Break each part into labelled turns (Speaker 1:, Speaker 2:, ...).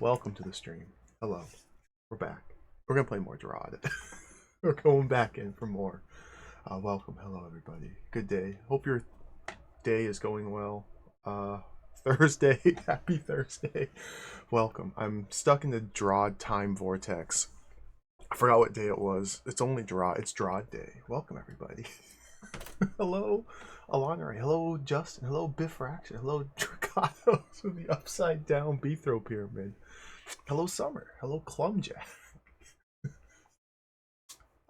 Speaker 1: welcome to the stream. Hello, we're back. We're gonna play more DROD. We're going back in for more. Welcome, hello everybody. Good day. Hope your day is going well. Thursday, happy Thursday. Welcome. I'm stuck in the DROD time vortex. I forgot what day it was. It's only DROD. It's DROD day. Welcome everybody. Hello, Alana. Hello, Justin. Hello, Biffraction. Hello, Dracados with the upside down Beethro pyramid. Hello, Summer. Hello, Clumjack.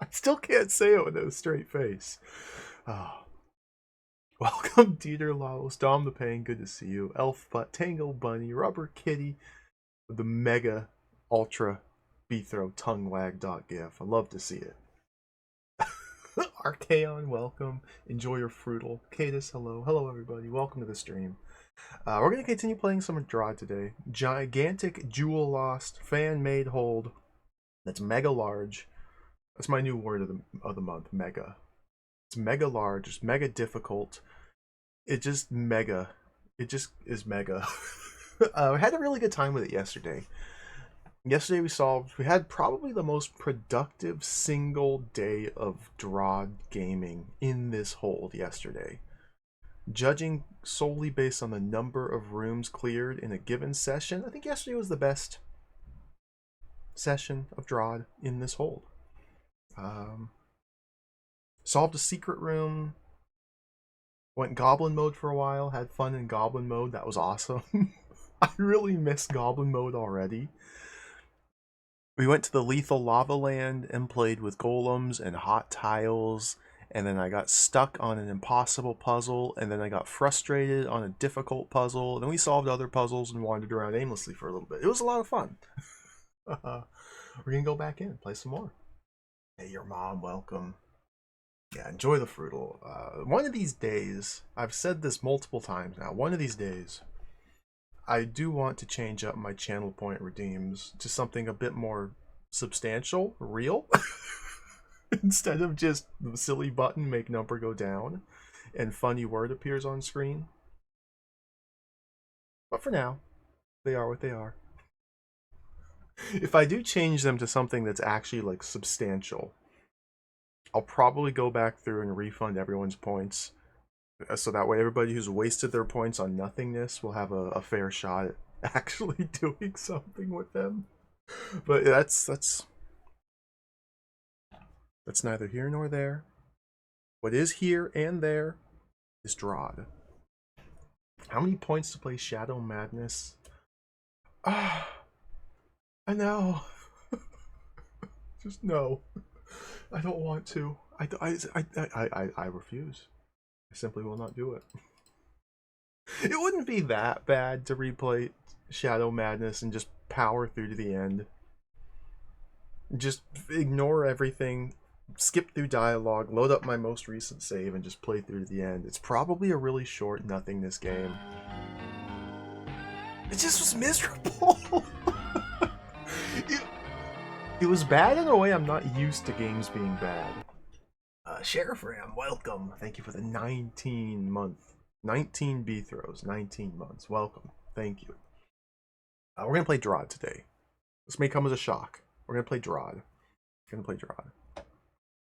Speaker 1: I still can't say it with a straight face. Oh. Welcome, Dieter Laos, Dom the Pain, good to see you. Elf Butt, Tango Bunny, Rubber Kitty, the Mega Ultra Beethro Tongue Wag .gif. I love to see it. Archaon, welcome. Enjoy your fruital. Cadus, hello. Hello, everybody. Welcome to the stream. We're going to continue playing some DROD today. Gigantic Jewel Lost Fan-Made Hold. That's mega large. That's my new word of the month, mega. It's mega large. It's mega difficult. It just mega. It just is mega. We had a really good time with it yesterday. Yesterday we had probably the most productive single day of DROD gaming in this hold yesterday. Judging solely based on the number of rooms cleared in a given session, I think yesterday was the best session of DROD in this hold. Solved a secret room, went goblin mode for a while, had fun in goblin mode. That was awesome. I really miss goblin mode already. We went to the lethal lava land and played with golems and hot tiles, and then I got stuck on an impossible puzzle, and then I got frustrated on a difficult puzzle. Then we solved other puzzles and wandered around aimlessly for a little bit. It was a lot of fun. We're gonna go back in, play some more. Hey, your mom, welcome. Yeah, enjoy the fruital. One of these days, I've said this multiple times now, one of these days, I do want to change up my channel point redeems to something a bit more substantial, real, instead of just the silly button make number go down and funny word appears on screen. But for now, they are what they are. If I do change them to something that's actually like substantial, I'll probably go back through and refund everyone's points, so that way everybody who's wasted their points on nothingness will have a fair shot at actually doing something with them. But that's neither here nor there. What is here and there is DROD. How many points to play Shadow Madness? I know. Just no. I don't want to. I refuse. I simply will not do it. It wouldn't be that bad to replay Shadow Madness and just power through to the end. Just ignore everything, skip through dialogue, load up my most recent save, and just play through to the end. It's probably a really short nothingness game. It just was miserable. It was bad in a way I'm not used to games being bad. Sheriff Ram, welcome. Thank you for the 19 Beethros, 19 months. Welcome. Thank you. We're going to play DROD today. This may come as a shock. We're going to play DROD. We're going to play DROD.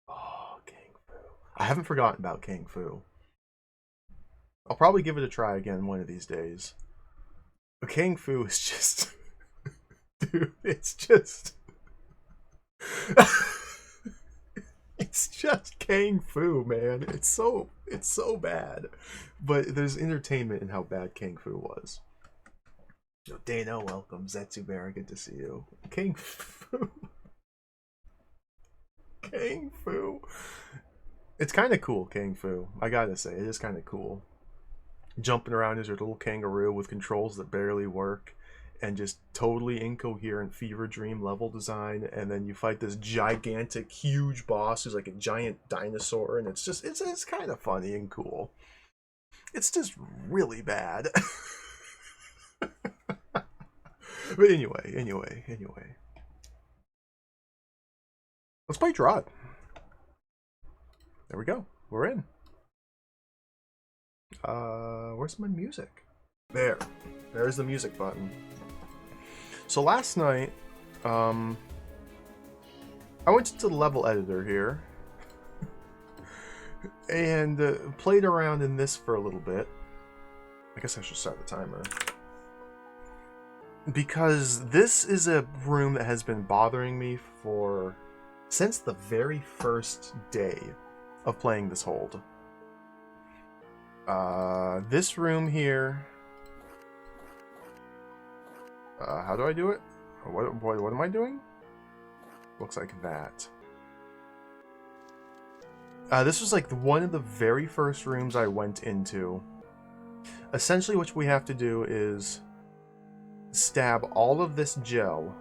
Speaker 1: Oh, Kang Fu. I haven't forgotten about Kang Fu. I'll probably give it a try again one of these days. But Kang Fu is just... Dude, it's just... It's just Kang Fu, man. It's so bad. But there's entertainment in how bad Kang Fu was. Yo, Dano, welcome. Zetsu Bear, good to see you. Kang Fu. Kang Fu. It's kind of cool, Kang Fu. I gotta say, it is kind of cool. Jumping around as your little kangaroo with controls that barely work, and just totally incoherent fever dream level design, and then you fight this gigantic, huge boss who's like a giant dinosaur, and it's kind of funny and cool. It's just really bad. But anyway. Let's play DROD. There we go. We're in. Where's my music? There's the music button. So last night, I went into the level editor here and played around in this for a little bit. I guess I should start the timer. Because this is a room that has been bothering me since the very first day of playing this hold. This room here. How do I do it? What am I doing? Looks like that. This was like one of the very first rooms I went into. Essentially what we have to do is stab all of this gel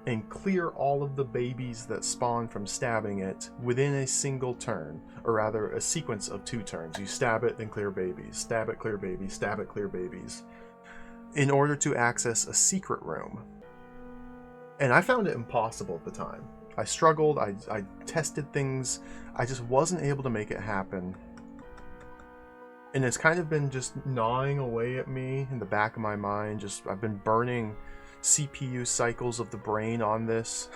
Speaker 1: and clear all of the babies that spawn from stabbing it within a single turn, or rather a sequence of 2 turns. You stab it, then clear babies, stab it, clear babies, stab it, clear babies, in order to access a secret room. And I found it impossible at the time. I struggled, I tested things, I just wasn't able to make it happen. And it's kind of been just gnawing away at me in the back of my mind. I've been burning CPU cycles of the brain on this.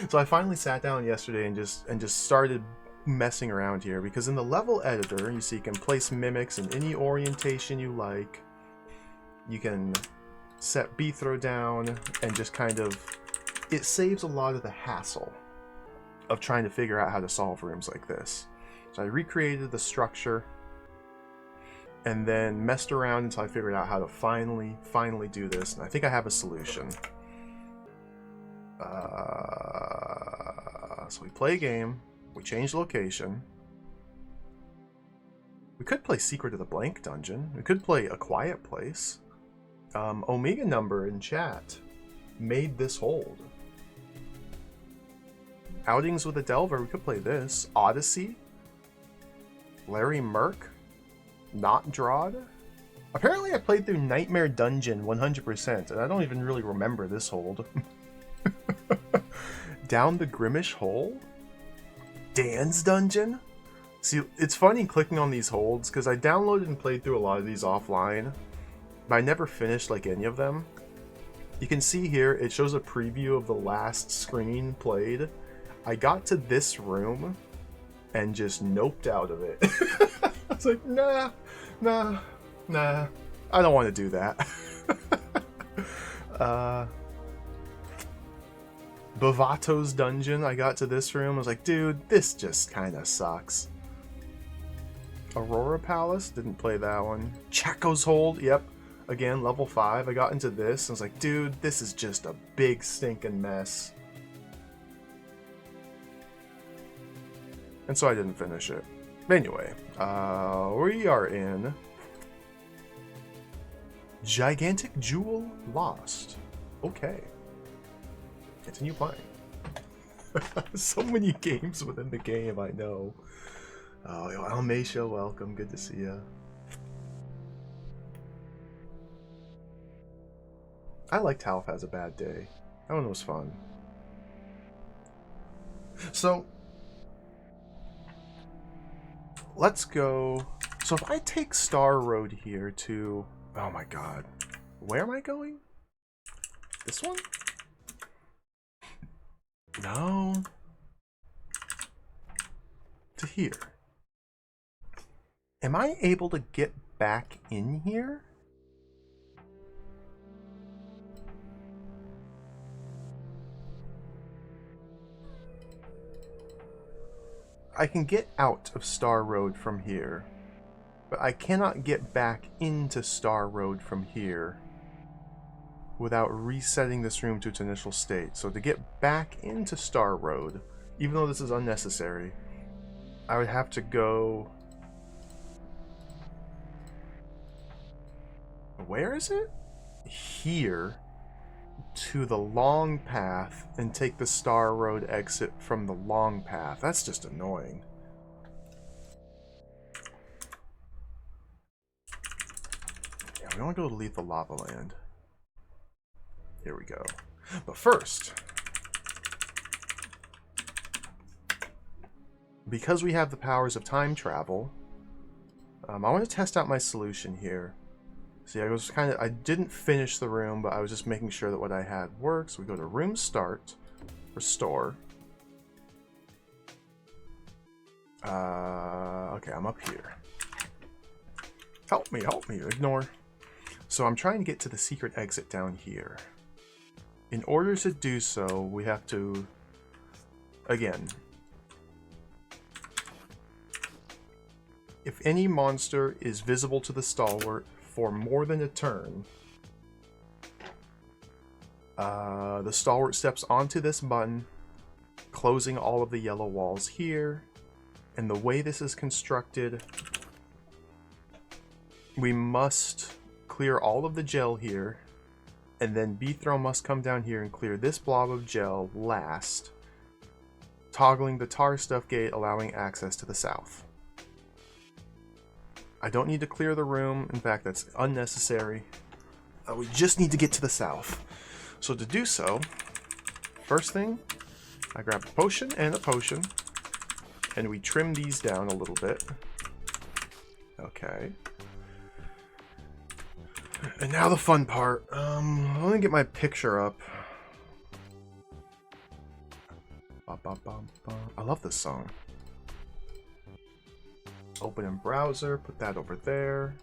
Speaker 1: So I finally sat down yesterday and just started messing around here, because in the level editor, you see you can place mimics in any orientation you like. You can set B-throw down and just kind of, it saves a lot of the hassle of trying to figure out how to solve rooms like this. So I recreated the structure and then messed around until I figured out how to finally do this. And I think I have a solution. So we play a game, we change location. We could play Secret of the Blank Dungeon. We could play A Quiet Place. Omega Number in chat made this hold. Outings with a Delver, we could play this. Odyssey. Larry Merck. Not DROD. Apparently I played through Nightmare Dungeon 100%, and I don't even really remember this hold. Down the Grimish Hole? Dan's Dungeon? See, it's funny clicking on these holds, because I downloaded and played through a lot of these offline, but I never finished like any of them. You can see here, it shows a preview of the last screen played. I got to this room and just noped out of it. I was like, nah, I don't want to do that. Bavato's Dungeon, I got to this room, I was like, dude, this just kind of sucks. Aurora Palace, didn't play that one. Chaco's Hold, yep. Again, level 5, I got into this, and I was like, dude, this is just a big stinking mess. And so I didn't finish it. But anyway, we are in Gigantic Jewel Lost. Okay. Continue playing. So many games within the game, I know. Oh, Almacia, welcome. Good to see ya. I liked Half Has a Bad Day. That one was fun. So, let's go. So if I take Star Road here to... Oh my god. Where am I going? This one? No. To here. Am I able to get back in here? I can get out of Star Road from here, but I cannot get back into Star Road from here without resetting this room to its initial state. So to get back into Star Road, even though this is unnecessary, I would have to go... Where is it? Here to the long path and take the Star Road exit from the long path. That's just annoying. Yeah, we want to go to Lethal Lava Land. Here we go. But first, because we have the powers of time travel, I want to test out my solution here. See, I didn't finish the room, but I was just making sure that what I had works. We go to room start, restore. Okay, I'm up here. Help me, ignore. So I'm trying to get to the secret exit down here. In order to do so, we have to, again, if any monster is visible to the stalwart for more than a turn, the stalwart steps onto this button, closing all of the yellow walls here. And the way this is constructed, we must clear all of the gel here, and then B-Throw must come down here and clear this blob of gel last, toggling the tar stuff gate, allowing access to the south. I don't need to clear the room. In fact, that's unnecessary. We just need to get to the south. So to do so, first thing, I grab a potion and a potion, and we trim these down a little bit. Okay. And now the fun part. Let me get my picture up. I love this song. Open in browser, put that over there.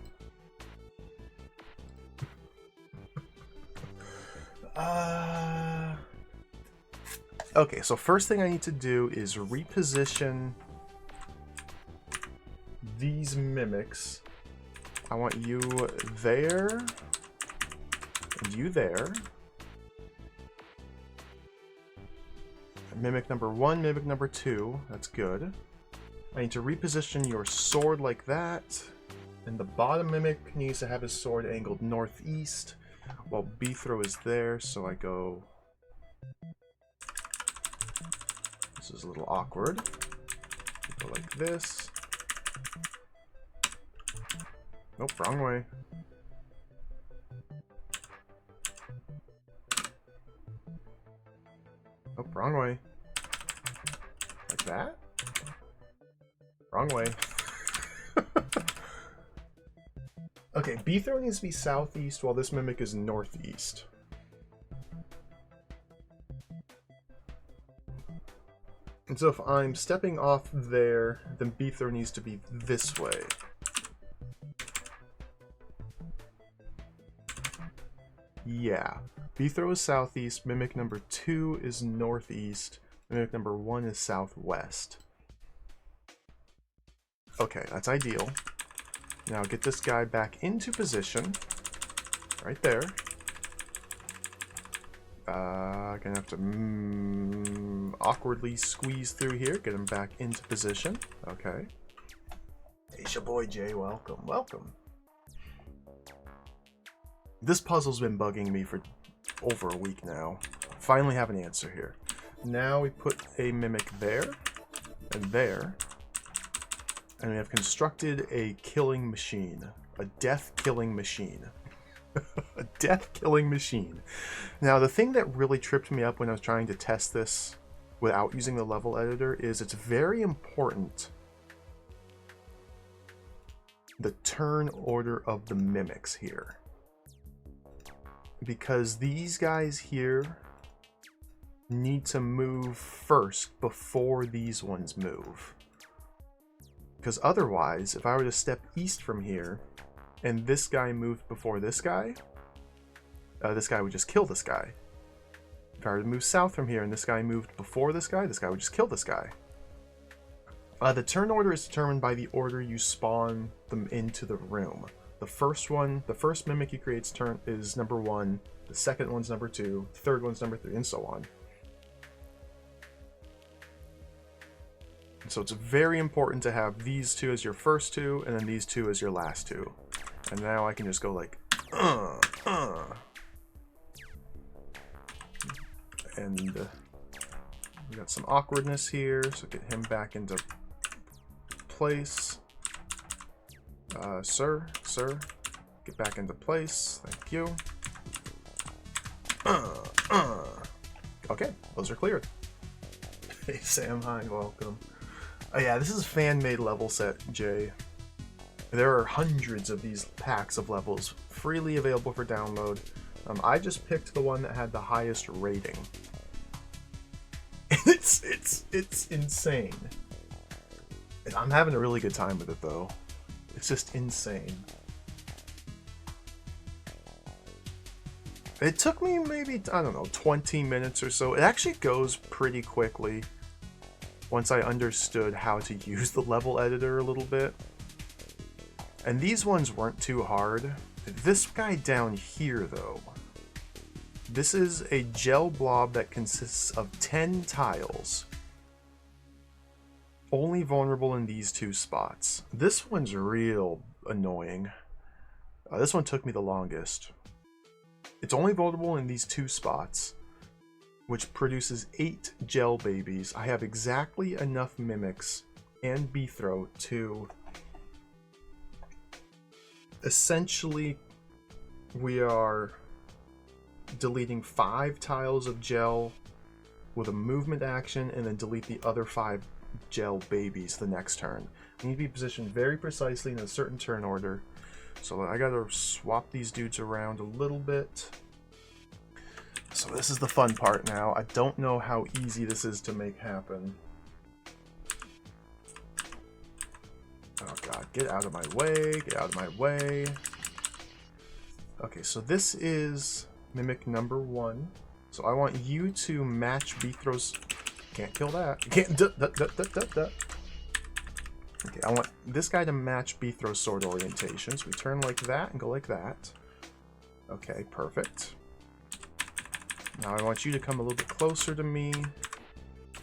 Speaker 1: Okay, so first thing I need to do is reposition these mimics. I want you there, and you there. Mimic number 1, mimic number 2, that's good. I need to reposition your sword like that, and the bottom mimic needs to have his sword angled northeast, while B-Throw is there, so I go... This is a little awkward. Go like this. Nope, wrong way. Nope, wrong way. Like that? Wrong way. Okay, B-Throw needs to be southeast while this mimic is northeast. And so if I'm stepping off there, then B-Throw needs to be this way. Yeah. B-Throw is southeast, mimic number 2 is northeast, mimic number 1 is southwest. Okay, that's ideal. Now get this guy back into position. Right there. Gonna have to awkwardly squeeze through here. Get him back into position. Okay. Hey, it's your boy Jay. Welcome. Welcome. This puzzle's been bugging me for over a week now. Finally have an answer here. Now we put a mimic there and there. And we have constructed a killing machine. A death-killing machine. A death-killing machine. Now, the thing that really tripped me up when I was trying to test this without using the level editor is it's very important the turn order of the mimics here. Because these guys here need to move first before these ones move. Because otherwise, if I were to step east from here, and this guy moved before this guy would just kill this guy. If I were to move south from here, and this guy moved before this guy would just kill this guy. The turn order is determined by the order you spawn them into the room. The first mimic you create is number 1, the second one's number 2, the third one's number 3, and so on. So it's very important to have these two as your first two, and then these two as your last two. And now I can just go like, And we got some awkwardness here, so get him back into place. Sir, get back into place. Thank you. Okay, those are cleared. Hey, Sam, hi, welcome. Oh yeah, this is fan-made level set, Jay. There are hundreds of these packs of levels freely available for download. I just picked the one that had the highest rating. It's insane. I'm having a really good time with it though. It's just insane. It took me maybe, I don't know, 20 minutes or so. It actually goes pretty quickly once I understood how to use the level editor a little bit. And these ones weren't too hard. This guy down here though, this is a gel blob that consists of 10 tiles. Only vulnerable in these two spots. This one's real annoying. This one took me the longest. It's only vulnerable in these two spots, which produces 8 gel babies. I have exactly enough mimics and Bithro to... Essentially, we are deleting 5 tiles of gel with a movement action and then delete the other 5 gel babies the next turn. They need to be positioned very precisely in a certain turn order. So I gotta swap these dudes around a little bit. So this is the fun part now. I don't know how easy this is to make happen. Oh god, get out of my way, get out of my way. Okay, so this is mimic number 1. So I want you to match Bithro's... Can't kill that. Can't... Okay, I want this guy to match Bithro's sword orientation. So we turn like that and go like that. Okay, perfect. Now I want you to come a little bit closer to me.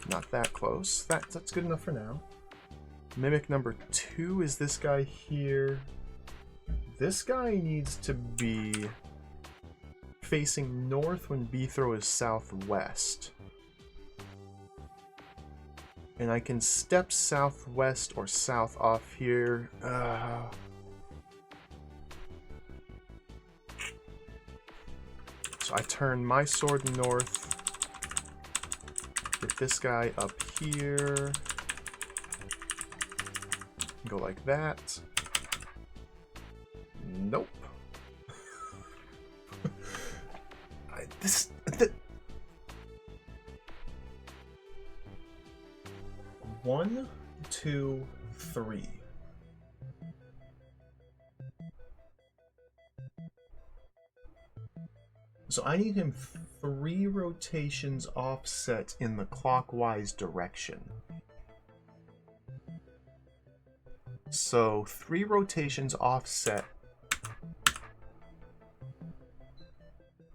Speaker 1: Not that close. That's good enough for now. Mimic number 2 is this guy here. This guy needs to be facing north when Bithro is southwest. And I can step southwest or south off here. So I turn my sword north. Get this guy up here. Go like that. Nope. One, two, three. So I need him 3 rotations offset in the clockwise direction. So 3 rotations offset.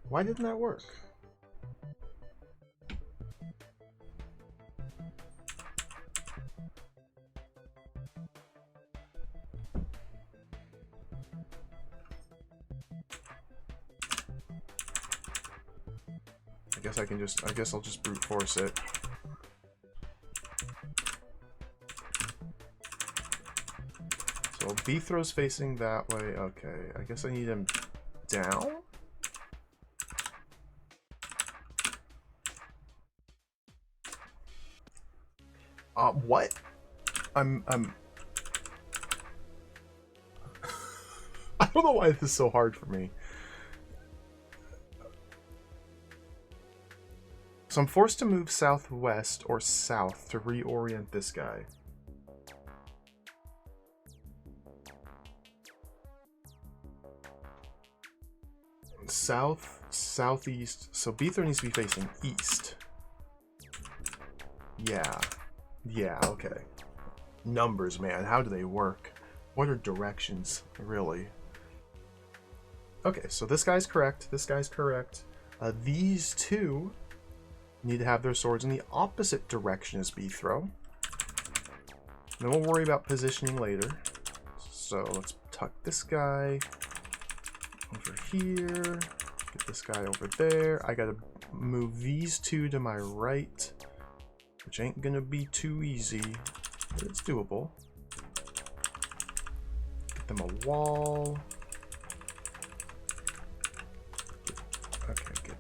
Speaker 1: Why didn't that work? I guess I'll just brute force it. So Bithro's facing that way. Okay, I guess I need him down. What? I'm I don't know why this is so hard for me. So I'm forced to move southwest or south to reorient this guy. South, southeast. So Bithro needs to be facing east. Yeah. Yeah, okay. Numbers, man. How do they work? What are directions, really? Okay, so this guy's correct. This guy's correct. These two need to have their swords in the opposite direction as Bithro. Then we'll worry about positioning later. So let's tuck this guy over here. Get this guy over there. I gotta move these two to my right, which ain't gonna be too easy, but it's doable. Get them a wall. Okay, good.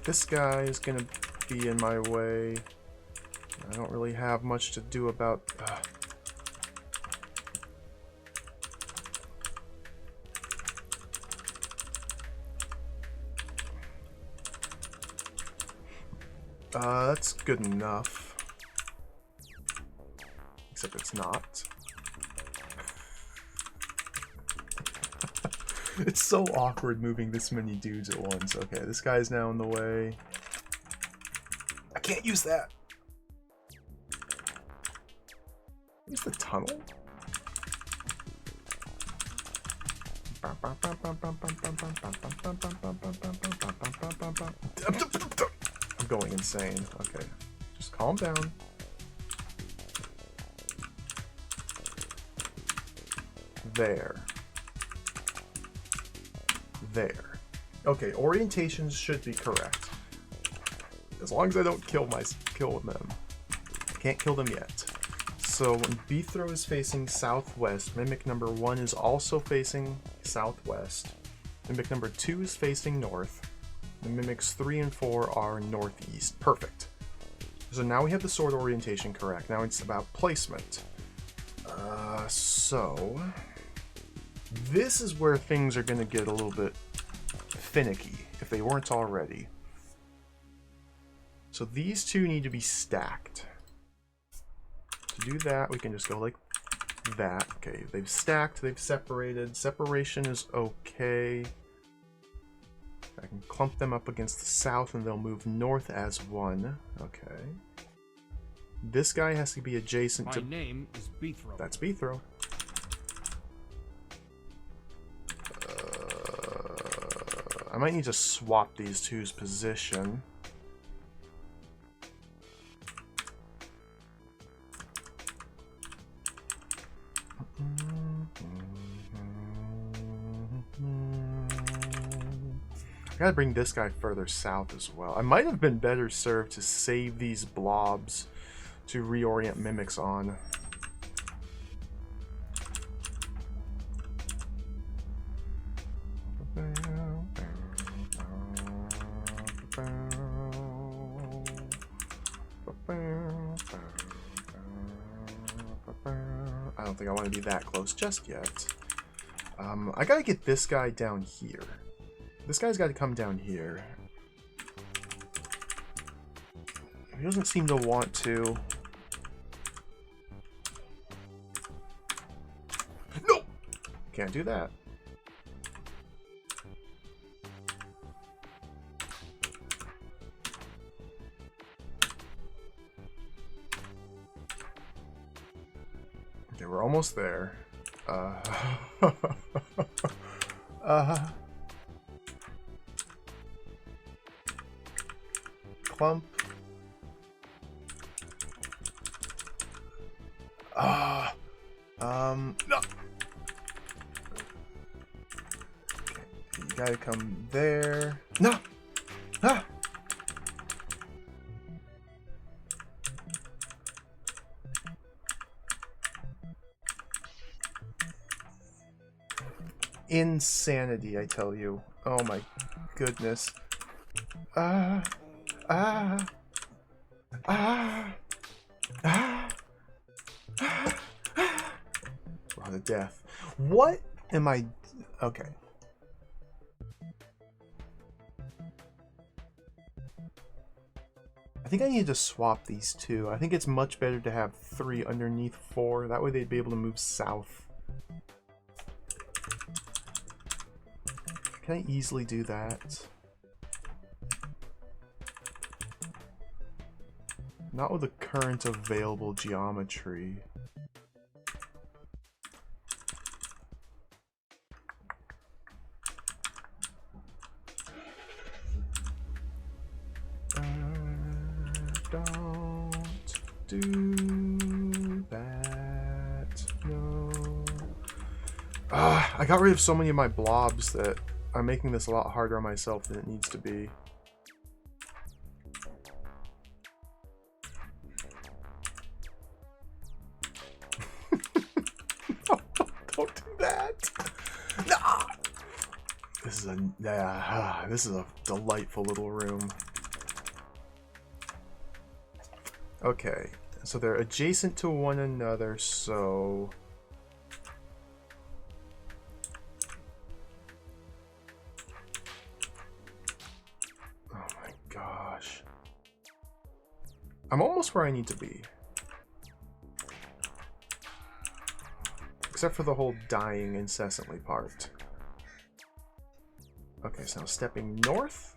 Speaker 1: This guy is gonna be in my way. I don't really have much to do about... That's good enough. Except it's not. It's so awkward moving this many dudes at once. Okay, this guy's now in the way. I can't use that. Use the tunnel? I'm going insane. Okay, just calm down. There. There. Okay, orientations should be correct. As long as I don't kill them. I can't kill them yet. So when Beethro is facing southwest, Mimic number 1 is also facing southwest. Mimic number 2 is facing north. And Mimics 3 and 4 are northeast. Perfect. So now we have the sword orientation correct. Now it's about placement. So this is where things are going to get a little bit finicky, if they weren't already. So these two need to be stacked. To do that, we can just go like that. Okay, they've stacked, they've separated. Separation is okay. I can clump them up against the south and they'll move north as one. Okay. This guy has to be adjacent to...
Speaker 2: My name is Beethro.
Speaker 1: That's Beethro. I might need to swap these two's position. I gotta bring this guy further south as well. I might have been better served to save these blobs to reorient mimics on. I don't think I want to be that close just yet. I gotta get this guy down here. This guy's got to come down here. He doesn't seem to want to. No! Can't do that. Okay, we're almost there. Clump. No. Okay, you gotta come there. No. Ah. Insanity, I tell you. Oh my goodness. Wow, the death. What am I... Okay. I think I need to swap these two. I think it's much better to have 3 underneath 4. That way they'd be able to move south. Can I easily do that? Not with the current available geometry. Don't do that. No. I got rid of so many of my blobs that I'm making this a lot harder on myself than it needs to be. No, don't do that. No. This is a delightful little room. Okay, so they're adjacent to one another, so... Oh my gosh. I'm almost where I need to be. Except for the whole dying incessantly part. Okay, so now stepping north.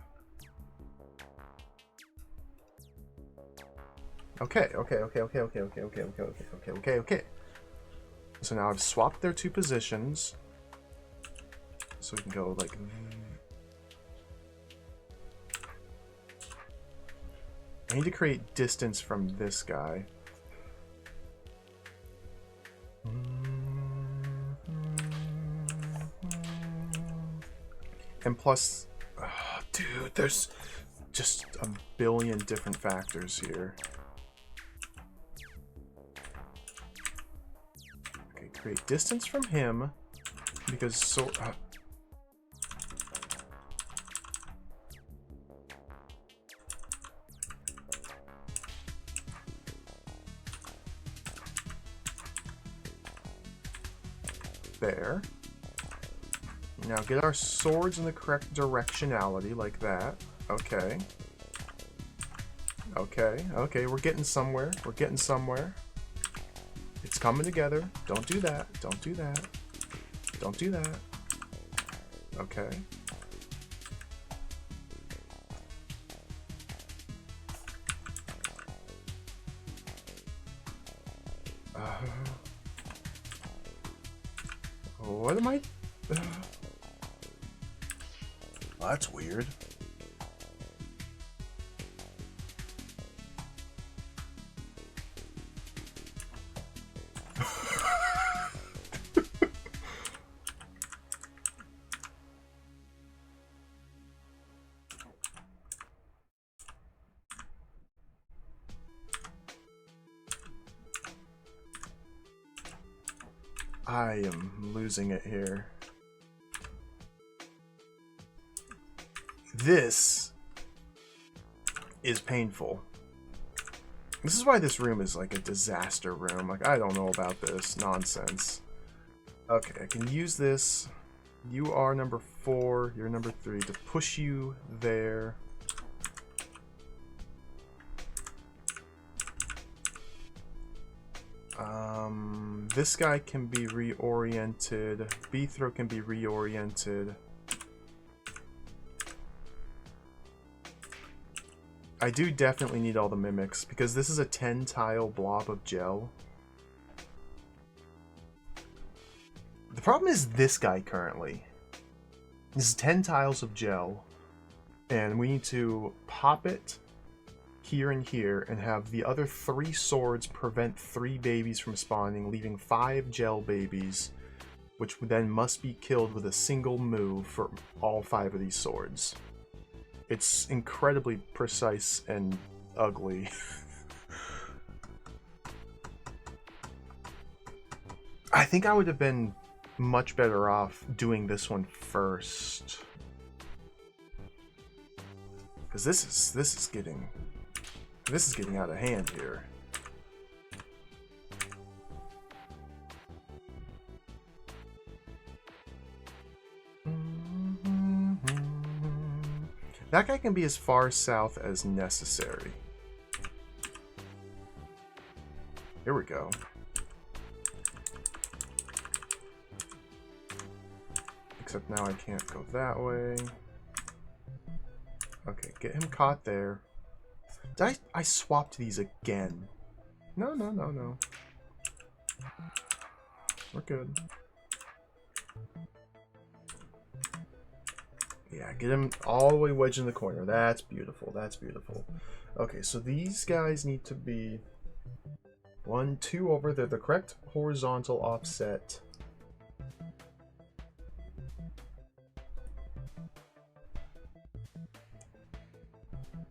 Speaker 1: Okay. So now I've swapped their two positions. So we can go like... I need to create distance from this guy. And plus... Oh, dude, there's just a billion different factors here. Okay, create distance from him. Because so... there. Now get our swords in the correct directionality, like that. Okay. Okay, we're getting somewhere. We're getting somewhere. It's coming together. Don't do that. Don't do that. Don't do that. Okay. What am I... Well, that's weird. I am losing it here. This is painful. This is why this room is like a disaster room. Like, I don't know about this nonsense. Okay, I can use this. You are number 4, you're number 3, to push you there. This guy can be reoriented. B-throw can be reoriented. I do definitely need all the mimics, because this is a 10-tile blob of gel. The problem is this guy currently. This is 10 tiles of gel, and we need to pop it here and here, and have the other 3 swords prevent 3 babies from spawning, leaving 5 gel babies, which then must be killed with a single move for all 5 of these swords. It's incredibly precise and ugly. I think I would have been much better off doing this one first, because this is getting out of hand here. That guy can be as far south as necessary. Here we go. Except now I can't go that way. Okay, get him caught there. Did I swapped these again? No. We're good. Yeah, get him all the way wedged in the corner. That's beautiful. That's beautiful. Okay, so these guys need to be 1, 2 over. They're the correct horizontal offset.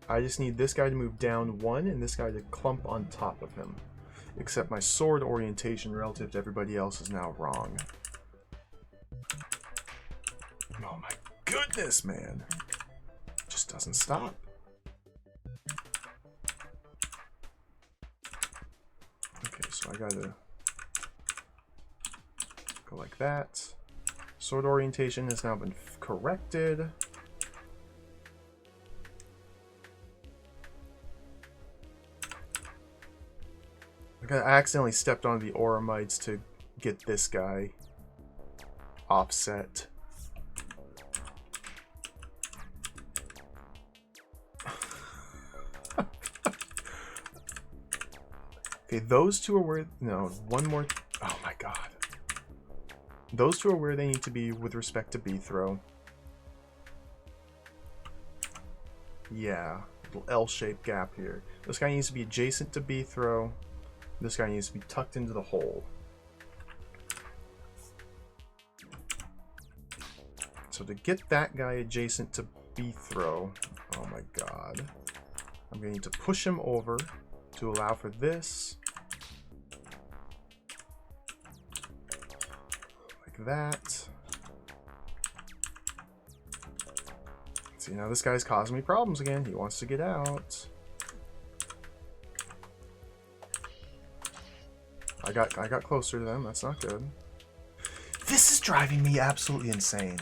Speaker 1: I just need this guy to move down 1 and this guy to clump on top of him. Except my sword orientation relative to everybody else is now wrong. Oh my goodness, man. It just doesn't stop. Okay, so I gotta go like that. Sword orientation has now been corrected. I accidentally stepped on the Oramites to get this guy offset. Okay, those two are where... No, one more... Oh my god. Those two are where they need to be with respect to B-throw. Yeah, little L-shaped gap here. This guy needs to be adjacent to B-throw. This guy needs to be tucked into the hole. So to get that guy adjacent to B-throw... Oh my god. I'm going to need to push him over to allow for this. Like that. See, now this guy's causing me problems again. He wants to get out. I got closer to them. That's not good. This is driving me absolutely insane.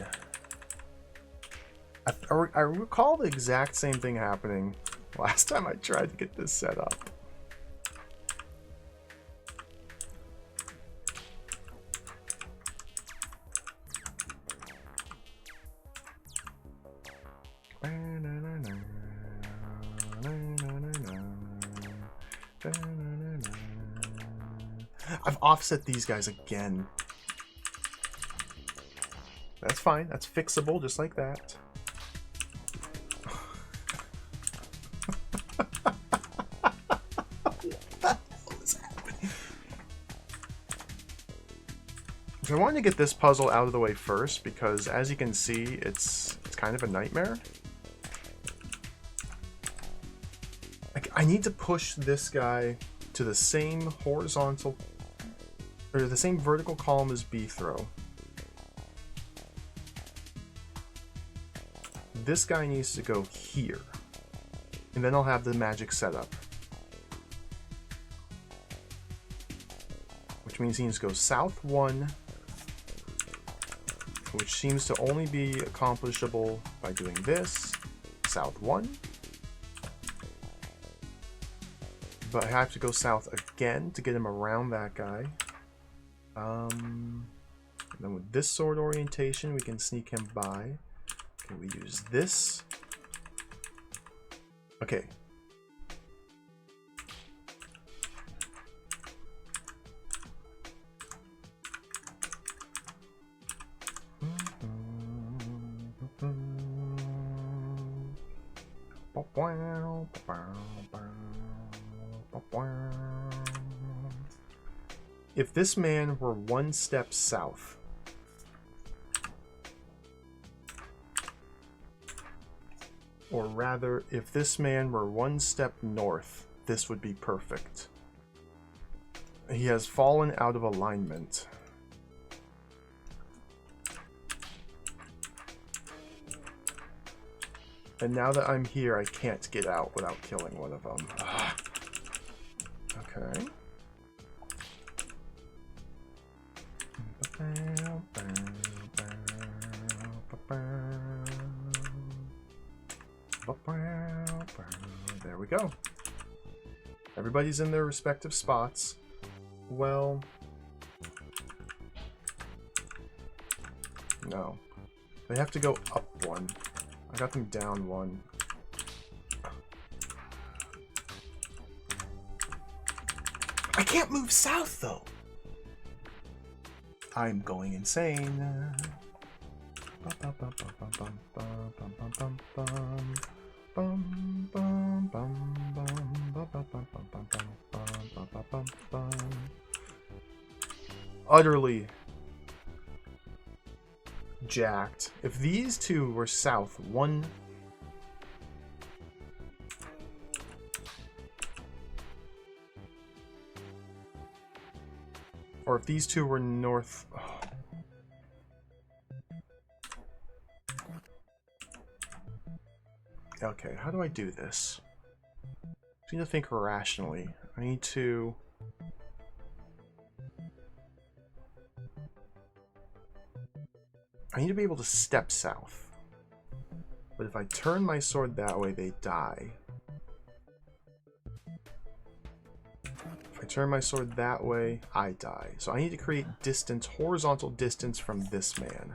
Speaker 1: I recall the exact same thing happening last time I tried to get this set up. I've offset these guys again. That's fine. That's fixable just like that. So I wanted to get this puzzle out of the way first because, as you can see, it's kind of a nightmare. Like, I need to push this guy to the same horizontal or the same vertical column as B-throw. This guy needs to go here, and then I'll have the magic set up. Which means he needs to go south 1, which seems to only be accomplishable by doing this, south 1. But I have to go south again to get him around that guy. And then with this sword orientation, we can sneak him by. Okay, we use this. Okay. If this man were one step south, or rather, if this man were one step north, this would be perfect. He has fallen out of alignment. And now that I'm here, I can't get out without killing one of them. Ugh. Okay. There we go. Everybody's in their respective spots. Well... No. They have to go up 1. I got them down 1. I can't move south, though! I'm going insane. Utterly jacked. If these two were south, one... Or if these two were north... Oh. Okay, how do I do this? I need to think rationally. I need to... I need to be able to step south. But if I turn my sword that way, they die. If I I turn my sword that way, I die. So I need to create distance, horizontal distance from this man.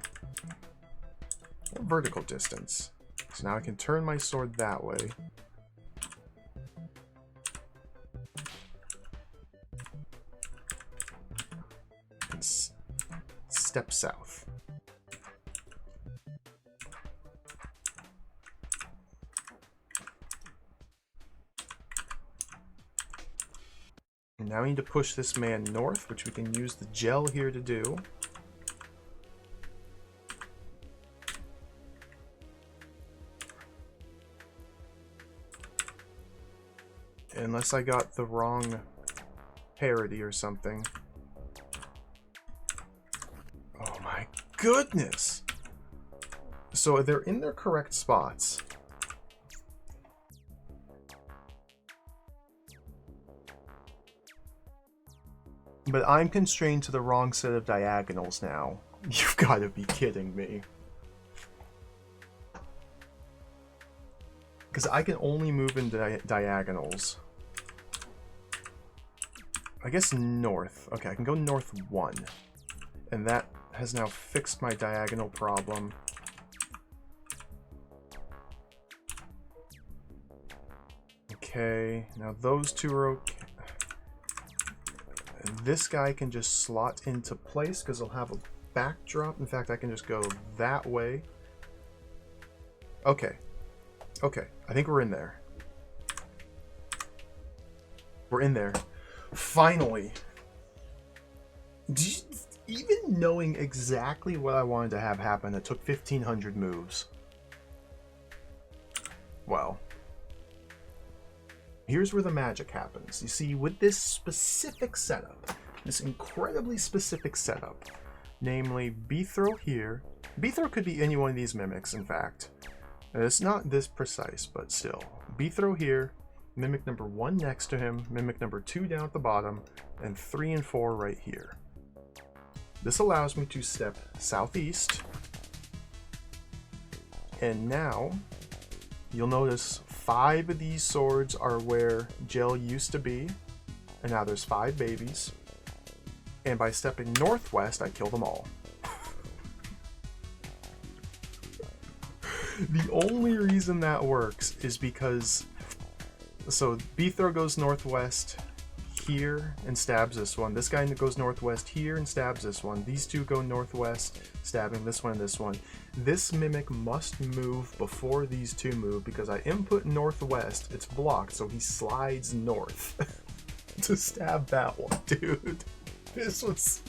Speaker 1: Or vertical distance. So now I can turn my sword that way. And step south. And now we need to push this man north, which we can use the gel here to do. Unless I got the wrong parity or something. Oh my goodness! So they're in their correct spots. But I'm constrained to the wrong set of diagonals now. You've got to be kidding me. Because I can only move in diagonals. I guess north. Okay, I can go north 1. And that has now fixed my diagonal problem. Okay, now those two are okay. And this guy can just slot into place because he'll have a backdrop. In fact, I can just go that way. Okay. Okay, I think we're in there. We're in there. Finally. Even knowing exactly what I wanted to have happen, it took 1,500 moves. Well. Here's where the magic happens. You see, with this specific setup, this incredibly specific setup, namely B-throw here. B-throw could be any one of these mimics, in fact. It's not this precise, but still. B-throw here, mimic number 1 next to him, mimic number 2 down at the bottom, and 3 and 4 right here. This allows me to step southeast. And now, you'll notice 5 of these swords are where gel used to be, and now there's 5 babies. And by stepping northwest, I kill them all. The only reason that works is because, so B-throw goes northwest here and stabs this one. This guy goes northwest here and stabs this one. These two go northwest, stabbing this one and this one. This mimic must move before these two move because I input northwest, it's blocked, so he slides north to stab that one, dude. This was...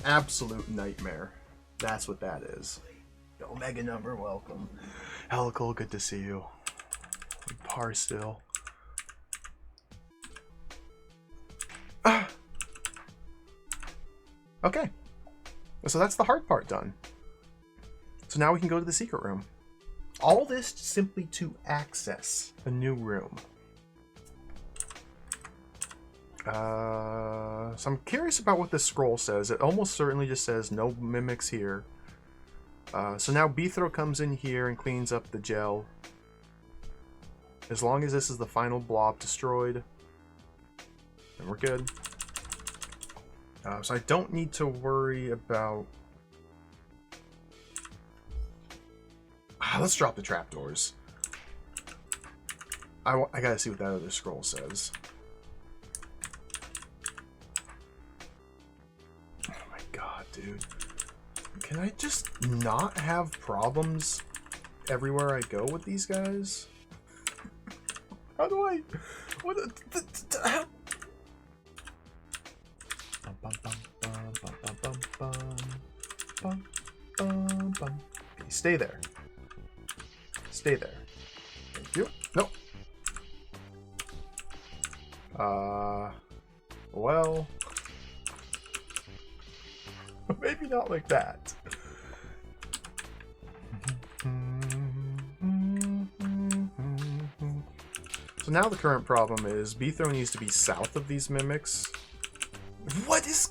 Speaker 1: Absolute nightmare. That's what that is. Omega number, welcome. Helical, good to see you. Par still. Okay. So that's the hard part done. So now we can go to the secret room. All this simply to access a new room. So I'm curious about what this scroll says. It almost certainly just says no mimics here. So now B-throw comes in here and cleans up the gel. As long as this is the final blob destroyed, then we're good. So I don't need to worry about... let's drop the trapdoors. I gotta see what that other scroll says. Oh my god, dude. Can I just not have problems everywhere I go with these guys? How do I... What... How... Okay, stay there. Stay there. Thank you. Nope. Well... Maybe not like that. So now the current problem is B-throw needs to be south of these mimics. What is...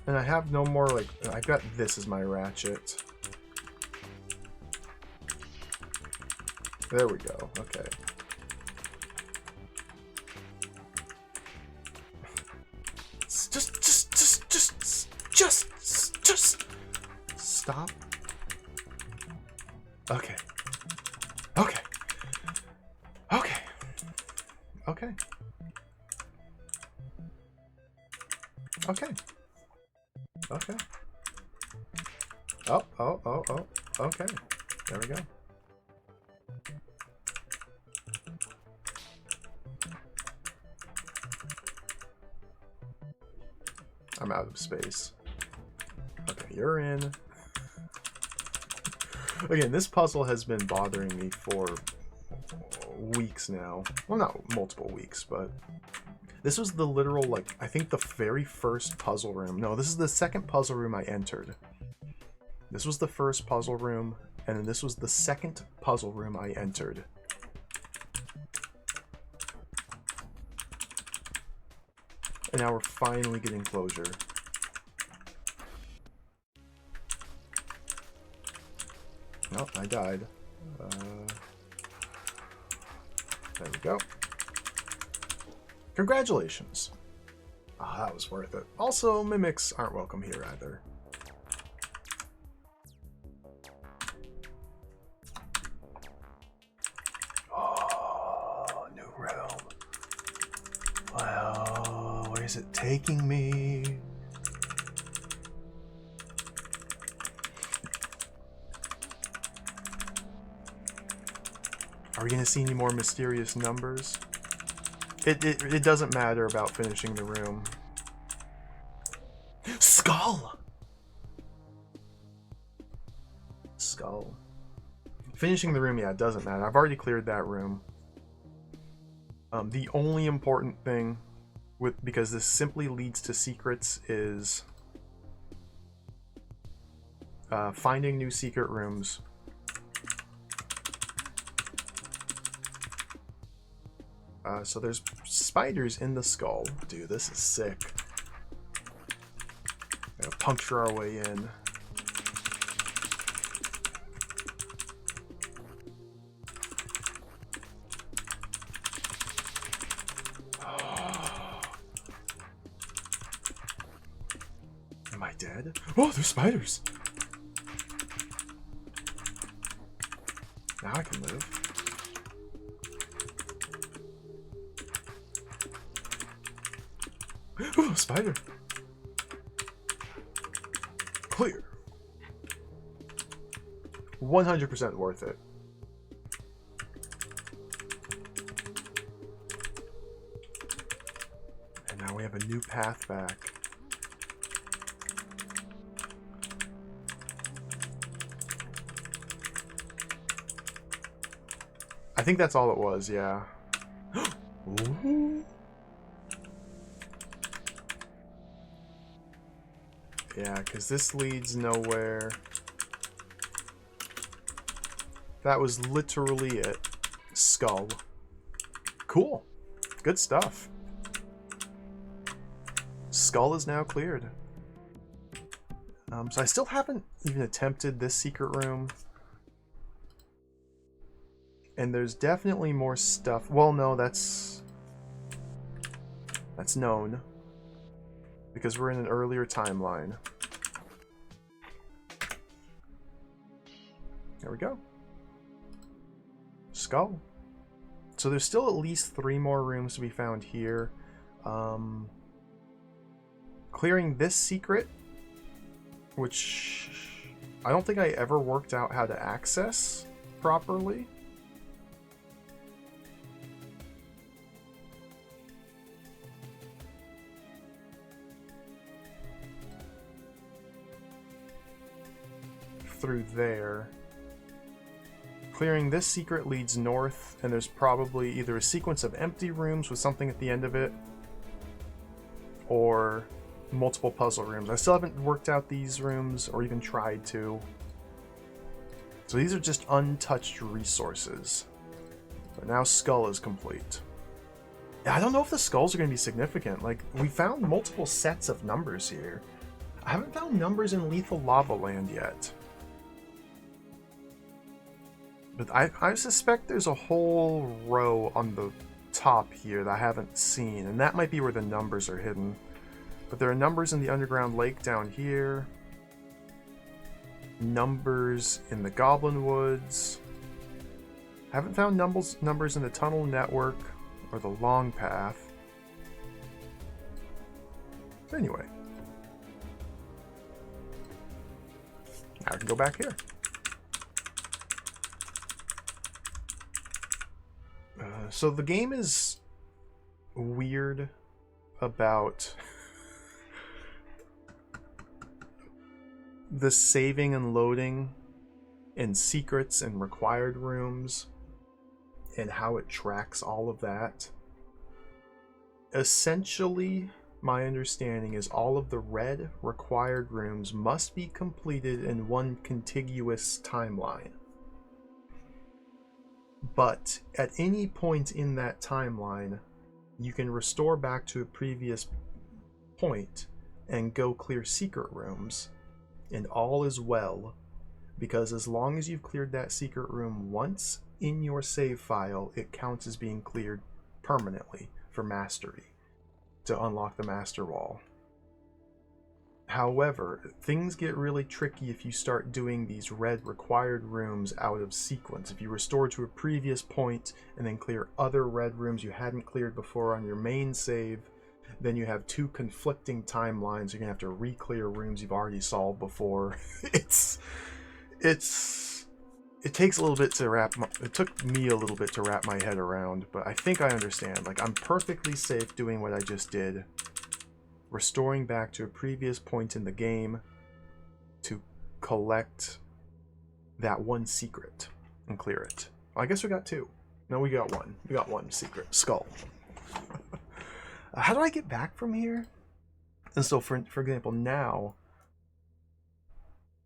Speaker 1: And I have no more, like... I've got this as my ratchet. There we go. Okay. Just stop. Okay. Okay. Okay. Okay. Okay. Okay. Oh. Okay. There we go. I'm out of space. Okay, you're in. Again, this puzzle has been bothering me for weeks now. Well, not multiple weeks, but this was the literal, like, I think the very first puzzle room. No, this is the second puzzle room I entered. This was the first puzzle room, and then this was the second puzzle room I entered. And now we're finally getting closure. Nope, I died. There we go. Congratulations. Ah, that was worth it. Also, mimics aren't welcome here either. Oh, new realm. Well, where's it taking me? Are we gonna see any more mysterious numbers? It doesn't matter about finishing the room. Skull! Skull. Finishing the room, yeah, it doesn't matter. I've already cleared that room. The only important thing, because this simply leads to secrets, is finding new secret rooms. So there's spiders in the skull. Dude, this is sick. Gotta puncture our way in. Am I dead? Oh, there's spiders! Now I can live. Ooh, spider. Clear. 100% worth it. And now we have a new path back. I think that's all it was, yeah. Ooh. Yeah, because this leads nowhere. That was literally it. Skull. Cool. Good stuff. Skull is now cleared. So I still haven't even attempted this secret room. And there's definitely more stuff. Well, no, that's known. Because we're in an earlier timeline. There we go. Skull. So there's still at least 3 more rooms to be found here. Clearing this secret, which I don't think I ever worked out how to access properly. Through there. Clearing this secret leads north, and there's probably either a sequence of empty rooms with something at the end of it, or multiple puzzle rooms. I still haven't worked out these rooms, or even tried to. So these are just untouched resources. But now Skull is complete. Yeah, I don't know if the skulls are going to be significant. Like, we found multiple sets of numbers here. I haven't found numbers in Lethal Lava Land yet. But I suspect there's a whole row on the top here that I haven't seen, and that might be where the numbers are hidden. But there are numbers in the underground lake down here. Numbers in the Goblin Woods. Haven't found numbers in the tunnel network or the long path. Anyway. Now I can go back here. So the game is weird about the saving and loading and secrets and required rooms and how it tracks all of that. Essentially, my understanding is all of the red required rooms must be completed in one contiguous timeline. But at any point in that timeline, you can restore back to a previous point and go clear secret rooms, and all is well, because as long as you've cleared that secret room once in your save file, it counts as being cleared permanently for mastery to unlock the master wall. However, things get really tricky if you start doing these red required rooms out of sequence. If you restore to a previous point and then clear other red rooms you hadn't cleared before on your main save, then you have two conflicting timelines. You're gonna have to re-clear rooms you've already solved before. It takes a little bit to it took me a little bit to wrap my head around, but I think I understand. Like, I'm perfectly safe doing what I just did, restoring back to a previous point in the game to collect that one secret and clear it. Well, I guess we got two. No, we got one. We got one secret skull. How do I get back from here? And so, for example, now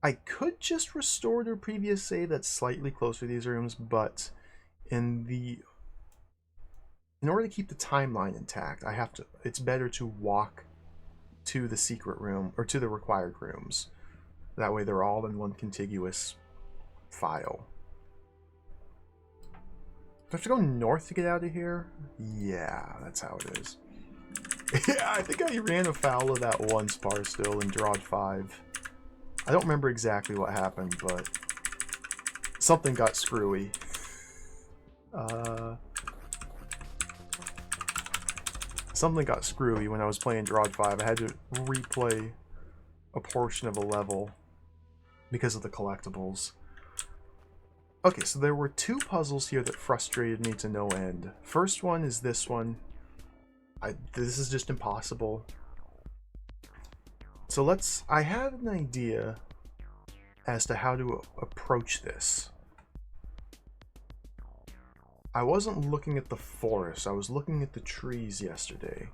Speaker 1: I could just restore to a previous save that's slightly closer to these rooms, but in order to keep the timeline intact, it's better to walk to the secret room, or to the required rooms. That way they're all in one contiguous file. Do I have to go north to get out of here? Yeah, that's how it is. Yeah, I think I ran afoul of that one spar still in DROD 5. I don't remember exactly what happened, but something got screwy. Something got screwy when I was playing DROD 5. I had to replay a portion of a level because of the collectibles. Okay, so there were two puzzles here that frustrated me to no end. First one is this one. This is just impossible. So I have an idea as to how to approach this. I wasn't looking at the forest, I was looking at the trees yesterday.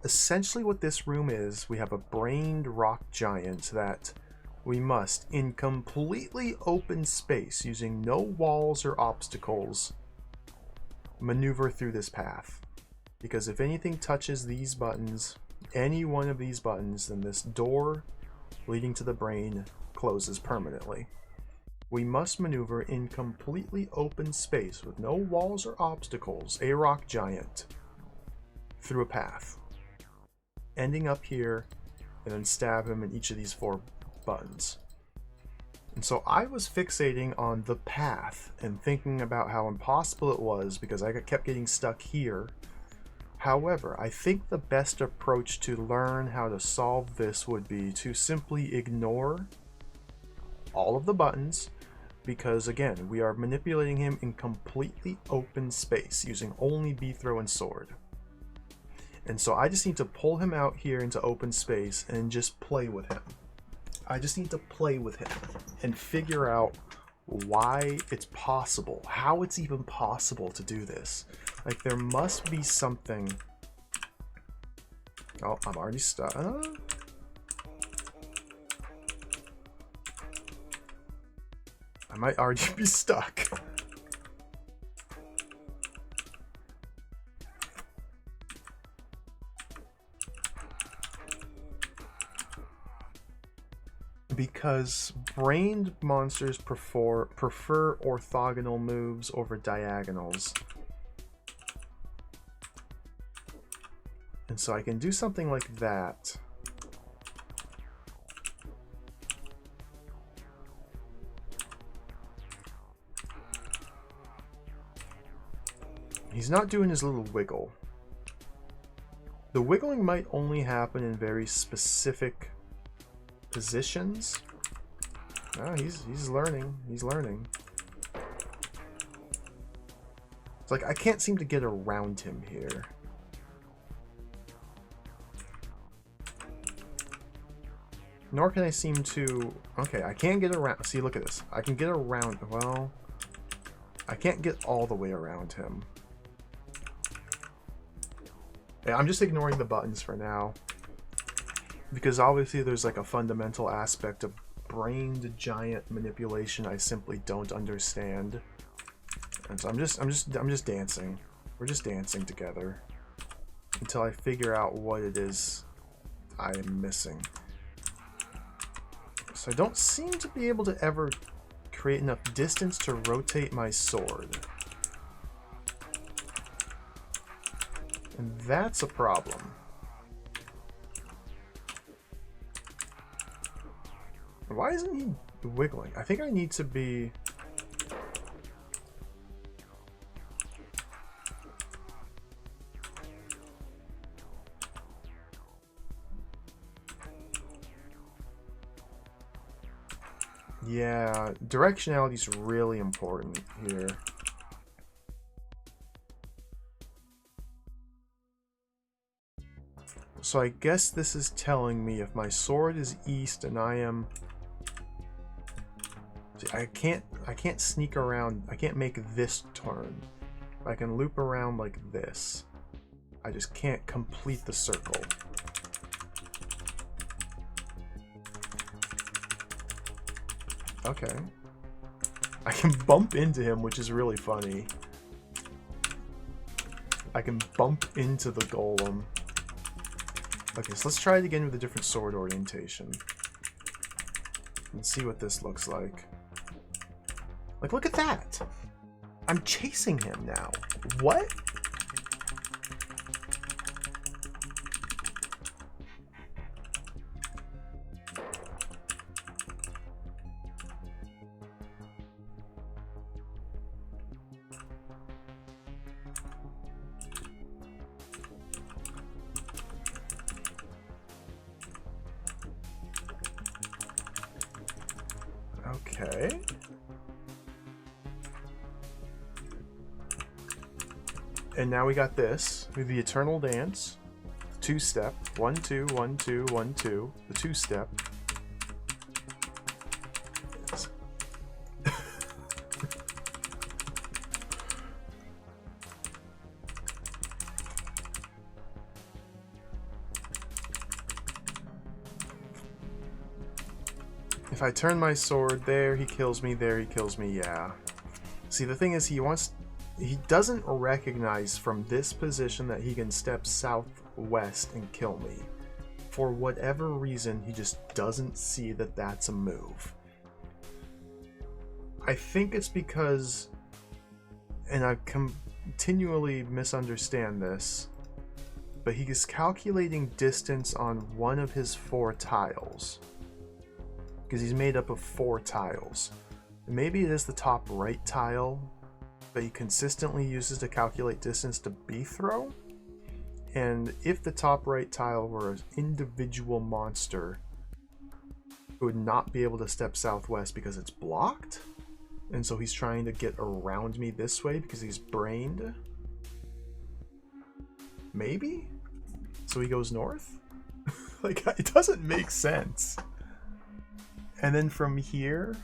Speaker 1: Essentially what this room is, we have a brained rock giant that we must, in completely open space, using no walls or obstacles, maneuver through this path. Because if anything touches these buttons, any one of these buttons, then this door leading to the brain closes permanently. We must maneuver in completely open space with no walls or obstacles, a rock giant, through a path, ending up here, and then stab him in each of these 4 buttons. And so I was fixating on the path and thinking about how impossible it was because I kept getting stuck here. However, I think the best approach to learn how to solve this would be to simply ignore all of the buttons, because again, we are manipulating him in completely open space using only B throw and sword. And so I just need to pull him out here into open space and just play with him. I just need to play with him and figure out why it's possible, how it's even possible to do this. Like, there must be something. Oh, I'm already stuck. I might already be stuck. Because brained monsters prefer orthogonal moves over diagonals. And so I can do something like that. He's not doing his little wiggle. The wiggling might only happen in very specific positions. Oh, he's learning. He's learning. It's like I can't seem to get around him here. Nor can I seem to... Okay, I can't get around... See, look at this. I can get around... Well... I can't get all the way around him. Yeah, I'm just ignoring the buttons for now. Because obviously there's like a fundamental aspect of brained giant manipulation I simply don't understand. And so I'm just dancing. We're just dancing together. Until I figure out what it is I am missing. So I don't seem to be able to ever create enough distance to rotate my sword. And that's a problem. Why isn't he wiggling? I think I need to be... Yeah, directionality is really important here. So I guess this is telling me if my sword is east and I am... See, I can't sneak around. I can't make this turn. I can loop around like this. I just can't complete the circle. Okay. I can bump into him, which is really funny. I can bump into the golem. Okay, so let's try it again with a different sword orientation. And see what this looks like. Like, look at that! I'm chasing him now. What? Okay. And now we got this with the Eternal Dance, two-step, 1 2 1 2 1 2, the two-step. If I turn my sword there, he kills me, there he kills me, yeah. See, the thing is, he doesn't recognize from this position that he can step southwest and kill me. For whatever reason, he just doesn't see that that's a move. I think it's because, and I continually misunderstand this, but he is calculating distance on one of his 4 tiles. Because he's made up of 4 tiles. Maybe it is the top right tile that he consistently uses to calculate distance to B-throw. And if the top right tile were an individual monster, it would not be able to step southwest because it's blocked. And so he's trying to get around me this way because he's brained. Maybe? So he goes north? Like, it doesn't make sense. And then from here,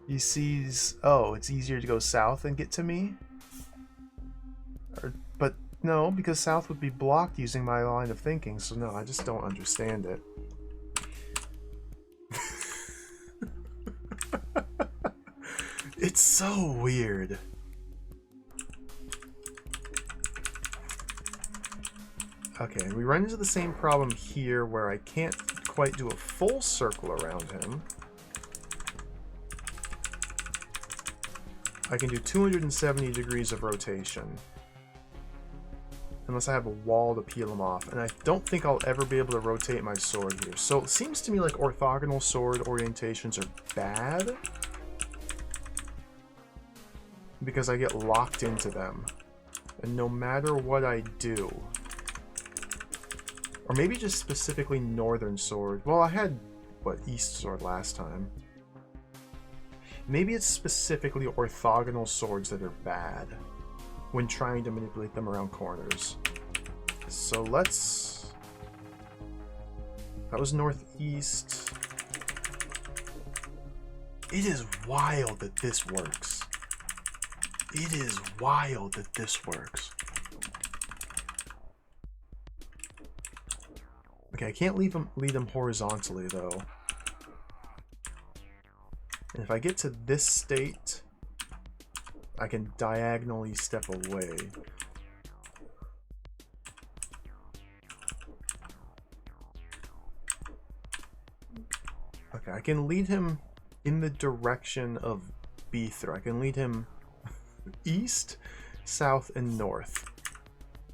Speaker 1: he sees, oh, it's easier to go south and get to me? But no, because south would be blocked using my line of thinking, so no, I just don't understand it. It's so weird. Okay, we run into the same problem here where I can't quite do a full circle around him. I can do 270 degrees of rotation. Unless I have a wall to peel him off. And I don't think I'll ever be able to rotate my sword here. So it seems to me like orthogonal sword orientations are bad. Because I get locked into them. And no matter what I do... Or maybe just specifically northern sword. Well, I had, what, east sword last time. Maybe it's specifically orthogonal swords that are bad when trying to manipulate them around corners. So let's... That was northeast. It is wild that this works. It is wild that this works. Okay, I can't lead him horizontally though. And if I get to this state, I can diagonally step away. Okay, I can lead him in the direction of Beether. I can lead him east, south, and north.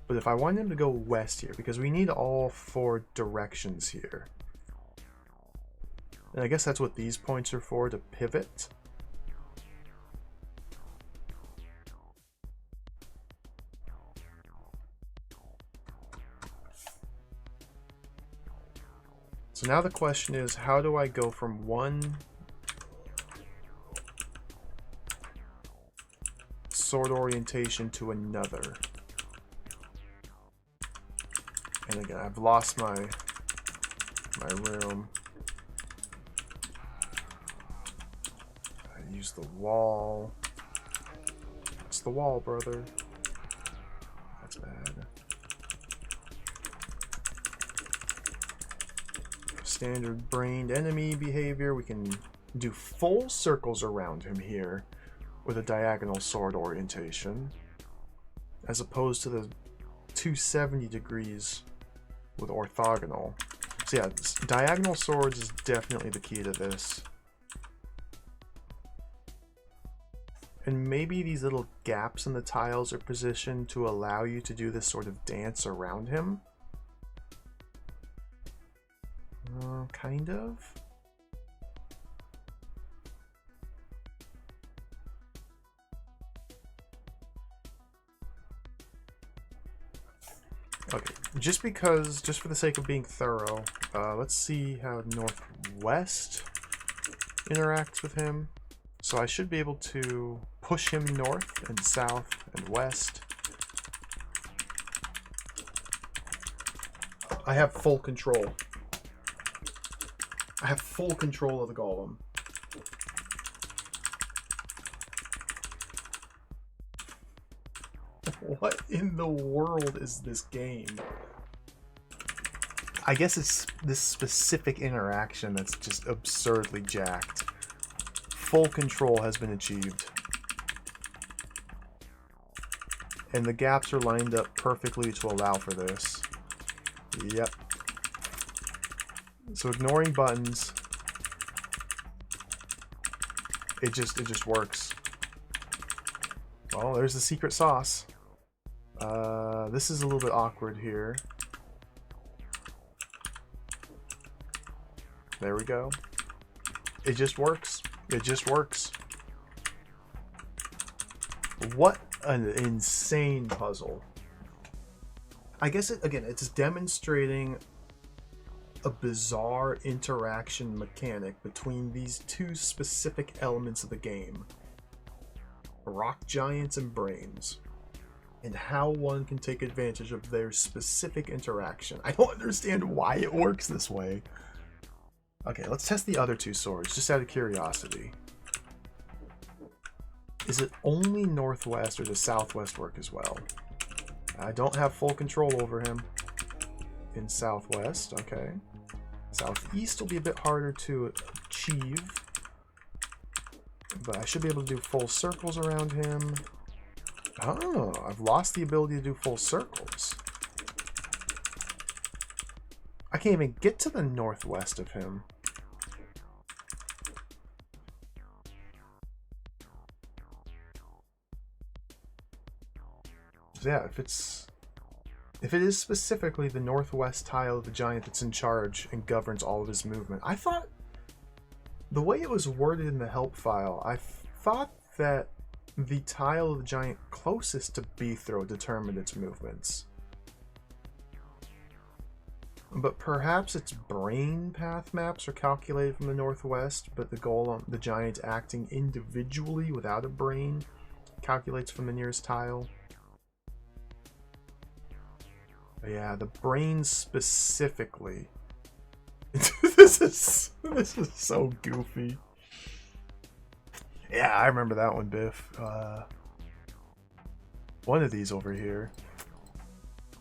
Speaker 1: But if I want him to go west here, because we need all 4 directions here. And I guess that's what these points are for, to pivot. So now the question is, how do I go from one sword orientation to another? And again, I've lost my room. I use the wall. That's the wall, brother. That's bad. Standard brained enemy behavior. We can do full circles around him here with a diagonal sword orientation, as opposed to the 270 degrees with orthogonal. So yeah, diagonal swords is definitely the key to this. And maybe these little gaps in the tiles are positioned to allow you to do this sort of dance around him. Kind of. Okay, just for the sake of being thorough, let's see how northwest interacts with him. So I should be able to push him north and south and west. I have full control. I have full control of the golem. What in the world is this game? I guess it's this specific interaction that's just absurdly jacked. Full control has been achieved. And the gaps are lined up perfectly to allow for this. Yep. So ignoring buttons, it just works. Well, there's the secret sauce. This is a little bit awkward here. There we go. It just works. It just works. What an insane puzzle. I guess it's demonstrating a bizarre interaction mechanic between these 2 specific elements of the game. Rock giants and brains. And how one can take advantage of their specific interaction. I don't understand why it works this way. Okay, let's test the other 2 swords, just out of curiosity. Is it only northwest, or does southwest work as well? I don't have full control over him. In southwest, okay. Southeast will be a bit harder to achieve. But I should be able to do full circles around him. Oh, I've lost the ability to do full circles. I can't even get to the northwest of him. So yeah, if it is specifically the northwest tile of the giant that's in charge and governs all of his movement. I thought the way it was worded in the help file, I thought that the tile of the giant closest to Bithro determined its movements. But perhaps its brain path maps are calculated from the northwest, but the golem, the giant acting individually without a brain, calculates from the nearest tile. But yeah, the brain specifically. This is so goofy. Yeah, I remember that one, Biff. One of these over here.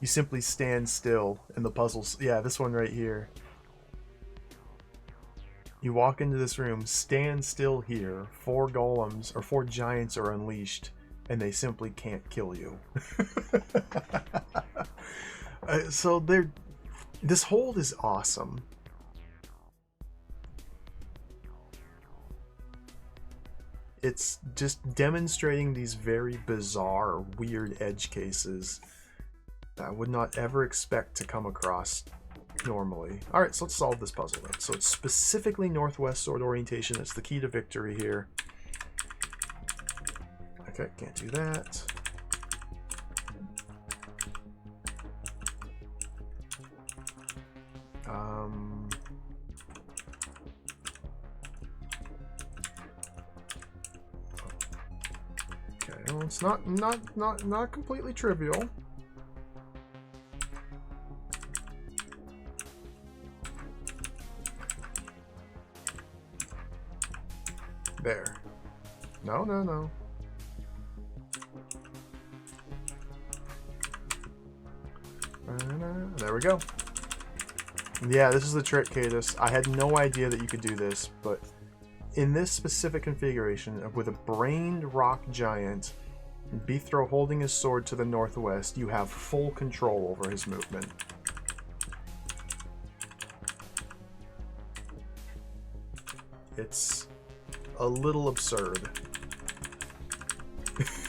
Speaker 1: You simply stand still in the puzzles. Yeah, this one right here. You walk into this room, stand still here, 4 golems, or 4 giants are unleashed, and they simply can't kill you. So this hold is awesome. It's just demonstrating these very bizarre, weird edge cases that I would not ever expect to come across normally. Alright, so let's solve this puzzle then. So it's specifically northwest sword orientation. That's the key to victory here. Okay, can't do that. Okay, well, it's not completely trivial. There. No. There we go. Yeah, this is the trick, Cadus. I had no idea that you could do this, but in this specific configuration, with a brained rock giant, Bithro holding his sword to the northwest, you have full control over his movement. It's a little absurd.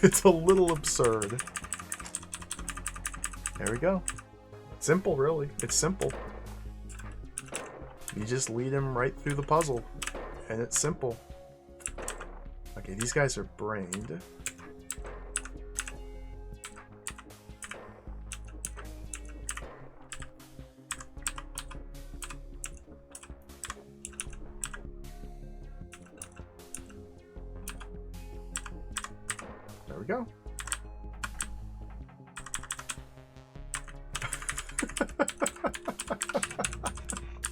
Speaker 1: It's a little absurd. There we go. Simple, really. It's simple. You just lead him right through the puzzle, and it's simple. Okay, these guys are brained. There we go.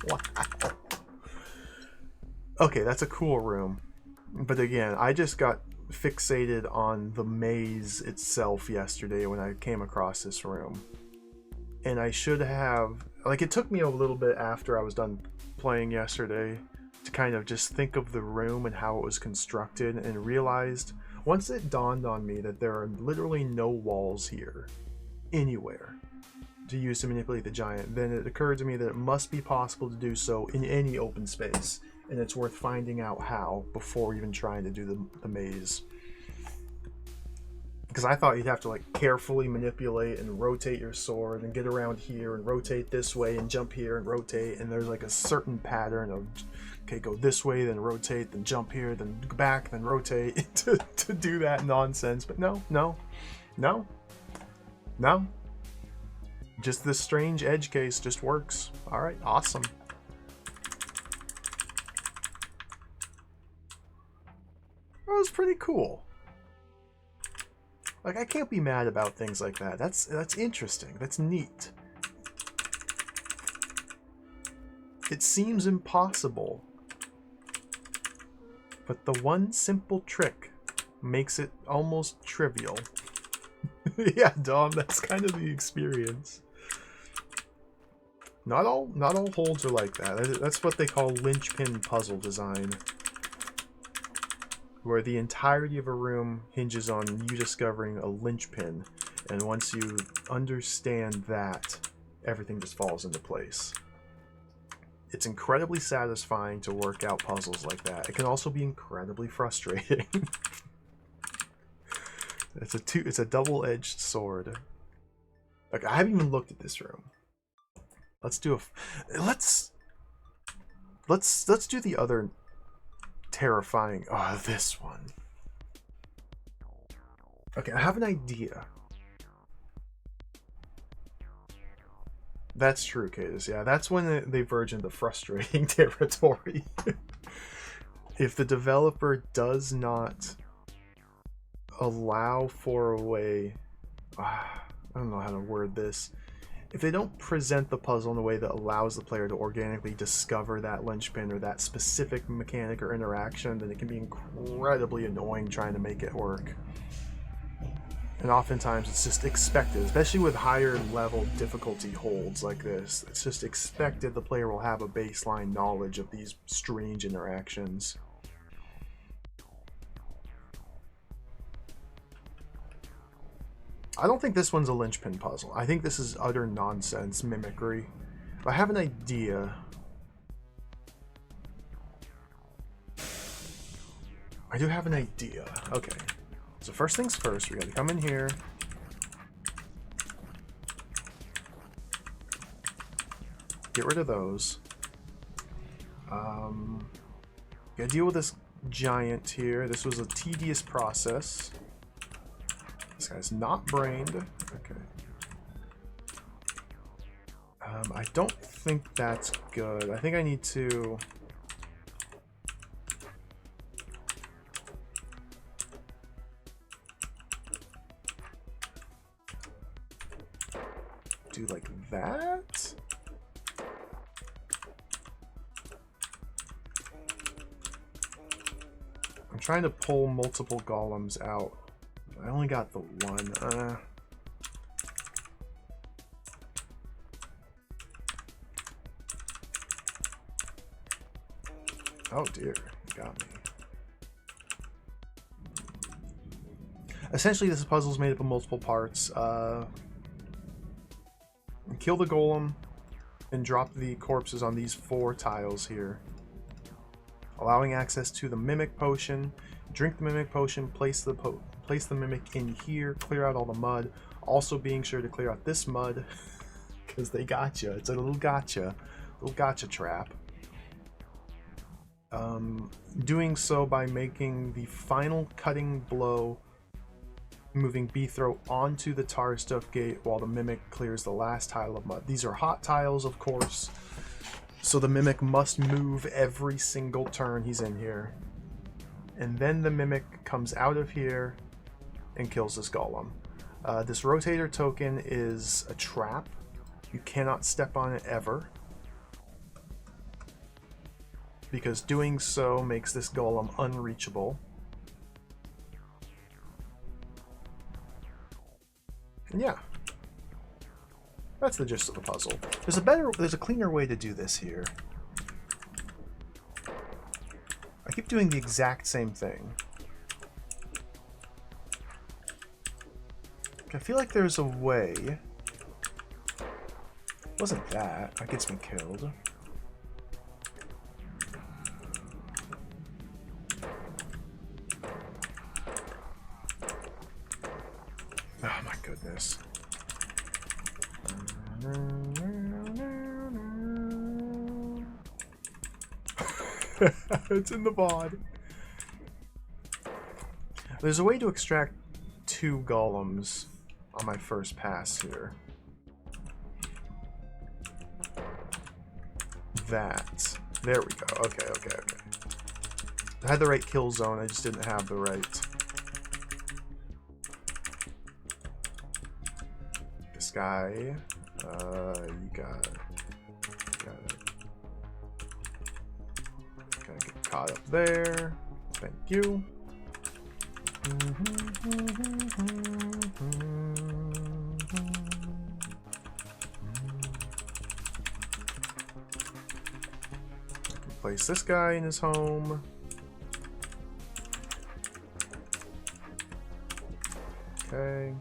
Speaker 1: Wow. Okay, that's a cool room. But again, I just got fixated on the maze itself yesterday when I came across this room. And I should have... Like, it took me a little bit after I was done playing yesterday to kind of just think of the room and how it was constructed, and realized, once it dawned on me that there are literally no walls here, anywhere, to use to manipulate the giant, then it occurred to me that it must be possible to do so in any open space, and it's worth finding out how before even trying to do the maze. Because I thought you'd have to like carefully manipulate and rotate your sword and get around here and rotate this way and jump here and rotate, and there's like a certain pattern of, okay, go this way, then rotate, then jump here, then back, then rotate to do that nonsense. But no. Just this strange edge case just works. Alright, awesome. That was pretty cool. Like, I can't be mad about things like that. That's interesting. That's neat. It seems impossible, but the one simple trick makes it almost trivial. Yeah, Dom, that's kind of the experience. Not all holds are like that. That's what they call linchpin puzzle design, where the entirety of a room hinges on you discovering a linchpin, and once you understand that, everything just falls into place. It's incredibly satisfying to work out puzzles like that. It can also be incredibly frustrating. It's a double-edged sword. Like, I haven't even looked at this room. Let's do let's do the other terrifying. Oh, this one. Okay, I have an idea. That's true, Cadus. Yeah, that's when they verge into frustrating territory. If the developer does not allow for a way... I don't know how to word this. If they don't present the puzzle in a way that allows the player to organically discover that linchpin or that specific mechanic or interaction, then it can be incredibly annoying trying to make it work. And oftentimes it's just expected, especially with higher level difficulty holds like this. It's just expected the player will have a baseline knowledge of these strange interactions. I don't think this one's a linchpin puzzle. I think this is utter nonsense mimicry. I have an idea. I do have an idea. Okay. So first things first, we gotta come in here. Get rid of those. Gotta deal with this giant here. This was a tedious process. This guy's not brained. Okay. I don't think that's good. I think I need to... do like that? I'm trying to pull multiple golems out. I only got the one. Oh dear, you got me. Essentially, this puzzle is made up of multiple parts. Kill the golem and drop the corpses on these 4 tiles here, allowing access to the mimic potion. Drink the mimic potion, place the mimic in here, clear out all the mud, also being sure to clear out this mud because they gotcha. It's a little gotcha trap. Doing so by making the final cutting blow, moving B-throw onto the tar stuff gate while the mimic clears the last tile of mud. These are hot tiles, of course, so the mimic must move every single turn he's in here. And then the mimic comes out of here and kills this golem. This rotator token is a trap. You cannot step on it ever, because doing so makes this golem unreachable. And yeah, that's the gist of the puzzle. There's a cleaner way to do this here. I keep doing the exact same thing. I feel like there's a way. It wasn't that. That gets me killed. Oh my goodness. It's in the VOD. There's a way to extract 2 golems on my first pass here. That. There we go. Okay. I had the right kill zone, I just didn't have the right. This guy. You got it. Okay, get caught up there. Thank you. Place this guy in his home. Okay.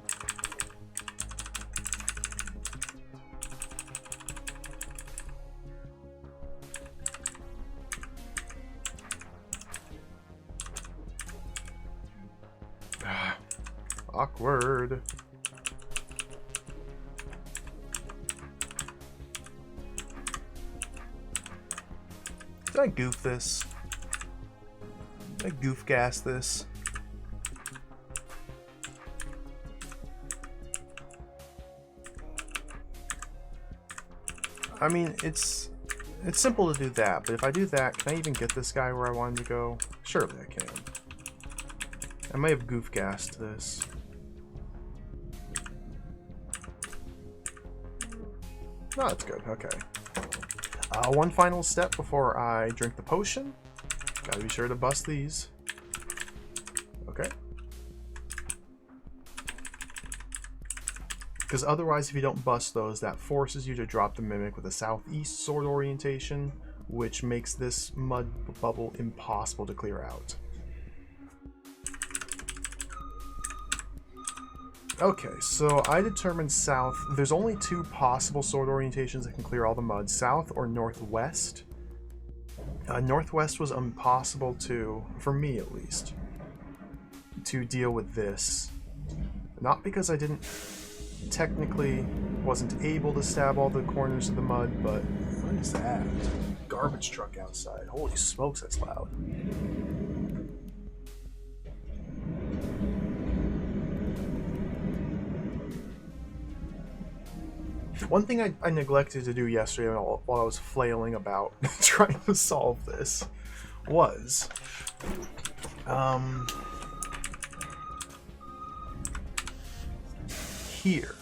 Speaker 1: Awkward. Did I goof this? Did I goof gas this? I mean, it's simple to do that, but if I do that, can I even get this guy where I wanted to go? Surely I can. I may have goof gassed this. No, that's good. Okay. One final step before I drink the potion. Gotta be sure to bust these. Okay. Because otherwise, if you don't bust those, that forces you to drop the Mimic with a southeast sword orientation, which makes this mud bubble impossible to clear out. Okay, so I determined south. There's only two possible sword orientations that can clear all the mud, south or northwest. Northwest was impossible to, for me at least, to deal with this. Not because I didn't technically wasn't able to stab all the corners of the mud, but what is that? Garbage truck outside. Holy smokes, that's loud. One thing I neglected to do yesterday while I was flailing about trying to solve this was here.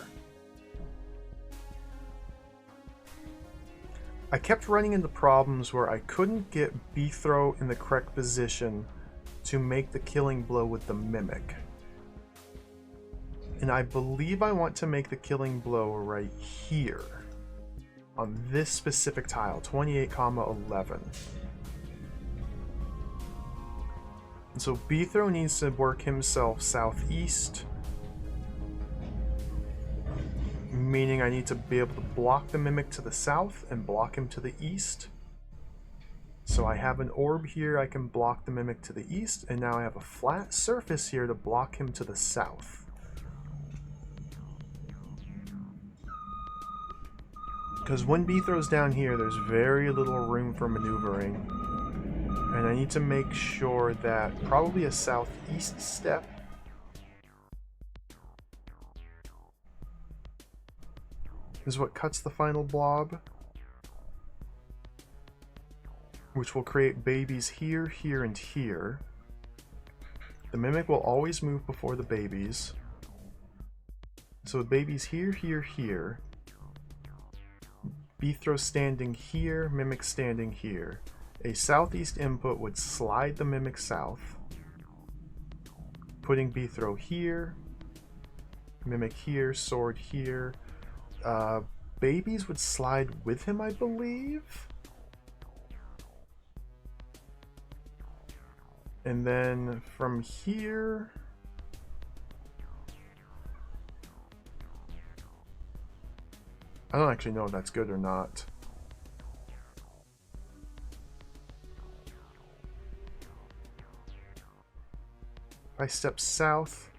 Speaker 1: I kept running into problems where I couldn't get B-throw in the correct position to make the killing blow with the Mimic. And I believe I want to make the killing blow right here on this specific tile, 28,11. And so B-throw needs to work himself southeast, meaning I need to be able to block the Mimic to the south and block him to the east. So I have an orb here, I can block the Mimic to the east, and now I have a flat surface here to block him to the south. Because when B throws down here, there's very little room for maneuvering. And I need to make sure that probably a southeast step is what cuts the final blob, which will create babies here, here, and here. The Mimic will always move before the babies. So the babies here, here, here. B-throw standing here, Mimic standing here. A southeast input would slide the Mimic south, putting B-throw here, Mimic here, sword here. Babies would slide with him, I believe. And then from here, I don't actually know if that's good or not. If I step south,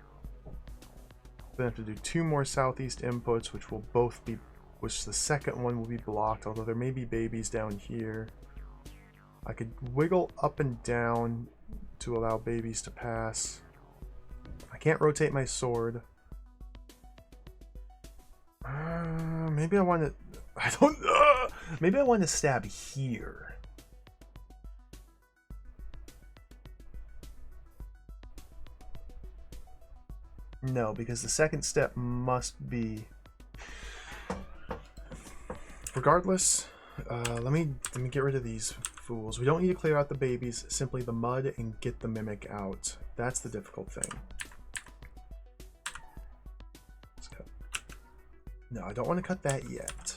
Speaker 1: then I have to do two more southeast inputs, which will both be, which the second one will be blocked, although there may be babies down here. I could wiggle up and down to allow babies to pass. I can't rotate my sword. Maybe I want to, I don't know. Maybe I want to stab here. No, because the second step must be. Regardless, let me get rid of these fools. We don't need to clear out the babies, simply the mud and get the Mimic out. That's the difficult thing. Let's cut. No, I don't want to cut that yet.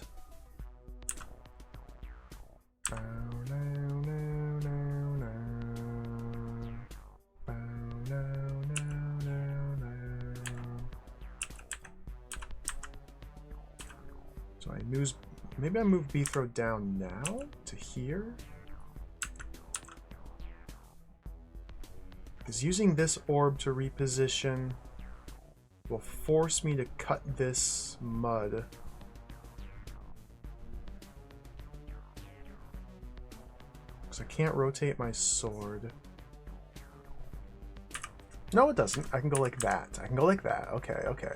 Speaker 1: So I use, maybe I move B-throw down now to here. Because using this orb to reposition will force me to cut this mud. Because I can't rotate my sword. No, it doesn't. I can go like that. I can go like that. Okay, okay.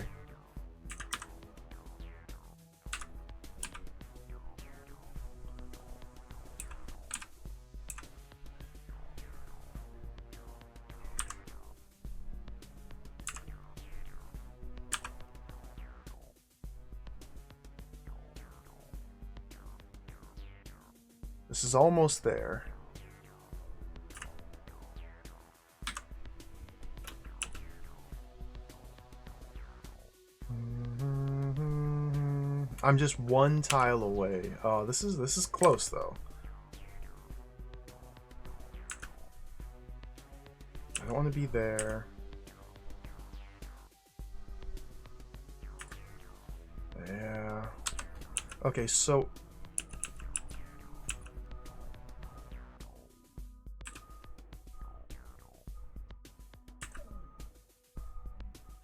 Speaker 1: This is almost there. I'm just one tile away. Oh, this is close though. I don't want to be there. Yeah. Okay, so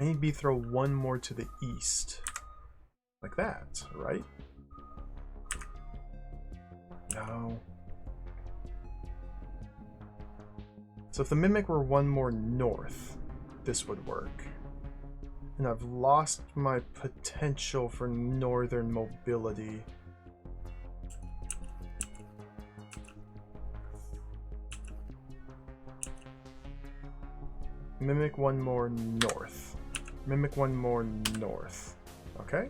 Speaker 1: I need to throw one more to the east. Like that, right? No. So if the Mimic were one more north, this would work. And I've lost my potential for northern mobility. Mimic one more north. Mimic one more north. Okay?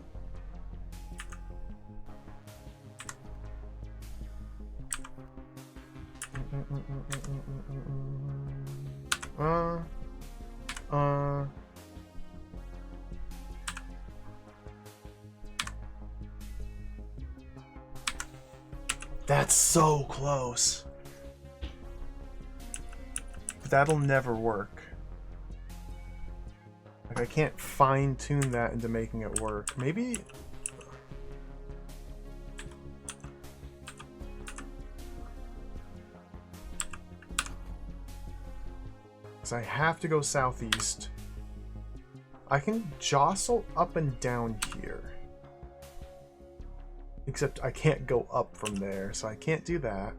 Speaker 1: That's so close. That'll never work. Like, I can't fine-tune that into making it work. Maybe... I have to go southeast. I can jostle up and down here. Except I can't go up from there, so I can't do that.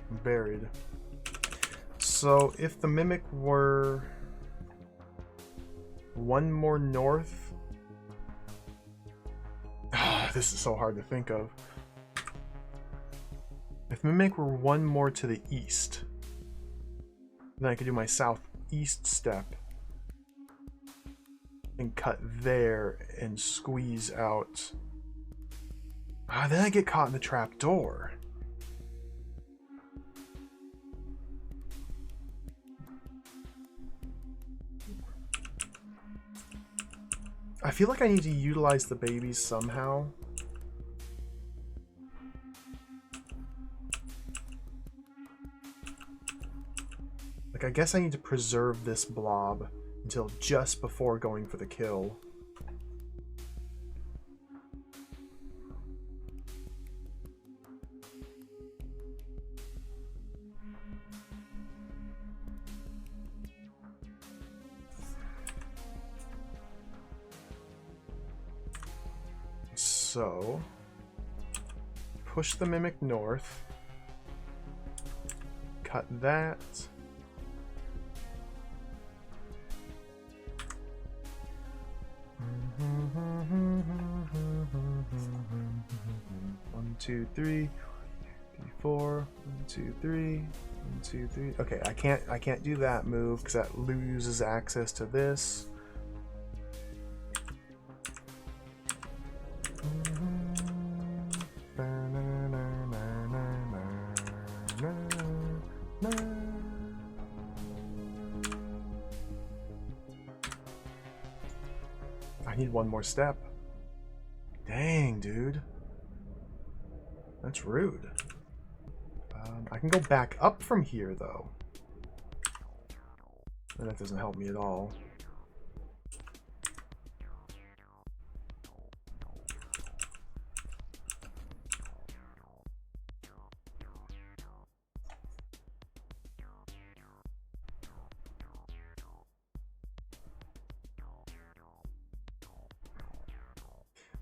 Speaker 1: I'm buried. So if the Mimic were one more north... This is so hard to think of. If Mimic were one more to the east, then I could do my southeast step and cut there and squeeze out. Then I get caught in the trap door. I feel like I need to utilize the babies somehow. I guess I need to preserve this blob until just before going for the kill. So, push the Mimic north, cut that. One, two, three, 4. 1, 2, 3. 1, 2, 3. Okay, I can't do that move because that loses access to this. I need one more step. Dang, dude. That's rude. I can go back up from here, though. And that doesn't help me at all.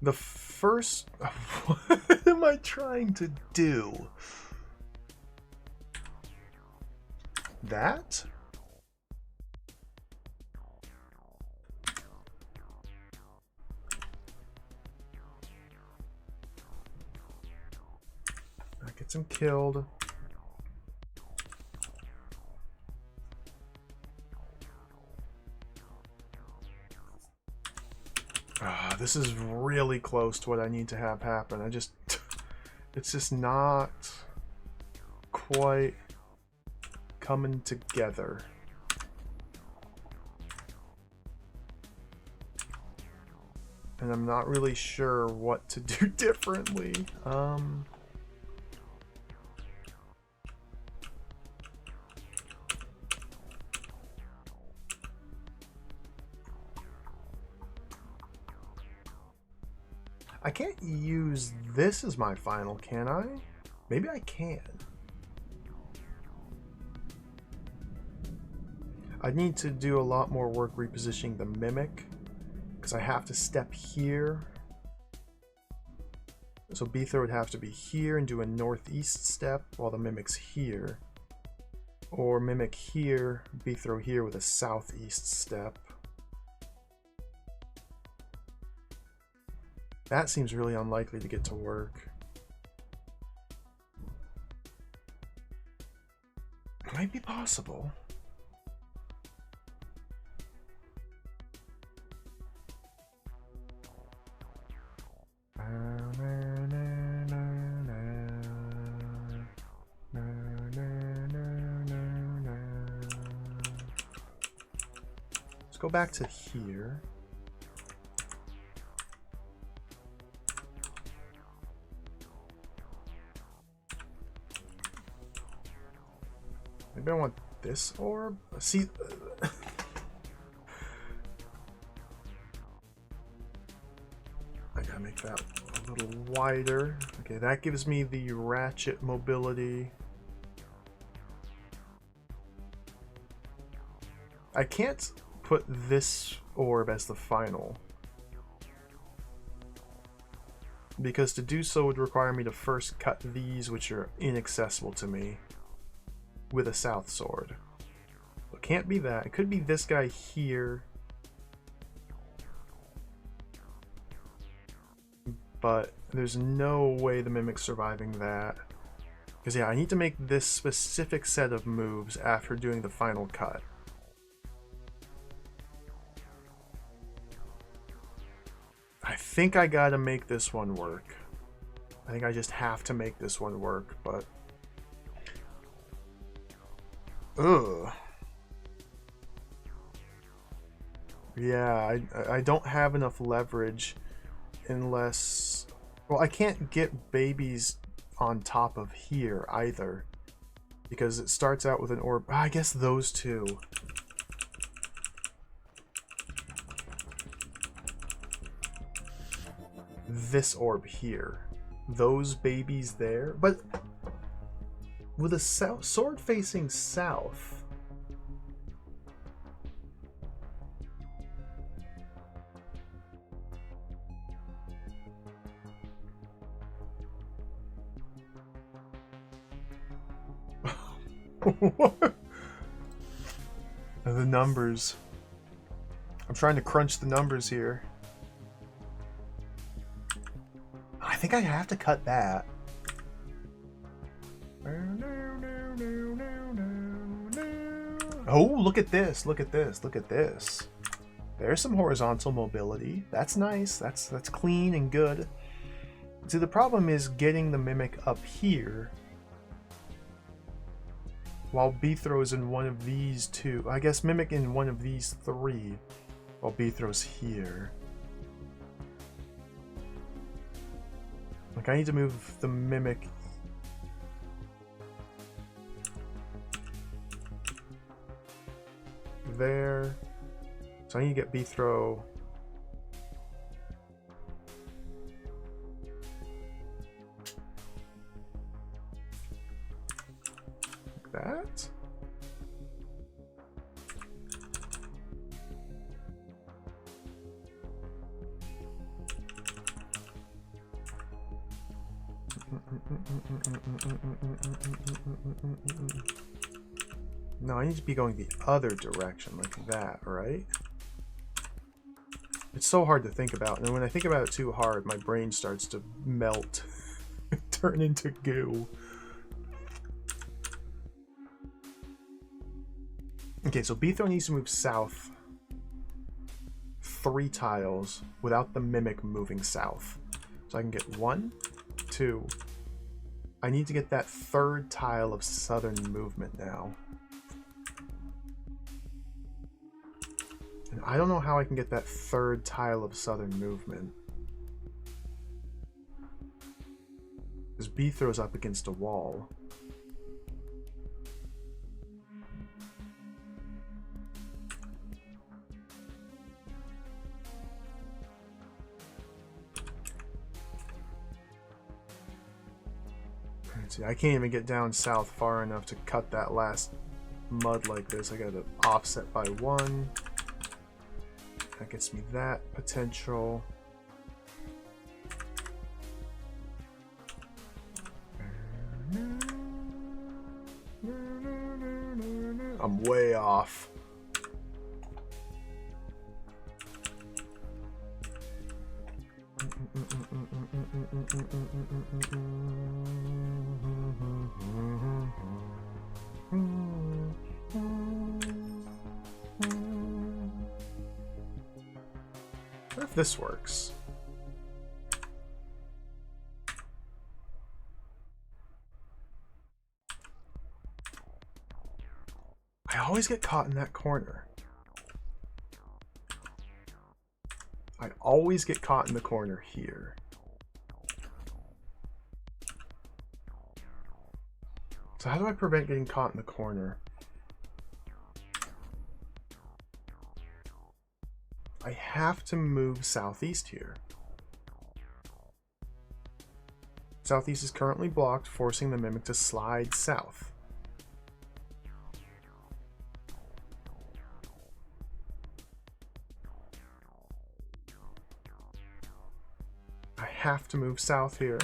Speaker 1: The first... What am I trying to do? That? That gets him killed. This is really close to what I need to have happen. It's just not quite coming together. And I'm not really sure what to do differently. I can't use this as my final, can I? Maybe I can. I need to do a lot more work repositioning the Mimic, because I have to step here. So B-Throw would have to be here and do a northeast step while the Mimic's here. Or Mimic here, B-Throw here with a southeast step. That seems really unlikely to get to work. It might be possible. Let's go back to here. Maybe I want this orb? See... I gotta make that a little wider. Okay, that gives me the ratchet mobility. I can't put this orb as the final, because to do so would require me to first cut these, which are inaccessible to me, with a south sword. It can't be that. It could be this guy here, but there's no way the Mimic's surviving that. Because yeah, I need to make this specific set of moves after doing the final cut. I think I gotta make this one work. I think I just have to make this one work, but... Ugh. Yeah, I don't have enough leverage unless... Well, I can't get babies on top of here either, because it starts out with an orb. I guess those two. This orb here. Those babies there. But with a sword facing south... What? The numbers. I'm trying to crunch the numbers here. I think I have to cut that. Oh, look at this. Look at this. Look at this. There's some horizontal mobility. That's nice. That's clean and good. See, the problem is getting the Mimic up here while B-Throw's in one of these two. I guess Mimic in one of these three while B-Throw's here. Like, I need to move the Mimic there. So I need to get B-Throw like that. No, I need to be going the other direction, like that, right? It's so hard to think about, and when I think about it too hard, my brain starts to melt, turn into goo. Okay, so Beethro needs to move south 3 tiles without the Mimic moving south. So I can get 1, 2. I need to get that 3rd tile of southern movement now. And I don't know how I can get that 3rd tile of southern movement. Because Beethro's up against a wall. See, I can't even get down south far enough to cut that last mud like this. I gotta offset by 1. That gets me that potential. I'm way off. What if this works? I always get caught in that corner. I always get caught in the corner here. So how do I prevent getting caught in the corner? I have to move southeast here. Southeast is currently blocked, forcing the Mimic to slide south. I have to move south here.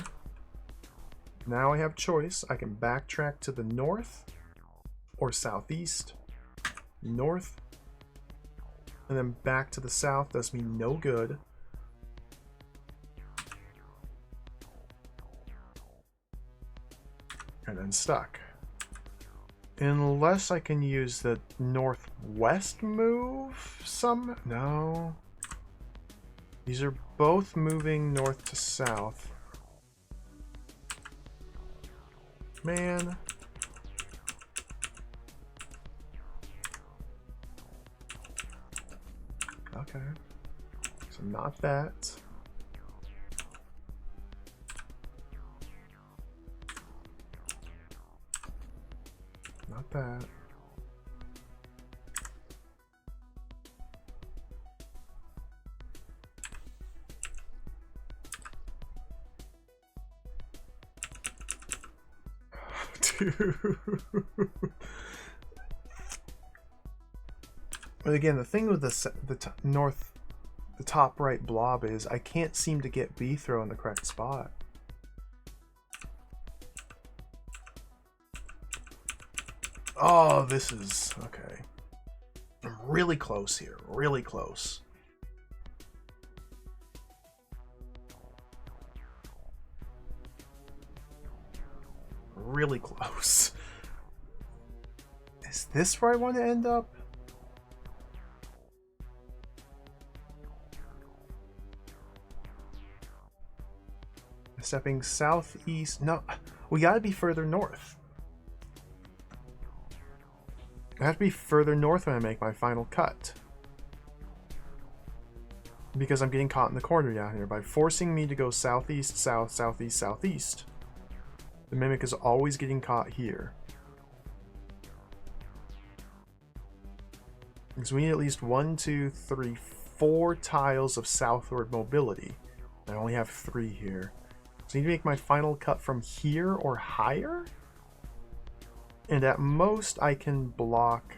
Speaker 1: Now I have choice. I can backtrack to the north or southeast. North. And then back to the south does me no good. And then stuck. Unless I can use the northwest move some? No. These are both moving north to south. Man. Okay. So not that. Not that. Dude. But again, the thing with the top right blob is I can't seem to get Beethro in the correct spot. Oh, this is okay. I'm really close here. Really close. Really close. Is this where I want to end up? Stepping southeast. No, we gotta be further north. I have to be further north when I make my final cut. Because I'm getting caught in the corner down here by forcing me to go southeast, south, southeast, southeast. The Mimic is always getting caught here. Because we need at least 1, 2, 3, 4 tiles of southward mobility. I only have 3 here. So I need to make my final cut from here or higher? And at most I can block...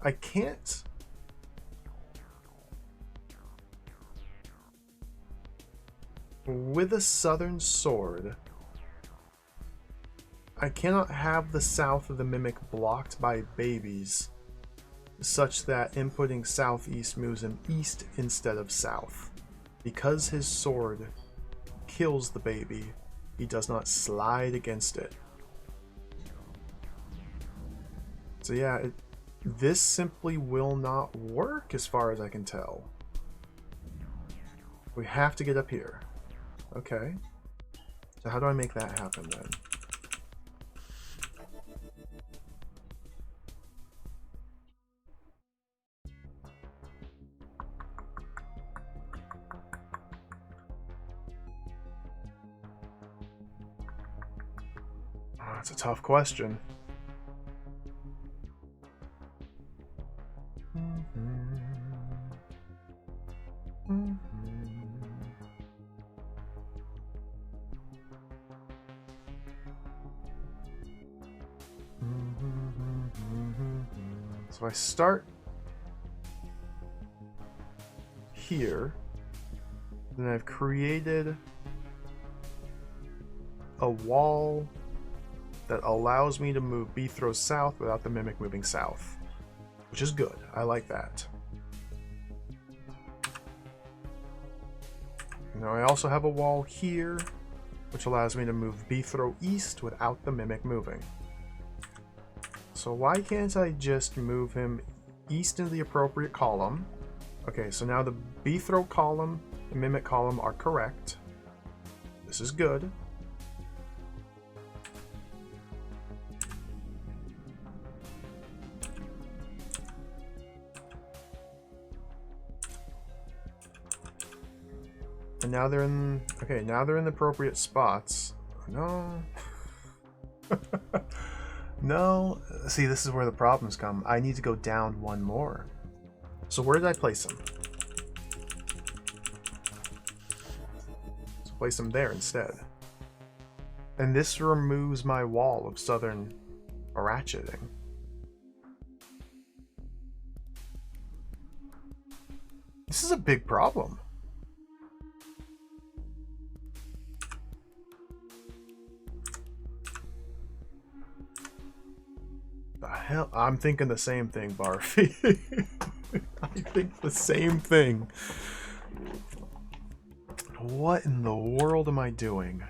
Speaker 1: I can't... With a southern sword, I cannot have the south of the mimic blocked by babies, such that inputting southeast moves him east instead of south. Because his sword kills the baby, he does not slide against it. So yeah, this simply will not work as far as I can tell. We have to get up here. Okay. So how do I make that happen then? Oh, that's a tough question. So I start here, then I've created a wall that allows me to move Bthro south without the mimic moving south, which is good. I like that. Now I also have a wall here, which allows me to move Bthro east without the mimic moving. So why can't I just move him east into the appropriate column? Okay, so now the Bthro column and mimic column are correct. This is good. And now they're in, okay, now they're in the appropriate spots. No. No. See, this is where the problems come. I need to go down one more. So where did I place them? So place them there instead. And this removes my wall of southern ratcheting. This is a big problem. The hell? I'm thinking the same thing, Barfy. I think the same thing. What in the world am I doing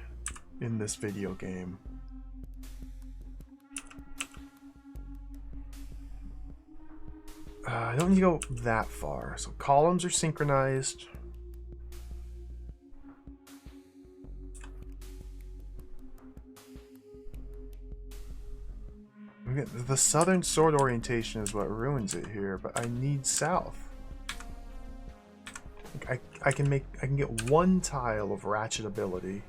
Speaker 1: in this video game? I don't need to go that far. So columns are synchronized. The southern sword orientation is what ruins it here, but I need south. I can get one tile of ratchet ability.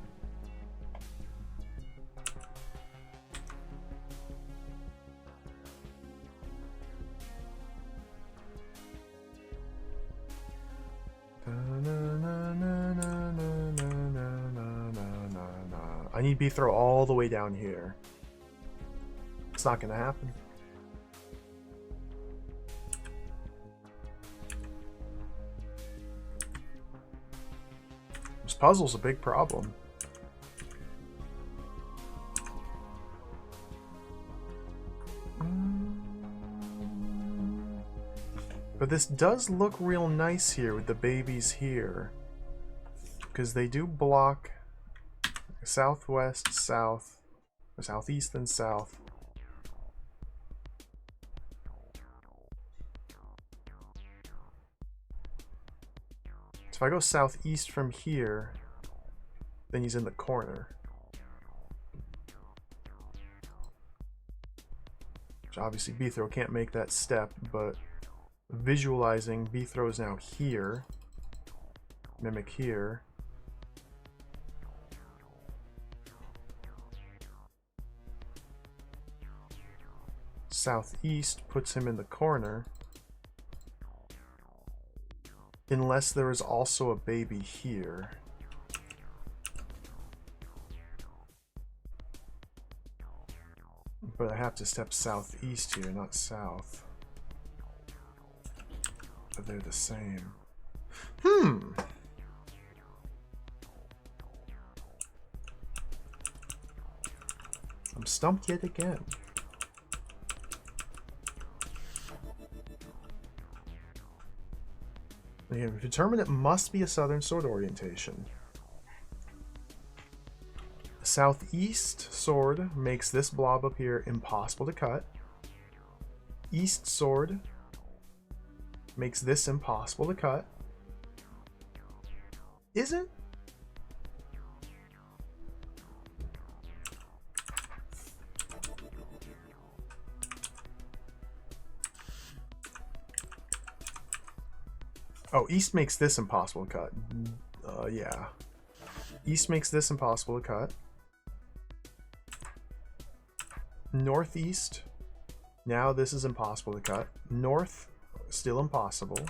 Speaker 1: I need Bthro all the way down here. It's not gonna happen. This puzzle's a big problem. But this does look real nice here with the babies here, because they do block southwest, south, or southeast and south. So if I go southeast from here, then he's in the corner. Which obviously Bthro can't make that step, but visualizing Bthro is now here, mimic here. Southeast puts him in the corner. Unless there is also a baby here. But I have to step southeast here, not south. But they're the same. stumped yet again. Again, we've determined it must be a southern sword orientation. Southeast sword makes this blob up here impossible to cut. East sword makes this impossible to cut. Is it? Oh, east makes this impossible to cut. Yeah. East makes this impossible to cut. Northeast. Now this is impossible to cut. North, still impossible.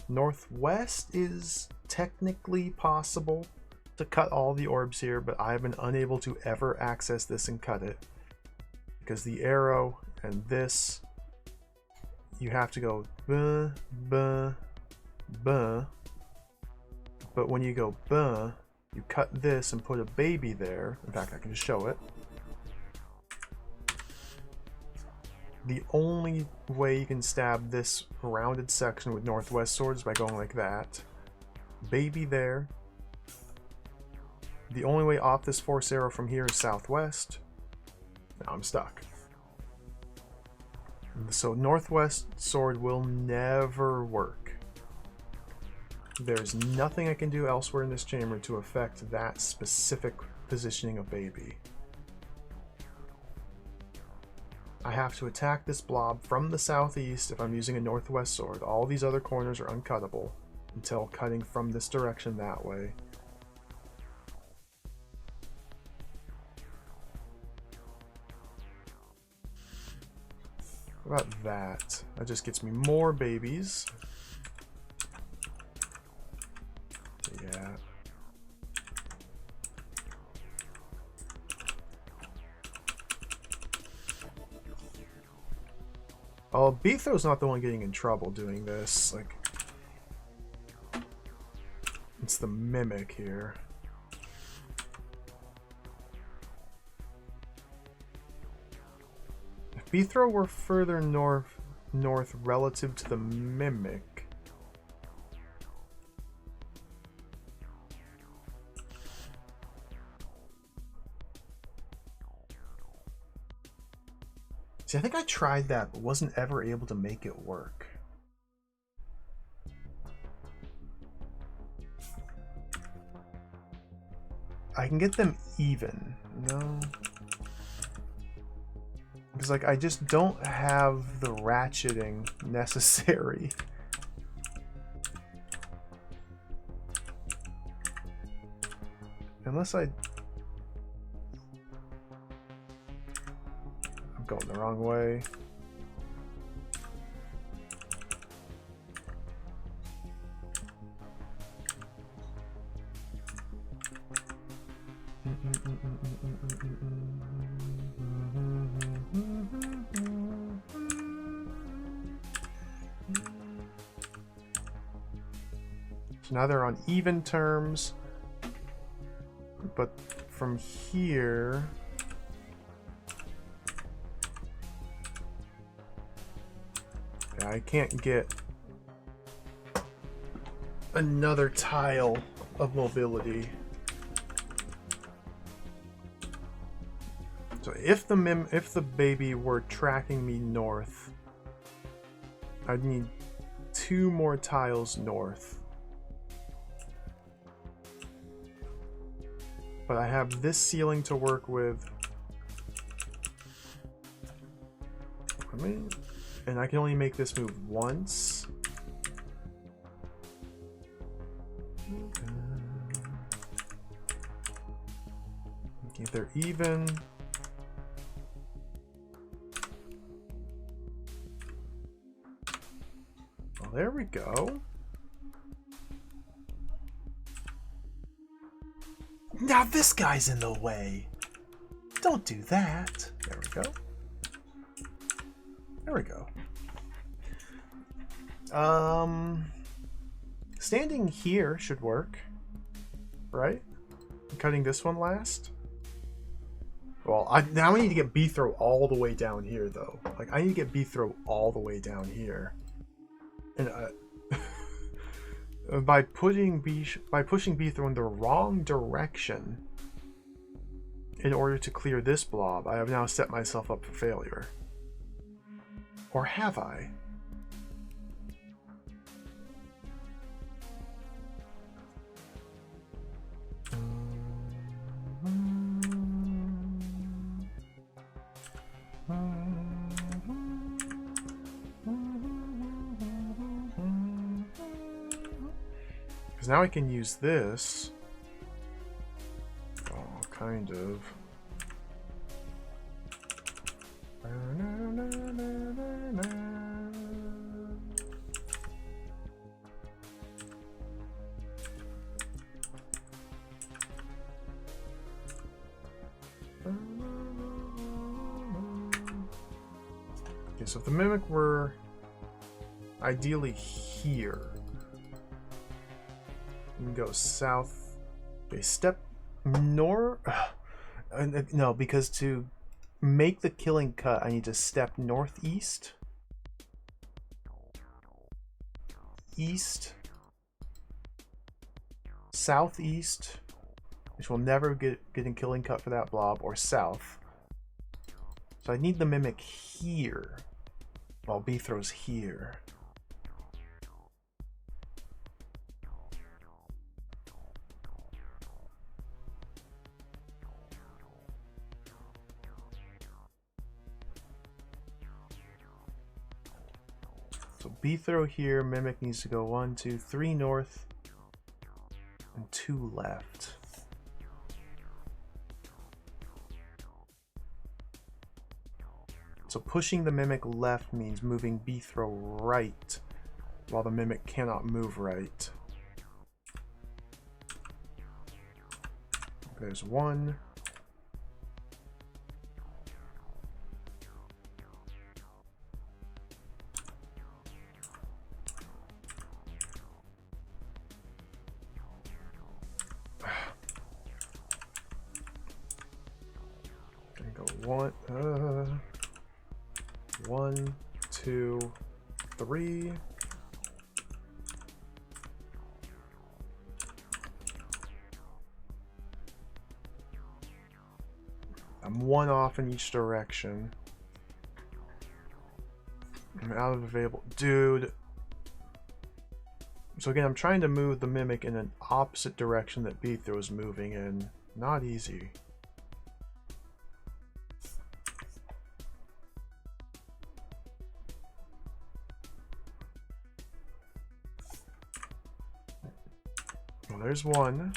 Speaker 1: Northwest is technically possible to cut all the orbs here, but I've been unable to ever access this and cut it. Because the arrow and this, you have to go buh, buh, buh. But when you go buh, you cut this and put a baby there. In fact, I can just show it. The only way you can stab this rounded section with northwest swords is by going like that. Baby there. The only way off this force arrow from here is southwest. Now I'm stuck. So northwest sword will never work. There's nothing I can do elsewhere in this chamber to affect that specific positioning of baby. I have to attack this blob from the southeast if I'm using a northwest sword. All these other corners are uncuttable until cutting from this direction that way. What about that? That just gets me more babies. Yeah. Oh, Beetho's not the one getting in trouble doing this. Like, it's the mimic here. If Beethro were further north relative to the mimic, see, I think I tried that, but wasn't ever able to make it work. I can get them even, no? Because, like, I just don't have the ratcheting necessary. Unless I'm going the wrong way. So now they're on even terms, but from here, yeah, I can't get another tile of mobility. So if the baby were tracking me north, I'd need 2 more tiles north. But I have this ceiling to work with. And I can only make this move once. If they're even. Well, there we go. Now this guy's in the way. Don't do that. There we go. There we go. Standing here should work, right? Cutting this one last. Well, now I need to get B-throw all the way down here, though. Like, I need to get B-throw all the way down here. And by pushing B-throw in the wrong direction in order to clear this blob, I have now set myself up for failure. Or have I? Because now I can use this. Oh, kind of. Okay, so if the mimic were ideally here, we can go south. Okay, step north. No, because to make the killing cut, I need to step northeast, east, southeast, which will never get a killing cut for that blob, or south. So I need the mimic here, while B throws here. So B throw here, mimic needs to go 1, 2, 3 north, and 2 left. So pushing the mimic left means moving B throw right, while the mimic cannot move right. There's 1. Gonna go 1, 2, 3. I'm 1 off in each direction. I'm out of available. Dude. So again, I'm trying to move the mimic in an opposite direction that B throws moving in. Not easy. Well, there's 1.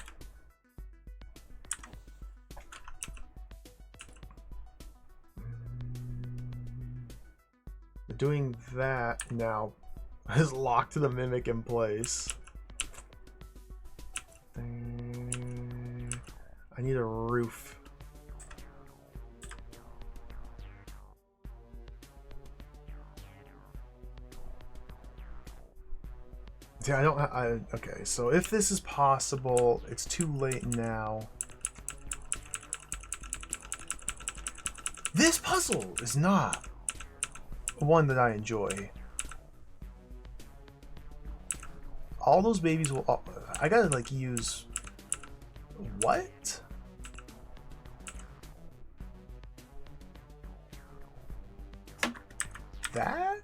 Speaker 1: Doing that now has locked the mimic in place. I need a roof. See, I don't. Okay, so if this is possible, it's too late now. This puzzle is not one that I enjoy. All those babies will. I gotta like use. What? That?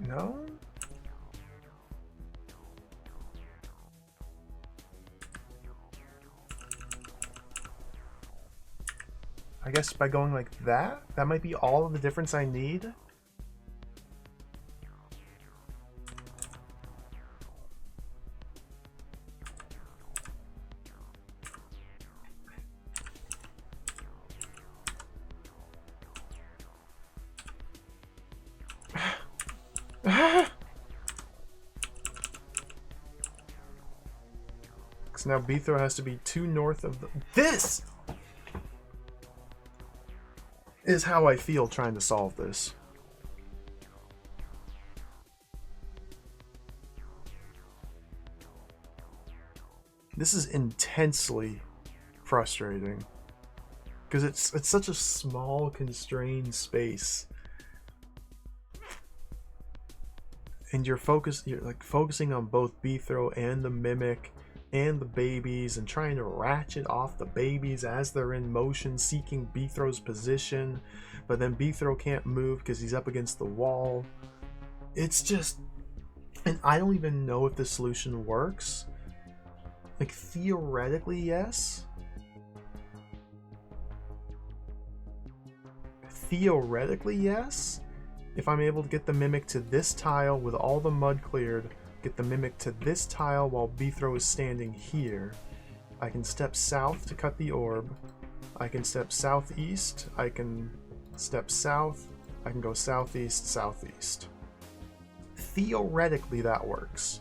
Speaker 1: No. I guess by going like that, that might be all of the difference I need. So now B throw has to be 2 north of the. This is how I feel trying to solve this. This is intensely frustrating. Because it's such a small, constrained space. And you're like focusing on both Beethro and the Mimic and the babies and trying to ratchet off the babies as they're in motion, seeking Beethro's position. But then Beethro can't move because he's up against the wall. It's just... And I don't even know if this solution works. Like, theoretically, yes. Theoretically, yes. If I'm able to get the Mimic to this tile with all the mud cleared, get the Mimic to this tile while Beethro is standing here, I can step south to cut the orb. I can step southeast. I can step south. I can go southeast, southeast. Theoretically, that works.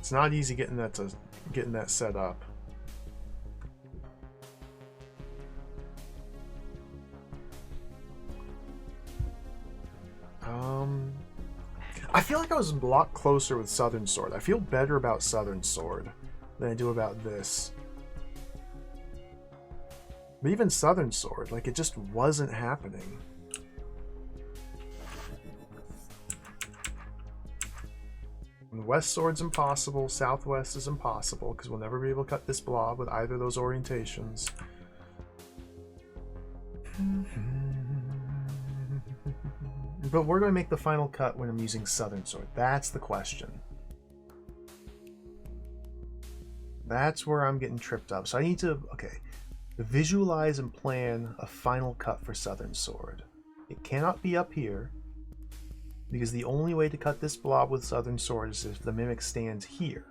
Speaker 1: It's not easy getting that set up. I feel like I was a lot closer with Southern Sword. I feel better about Southern Sword than I do about this. But even Southern Sword, like, it just wasn't happening. And West Sword's impossible, Southwest is impossible, because we'll never be able to cut this blob with either of those orientations. But we're going to make the final cut when I'm using Southern Sword. That's the question. That's where I'm getting tripped up. So I need to, okay, visualize and plan a final cut for Southern Sword. It cannot be up here, because the only way to cut this blob with Southern Sword is if the Mimic stands here.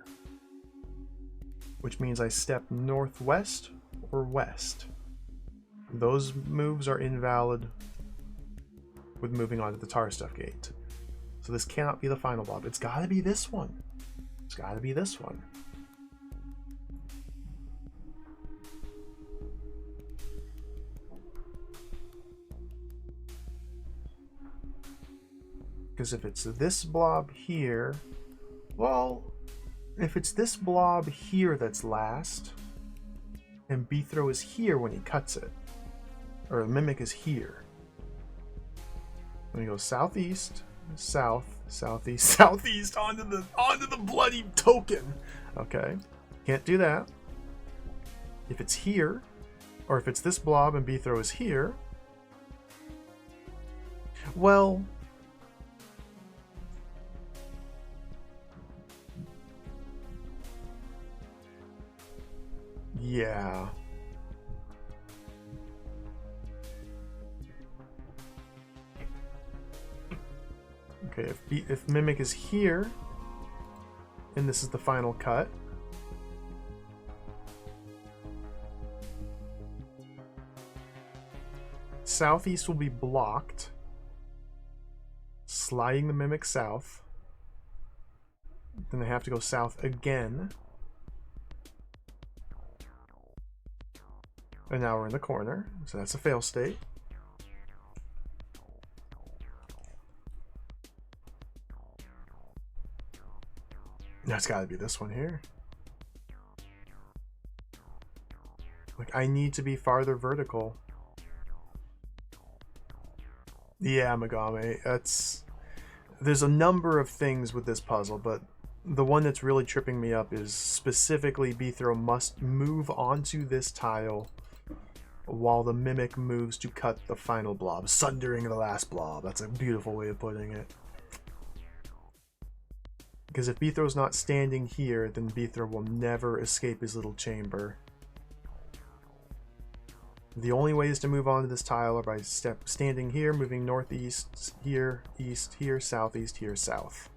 Speaker 1: Which means I step northwest or west. Those moves are invalid with moving on to the Tar Stuff Gate. So this cannot be the final blob. It's got to be this one. It's got to be this one. Because if it's this blob here, well, if it's this blob here that's last, and Beethro is here when he cuts it, or the Mimic is here, let me go southeast, south, southeast, southeast, onto the bloody token. Okay, can't do that. If it's here, or if it's this blob and Beethro is here, well, yeah. Okay, if Mimic is here, and this is the final cut, southeast will be blocked, sliding the Mimic south. Then I have to go south again. And now we're in the corner, so that's a fail state. That's got to be this one here. Like, I need to be farther vertical. Yeah, Megami, there's a number of things with this puzzle, but the one that's really tripping me up is specifically Beethro must move onto this tile while the Mimic moves to cut the final blob, sundering the last blob. That's a beautiful way of putting it. Because if Beethro's not standing here, then Beethro will never escape his little chamber. The only ways to move on to this tile are by standing here, moving northeast, here, east, here, southeast, here, south.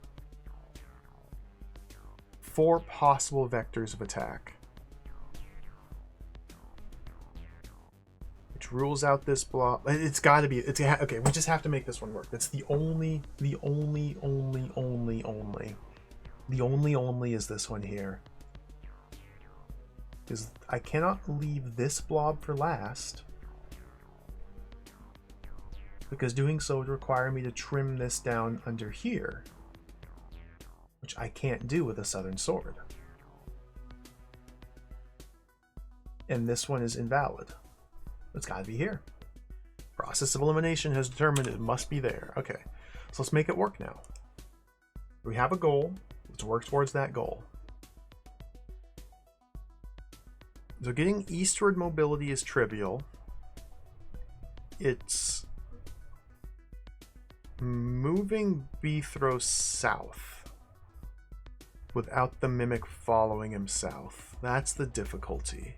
Speaker 1: 4 possible vectors of attack. Which rules out this block. It's got to be. Okay, we just have to make this one work. That's the only is this one here. Because I cannot leave this blob for last. because doing so would require me to trim this down under here, which I can't do with a southern sword. And this one is invalid. It's got to be here. Process of elimination has determined it must be there. Okay, so let's make it work now. We have a goal. Let's work towards that goal. So getting eastward mobility is trivial. It's moving Beethro south without the mimic following him south. That's the difficulty.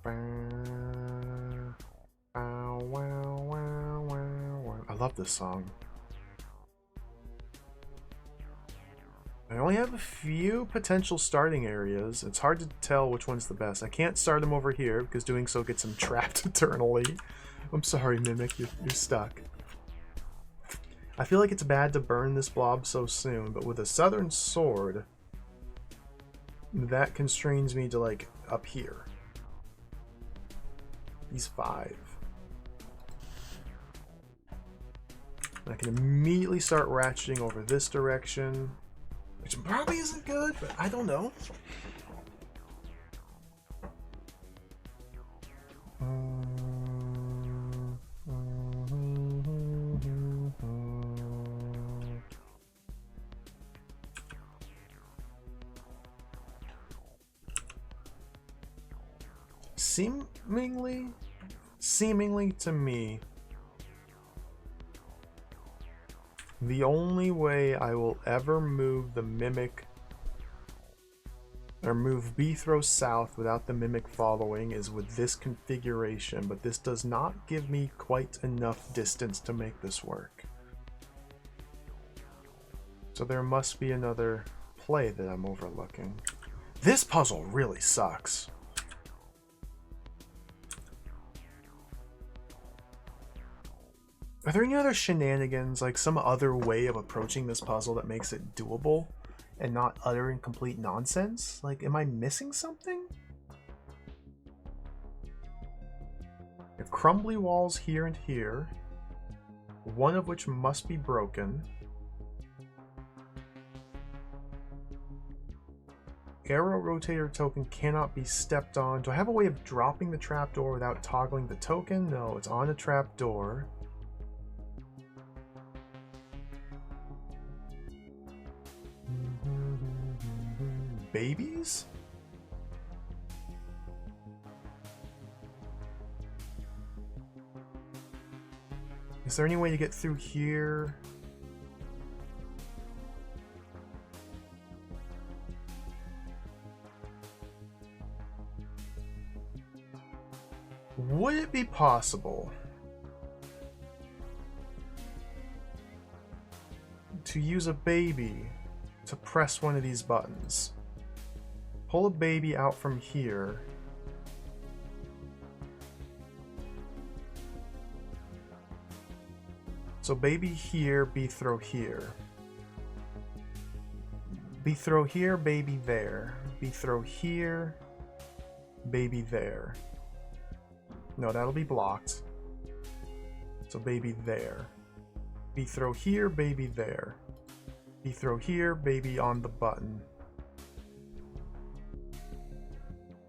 Speaker 1: I love this song. I only have a few potential starting areas. It's hard to tell which one's the best. I can't start him over here because doing so gets him trapped eternally. I'm sorry, Mimic, you're stuck. I feel like it's bad to burn this blob so soon, but with a southern sword, that constrains me to like up here. He's 5. I can immediately start ratcheting over this direction, which probably isn't good, but I don't know. Seemingly to me, the only way I will ever move the Mimic or move Beethro south without the Mimic following is with this configuration, but this does not give me quite enough distance to make this work. So there must be another play that I'm overlooking. This puzzle really sucks. Are there any other shenanigans, like some other way of approaching this puzzle that makes it doable and not utter and complete nonsense? Like, am I missing something? We have crumbly walls here and here, one of which must be broken. Arrow rotator token cannot be stepped on. Do I have a way of dropping the trapdoor without toggling the token? No, it's on a trapdoor. Babies? Is there any way to get through here? Would it be possible to use a baby to press one of these buttons? Pull a baby out from here. So baby here, Beethro here. Beethro here, baby there. Beethro here, baby there. No, that'll be blocked. So baby there. Beethro here, baby there. Beethro here, baby on the button.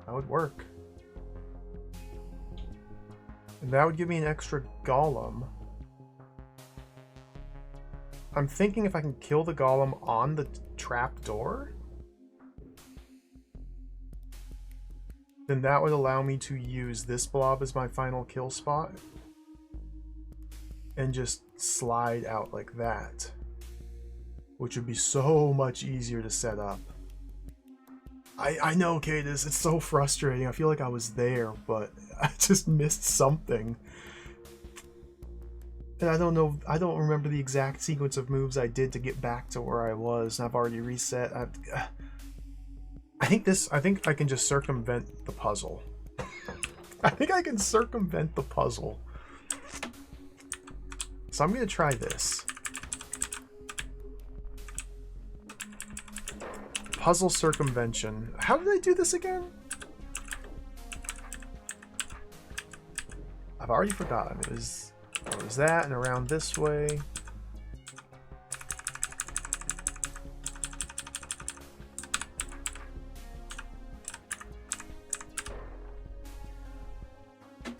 Speaker 1: That would work. And that would give me an extra golem. I'm thinking if I can kill the golem on the trapdoor, then that would allow me to use this blob as my final kill spot and just slide out like that, which would be so much easier to set up. I know, Cadis, it's so frustrating. I feel like I was there, but I just missed something. And I don't know, I don't remember the exact sequence of moves I did to get back to where I was, and I've already reset. I think I can just circumvent the puzzle. I think I can circumvent the puzzle. So I'm gonna try this. Puzzle circumvention. How did I do this again? I've already forgotten. It was that and around this way.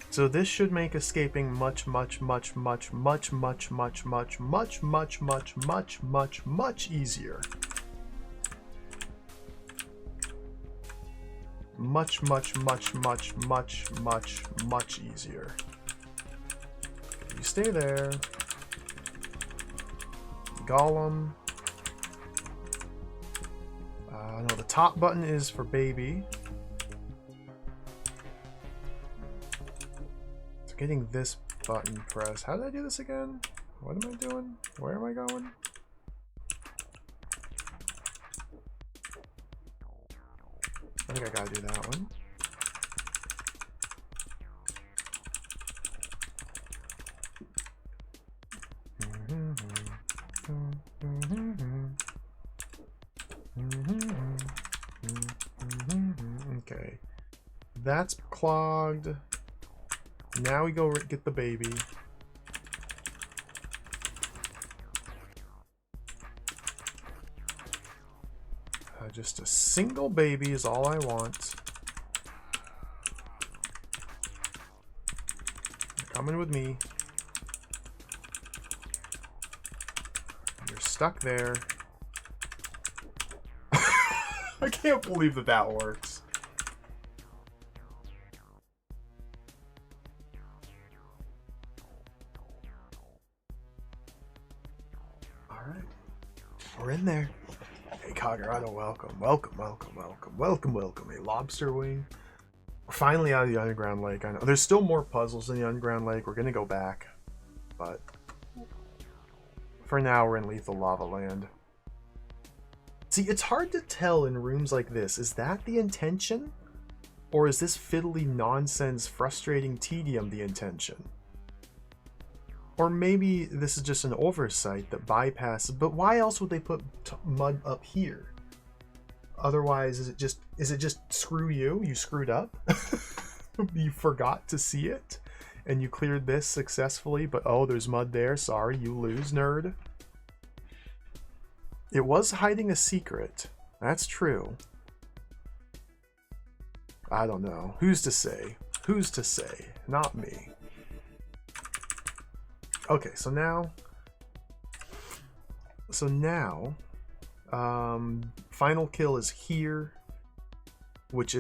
Speaker 1: So this should make escaping much easier. Much easier. You stay there. Golem. No, the top button is for baby. So getting this button pressed. How did I do this again? What am I doing? Where am I going? I think I gotta do that one. Okay. That's clogged. Now we go get the baby. Just a single baby is all I want. You're coming with me. You're stuck there. I can't believe that that works. All right. We're in there. Hey, Kagarado, welcome. Welcome. A lobster wing. We're finally out of the underground lake. I know there's still more puzzles in the underground lake. We're gonna go back, but for now we're in lethal lava land. See, it's hard to tell in rooms like this. Is that the intention? Or is this fiddly nonsense, frustrating tedium the intention? Or maybe this is just an oversight that bypasses, but why else would they put mud up here? Otherwise, is it just screw you? You screwed up? You forgot to see it? And you cleared this successfully, but oh, there's mud there. Sorry, you lose, nerd. It was hiding a secret. That's true. I don't know. Who's to say? Who's to say? Not me. Okay, so now... final kill is here, which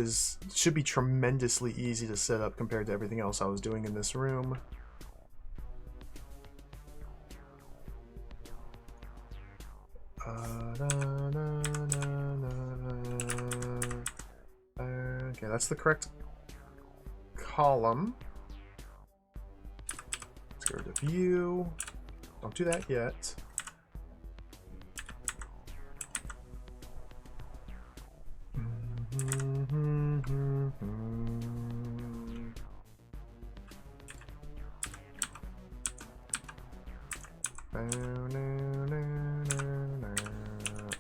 Speaker 1: should be tremendously easy to set up compared to everything else I was doing in this room. Okay, that's the correct column. Let's go to view. Don't do that yet.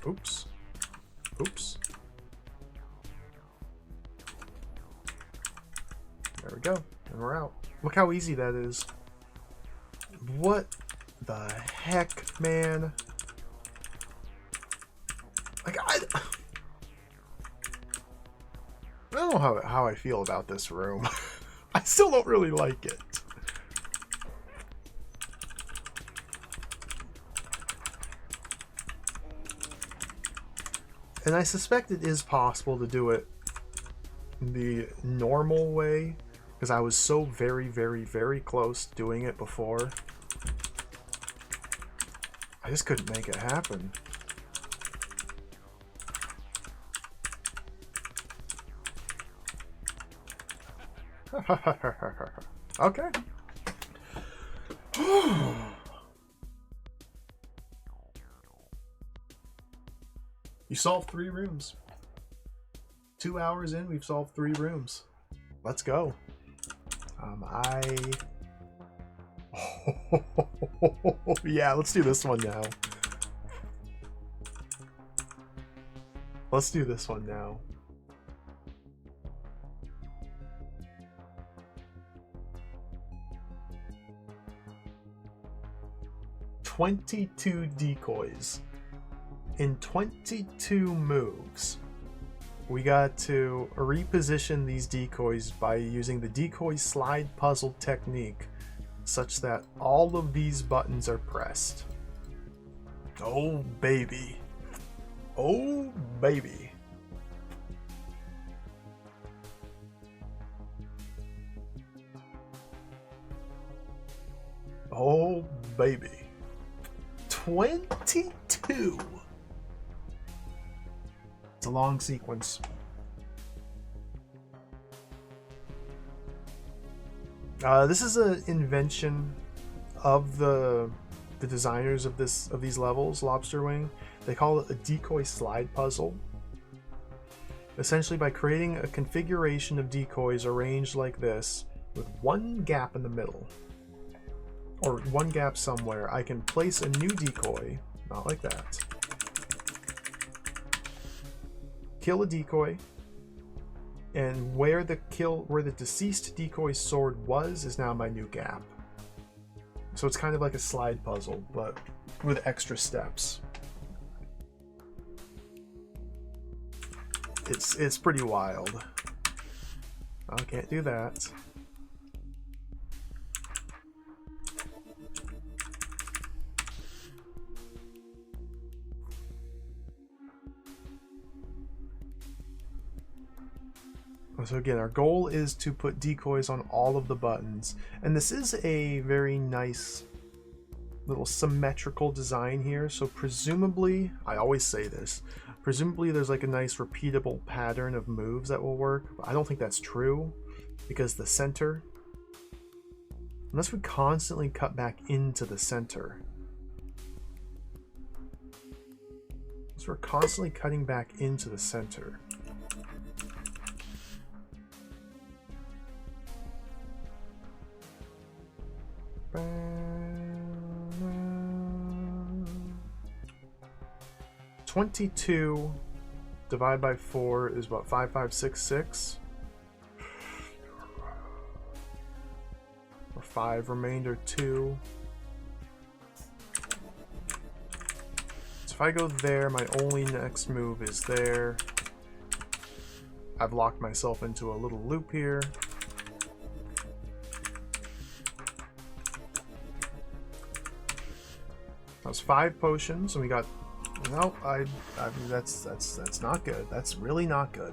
Speaker 1: Oops. Oops. There we go. And we're out. Look how easy that is. What the heck, man? Like, I don't know how I feel about this room. I still don't really like it. And I suspect it is possible to do it the normal way, because I was so very, very, very close to doing it before. I just couldn't make it happen. Okay. You solved 3 rooms. 2 hours in, we've solved 3 rooms. Let's go. Yeah, let's do this one now. Let's do this one now. 22 decoys in 22 moves. We got to reposition these decoys by using the decoy slide puzzle technique such that all of these buttons are pressed. Oh baby. Oh baby. Oh baby. 22. It's a long sequence. This is an invention of the designers of these levels, Lobster Wing. They call it a decoy slide puzzle. Essentially, by creating a configuration of decoys arranged like this, with one gap in the middle, or one gap somewhere, I can place a new decoy, not like that. Kill a decoy, and where the deceased decoy's sword was is now my new gap. So it's kind of like a slide puzzle, but with extra steps. It's pretty wild. I can't do that. So again, our goal is to put decoys on all of the buttons, and this is a very nice little symmetrical design here, so presumably, I always say this, presumably there's like a nice repeatable pattern of moves that will work, but I don't think that's true, because the center, unless we constantly cut back into the center, so we're constantly cutting back into the center. 22 divided by 4 is what, 5566? Or 5 remainder 2. So if I go there, my only next move is there. I've locked myself into a little loop here. That was 5 potions, and we got. No, I mean, that's not good. That's really not good.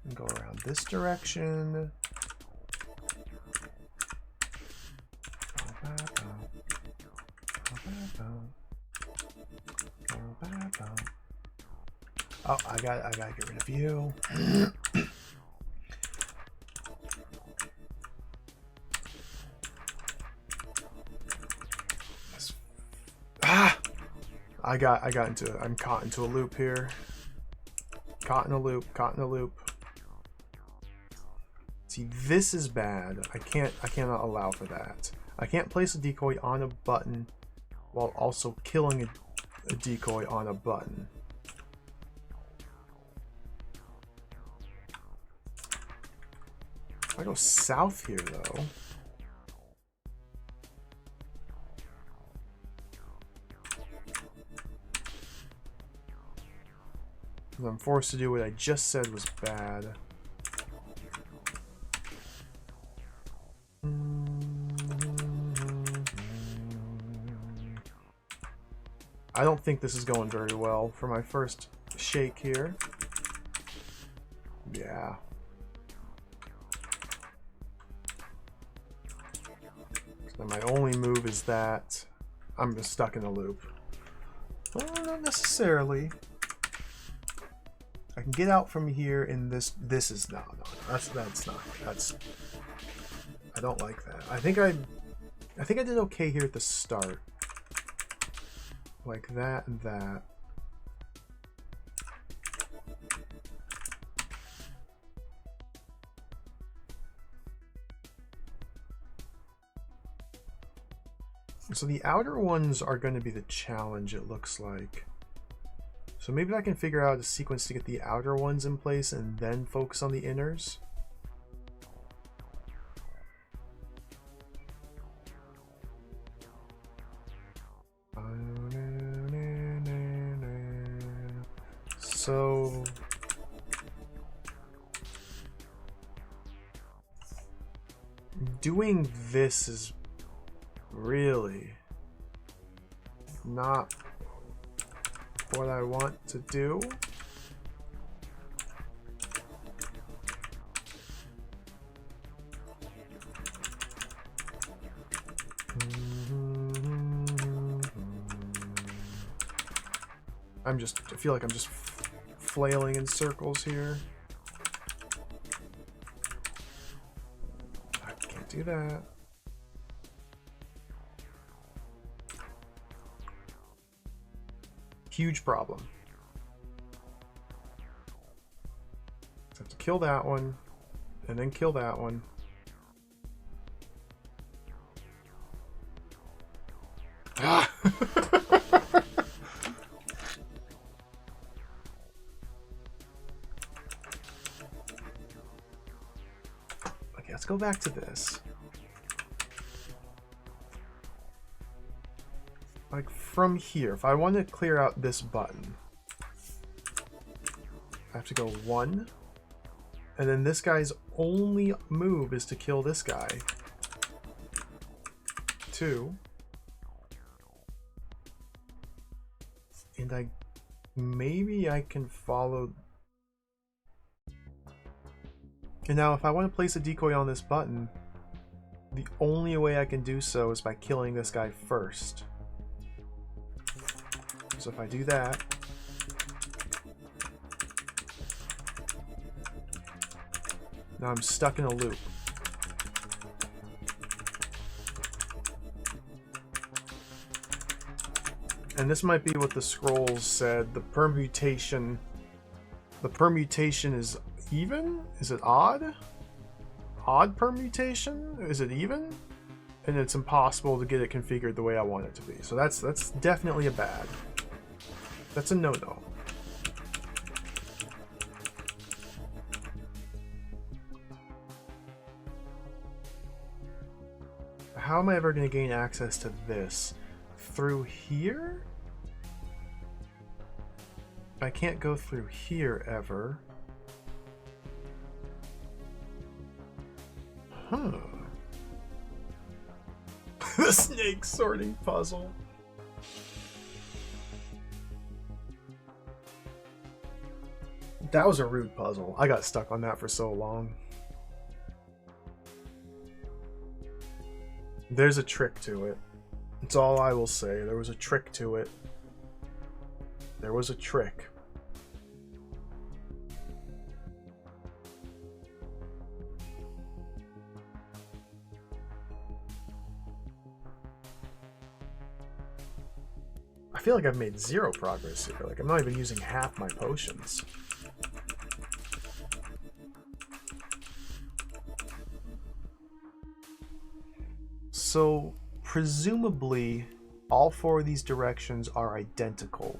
Speaker 1: And go around this direction. Oh, I gotta get rid of you. I'm caught into a loop here. Caught in a loop. See, this is bad. I cannot allow for that. I can't place a decoy on a button while also killing a decoy on a button. If I go south here, though, I'm forced to do what I just said was bad. I don't think this is going very well for my first shake here. Yeah. So my only move is that. I'm just stuck in a loop. Well, not necessarily. I can get out from here in this. This is no. That's not. That's. I don't like that. I think I did okay here at the start. Like that and that. So the outer ones are going to be the challenge, it looks like. So maybe I can figure out a sequence to get the outer ones in place and then focus on the inners. So doing this is really not what I want to do. I feel like I'm just flailing in circles here. I can't do that. Huge problem. So I have to kill that one, and then kill that one. Ah! Okay, let's go back to this. Like from here, if I want to clear out this button, I have to go 1, and then this guy's only move is to kill this guy. 2, and maybe I can follow. And now if I want to place a decoy on this button, the only way I can do so is by killing this guy first. So if I do that, now I'm stuck in a loop. And this might be what the scrolls said. The permutation is even? Is it odd? Odd permutation? Is it even? And it's impossible to get it configured the way I want it to be. So that's definitely a bad. That's a no-no. How am I ever going to gain access to this? Through here? I can't go through here ever. Huh. The snake sorting puzzle. That was a rude puzzle. I got stuck on that for so long. There's a trick to it. That's all I will say. There was a trick to it. There was a trick. I feel like I've made 0 progress here. Like, I'm not even using half my potions. So, presumably, all 4 of these directions are identical.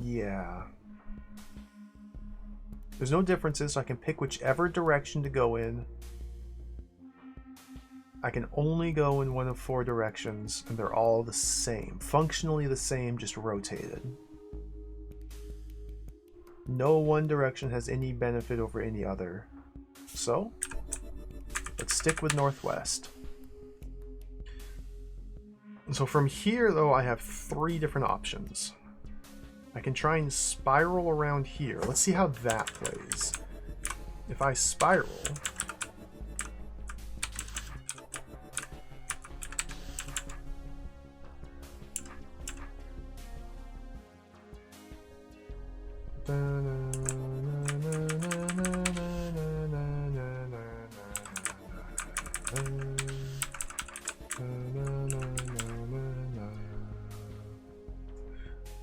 Speaker 1: Yeah. There's no differences, so I can pick whichever direction to go in. I can only go in one of 4 directions, and they're all the same. Functionally the same, just rotated. No one direction has any benefit over any other. So, let's stick with northwest. So from here, though, I have 3 different options. I can try and spiral around here. Let's see how that plays. If I spiral...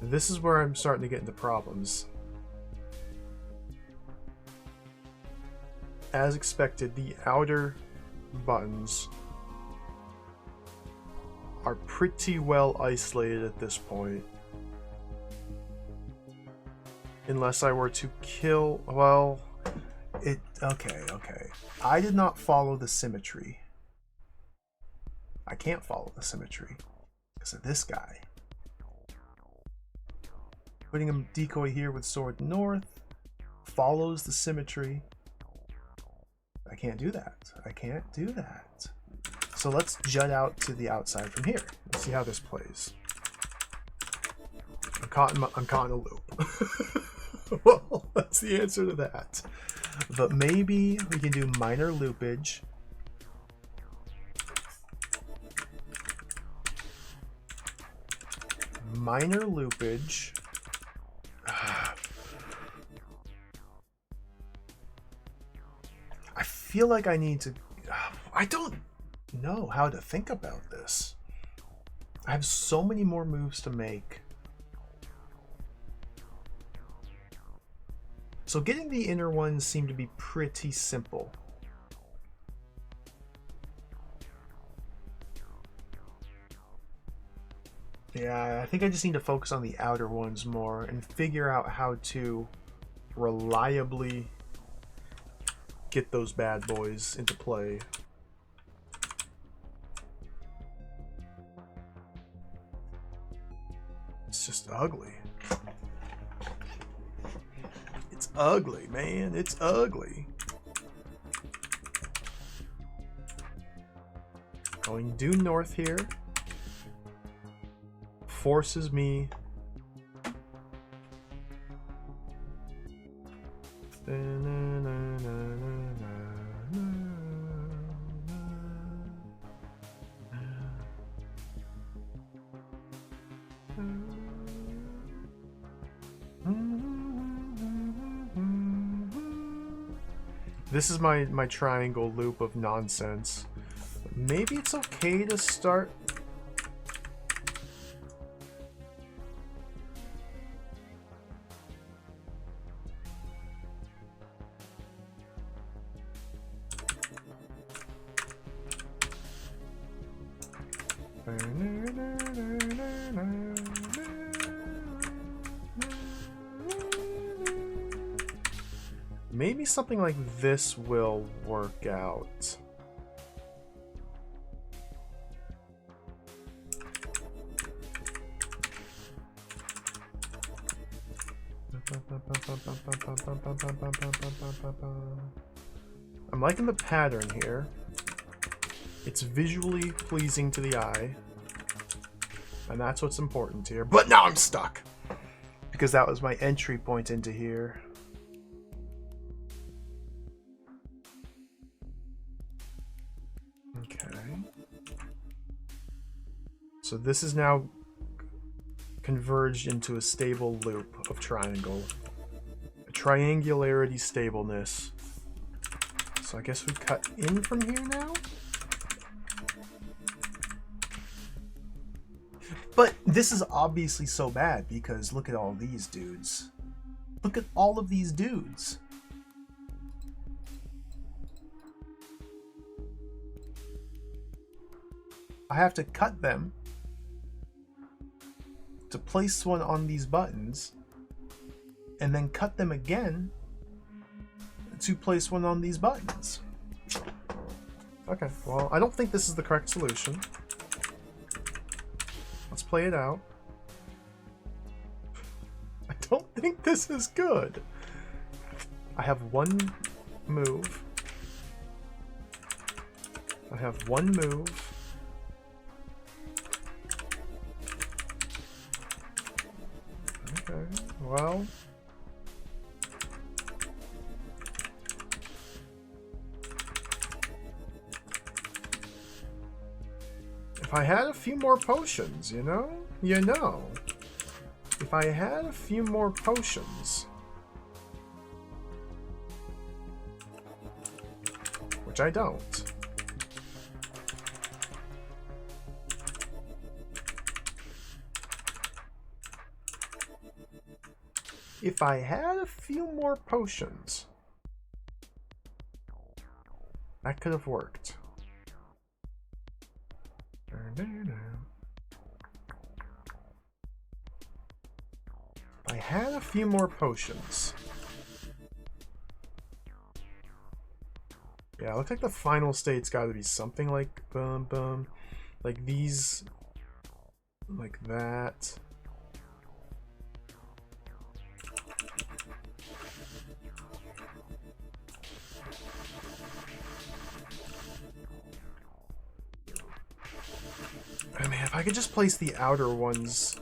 Speaker 1: This is where I'm starting to get into problems. As expected, the outer buttons are pretty well isolated at this point. Unless I were to kill, well, okay. I did not follow the symmetry. I can't follow the symmetry because of this guy. Putting a decoy here with sword north follows the symmetry. I can't do that. I can't do that. So let's jut out to the outside from here. Let's see how this plays. I'm caught in a loop. Well, that's the answer to that. But maybe we can do minor loopage. Minor loopage. I feel like I need to... I don't know how to think about this. I have so many more moves to make. So getting the inner ones seemed to be pretty simple. Yeah, I think I just need to focus on the outer ones more and figure out how to reliably get those bad boys into play. It's just ugly. It's ugly, man. It's ugly. Going due north here forces me This is my triangle loop of nonsense. Maybe it's okay to start. Maybe something like this will work out. I'm liking the pattern here. It's visually pleasing to the eye. And that's what's important here. But now I'm stuck! Because that was my entry point into here. Okay. So this is now converged into a stable loop of triangle. A triangularity stableness. So I guess we cut in from here now? But this is obviously so bad because look at all these dudes. Look at all of these dudes. I have to cut them to place one on these buttons and then cut them again to place one on these buttons. Okay, well, I don't think this is the correct solution. Let's play it out. I don't think this is good. I have one move. I have one move. Okay, well. If I had a few more potions, you know? If I had a few more potions. Which I don't. If I had a few more potions, that could have worked. I had a few more potions. Yeah, it looks like the final state's got to be something like boom, boom, like these, like that. I mean, if I could just place the outer ones.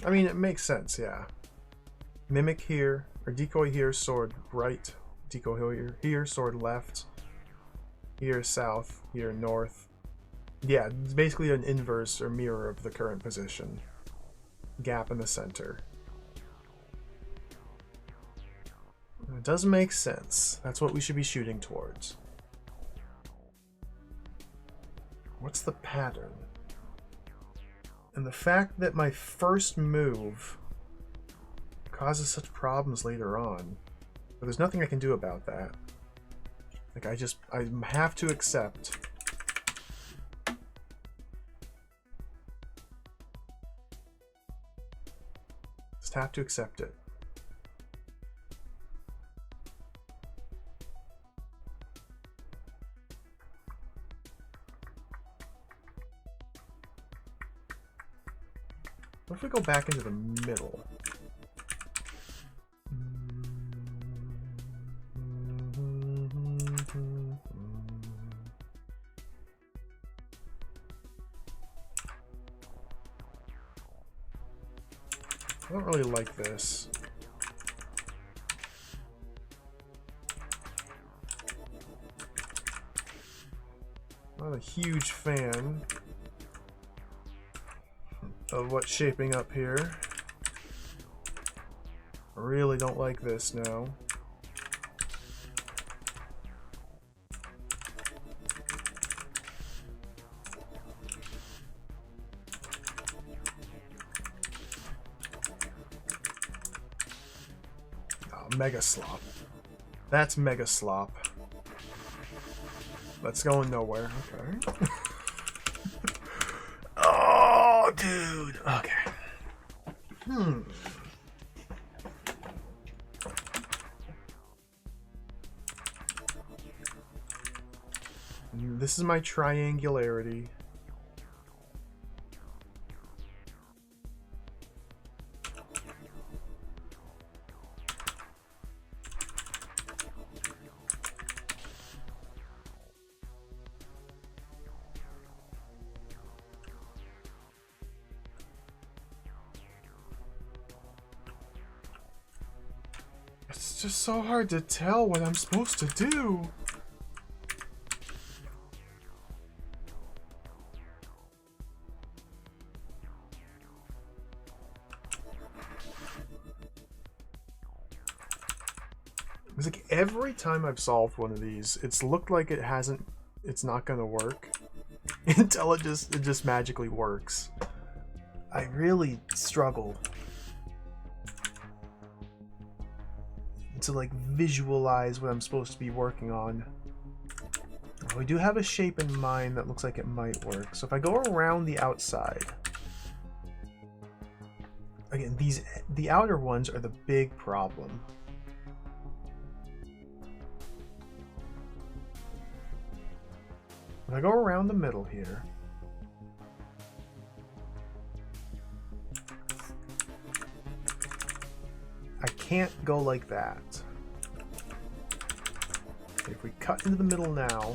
Speaker 1: I mean, it makes sense, yeah. Mimic here, or decoy here, sword right. Decoy here, sword left. Here, south. Here, north. Yeah, it's basically an inverse or mirror of the current position. Gap in the center. It does make sense. That's what we should be shooting towards. What's the pattern? And the fact that my first move causes such problems later on, but there's nothing I can do about that. Like, I have to accept. Just have to accept it. What if we go back into the middle? I don't really like this. Not a huge fan of what's shaping up here. I really don't like this now. Oh, mega slop. That's mega slop. That's going nowhere. Okay. Oh, dude. Okay. This is my triangularity. It's just so hard to tell what I'm supposed to do. It's like every time I've solved one of these, it's looked like it's not gonna work until it just magically works. I really struggle to like visualize what I'm supposed to be working on. We do have a shape in mind that looks like it might work. So if I go around the outside, again, the outer ones are the big problem. If I go around the middle here, I can't go like that. If we cut into the middle now,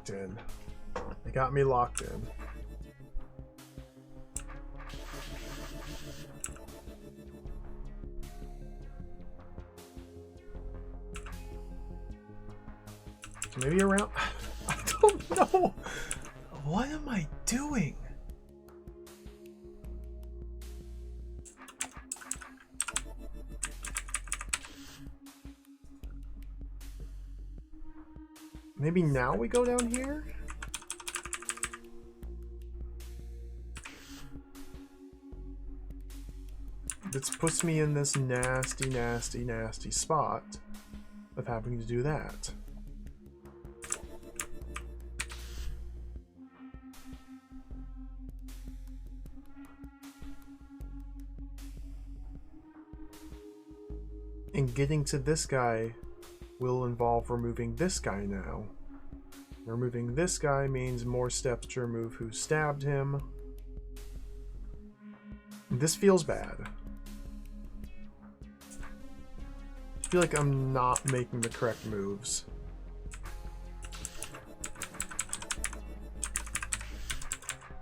Speaker 1: locked in. They got me locked in. Maybe around... I don't know. What am I doing? Maybe now we go down here? This puts me in this nasty, nasty, nasty spot of having to do that. And getting to this guy will involve removing this guy now. Removing this guy means more steps to remove who stabbed him. This feels bad. I feel like I'm not making the correct moves.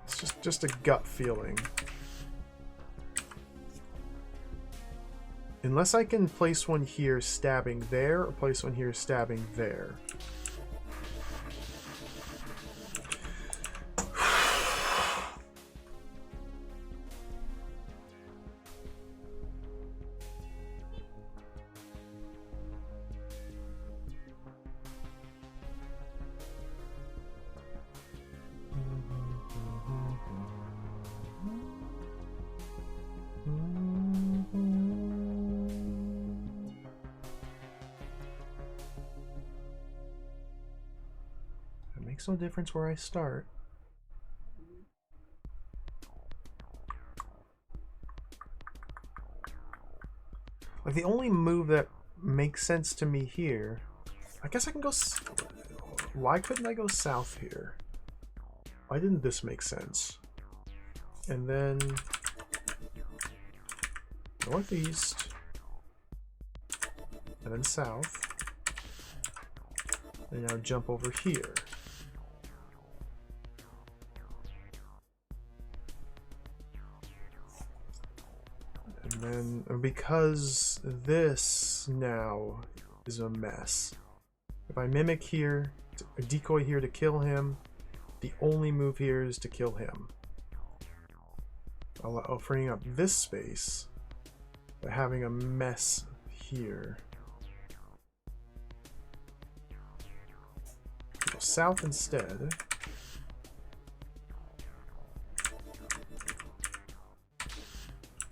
Speaker 1: It's just a gut feeling. Unless I can place one here stabbing there, or place one here stabbing there. Makes no difference where I start. Like the only move that makes sense to me here, I guess I can go. Why couldn't I go south here? Why didn't this make sense? And then northeast, and then south, and now jump over here. And because this now is a mess, if I mimic here, a decoy here to kill him, the only move here is to kill him. I'll freeing up this space by having a mess here. Go south instead.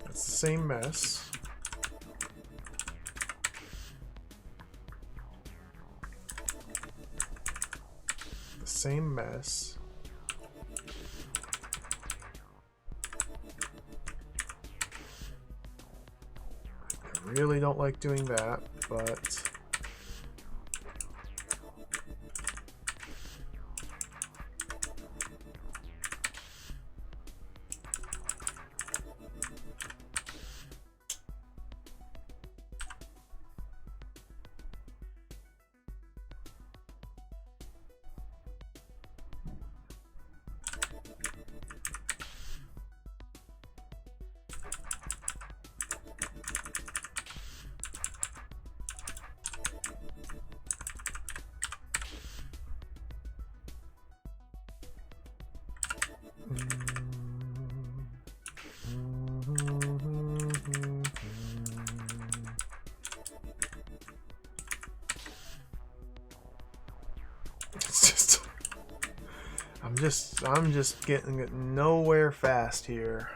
Speaker 1: That's the same mess. The same mess. I really don't like doing that, but I'm just getting nowhere fast here.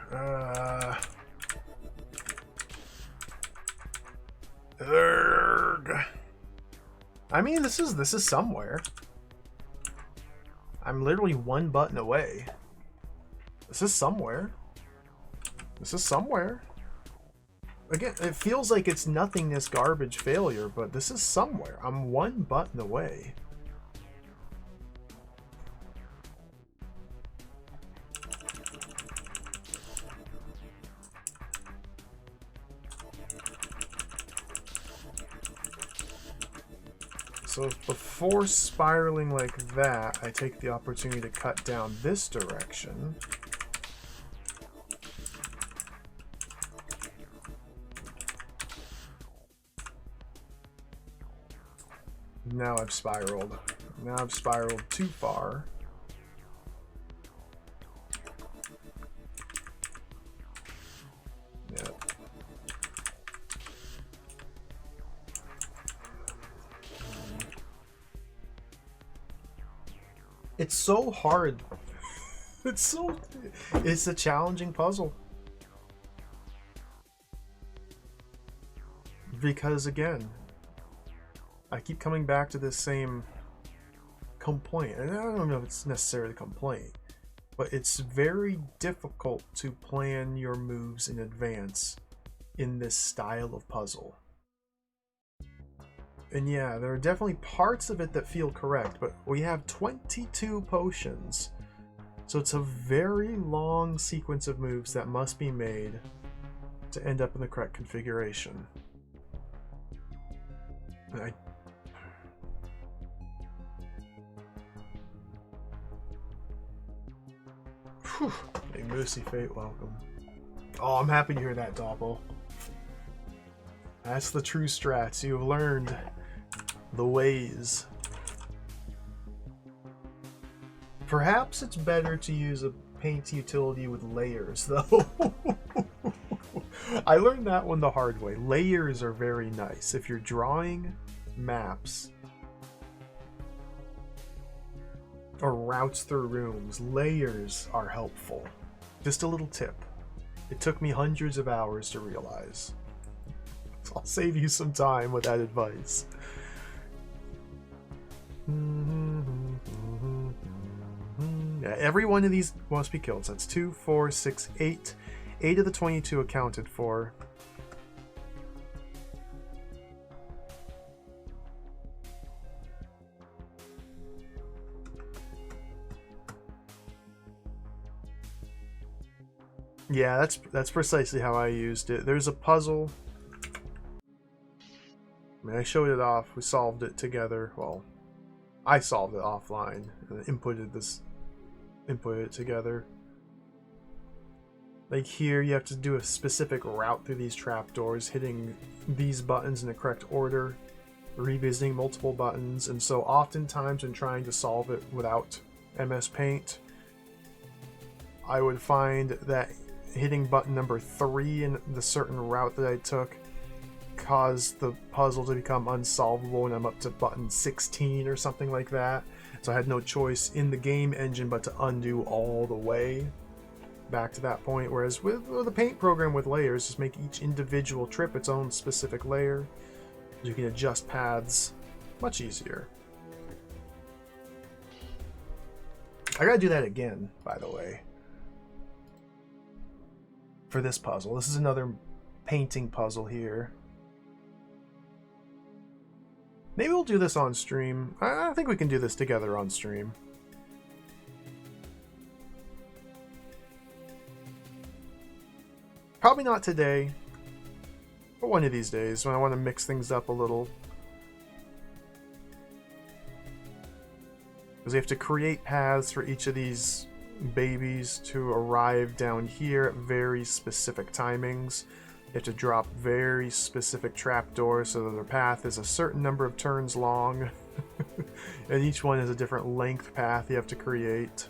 Speaker 1: I mean, this is somewhere. I'm literally one button away. This is somewhere. This is somewhere. Again, it feels like it's nothingness garbage failure, but this is somewhere. I'm one button away. So before spiraling like that, I take the opportunity to cut down this direction. Now I've spiraled. Now I've spiraled too far. Yep. It's so hard. It's a challenging puzzle. Because again, I keep coming back to this same complaint. And I don't know if it's necessarily a complaint, but it's very difficult to plan your moves in advance in this style of puzzle. And yeah, there are definitely parts of it that feel correct, but we have 22 potions. So it's a very long sequence of moves that must be made to end up in the correct configuration. And Hey, Moosey Fate, welcome. Oh, I'm happy to hear that, Doppel. That's the true strats. You've learned the ways. Perhaps it's better to use a paint utility with layers, though. I learned that one the hard way. Layers are very nice. If you're drawing maps or routes through rooms, layers are helpful. Just a little tip. It took me hundreds of hours to realize. So I'll save you some time with that advice. Yeah, every one of these must be killed. So that's 2, 4, 6, 8. 8 of the 22 accounted for. Yeah, that's precisely how I used it. There's a puzzle. I mean, I showed it off. We solved it together. Well, I solved it offline and inputted it together. Like here, you have to do a specific route through these trapdoors, hitting these buttons in the correct order, revisiting multiple buttons, and so oftentimes when trying to solve it without MS Paint, I would find that hitting button number 3 in the certain route that I took caused the puzzle to become unsolvable when I'm up to button 16 or something like that. So I had no choice in the game engine but to undo all the way back to that point. Whereas with the paint program with layers, just make each individual trip its own specific layer. You can adjust paths much easier. I gotta do that again, by the way, for this puzzle. This is another painting puzzle here. Maybe we'll do this on stream. I think we can do this together on stream. Probably not today, but one of these days when I want to mix things up a little. Because you have to create paths for each of these babies to arrive down here at very specific timings. You have to drop very specific trapdoors so that their path is a certain number of turns long. And each one has a different length path you have to create.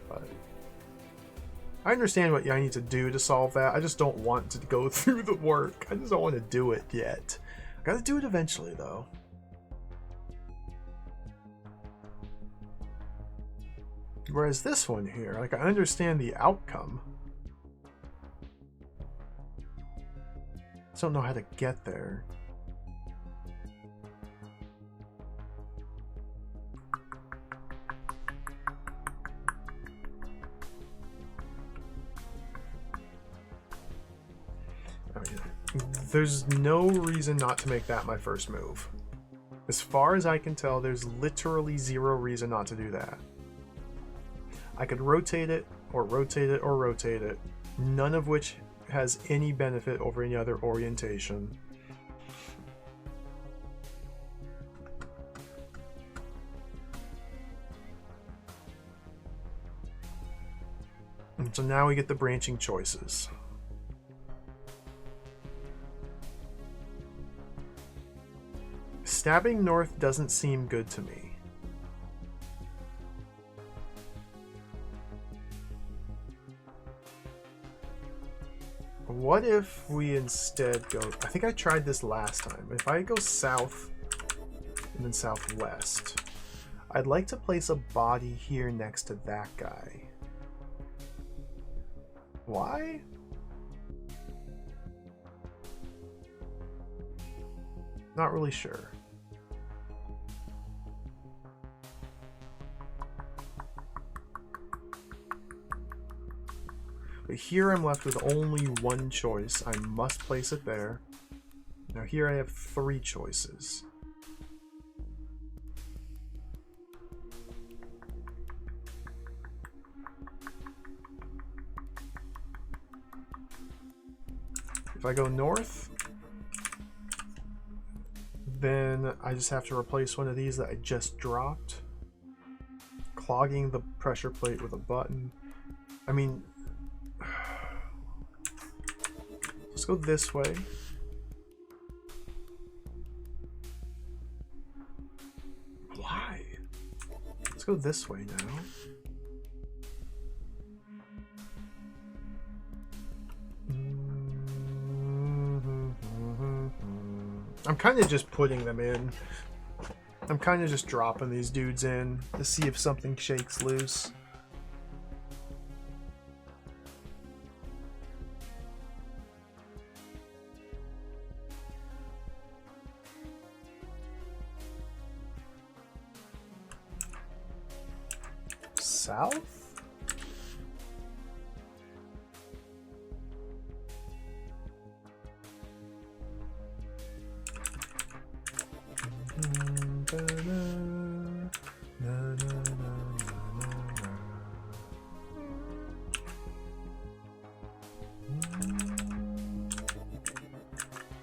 Speaker 1: But I understand what I need to do to solve that. I just don't want to go through the work. I just don't want to do it yet. I gotta do it eventually, though. Whereas this one here, like, I understand the outcome. I don't know how to get there. I mean, there's no reason not to make that my first move. As far as I can tell, there's literally zero reason not to do that. I could rotate it, or rotate it, or rotate it, none of which has any benefit over any other orientation. And so now we get the branching choices. Stabbing north doesn't seem good to me. What if we instead go... I think I tried this last time. If I go south and then southwest, I'd like to place a body here next to that guy. Why? Not really sure. But here I'm left with only one choice. I must place it there. Now here I have 3 choices. If I go north, then I just have to replace one of these that I just dropped. Clogging the pressure plate with a button. I mean, let's go this way. Why? Let's go this way now. I'm kind of just putting them in. I'm kind of just dropping these dudes in to see if something shakes loose. South?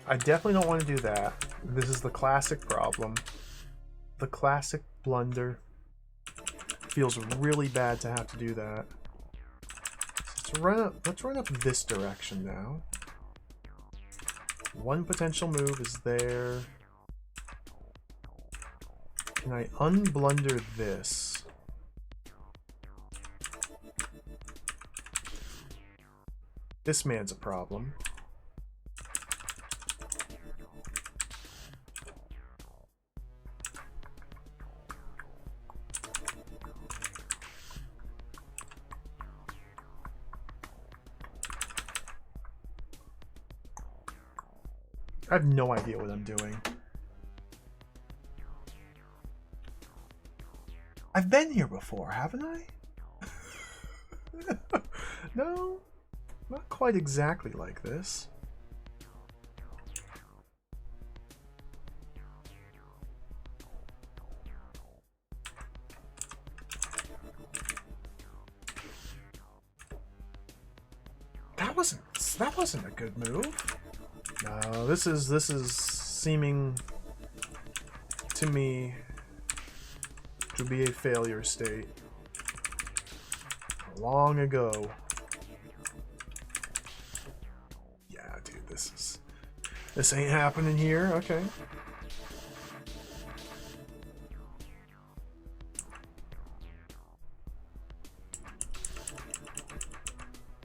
Speaker 1: I definitely don't want to do that. This is the classic problem. The classic blunder. Feels really bad to have to do that. So let's run up this direction now. One potential move is there. Can I unblunder this? This man's a problem. I have no idea what I'm doing. I've been here before, haven't I? No, not quite exactly like this. That wasn't a good move. No, this is seeming to me to be a failure state. Long ago. Yeah, dude, this ain't happening here. Okay.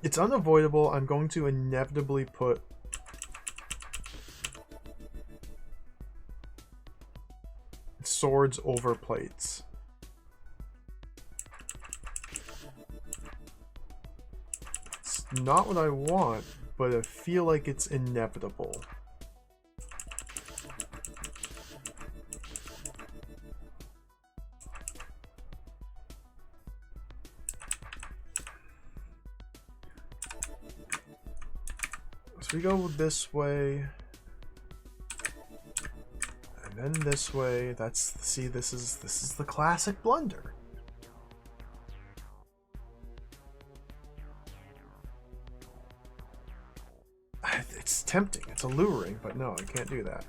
Speaker 1: It's unavoidable. I'm going to inevitably put swords over plates. It's not what I want, but I feel like it's inevitable. So we go this way. And then this way. See, this is the classic blunder. It's tempting, it's alluring, but no, I can't do that.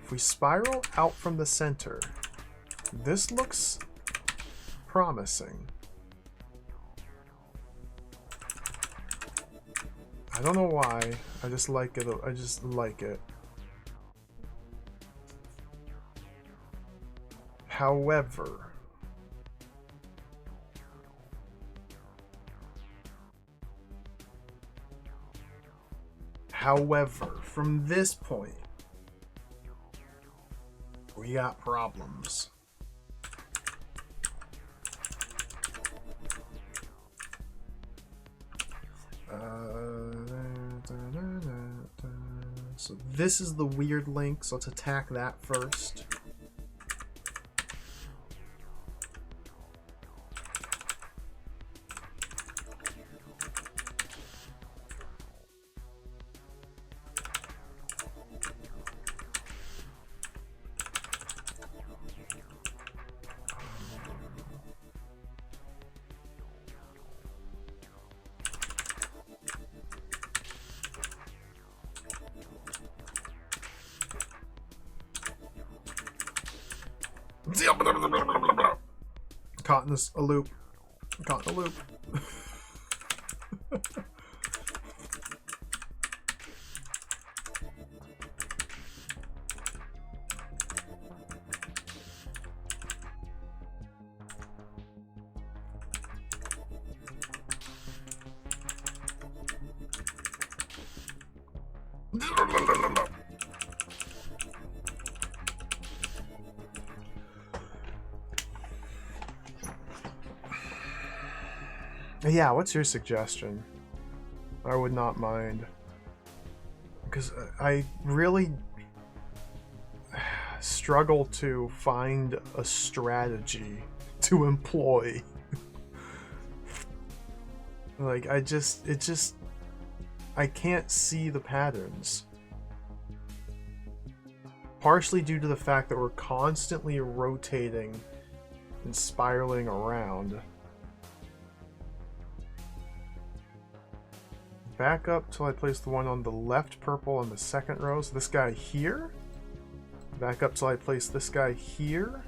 Speaker 1: If we spiral out from the center, this looks promising. I don't know why. I just like it. I just like it. However, from this point, we got problems. So this is the weird link, so let's attack that first. Caught in this a loop. Caught in a loop. Yeah, what's your suggestion? I would not mind. Because I really struggle to find a strategy to employ. Like, I can't see the patterns. Partially due to the fact that we're constantly rotating and spiraling around. Back up till I place the one on the left purple on the second row. So this guy here. Back up till I place this guy here.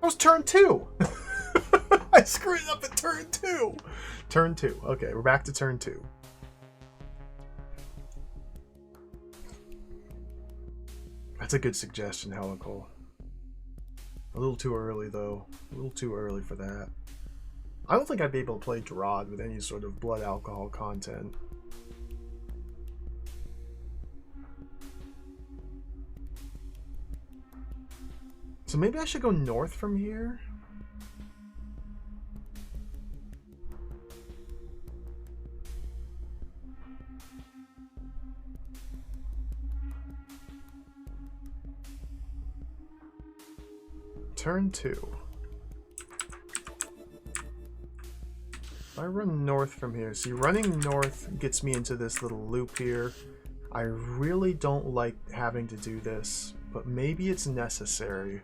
Speaker 1: That was turn 2! I screwed up at turn 2! Turn 2. Okay, we're back to turn 2. That's a good suggestion, Helical. A little too early, though. A little too early for that. I don't think I'd be able to play DROD with any sort of blood alcohol content. So maybe I should go north from here? Turn 2. If I run north from here, see, running north gets me into this little loop here. I really don't like having to do this, but maybe it's necessary.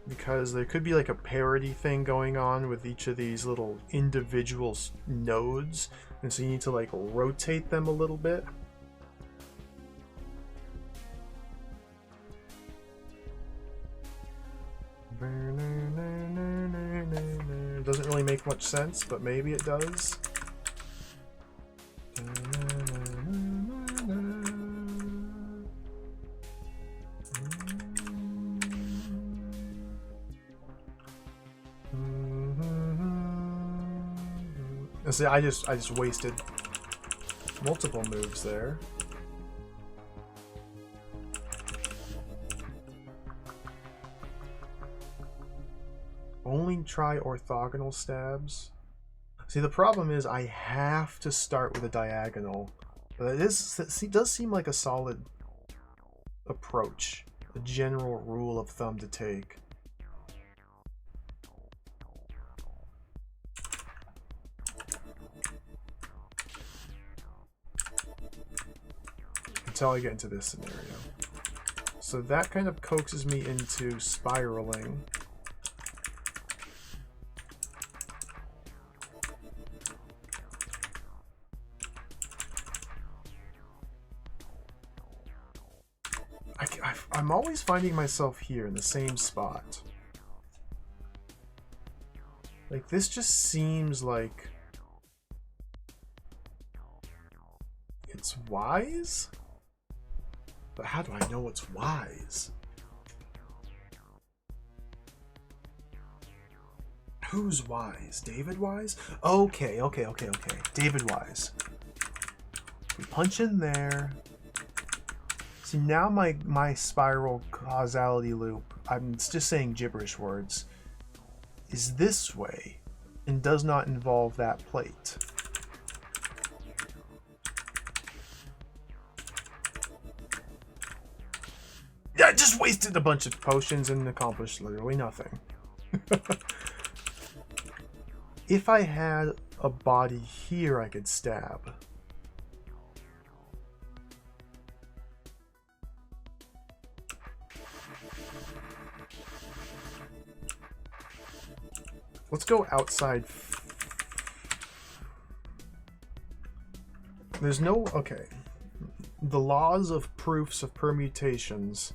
Speaker 1: Because there could be like a parity thing going on with each of these little individual nodes, and so you need to like rotate them a little bit. Doesn't really make much sense, but maybe it does. See, I just wasted multiple moves there. Only try orthogonal stabs. See, the problem is I have to start with a diagonal. But it does seem like a solid approach, a general rule of thumb to take. until I get into this scenario. So that kind of coaxes me into spiraling. I'm always finding myself here in the same spot. Like, this just seems like it's wise? But how do I know it's wise? Who's wise? David Wise? Okay. David Wise. We punch in there. See, now my spiral causality loop, I'm just saying gibberish words, is this way and does not involve that plate. Yeah, I just wasted a bunch of potions and accomplished literally nothing. If I had a body here I could stab. Let's go outside. There's no... Okay. The laws of proofs of permutations.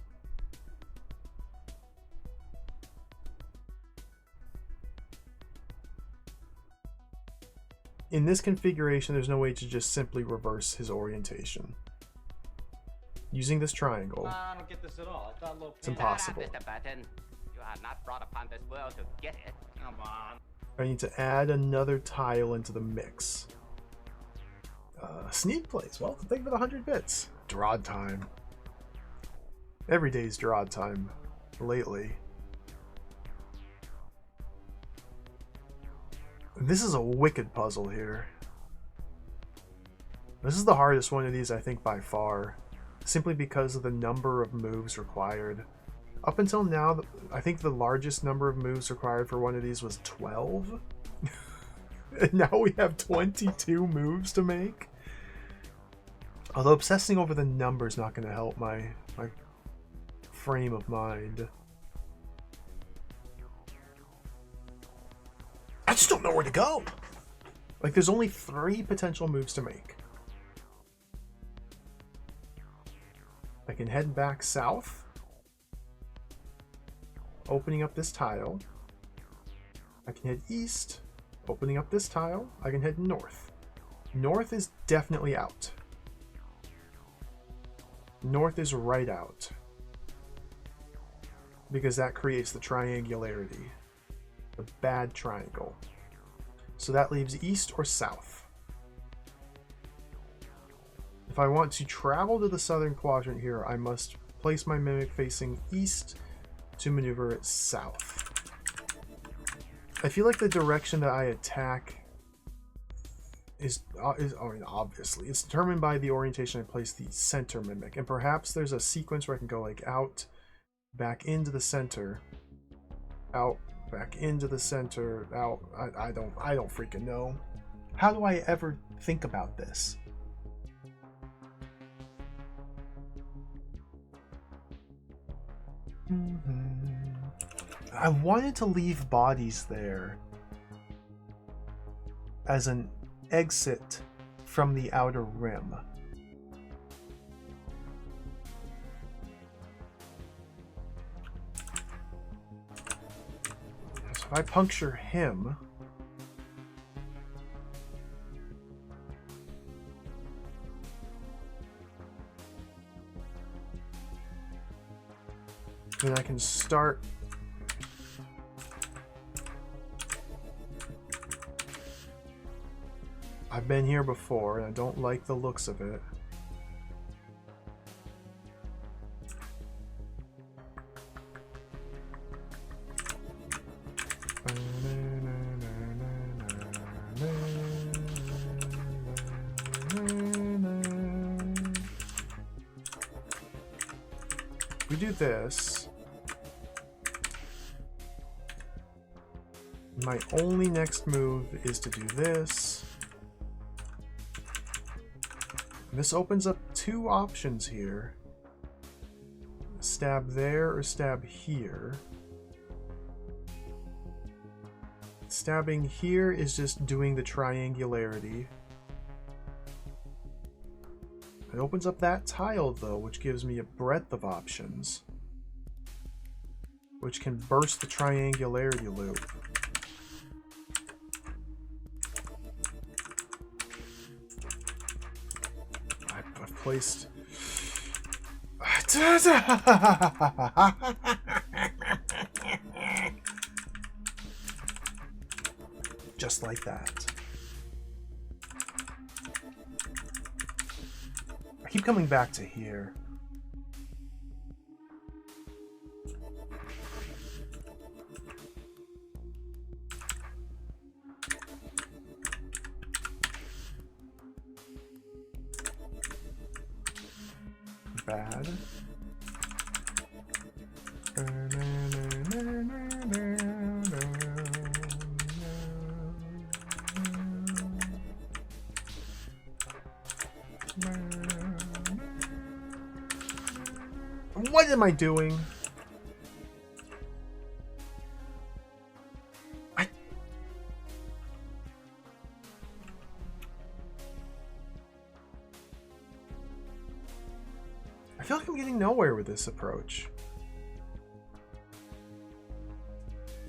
Speaker 1: In this configuration, there's no way to just simply reverse his orientation. Using this triangle,
Speaker 2: I don't get this at all. I thought
Speaker 1: it's impossible.
Speaker 3: Mr. Button, you are not brought upon this world to get it.
Speaker 2: Come on.
Speaker 1: I need to add another tile into the mix. Sneak plays. Well, think of it 100 bits. DROD time. Every day's DROD time lately. This is a wicked puzzle here. This is the hardest one of these, I think, by far. Simply because of the number of moves required. Up until now, I think the largest number of moves required for one of these was 12. And now we have 22 moves to make. Although obsessing over the number is not going to help my frame of mind. I just don't know where to go. Like, there's only 3 potential moves to make. I can head back south, opening up this tile. I can head east, opening up this tile. I can head north. North is definitely out. North is right out. Because that creates the triangularity. The bad triangle. So that leaves east or south. If I want to travel to the southern quadrant here, I must place my mimic facing east to maneuver it south. I feel like the direction that I attack is I mean, obviously, it's determined by the orientation I place the center mimic, and perhaps there's a sequence where I can go like out, back into the center, out, back into the center, out. I don't freaking know. How do I ever think about this? I wanted to leave bodies there as an exit from the outer rim. So if I puncture him, then I can start I've been here before and I don't like the looks of it. We do this. My only next move is to do this. This opens up 2 two options here. Stab there or stab here. Stabbing here is just doing the triangularity. It opens up that tile though, which gives me a breadth of options, which can burst the triangularity loop. I've placed... Just like that. I keep coming back to here. Bad. What am I doing? I feel like I'm getting nowhere with this approach.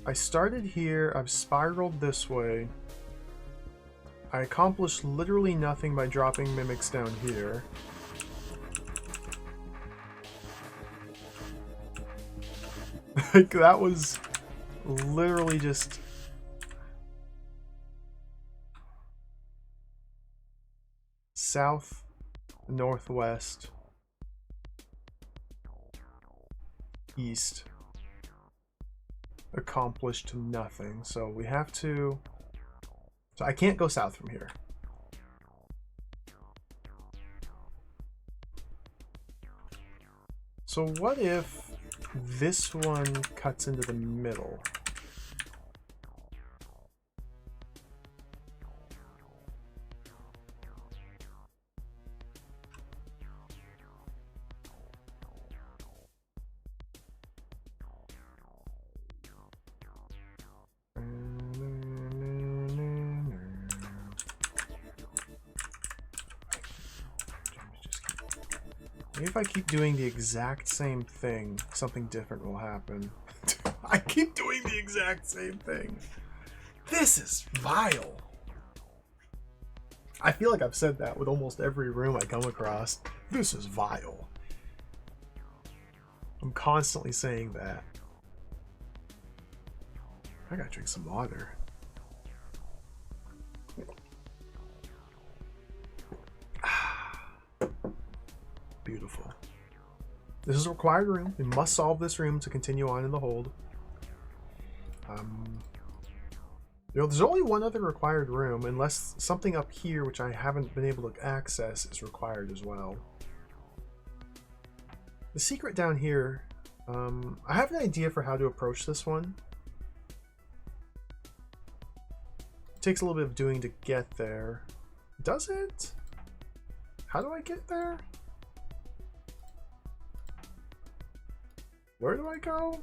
Speaker 1: I started here, I've spiraled this way. I accomplished literally nothing by dropping mimics down here. Like, that was literally just... south, northwest, east. Accomplished nothing. So we have to... So I can't go south from here. So what if this one cuts into the middle? Maybe if I keep doing the exact same thing, something different will happen. I keep doing the exact same thing. This is vile. I feel like I've said that with almost every room I come across. This is vile. I'm constantly saying that. I gotta drink some water. Beautiful. This is a required room. We must solve this room to continue on in the hold. You know, there's only one other required room, unless something up here, which I haven't been able to access, is required as well. The secret down here, I have an idea for how to approach this one. It takes a little bit of doing to get there. Does it? How do I get there? Where do I go?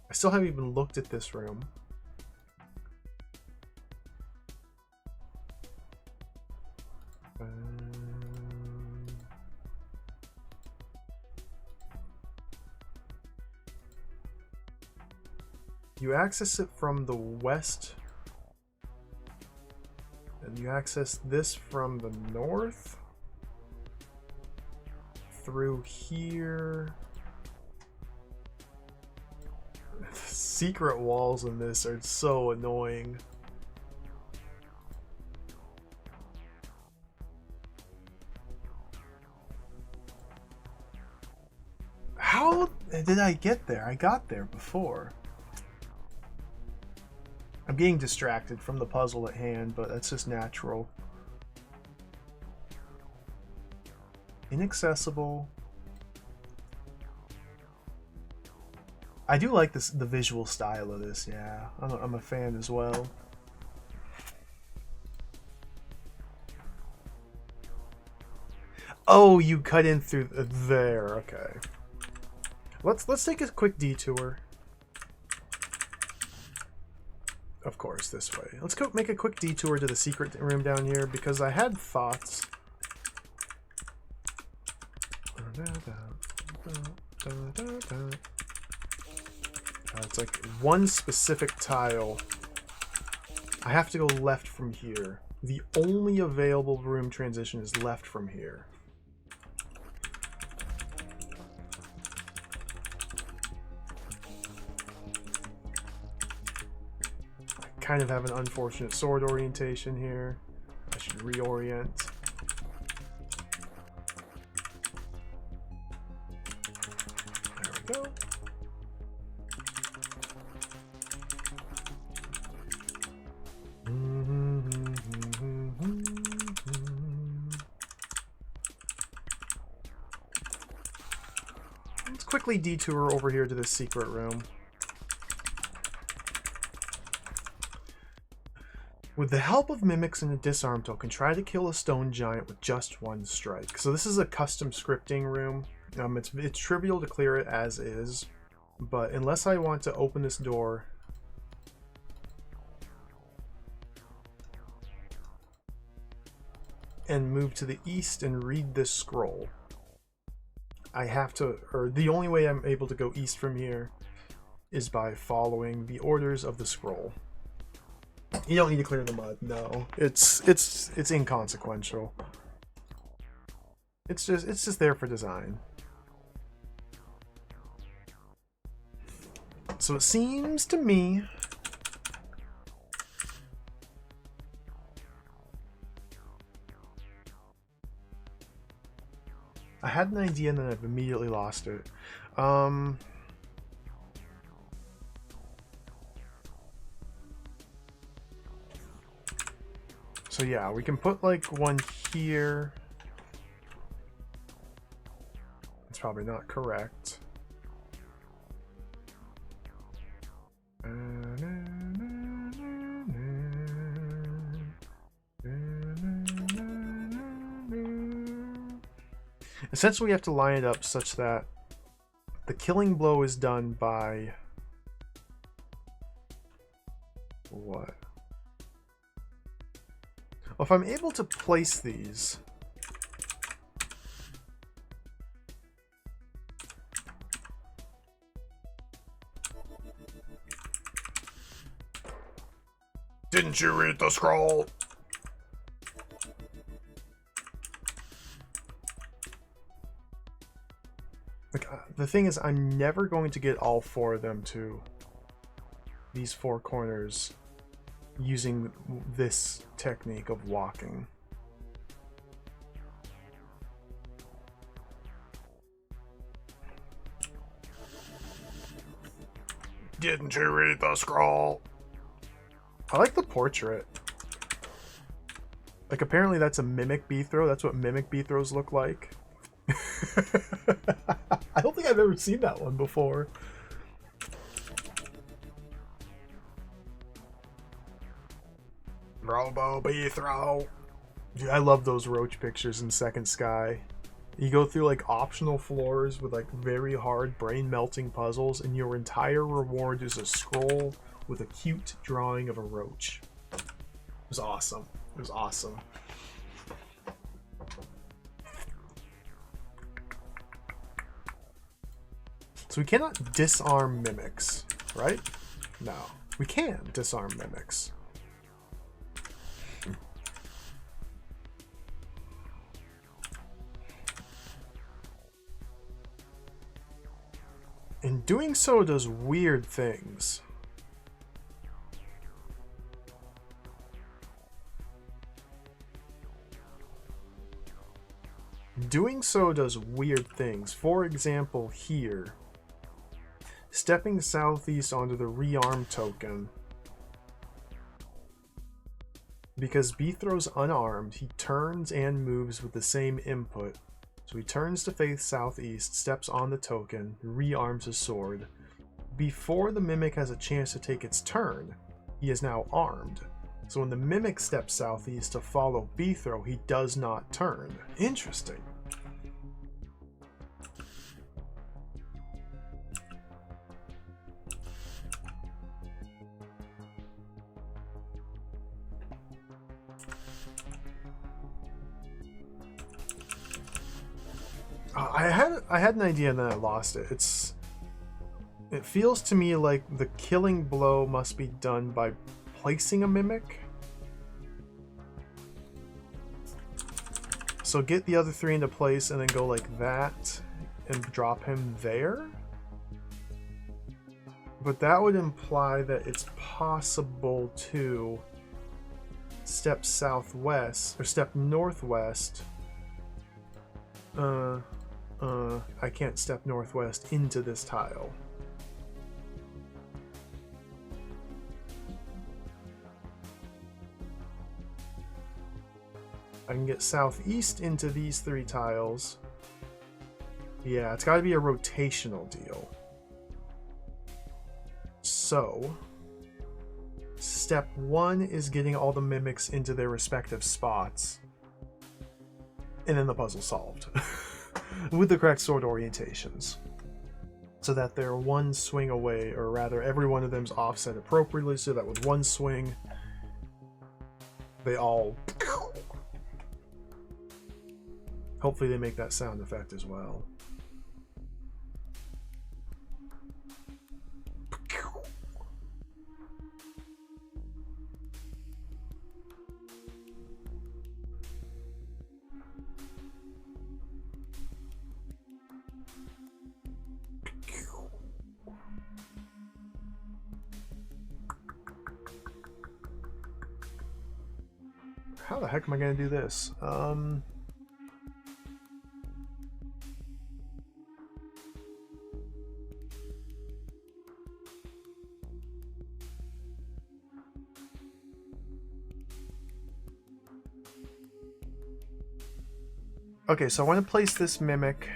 Speaker 1: I still haven't even looked at this room. You access it from the west, and you access this from the north, through here. The secret walls in this are so annoying. How did I get there? I got there before. I'm getting distracted from the puzzle at hand, but that's just natural. Inaccessible. I do like this, the visual style of this, yeah. I'm a fan as well. Oh, you cut in through there. Okay. Let's take a quick detour. Of course, this way. Let's go make a quick detour to the secret room down here because I had thoughts. It's like one specific tile. I have to go left from here. The only available room transition is left from here. I kind of have an unfortunate sword orientation here. I should reorient. There we go. Let's quickly detour over here to the secret room. With the help of mimics and a disarm token, try to kill a stone giant with just one strike. So this is a custom scripting room. It's trivial to clear it as is, but unless I want to open this door and move to the east and read this scroll, I have to, or the only way I'm able to go east from here is by following the orders of the scroll. You don't need to clear the mud, no. It's inconsequential. It's just there for design. So it seems to me I had an idea and then I've immediately lost it. So yeah, we can put like one here. It's probably not correct. Essentially, we have to line it up such that the killing blow is done by what? Well, if I'm able to place these, didn't you read the scroll? Like, the thing is, I'm never going to get all four of them to these four corners using this technique of walking. Didn't you read the scroll? I like the portrait. Like, apparently that's a mimic B-throw. That's what mimic B-throws look like. I don't think I've ever seen that one before. Robo B-throw. Dude, I love those roach pictures in Second Sky. You go through like optional floors with like very hard brain melting puzzles, and your entire reward is a scroll with a cute drawing of a roach. It was awesome. It was awesome. So we cannot disarm mimics, right? No. We can disarm mimics. And doing so does weird things. Doing so does weird things. For example, here, stepping southeast onto the rearm token. Because B-throw's unarmed, he turns and moves with the same input. So he turns to face southeast, steps on the token, rearms his sword. Before the mimic has a chance to take its turn, he is now armed. So when the mimic steps southeast to follow B-throw, he does not turn. Interesting. I had an idea and then I lost it. It feels to me like the killing blow must be done by placing a mimic. So get the other 3 into place and then go like that and drop him there. But that would imply that it's possible to step southwest or step northwest. I can't step northwest into this tile. I can get southeast into these 3 tiles. Yeah, it's got to be a rotational deal. So, step 1 is getting all the mimics into their respective spots. And then the puzzle's solved. With the correct sword orientations. So that they're 1 swing away, or rather every one of them's offset appropriately, so that with 1 swing, they all... Hopefully they make that sound effect as well. How the heck am I going to do this? Okay, so I want to place this mimic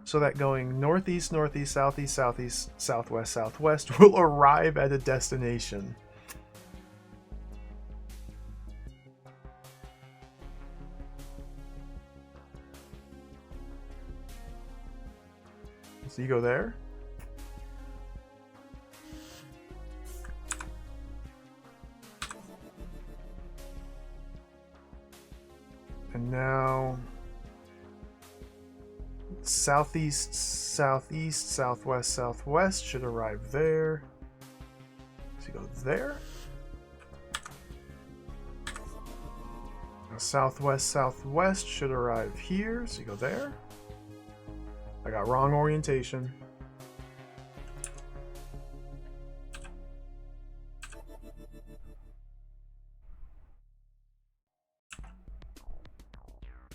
Speaker 1: so that going northeast, northeast, southeast, southeast, southwest, southwest will arrive at a destination. So you go there. And now southeast, southeast, southwest, southwest should arrive there. So you go there. Now southwest, southwest should arrive here. So you go there. I got wrong orientation.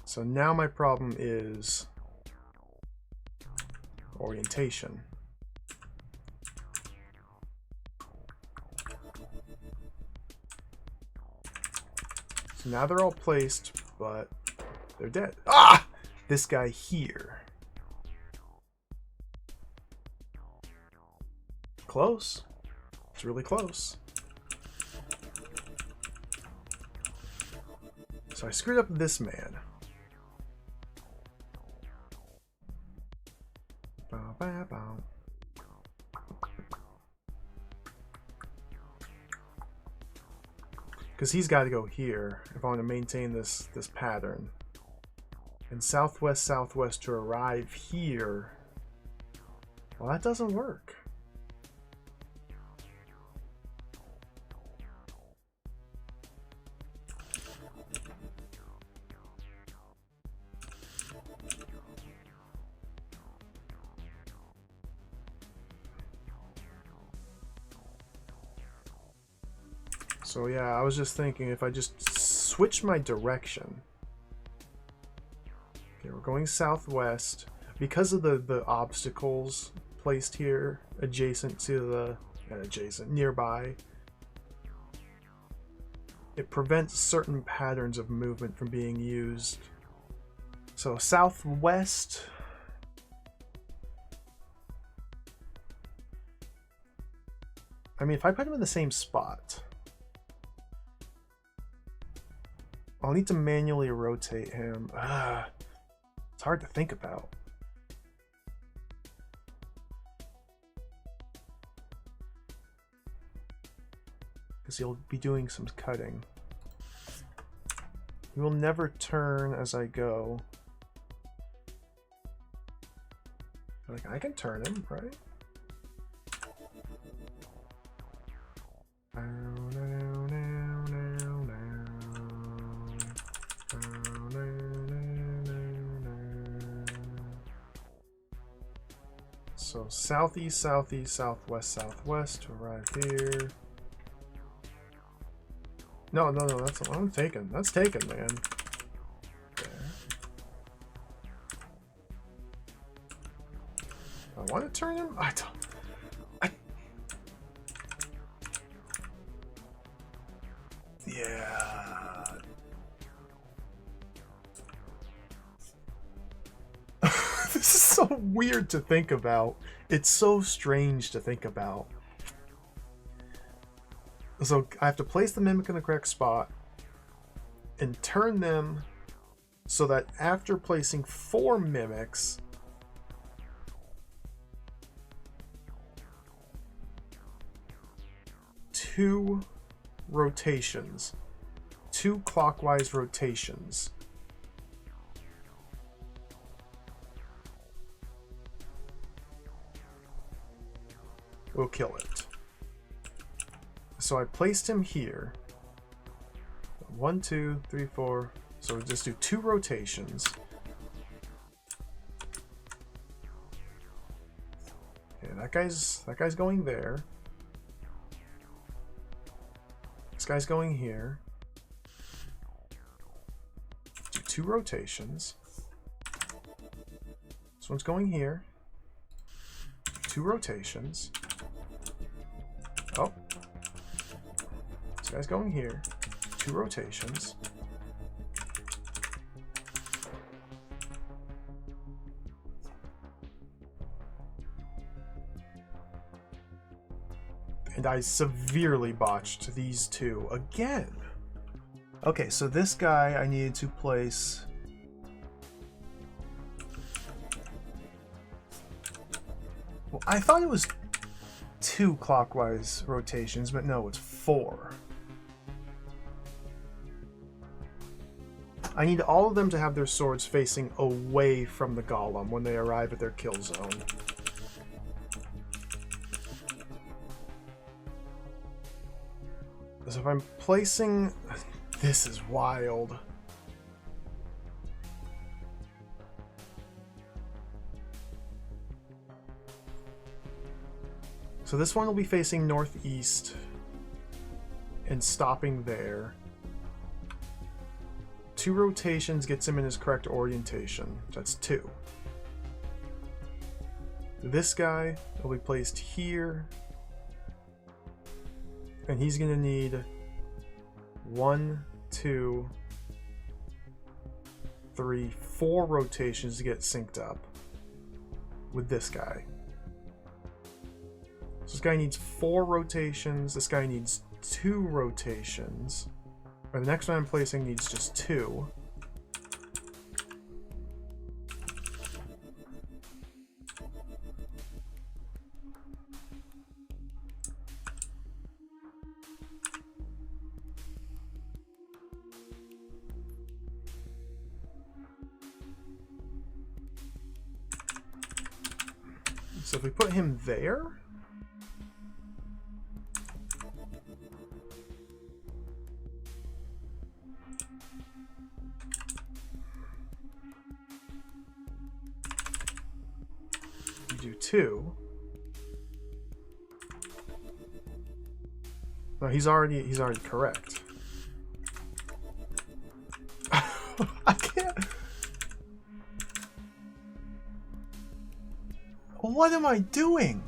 Speaker 1: So now my problem is orientation. So now they're all placed, but they're dead. Ah! This guy here. Close. It's really close. So I screwed up this man. Bow, bow, bow. Because he's got to go here if I want to maintain this pattern. And southwest, southwest to arrive here. Well, that doesn't work. So yeah, I was just thinking if I just switch my direction. Okay, we're going southwest. Because of the obstacles placed here adjacent to the nearby, it prevents certain patterns of movement from being used. So southwest. I mean, if I put him in the same spot, I'll need to manually rotate him. It's hard to think about. Because he'll be doing some cutting. He will never turn as I go. Like, I can turn him, right? So southeast, southeast, southwest, southwest to arrive here. No, that's I'm taken. That's taken, man. There. I want to turn him. I don't. Yeah. This is so weird to think about. It's so strange to think about. So I have to place the mimic in the correct spot and turn them so that after placing 4 mimics, two rotations, 2 clockwise rotations. Will kill it. So I placed him here. 1, 2, 3, 4. So we'll just do 2 rotations. Okay, that guy's going there. This guy's going here. Do 2 rotations. This one's going here. 2 rotations. Oh. This guy's going here. 2 rotations. And I severely botched these 2 again. Okay, so this guy I needed to place... Well, I thought it was 2 clockwise rotations, but no, it's 4. I need all of them to have their swords facing away from the golem when they arrive at their kill zone. So if I'm placing... This is wild. So this one will be facing northeast and stopping there. 2 rotations gets him in his correct orientation. That's 2. This guy will be placed here. And he's going to need 1, 2, 3, 4 rotations to get synced up with this guy. So this guy needs 4 rotations. This guy needs 2 rotations. Or the next one I'm placing needs just 2. So if we put him there, you do 2. No, he's already correct. I can't. What am I doing?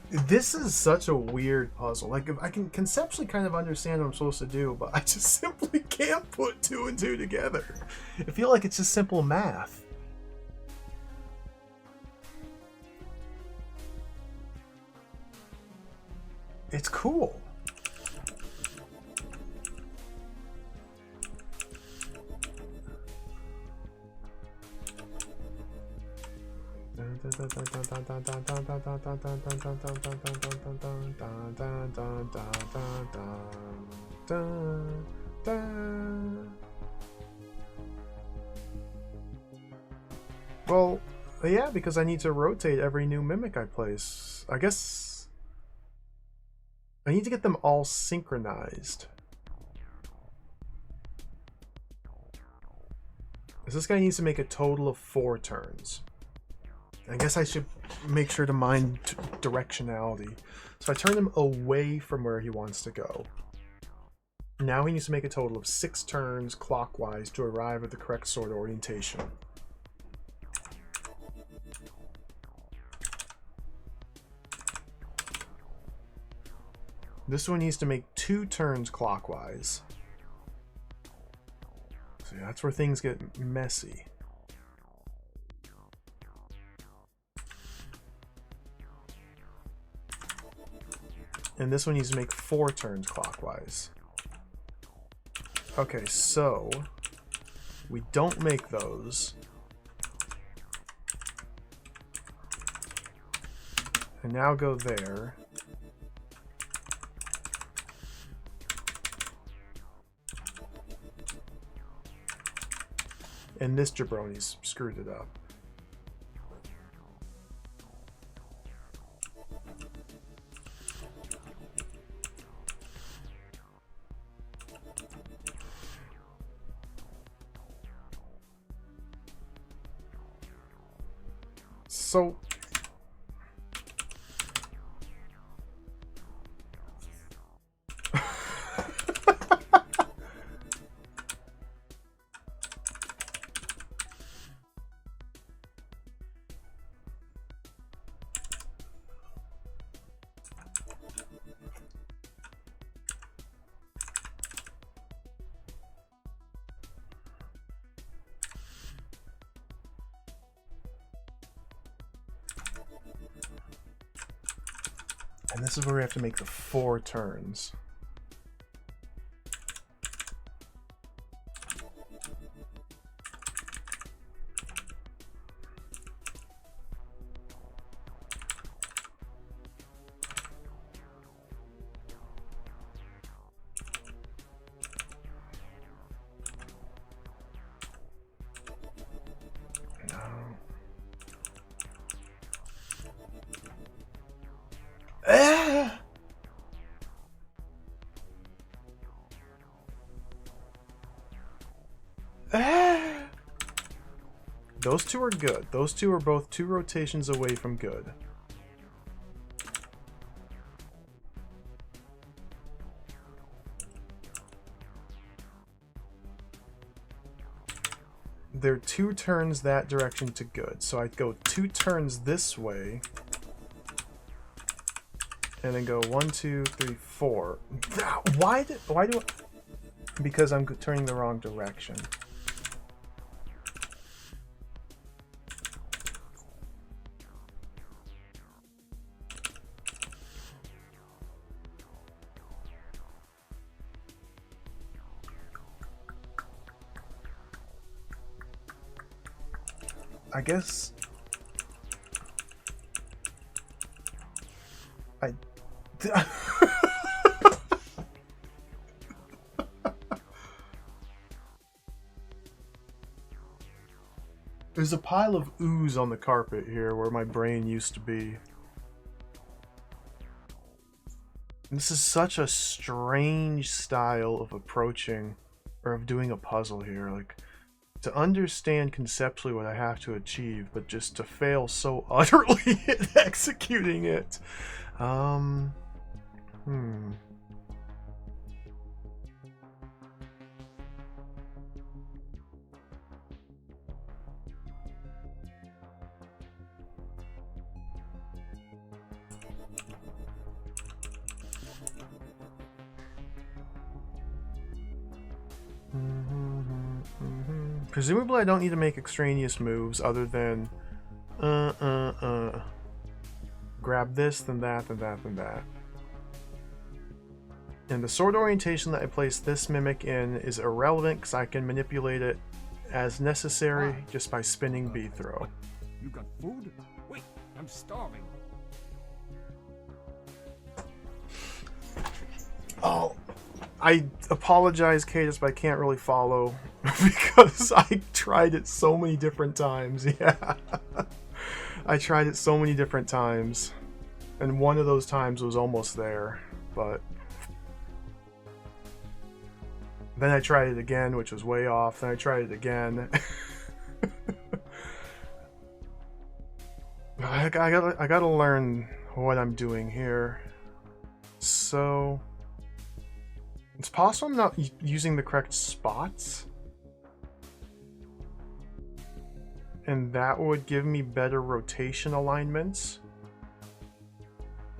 Speaker 1: This is such a weird puzzle. Like, I can conceptually kind of understand what I'm supposed to do, but I just simply can't put 2 and 2 together. I feel like it's just simple math. It's cool. Well, yeah, because I need to rotate every new mimic I place. I guess I need to get them all synchronized. This guy needs to make a total of 4 turns. I guess I should make sure to mind directionality. So I turn him away from where he wants to go. Now he needs to make a total of 6 turns clockwise to arrive at the correct sword orientation. This one needs to make 2 turns clockwise. So yeah, that's where things get messy. And this one needs to make 4 turns clockwise. Okay, so we don't make those. And now go there. And this jabroni's screwed it up. So and this is where we have to make the 4 turns. Those 2 are good. Those 2 are both 2 rotations away from good. They're 2 turns that direction to good. So I'd go 2 turns this way. And then go 1, 2, 3, 4. Why do I... Because I'm turning the wrong direction. I guess there's a pile of ooze on the carpet here where my brain used to be. This is such a strange style of approaching or of doing a puzzle here. Like, to understand conceptually what I have to achieve, but just to fail so utterly at executing it. Presumably I don't need to make extraneous moves other than grab this, then that, then that, then that. And the sword orientation that I place this mimic in is irrelevant because I can manipulate it as necessary just by spinning B throw.
Speaker 4: You got food? Wait, I'm starving.
Speaker 1: Oh, I apologize, Cadus, but I can't really follow Because I tried it so many different times, yeah. I tried it so many different times. And one of those times was almost there, but... Then I tried it again, which was way off. Then I tried it again. I gotta learn what I'm doing here. So... It's possible I'm not using the correct spots. And that would give me better rotation alignments.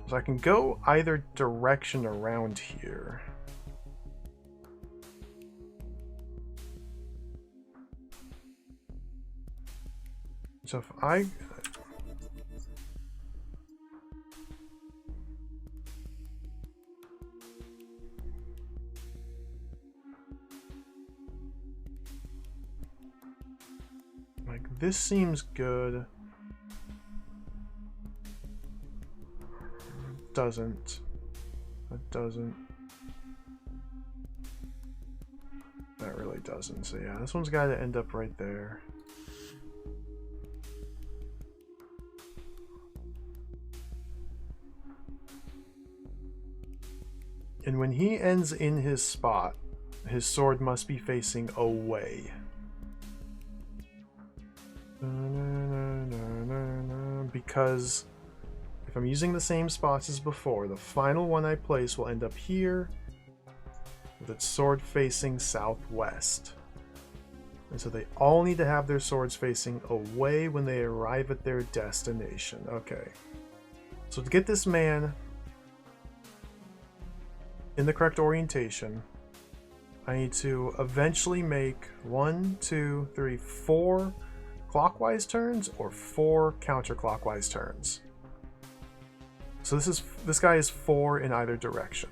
Speaker 1: So I can go either direction around here. So if I... Like, this seems good. Doesn't. That doesn't. That really doesn't. So yeah, this one's got to end up right there. And when he ends in his spot, his sword must be facing away. Because if I'm using the same spots as before, the final one I place will end up here with its sword facing southwest. And so they all need to have their swords facing away when they arrive at their destination. Okay. So to get this man in the correct orientation, I need to eventually make 1, 2, 3, 4 clockwise turns or 4 counterclockwise turns. So this guy is 4 in either direction.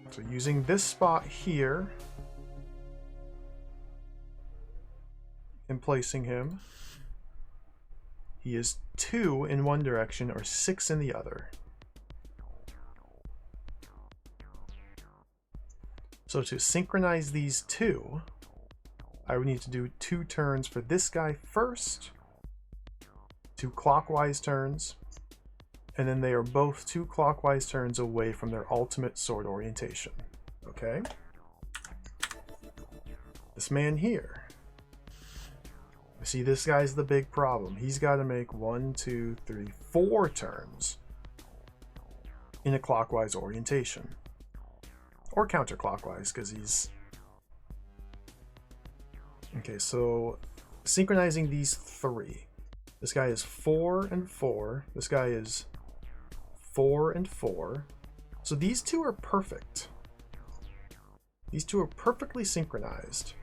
Speaker 1: So using this spot here and placing him, he is 2 in one direction or 6 in the other. So to synchronize these two, I would need to do 2 turns for this guy first, 2 clockwise turns, and then they are both 2 clockwise turns away from their ultimate sword orientation. Okay? This man here. See, this guy's the big problem. He's got to make 1, 2, 3, 4 turns in a clockwise orientation. Or counterclockwise, because he's... Okay, so synchronizing these 3. This guy is 4 and 4. This guy is 4 and 4. So these 2 are perfect. These 2 are perfectly synchronized.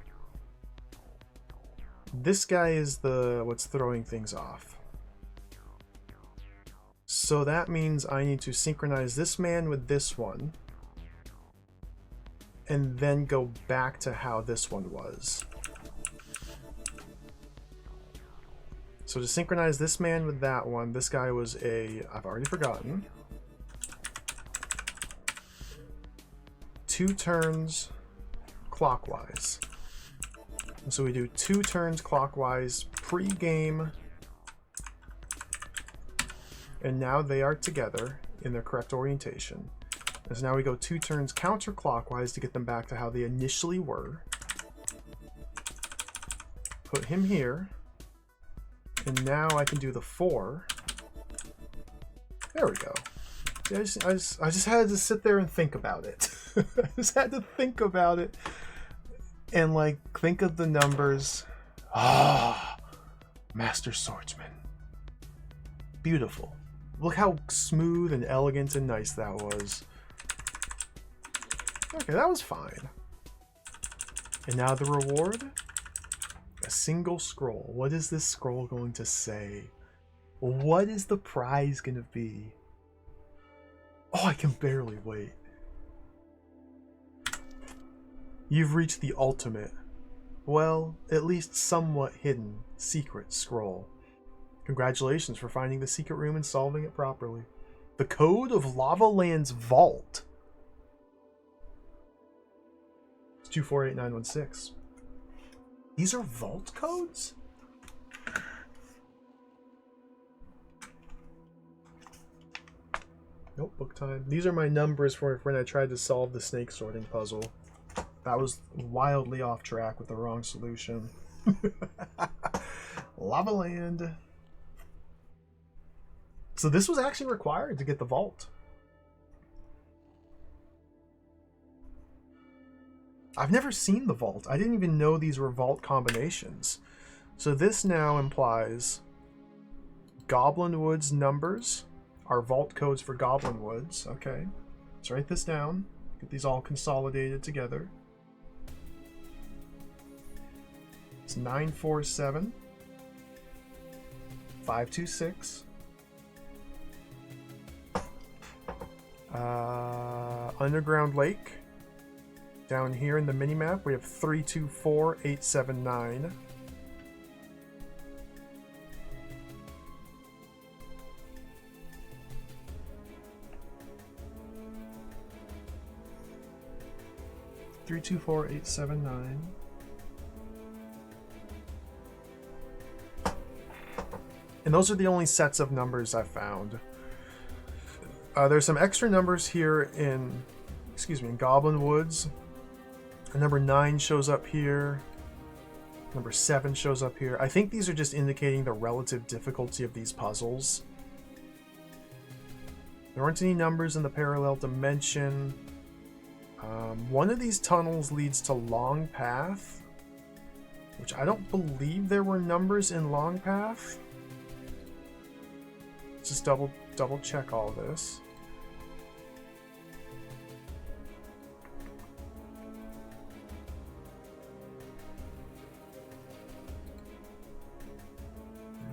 Speaker 1: This guy is what's throwing things off. So that means I need to synchronize this man with this one, and then go back to how this one was. So to synchronize this man with that one, this guy was I've already forgotten. 2 turns clockwise. And so we do 2 turns clockwise pre-game. And now they are together in their correct orientation. And so now we go 2 turns counterclockwise to get them back to how they initially were. Put him here. And now I can do the 4. There we go. See, I just had to sit there and think about it. I just had to think about it. And like, think of the numbers. Ah, Master Swordsman. Beautiful. Look how smooth and elegant and nice that was. Okay, that was fine. And now the reward? A single scroll. What is this scroll going to say? What is the prize going to be? Oh, I can barely wait. You've reached the ultimate, well, at least somewhat hidden, secret scroll. Congratulations for finding the secret room and solving it properly. The code of Lava Land's vault. It's 248,916. These are vault codes? Nope, book time. These are my numbers for when I tried to solve the snake sorting puzzle. That was wildly off track with the wrong solution. Lava Land. So this was actually required to get the vault. I've never seen the vault. I didn't even know these were vault combinations. So this now implies Goblin Woods numbers are vault codes for Goblin Woods. Okay, let's write this down. Get these all consolidated together. It's 947 526. Underground Lake. Down here in the minimap, we have 324879. Three, two, four, 879. And those are the only sets of numbers I found. There's some extra numbers here in, in Goblin Woods. Number 9 shows up here. Number 7 shows up here. I think these are just indicating the relative difficulty of these puzzles. There aren't any numbers in the parallel dimension. One of these tunnels leads to Long Path, which I don't believe there were numbers in Long Path. Let's just double check all this.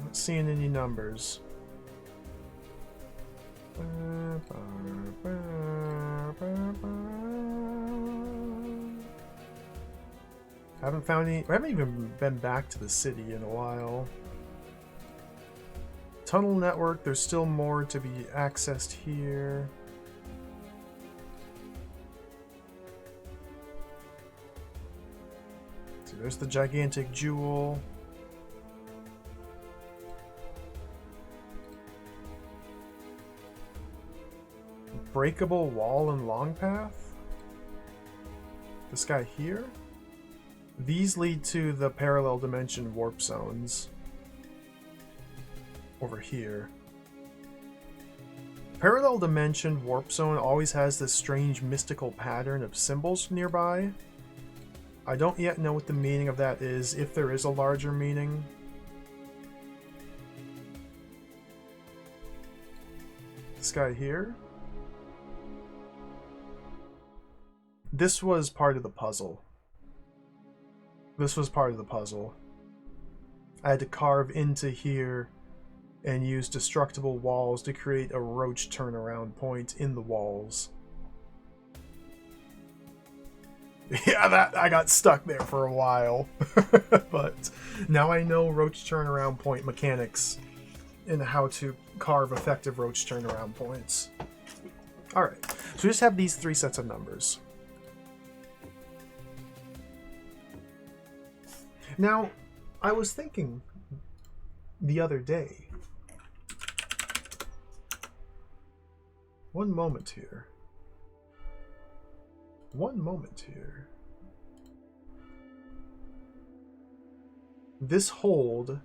Speaker 1: Not seeing any numbers. Haven't found any. I haven't even been back to the city in a while. Tunnel network, there's still more to be accessed here. So there's the gigantic jewel. Breakable wall and long path. This guy here. These lead to the parallel dimension warp zones. Over here. Parallel dimension warp zone always has this strange mystical pattern of symbols nearby. I don't yet know what the meaning of that is, if there is a larger meaning. This guy here. This was part of the puzzle. This was part of the puzzle. I had to carve into here and use destructible walls to create a roach turnaround point in the walls. Yeah, that I got stuck there for a while. But now I know roach turnaround point mechanics and how to carve effective roach turnaround points. Alright, so we just have these 3 sets of numbers. Now, I was thinking the other day. One moment here. This hold,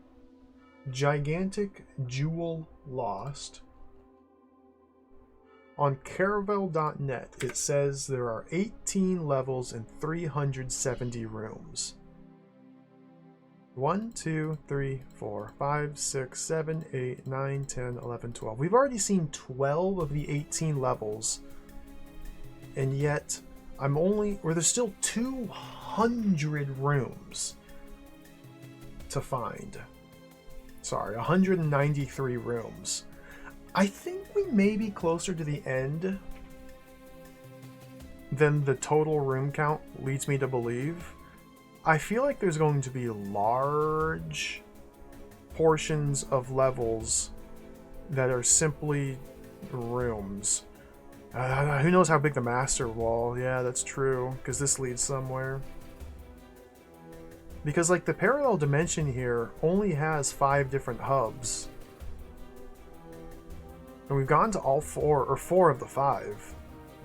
Speaker 1: gigantic jewel lost. On Caravel.net, it says there are 18 levels and 370 rooms. 1, 2, 3, 4, 5, 6, 7, 8, 9, 10, 11, 12. We've already seen 12 of the 18 levels, and yet there's still 200 rooms to find. Sorry, 193 rooms. I think we may be closer to the end than the total room count leads me to believe. I feel like there's going to be large portions of levels that are simply rooms. Who knows how big the master wall? Yeah, that's true, because this leads somewhere. Because, like, the parallel dimension here only has 5 different hubs. And we've gone to all 4, or 4 of the 5.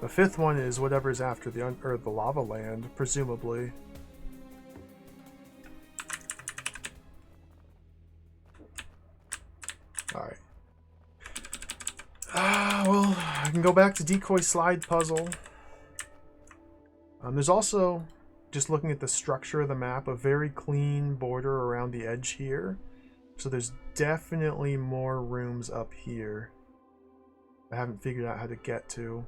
Speaker 1: The 5th one is whatever's after the lava land, presumably. Alright. Well, I can go back to decoy slide puzzle. There's also, just looking at the structure of the map, a very clean border around the edge here. So there's definitely more rooms up here I haven't figured out how to get to.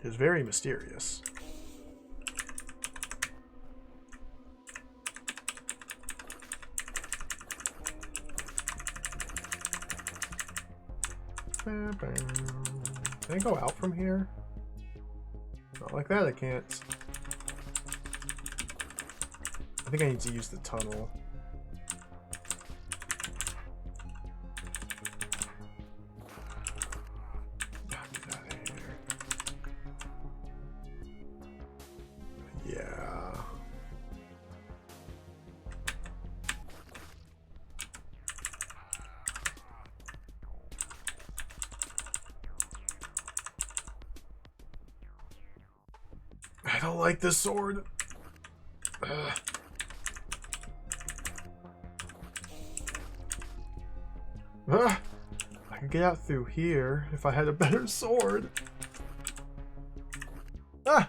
Speaker 1: It's very mysterious. Can I go out from here? Not like that, I can't. I think I need to use the tunnel. Get out of here. Yeah. I don't like this sword. Ugh. Ah, I could get out through here if I had a better sword. Ah!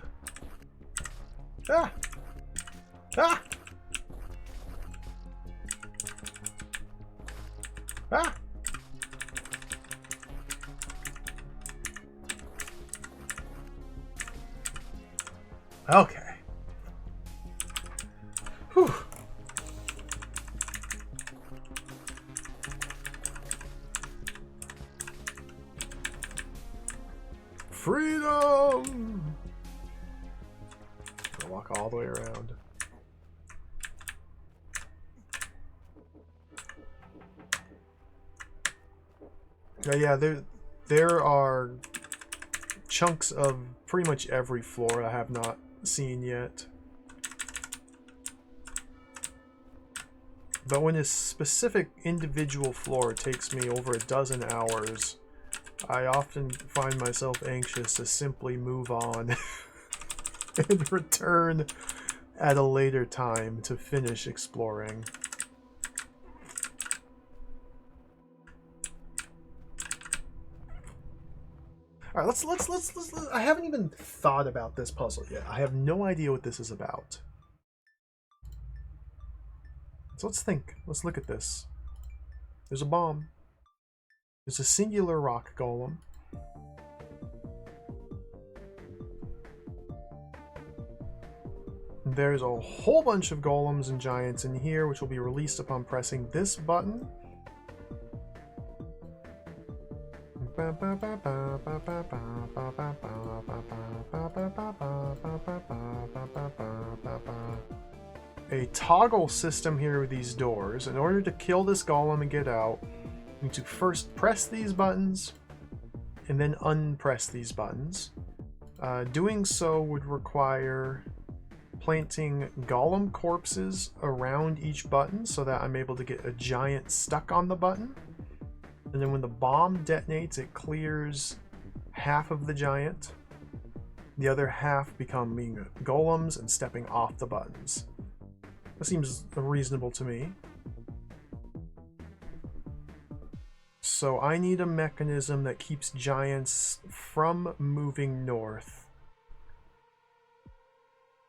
Speaker 1: Ah! Ah! Ah! Okay. Whew. Freedom! I'll walk all the way around. Yeah, there are chunks of pretty much every floor I have not seen yet. But when a specific individual floor takes me over a dozen hours, I often find myself anxious to simply move on and return at a later time to finish exploring. All right, let's I haven't even thought about this puzzle yet. I have no idea what this is about. So let's think. Let's look at this. There's a bomb. There's a singular rock golem. There's a whole bunch of golems and giants in here, which will be released upon pressing this button. A toggle system here with these doors. In order to kill this golem and get out, you need to first press these buttons and then unpress these buttons. Doing so would require planting golem corpses around each button so that I'm able to get a giant stuck on the button. And then when the bomb detonates, it clears half of the giant. The other half becoming golems and stepping off the buttons. That seems reasonable to me. So I need a mechanism that keeps giants from moving north.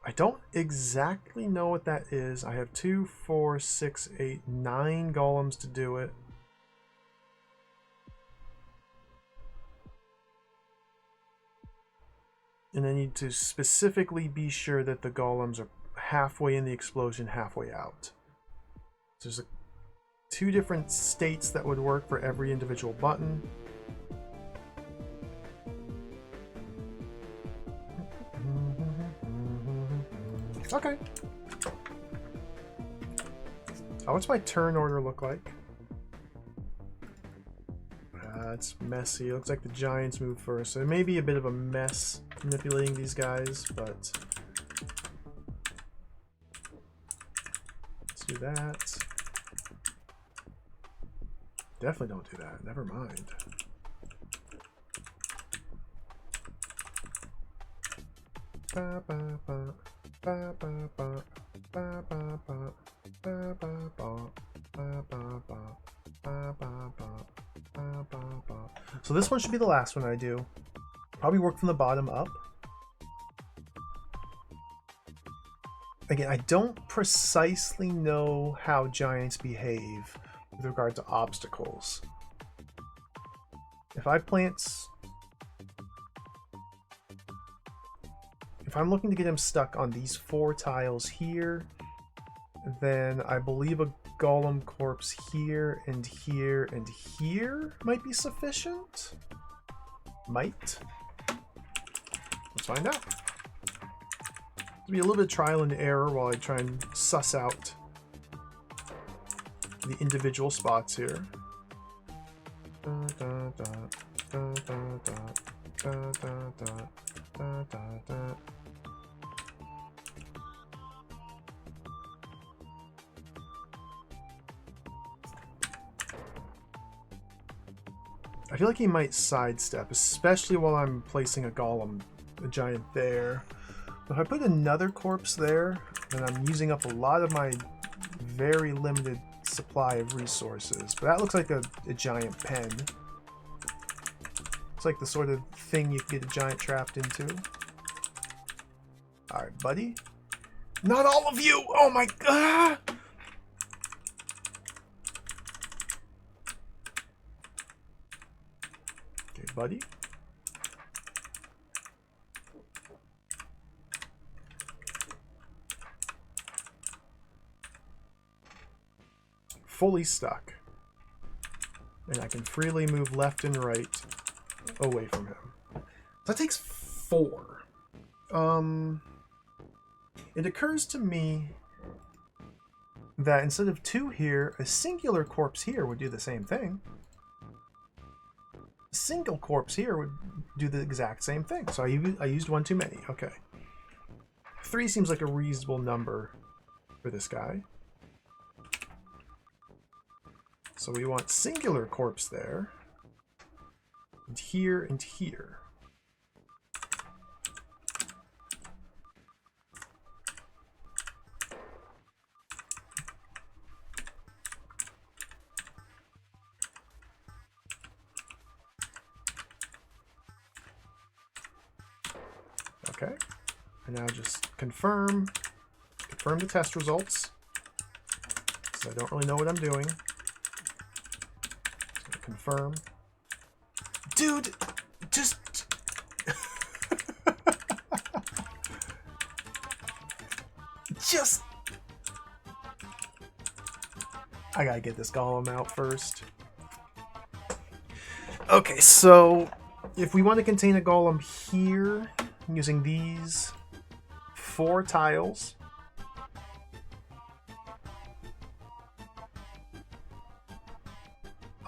Speaker 1: I don't exactly know what that is. I have 2, 4, 6, 8, 9 golems to do it. And I need to specifically be sure that the golems are halfway in the explosion, halfway out. So there's 2 different states that would work for every individual button. Okay. What's my turn order look like? It's messy. It looks like the Giants move first. So it may be a bit of a mess manipulating these guys, but let's do that. Definitely don't do that. Never mind. Ba, ba, ba, ba, ba, ba, ba, ba, ba, ba, ba, ba, ba, ba, ba, ba, ba. So this one should be the last one I do. Probably work from the bottom up. Again, I don't precisely know how giants behave with regard to obstacles. If I'm looking to get him stuck on these 4 tiles here, then I believe a golem corpse here and here and here might be sufficient. Might. Let's find out. It'll be a little bit of trial and error while I try and suss out the individual spots here. Da, da, da, da, da, da, da, da, da, da, da. I feel like he might sidestep, especially while I'm placing a golem, a giant there. If I put another corpse there, then I'm using up a lot of my very limited supply of resources. But that looks like a giant pen. It's like the sort of thing you can get a giant trapped into. Alright, buddy. Not all of you! Oh my god! Okay, buddy. Fully stuck. And I can freely move left and right away from him. So that takes 4. It occurs to me that instead of 2 here, a singular corpse here would do the same thing. A single corpse here would do the exact same thing. So I used 1 too many. Okay. 3 seems like a reasonable number for this guy. So we want singular corpse there, and here and here. Okay, and now just confirm the test results, because I don't really know what I'm doing. Confirm. Dude, just... just... I gotta get this golem out first. Okay, so if we want to contain a golem here, using these 4 tiles,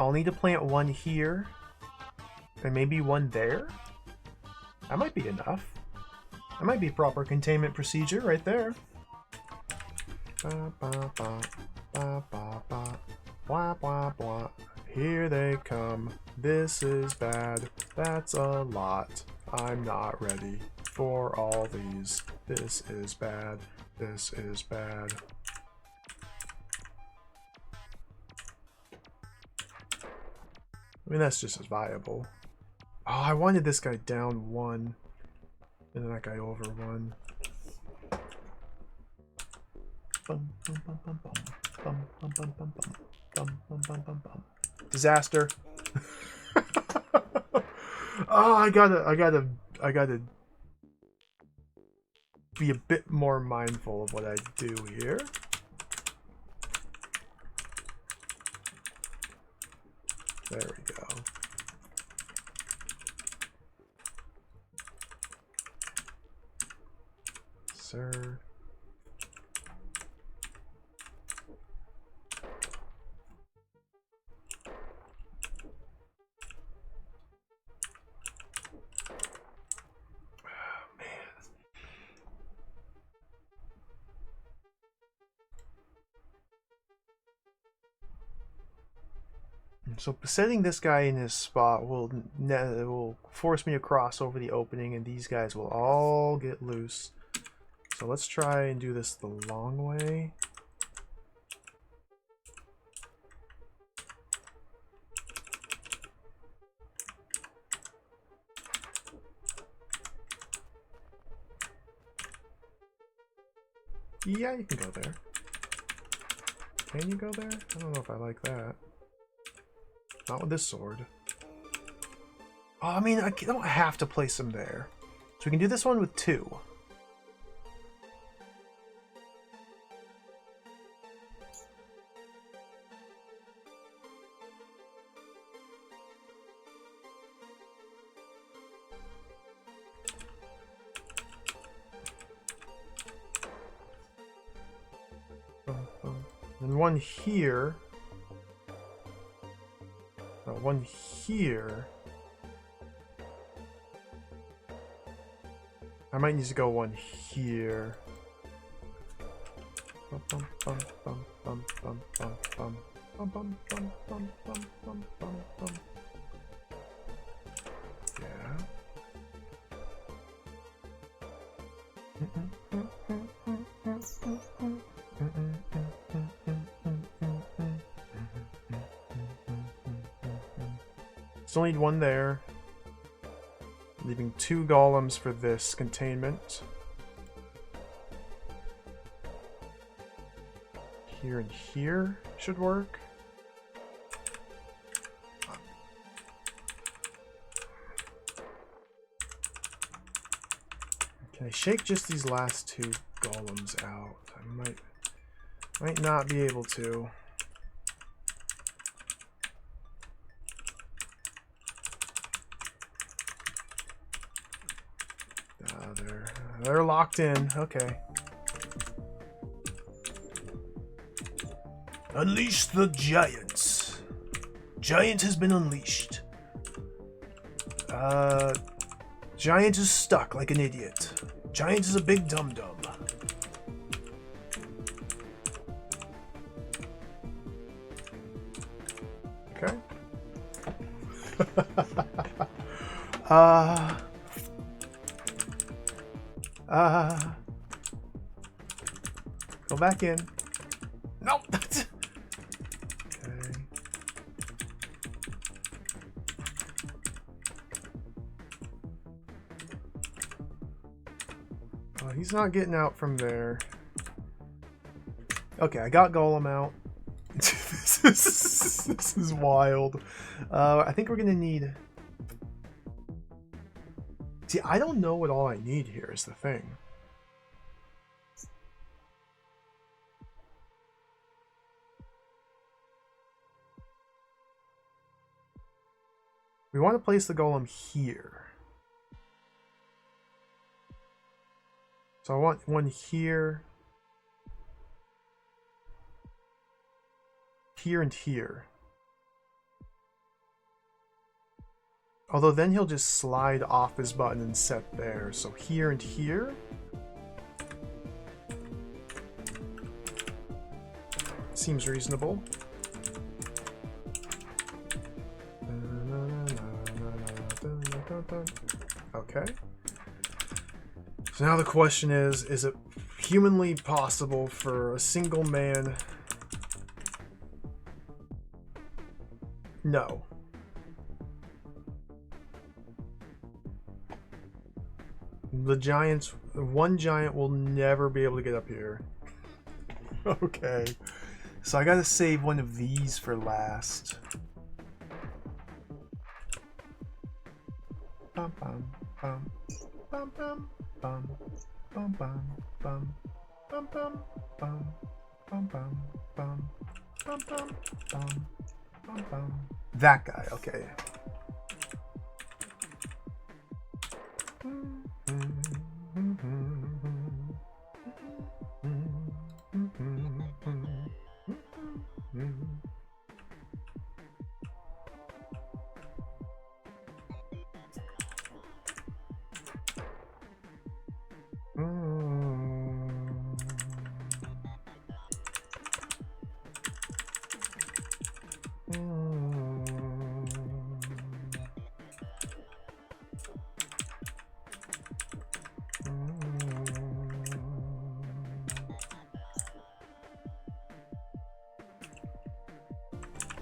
Speaker 1: I'll need to plant 1 here, and maybe 1 there. That might be enough. That might be proper containment procedure right there. Ba, ba, ba, ba, ba, ba. Blah, blah, blah. Here they come. This is bad. That's a lot. I'm not ready for all these. This is bad. This is bad. I mean, that's just as viable. Oh, I wanted this guy down 1. And then that guy over 1. Bum, bum, bum, bum, bum. Bum, bum, bum, bum, bum. Bum, bum, bum, bum, bum. Disaster. Oh, I gotta be a bit more mindful of what I do here. There we go. Sir. So setting this guy in his spot will force me to cross over the opening, and these guys will all get loose. So let's try and do this the long way. Yeah, you can go there. Can you go there? I don't know if I like that. Not with this sword. Oh, I mean, I don't have to place him there. So we can do this one with 2. And one here. One here. I might need to go one here. Yeah. Still need one there. Leaving 2 golems for this containment. Here and here should work. Can I shake just these last 2 golems out? I might not be able to. They're locked in. Okay. Unleash the giants. Giant has been unleashed. Giant is stuck like an idiot. Giant is a big dum-dum. Okay. Go back in. Nope. Okay. Oh, he's not getting out from there. Okay, I got Golem out. This is wild. I think we're gonna need. See, I don't know what all I need here is the thing. We want to place the golem here. So I want one here. Here and here. Although then he'll just slide off his button and set there. So here and here. Seems reasonable. Okay. So now the question is it humanly possible for a single man? No. The giants, one giant will never be able to get up here. Okay. So I gotta save one of these for last. Bum bum bum bum bum bum bum bum bum bum bum bum bum bum bum bum bum bum bum bum. That guy, okay.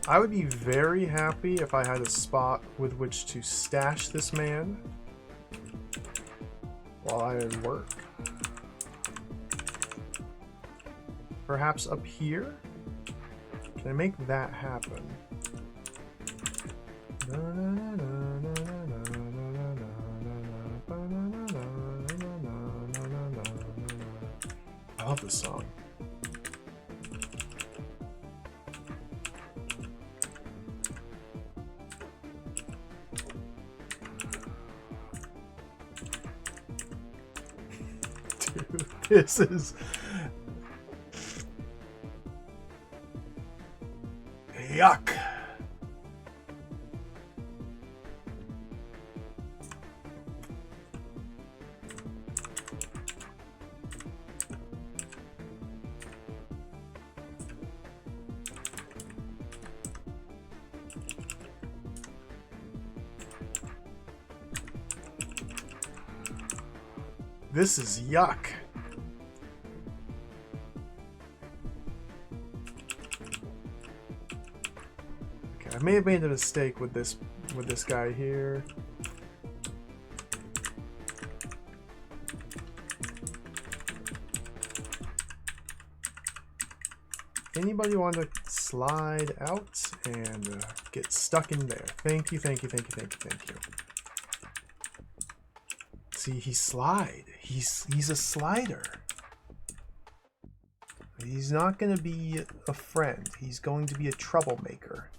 Speaker 1: I would be very happy if I had a spot with which to stash this man while I work. Perhaps up here? Can I make that happen? I love this song. Dude, this is... Yuck! This is yuck. Okay, I may have made a mistake with this guy here. Anybody want to slide out and get stuck in there? Thank you, thank you, thank you, thank you, thank you. See, he slide. He's a slider. He's not going to be a friend. He's going to be a troublemaker.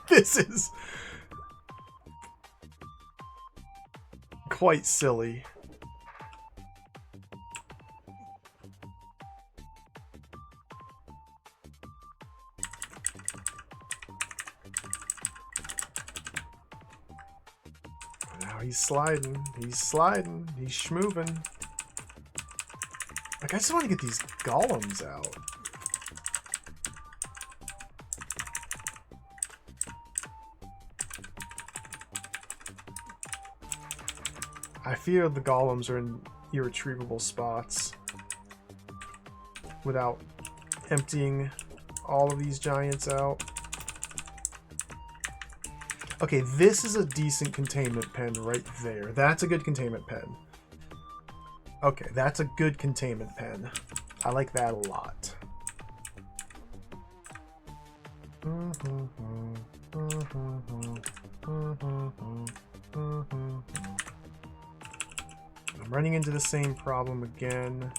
Speaker 1: This is quite silly. Now he's sliding, he's schmoovin'. Like, I just want to get these golems out. I fear the golems are in irretrievable spots without emptying all of these giants out. Okay, this is a decent containment pen right there. That's a good containment pen. Okay, that's a good containment pen. I like that a lot. I'm running into the same problem again.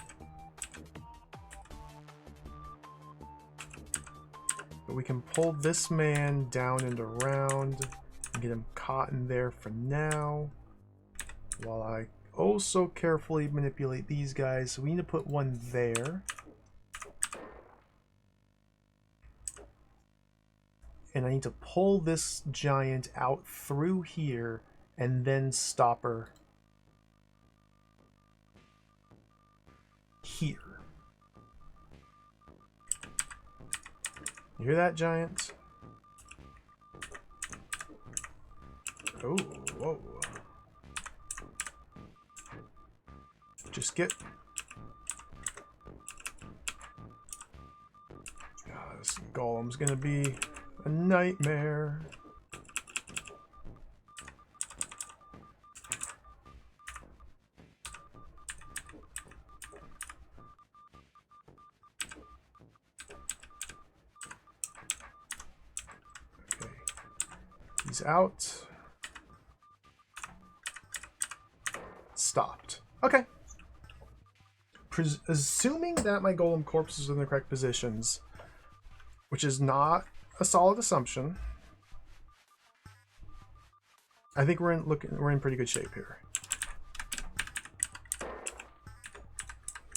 Speaker 1: But we can pull this man down and around and get him caught in there for now. While I also carefully manipulate these guys. So we need to put one there. And I need to pull this giant out through here and then stop her here. You hear that, giant? Oh, whoa. Just get... God, this golem's gonna be a nightmare. Okay. He's out. Stopped. Okay. Assuming that my golem corpse is in the correct positions, which is not a solid assumption, I think we're in pretty good shape here.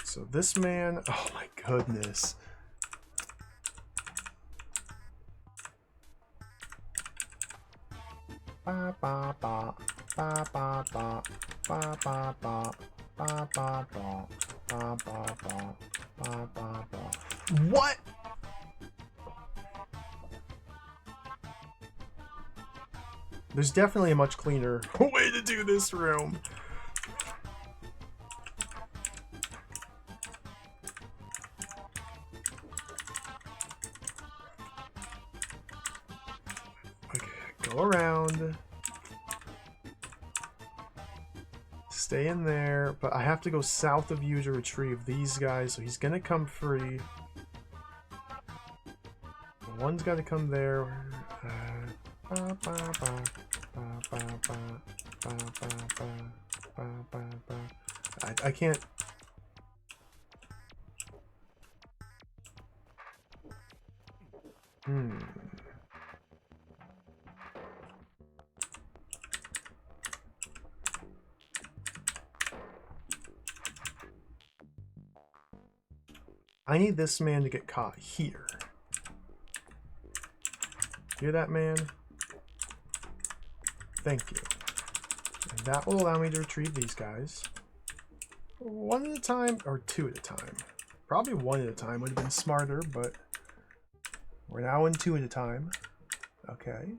Speaker 1: So this man, oh my goodness. Ba ba ba ba ba ba ba ba ba ba ba ba. Ba, ba, ba, ba, ba, ba. What? There's definitely a much cleaner way to do this room. Okay, go around. Stay in there, but I have to go south of you to retrieve these guys, so he's gonna come free. One's gotta come there. I can't. I need this man to get caught here. Hear that, man? Thank you. And that will allow me to retrieve these guys. One at a time, or two at a time. Probably one at a time would have been smarter, but we're now in two at a time. Okay.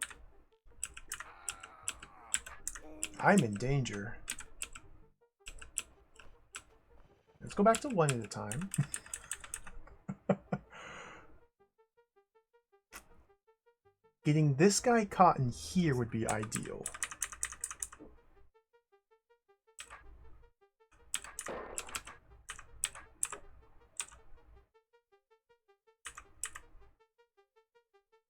Speaker 1: I'm in danger. Let's go back to one at a time. Getting this guy caught in here would be ideal.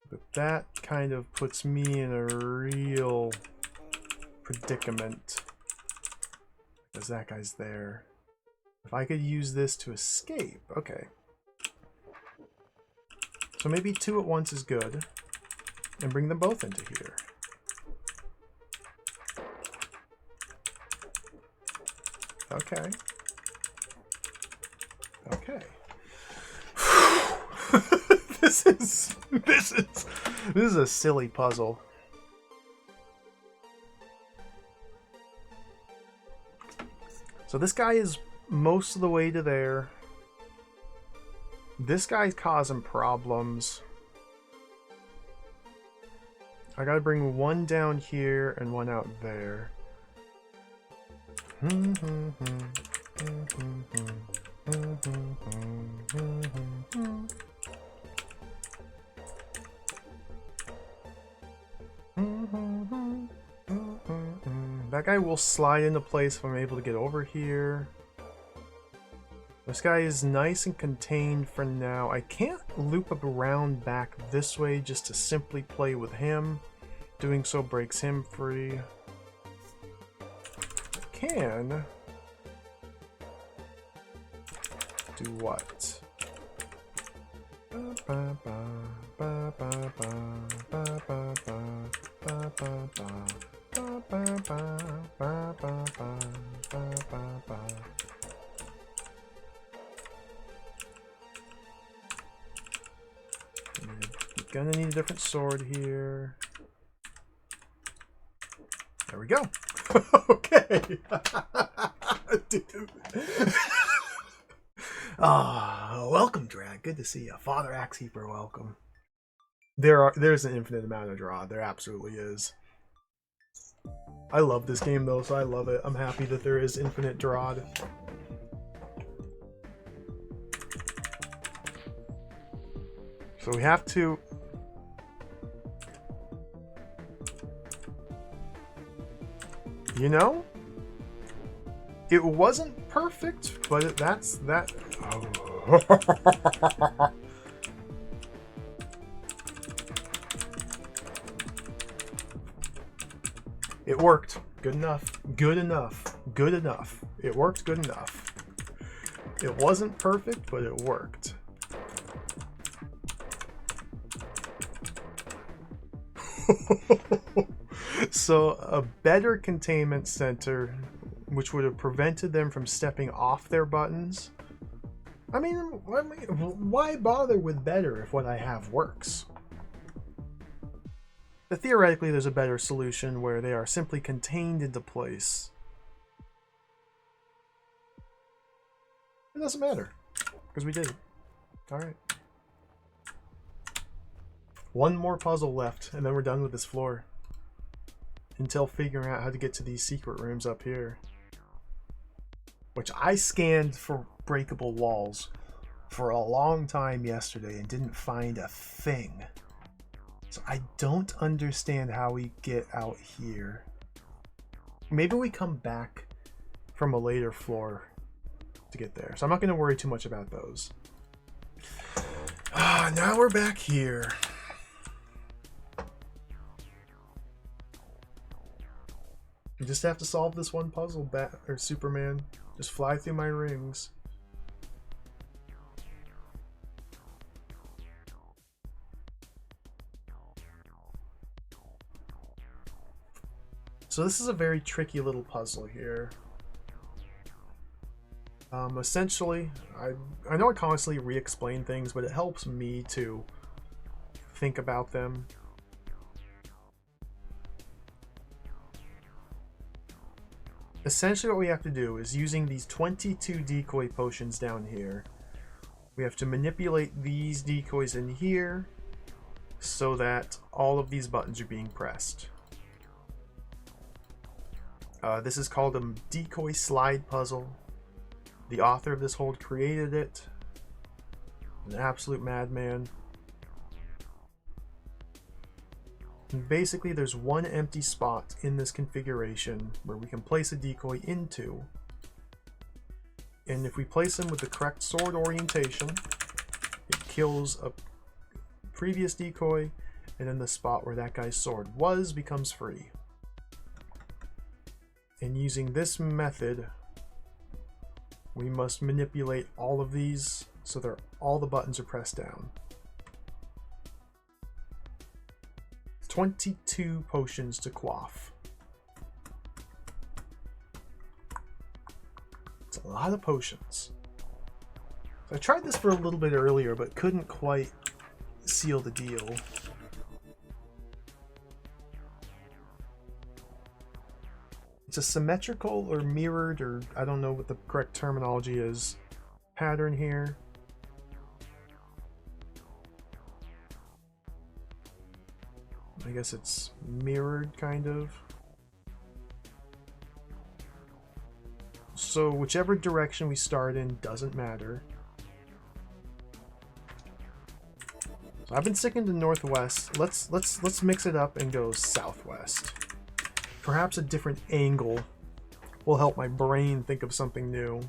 Speaker 1: But that kind of puts me in a real predicament. Because that guy's there. If I could use this to escape. Okay. So maybe two at once is good. And bring them both into here. Okay. Okay. This is a silly puzzle. So this guy is most of the way to there. This guy's causing problems. I gotta bring one down here and one out there. That guy will slide into place if I'm able to get over here. This guy is nice and contained for now. I can't loop up around back this way just to simply play with him. Doing so breaks him free. I can do what? Gonna need a different sword here. There we go. Okay. Dude. Welcome, Drag. Good to see you. Father Axekeeper, welcome. There's an infinite amount of DROD. There absolutely is. I love this game though, so I love it. I'm happy that there is infinite DROD. So we have to... You know? It wasn't perfect, but that's that... Oh. It worked. Good enough. Good enough. Good enough. It worked good enough. It wasn't perfect, but it worked. So a better containment center, which would have prevented them from stepping off their buttons. I mean, why bother with better if what I have works? But theoretically, there's a better solution where they are simply contained into place. It doesn't matter, because we did it. Alright. One more puzzle left, and then we're done with this floor. until figuring out how to get to these secret rooms up here. Which I scanned for breakable walls for a long time yesterday and didn't find a thing. So I don't understand how we get out here. Maybe we come back from a later floor to get there. So I'm not going to worry too much about those. Now we're back here. You just have to solve this one puzzle, Superman. Just fly through my rings. So this is a very tricky little puzzle here. Essentially, I know I constantly re-explain things, but it helps me to think about them. Essentially what we have to do is, using these 22 decoy potions down here, we have to manipulate these decoys in here so that all of these buttons are being pressed. This is called a decoy slide puzzle. The author of this hold created it. An absolute madman. And basically, there's one empty spot in this configuration where we can place a decoy into. And if we place them with the correct sword orientation, it kills a previous decoy, and then the spot where that guy's sword was becomes free. And using this method, we must manipulate all of these so all the buttons are pressed down. 22 potions to quaff. It's a lot of potions. I tried this for a little bit earlier, but couldn't quite seal the deal. It's a symmetrical or mirrored, or I don't know what the correct terminology is, pattern here. I guess it's mirrored, kind of. So whichever direction we start in doesn't matter. So I've been sticking to northwest. Let's mix it up and go southwest. Perhaps a different angle will help my brain think of something new.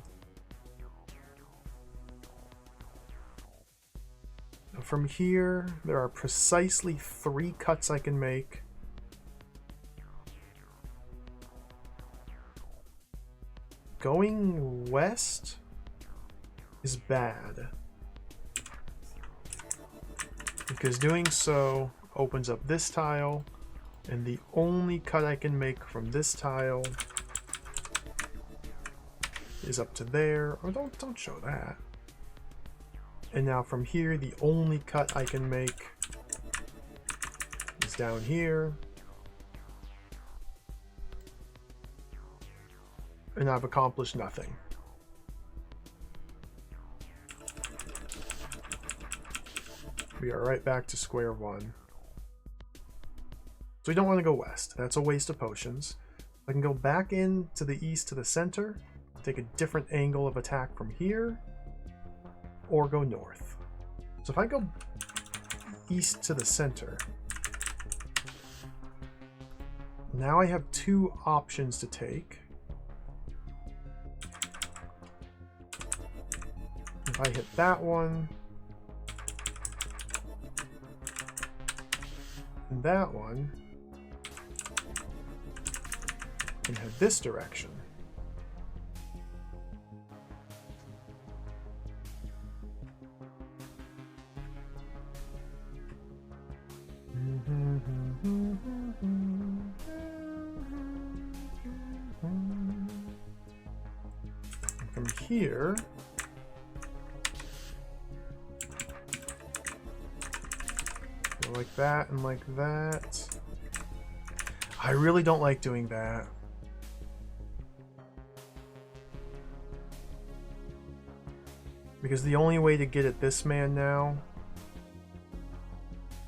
Speaker 1: From here, there are precisely 3 cuts I can make. Going west is bad, because doing so opens up this tile, and the only cut I can make from this tile is up to there. Or don't show that. And now from here, the only cut I can make is down here. And I've accomplished nothing. We are right back to square one. So we don't want to go west. That's a waste of potions. I can go back in to the east to the center, take a different angle of attack from here, or go north. So if I go east to the center, now I have 2 options to take. If I hit that one, and that one, and head this direction. From here, go like that and like that. I really don't like doing that. Because the only way to get at this man now...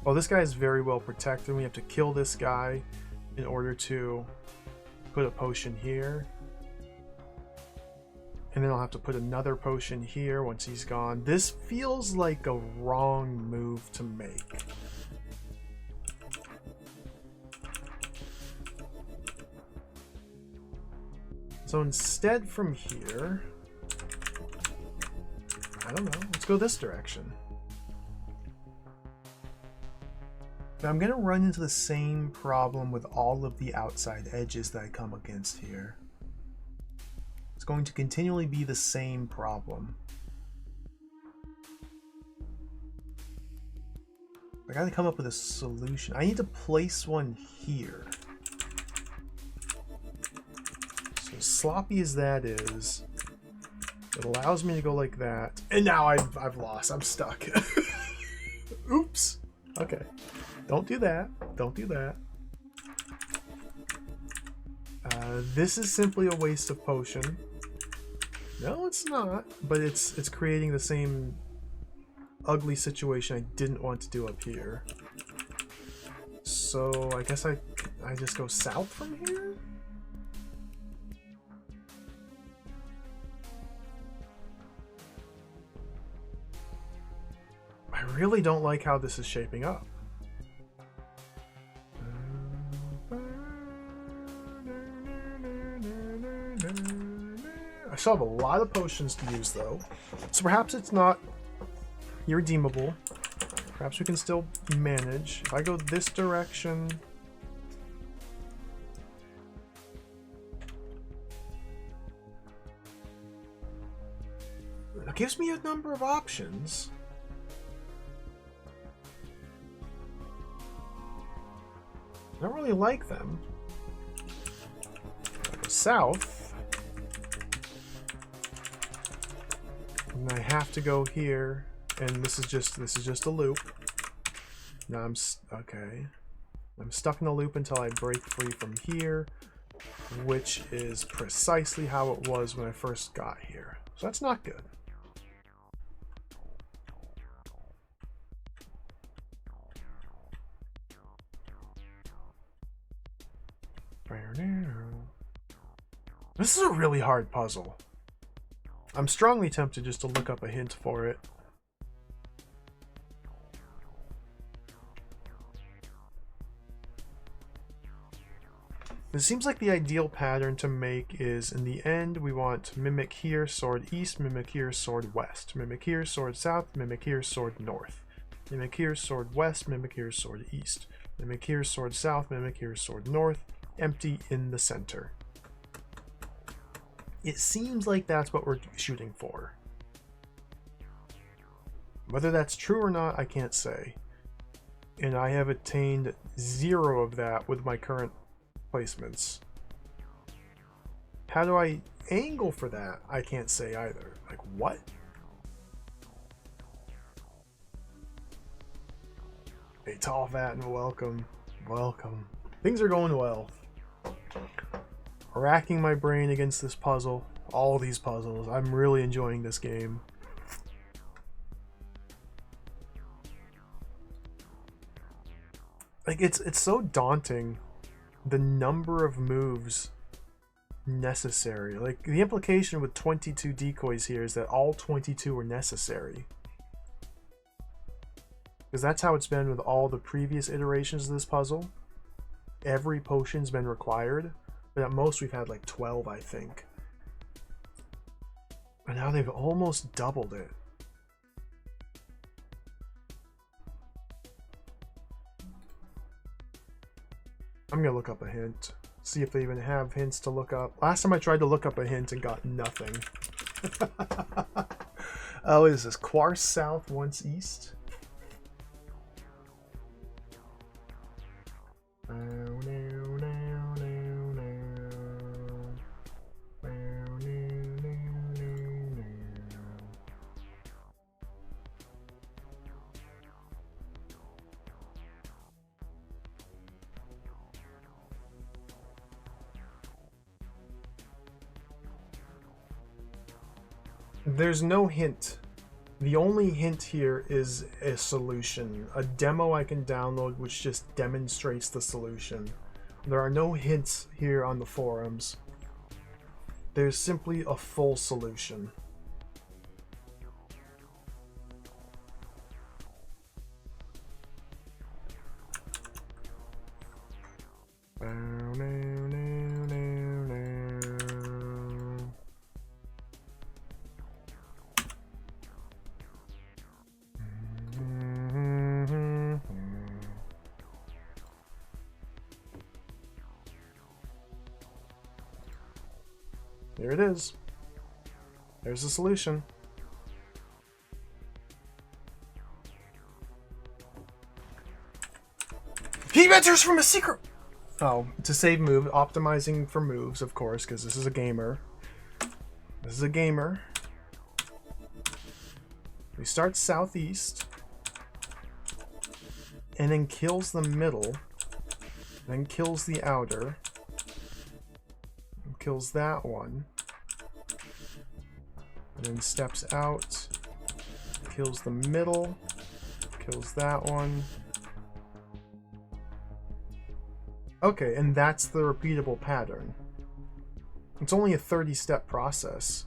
Speaker 1: Well, this guy is very well protected. We have to kill this guy. in order to put a potion here. And then I'll have to put another potion here once he's gone. This feels like a wrong move to make. So instead from here, I don't know, let's go this direction. Now I'm gonna run into the same problem with all of the outside edges that I come against here. It's going to continually be the same problem. I gotta come up with a solution. I need to place one here. So sloppy as that is, it allows me to go like that. And now I've lost. I'm stuck. Oops. Okay. Don't do that. Don't do that. This is simply a waste of potion. No, it's not. But it's creating the same ugly situation I didn't want to do up here. So I guess I just go south from here? I really don't like how this is shaping up. I still have a lot of potions to use though, so perhaps it's not irredeemable. Perhaps we can still manage. If I go this direction, it gives me a number of options. I don't really like them. If I go south, and I have to go here, and this is just a loop. Now I'm okay. I'm stuck in a loop until I break free from here, which is precisely how it was when I first got here. So that's not good. This is a really hard puzzle. I'm strongly tempted just to look up a hint for it. It seems like the ideal pattern to make is, in the end, we want mimic here, sword east, mimic here, sword west, mimic here, sword south, mimic here, sword north, mimic here, sword west, mimic here, sword east, mimic here, sword south, mimic here, sword north, empty in the center. It seems like that's what we're shooting for. Whether that's true or not, I can't say. And I have attained 0 of that with my current placements. How do I angle for that? I can't say either. Like, what? Hey, tall, fat, and welcome. Welcome. Things are going well. Racking my brain against this puzzle. All these puzzles. I'm really enjoying this game. Like, it's so daunting, the number of moves necessary. Like, the implication with 22 decoys here is that all 22 are necessary. Because that's how it's been with all the previous iterations of this puzzle. Every potion's been required. But at most we've had like 12, I think. And now they've almost doubled it. I'm gonna look up a hint. See if they even have hints to look up. Last time I tried to look up a hint and got nothing. Oh, what is this? Quartz south, once east? There's no hint. The only hint here is a solution, a demo I can download which just demonstrates the solution. There are no hints here on the forums. There's simply a full solution. Here it is. There's the solution. He enters from a secret. Oh, to save move, optimizing for moves, of course, because this is a gamer. This is a gamer. He starts southeast, and then kills the middle, then kills the outer, and kills that one, and then steps out, kills the middle, kills that one. Okay, and that's the repeatable pattern. It's only a 30-step process.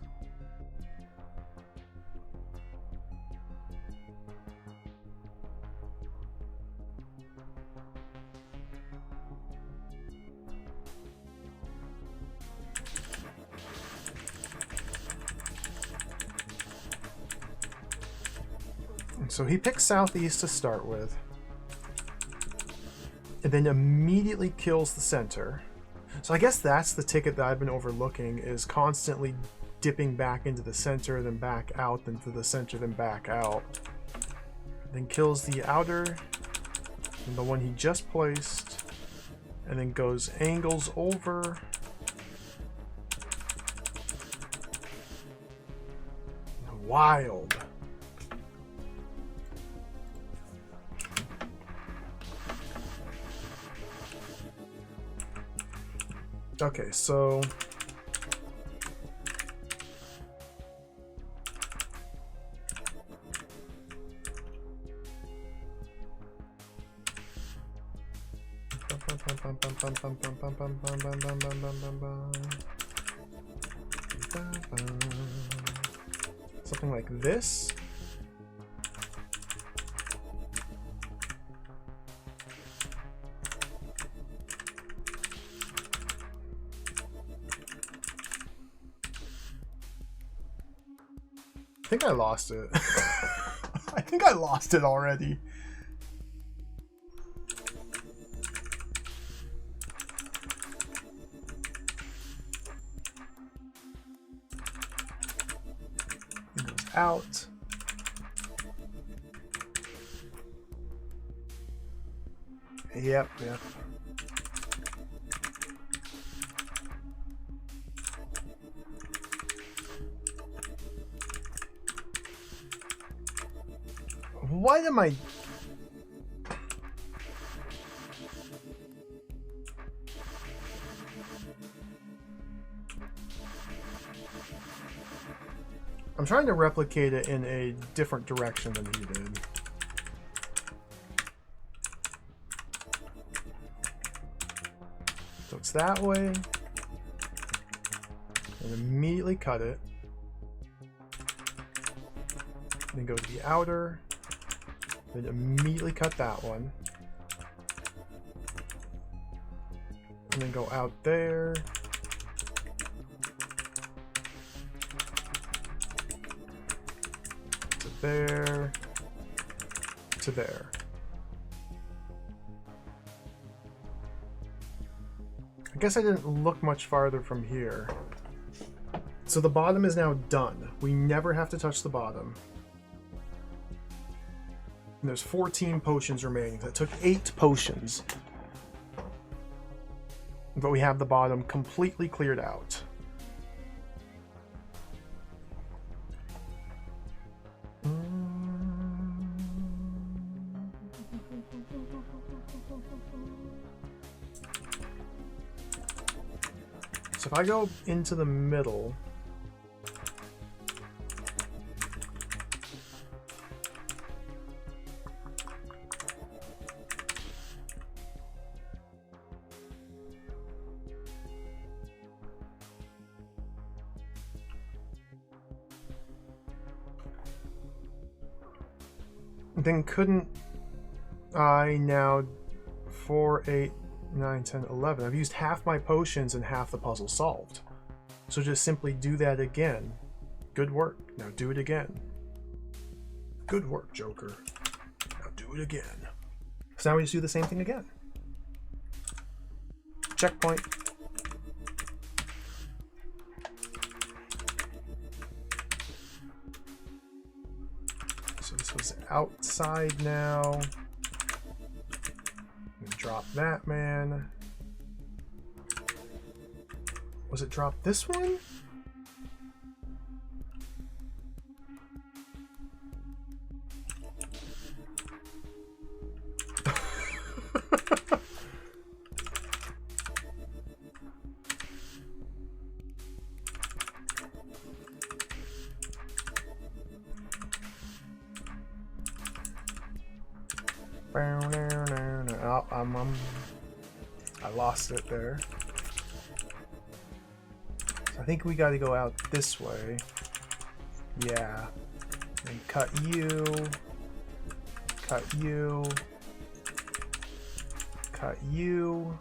Speaker 1: So he picks southeast to start with, and then immediately kills the center. So I guess that's the ticket that I've been overlooking, is constantly dipping back into the center, then back out, then to the center, then back out. Then kills the outer, and the one he just placed, and then goes angles over. Wild. Okay, so something like this. I think I lost it. I think I lost it already. It goes out. Yep. What am I... I'm trying to replicate it in a different direction than he did. So it's that way. And immediately cut it. Then go to the outer. Then immediately cut that one. And then go out there. To there. To there. I guess I didn't look much farther from here. So the bottom is now done. We never have to touch the bottom. And there's 14 potions remaining. That took 8 potions. But we have the bottom completely cleared out. So if I go into the middle... Then couldn't I now 4, 8, 9, 10, 11. I've used half my potions and half the puzzle solved. So just simply do that again. Good work. Now do it again. Good work, Joker. Now do it again. So now we just do the same thing again. Checkpoint. So this was outside now. Drop that man. Was it drop this one? Oh, I lost it there. So I think we got to go out this way. Yeah. And cut you. Cut you. Cut you.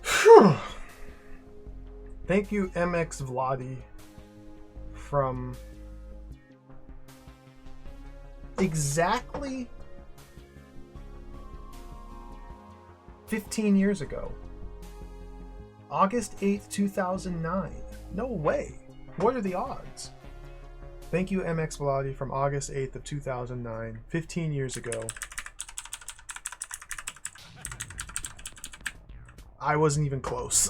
Speaker 1: Phew. Thank you, MX Vladi, from exactly 15 years ago. August 8th, 2009. No way. What are the odds? Thank you, MX Vladi, from August 8th of 2009, 15 years ago. I wasn't even close.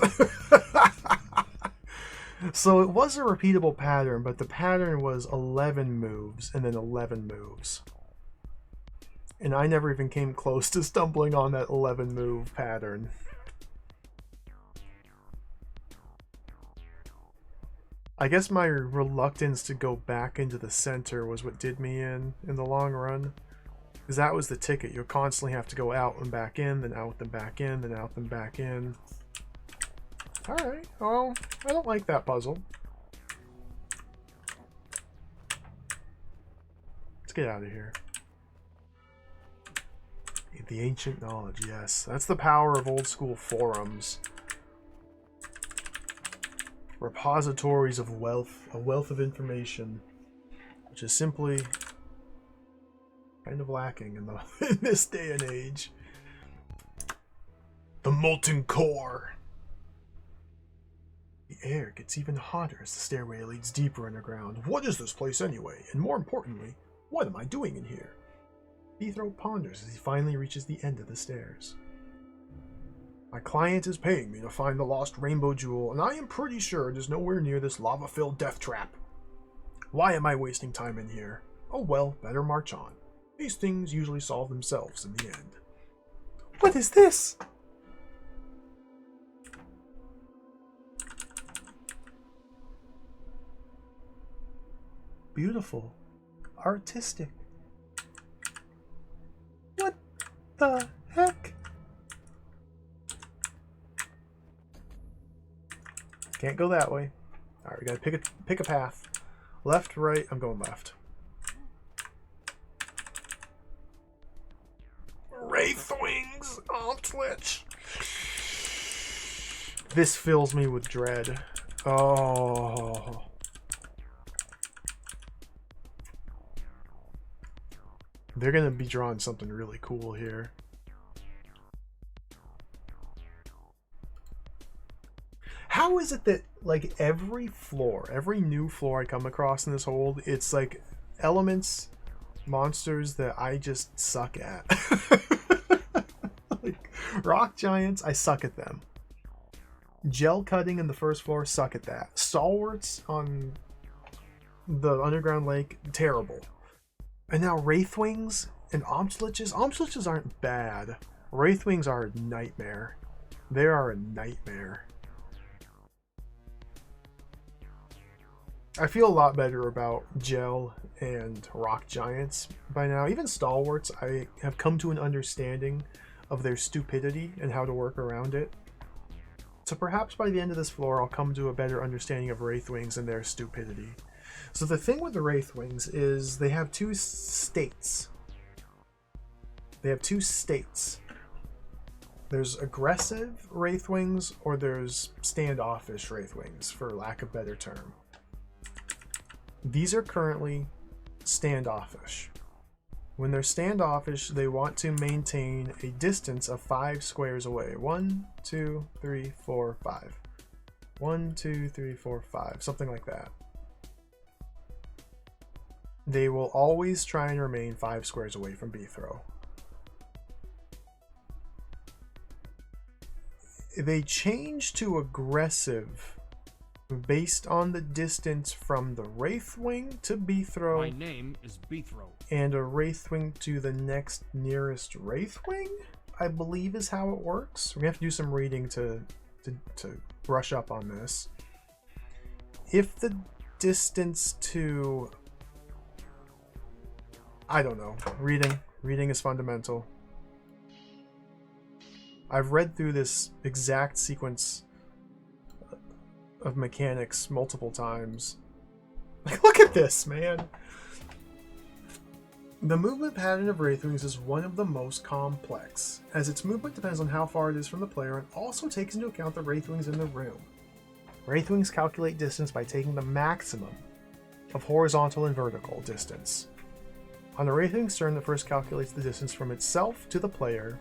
Speaker 1: So it was a repeatable pattern, but the pattern was 11 moves and then 11 moves. And I never even came close to stumbling on that 11 move pattern. I guess my reluctance to go back into the center was what did me in the long run. Because that was the ticket. You'll constantly have to go out and back in, then out and back in, then out and back in. Alright, well, I don't like that puzzle. Let's get out of here. The ancient knowledge, yes. That's the power of old school forums. Repositories of wealth, a wealth of information, which is simply kind of lacking in this day and age. The molten core. The air gets even hotter as the stairway leads deeper underground. What is this place anyway? And more importantly, what am I doing in here? Ethro ponders as he finally reaches the end of the stairs. My client is paying me to find the lost rainbow jewel, and I am pretty sure it is nowhere near this lava-filled death trap. Why am I wasting time in here? Oh well, better march on. These things usually solve themselves in the end. What is this? Beautiful. Artistic. What the heck? Can't go that way. Alright, we gotta pick a path. Left, right, I'm going left. Wraithwings! Oh, Twitch! This fills me with dread. Oh. They're gonna be drawing something really cool here. How is it that, like, every floor, every new floor I come across in this hold, it's like elements, monsters that I just suck at. Like, rock giants, I suck at them. Gel cutting in the first floor, suck at that. Stalwarts on the underground lake, terrible. And now Wraithwings and Omsliches. Omsliches aren't bad. Wraithwings are a nightmare. They are a nightmare. I feel a lot better about Gel and Rock Giants by now. Even Stalwarts, I have come to an understanding of their stupidity and how to work around it. So perhaps by the end of this floor, I'll come to a better understanding of Wraithwings and their stupidity. So the thing with the Wraithwings is they have two states. There's aggressive Wraithwings or there's standoffish Wraithwings, for lack of a better term. These are currently standoffish. When they're standoffish, they want to maintain a distance of 5 squares away. 1, 2, 3, 4, 5. 1, 2, 3, 4, 5. Something like that. They will always try and remain 5 squares away from B-throw. They change to aggressive based on the distance from the Wraithwing to B-throw.
Speaker 4: My name is Beethrow.
Speaker 1: And a Wraithwing to the next nearest Wraithwing, I believe is how it works. We're gonna have to do some reading to brush up on this. If the distance to... I don't know. Reading is fundamental. I've read through this exact sequence of mechanics multiple times. Like, look at this, man! The movement pattern of Wraithwings is one of the most complex, as its movement depends on how far it is from the player and also takes into account the Wraithwings in the room. Wraithwings calculate distance by taking the maximum of horizontal and vertical distance. On a Wraithwing's turn, the first calculates the distance from itself to the player,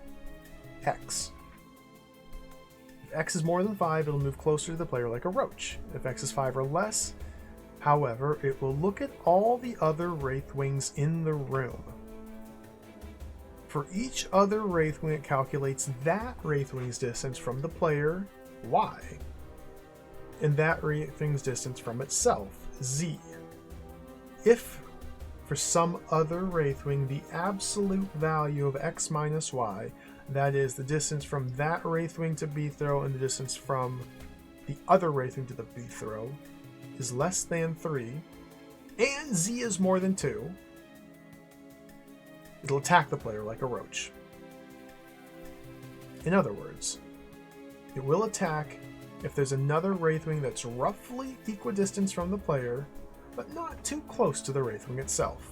Speaker 1: x. If x is more than 5, it'll move closer to the player like a roach. If x is 5 or less, however, it will look at all the other Wraithwings in the room. For each other Wraithwing, it calculates that Wraithwing's distance from the player, y, and that Wraithwing's distance from itself, z. If, for some other Wraithwing, the absolute value of x minus y, that is, the distance from that Wraithwing to B-throw and the distance from the other Wraithwing to the B-throw, is less than 3, and z is more than 2, it'll attack the player like a roach. In other words, it will attack if there's another Wraithwing that's roughly equidistant from the player, but not too close to the Wraithwing itself.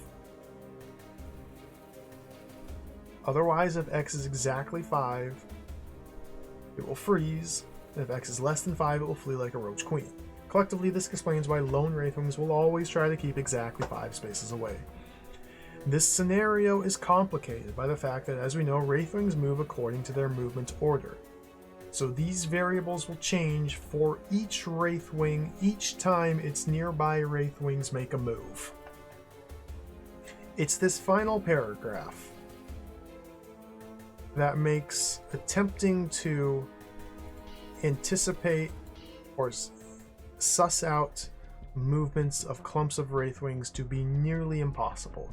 Speaker 1: Otherwise, if x is exactly 5, it will freeze, and if x is less than 5, it will flee like a roach queen. Collectively, this explains why lone Wraithwings will always try to keep exactly 5 spaces away. This scenario is complicated by the fact that, as we know, Wraithwings move according to their movement order. So these variables will change for each Wraithwing each time its nearby Wraithwings make a move. It's this final paragraph that makes attempting to anticipate or suss out movements of clumps of Wraithwings to be nearly impossible.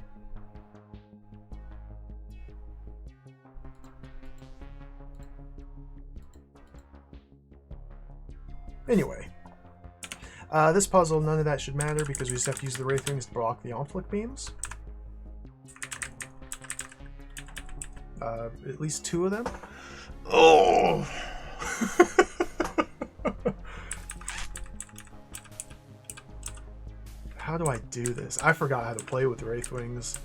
Speaker 1: Anyway, this puzzle, none of that should matter because we just have to use the Wraithwings to block the Inflict beams. At least 2 of them. Oh! How do I do this? I forgot how to play with Wraithwings.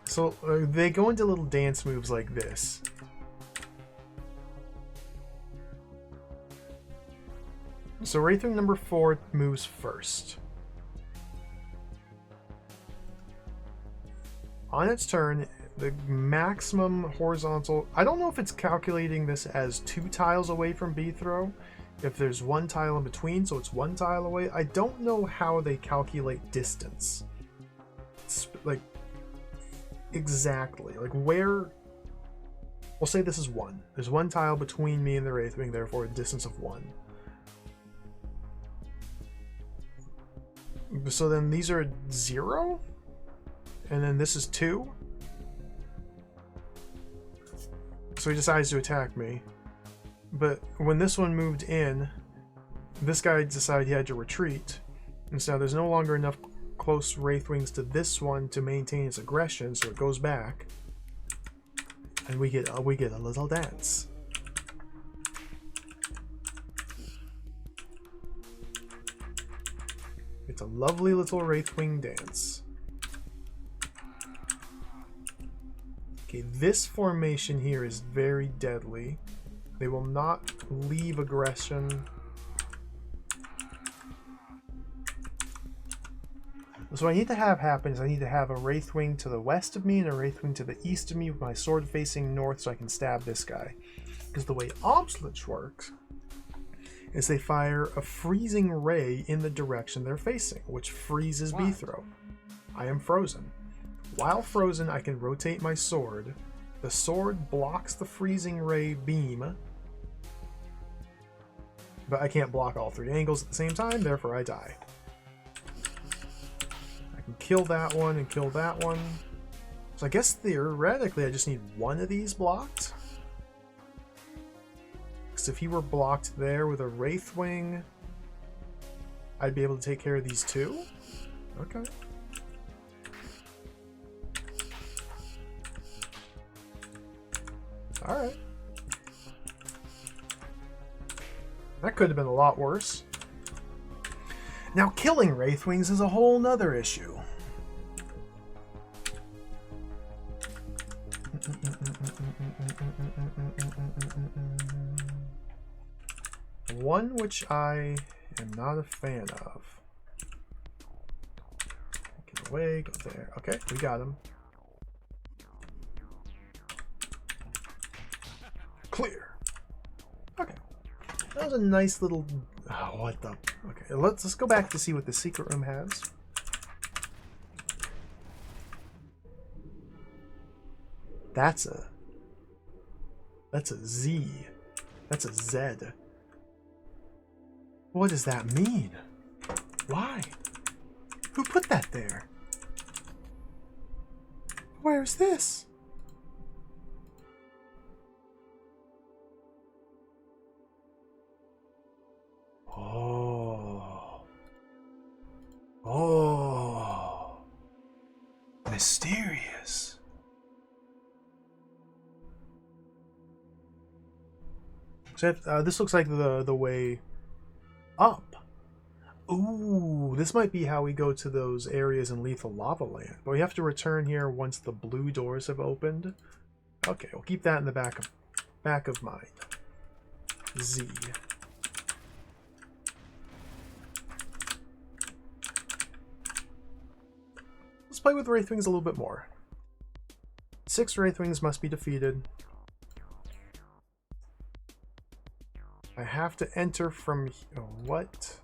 Speaker 1: So they go into little dance moves like this. So Wraithwing number 4 moves first. On its turn, the maximum horizontal... I don't know if it's calculating this as 2 tiles away from B-throw. If there's 1 tile in between, so it's 1 tile away. I don't know how they calculate distance. It's like, exactly. Like, where... We'll say this is 1. There's 1 tile between me and the Wraithwing, therefore a distance of 1. So then these are 0? And then this is 2? So he decides to attack me. But when this one moved in, this guy decided he had to retreat. And so there's no longer enough close Wraithwings to this one to maintain its aggression, so it goes back, and we get a little dance. It's a lovely little Wraithwing dance. Okay, this formation here is very deadly. They will not leave aggression. So what I need to have happen is I need to have a Wraithwing to the west of me and a Wraithwing to the east of me with my sword facing north so I can stab this guy. Because the way Obslich works is they fire a freezing ray in the direction they're facing, which freezes B-throw. I am frozen. While frozen, I can rotate my sword. The sword blocks the freezing ray beam, but I can't block all three angles at the same time, therefore I die. I can kill that one and kill that one. So I guess theoretically I just need one of these blocked. Because if he were blocked there with a Wraithwing, I'd be able to take care of these two? Okay. Alright. That could have been a lot worse. Now, killing Wraithwings is a whole nother issue. One which I am not a fan of. Get away, go there. Okay, we got him. Clear. Okay. That was a nice little... Oh, what the... Okay, let's go back to see what the secret room has. That's a Z. That's a Z. What does that mean? Why? Who put that there? Where's this? Oh. Oh. Mysterious. So this looks like the way up. Ooh, this might be how we go to those areas in Lethal Lava Land. But we have to return here once the blue doors have opened. Okay, we'll keep that in the back of mind. Z. Let's play with Wraithwings a little bit more. 6 Wraithwings must be defeated. I have to enter from... Oh, what?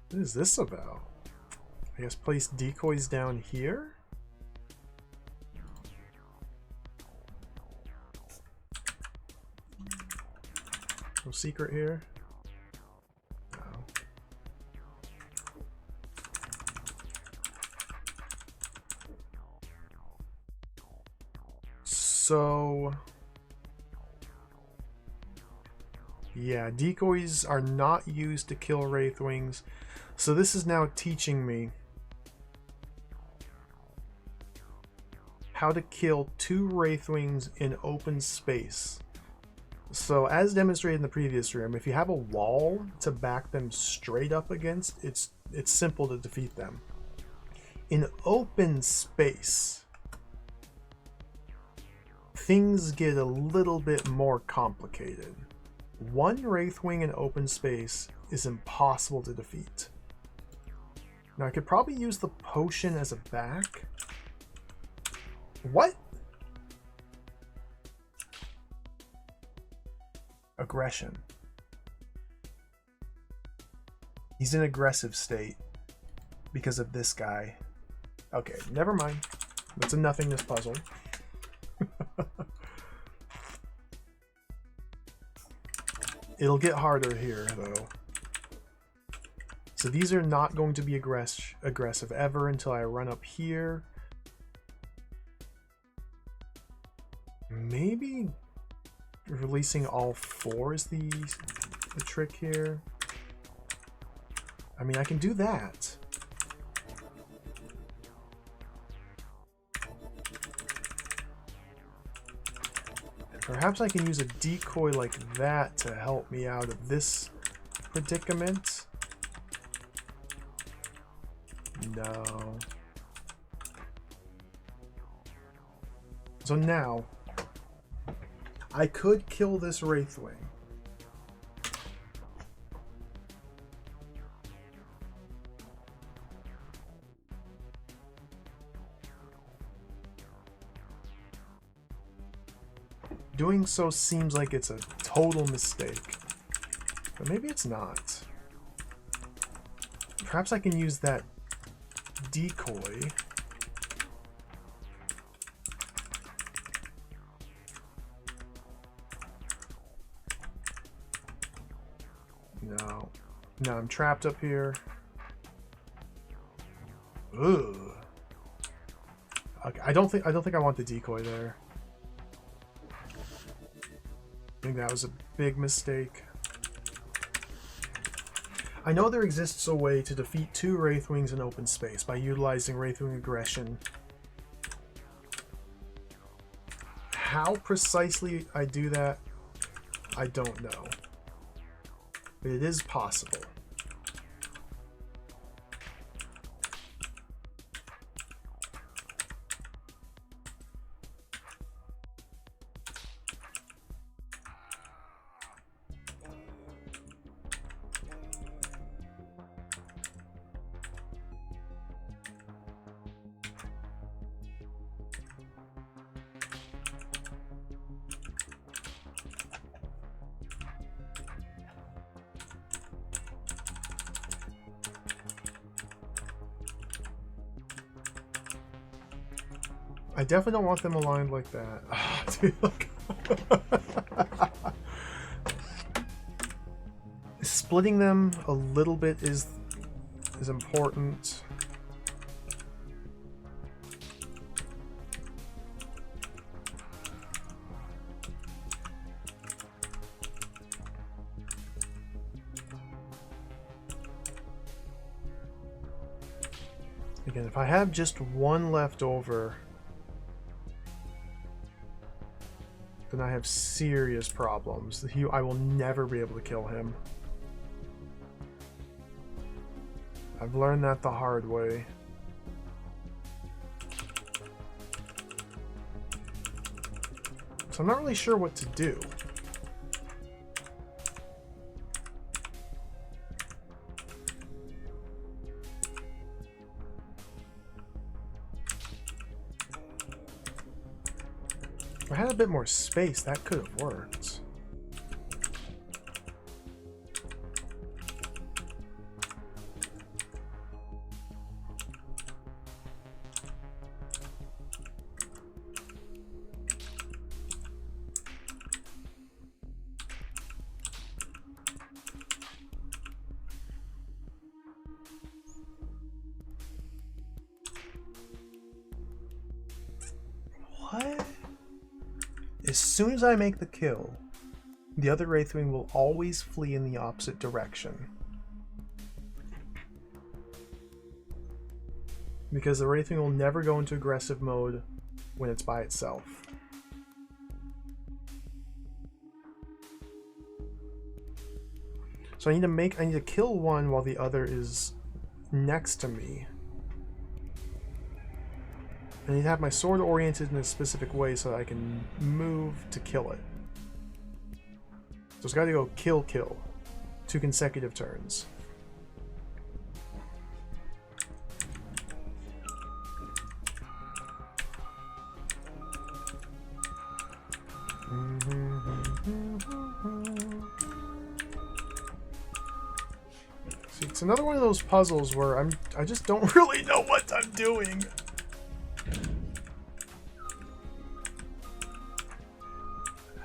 Speaker 1: What is this about? I guess place decoys down here? No secret here? So, yeah, decoys are not used to kill Wraithwings. So this is now teaching me how to kill 2 Wraithwings in open space. So as demonstrated in the previous room, if you have a wall to back them straight up against, it's simple to defeat them. In open space, things get a little bit more complicated. 1 Wraithwing in open space is impossible to defeat. Now I could probably use the potion as a back. What? Aggression. He's in aggressive state because of this guy. Okay, never mind. That's a nothingness puzzle. It'll get harder here, though. So these are not going to be aggressive ever until I run up here. Maybe releasing all 4 is the trick here. I mean, I can do that. Perhaps I can use a decoy like that to help me out of this predicament. No. So now, I could kill this Wraithwing. Doing so seems like it's a total mistake, but maybe it's not. Perhaps I can use that decoy. No. No, I'm trapped up here. Ugh. Okay, I don't think I want the decoy there. I think that was a big mistake. I know there exists a way to defeat 2 Wraithwings in open space by utilizing Wraithwing aggression. How precisely I do that, I don't know. But it is possible. I definitely don't want them aligned like that. Oh, dude, look. Splitting them a little bit is important. Again, if I have just one left over, then I have serious problems. I will never be able to kill him. I've learned that the hard way. So I'm not really sure what to do. If I had a bit more space, that could have worked. What? As soon as I make the kill, the other Wraithwing will always flee in the opposite direction. Because the Wraithwing will never go into aggressive mode when it's by itself. So I need to kill one while the other is next to me. I need to have my sword oriented in a specific way so that I can move to kill it. So it's got to go kill, kill. 2 consecutive turns. See, it's another one of those puzzles where I just don't really know what I'm doing.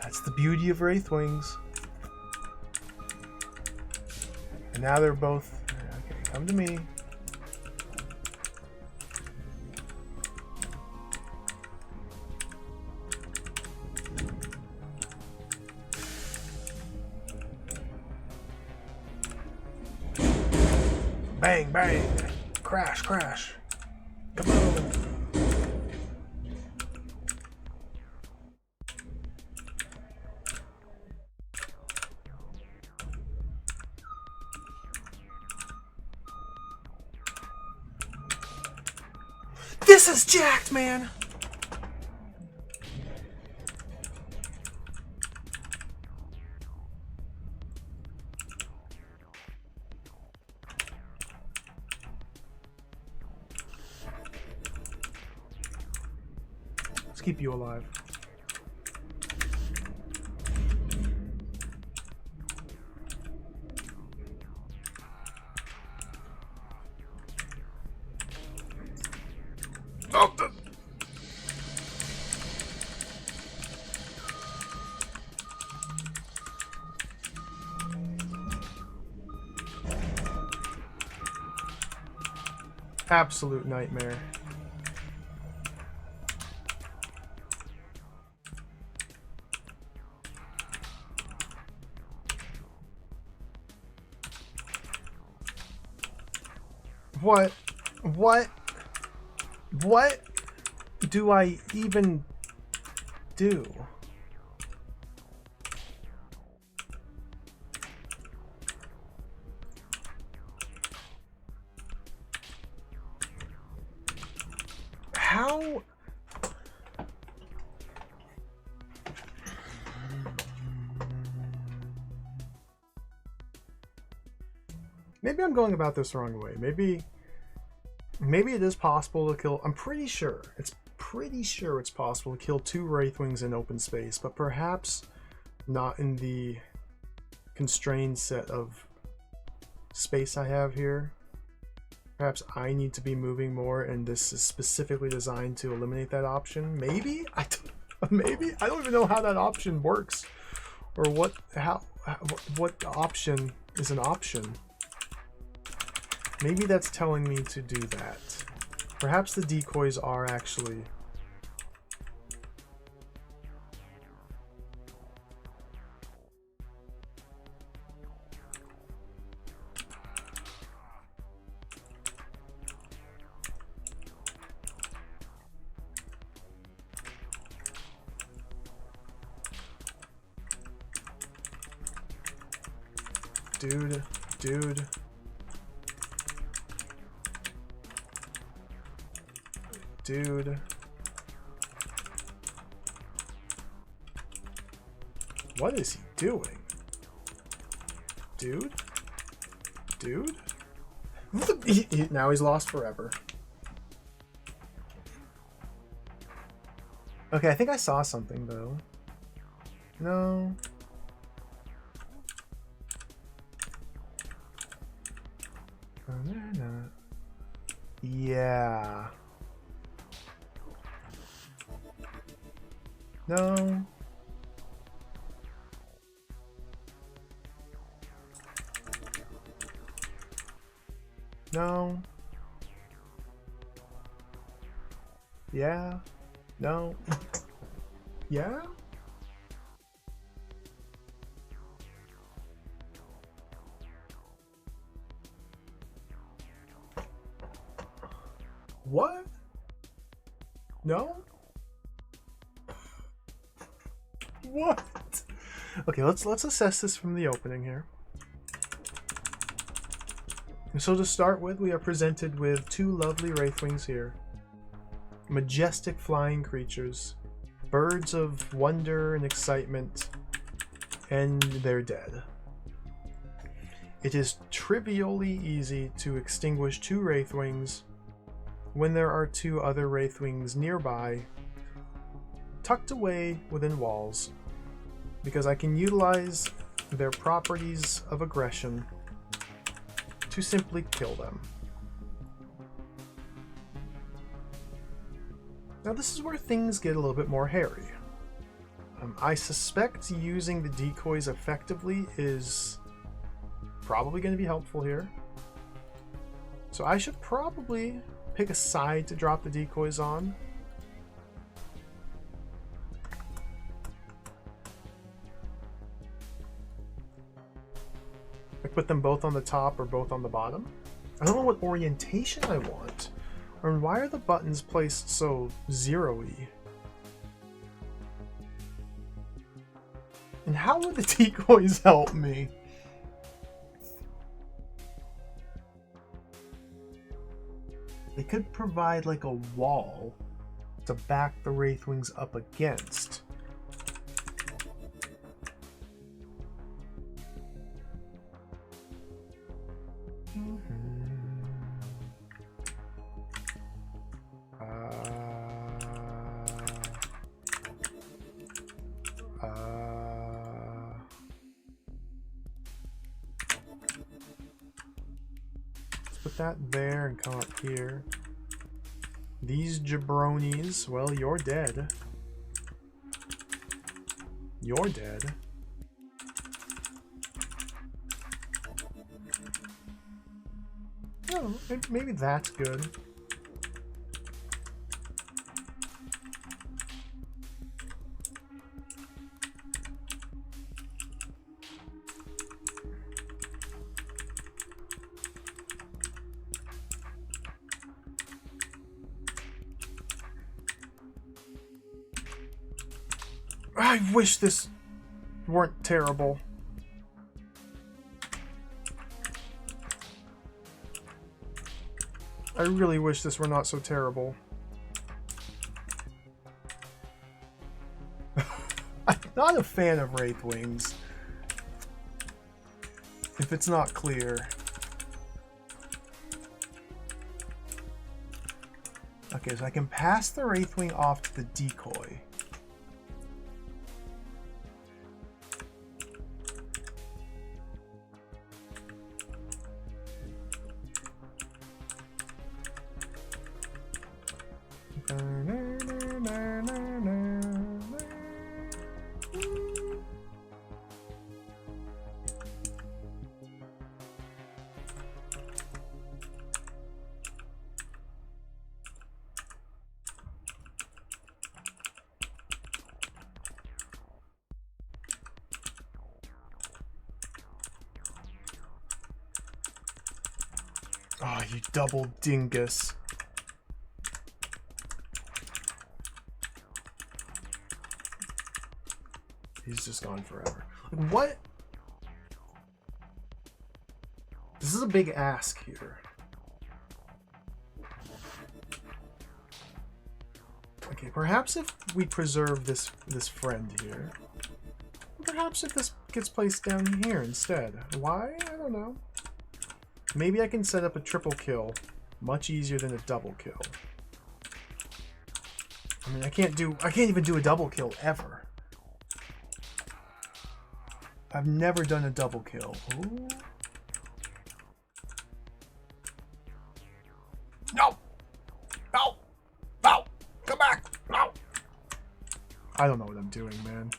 Speaker 1: That's the beauty of Wraithwings. And now they're both... Okay, Come to me. Bang, bang. Crash, crash. Come on. This is jacked, man. Let's keep you alive. Oh, absolute nightmare. What? What do I even do? How? Maybe I'm going about this the wrong way. Maybe it is possible to kill. I'm pretty sure it's possible to kill 2 Wraithwings in open space, but perhaps not in the constrained set of space I have here. Perhaps I need to be moving more, and this is specifically designed to eliminate that option. Maybe I don't even know how that option works, or what option is an option. Maybe that's telling me to do that. Perhaps the decoys are actually... Dude. What is he doing? Dude? Now he's lost forever. Okay, I think I saw something though. No. Yeah. No. No. Yeah. No. Yeah? What? No? What? Okay, let's assess this from the opening here. So to start with, we are presented with 2 lovely Wraithwings here. Majestic flying creatures. Birds of wonder and excitement. And they're dead. It is trivially easy to extinguish 2 Wraithwings when there are 2 other Wraithwings nearby, tucked away within walls, because I can utilize their properties of aggression to simply kill them. Now this is where things get a little bit more hairy. I suspect using the decoys effectively is probably going to be helpful here. So I should probably pick a side to drop the decoys on. I put them both on the top or both on the bottom. I don't know what orientation I want. Or why are the buttons placed so zero-y? And how would the decoys help me? They could provide like a wall to back the Wraithwings up against. Put that there and come up here. These jabronis, well, you're dead. You're dead. Oh, maybe that's good. I wish this weren't terrible. I really wish this were not so terrible. I'm not a fan of Wraithwings. If it's not clear. Okay, so I can pass the Wraithwing off to the decoy. Oh, you double dingus. He's just gone forever. Like, what? This is a big ask here. Okay, perhaps if we preserve this friend here. Perhaps if this gets placed down here instead. Why? I don't know. Maybe I can set up a triple kill much easier than a double kill. I mean, I can't even do a double kill ever. I've never done a double kill. Ooh. No! No! No! Come back! No! I don't know what I'm doing, man.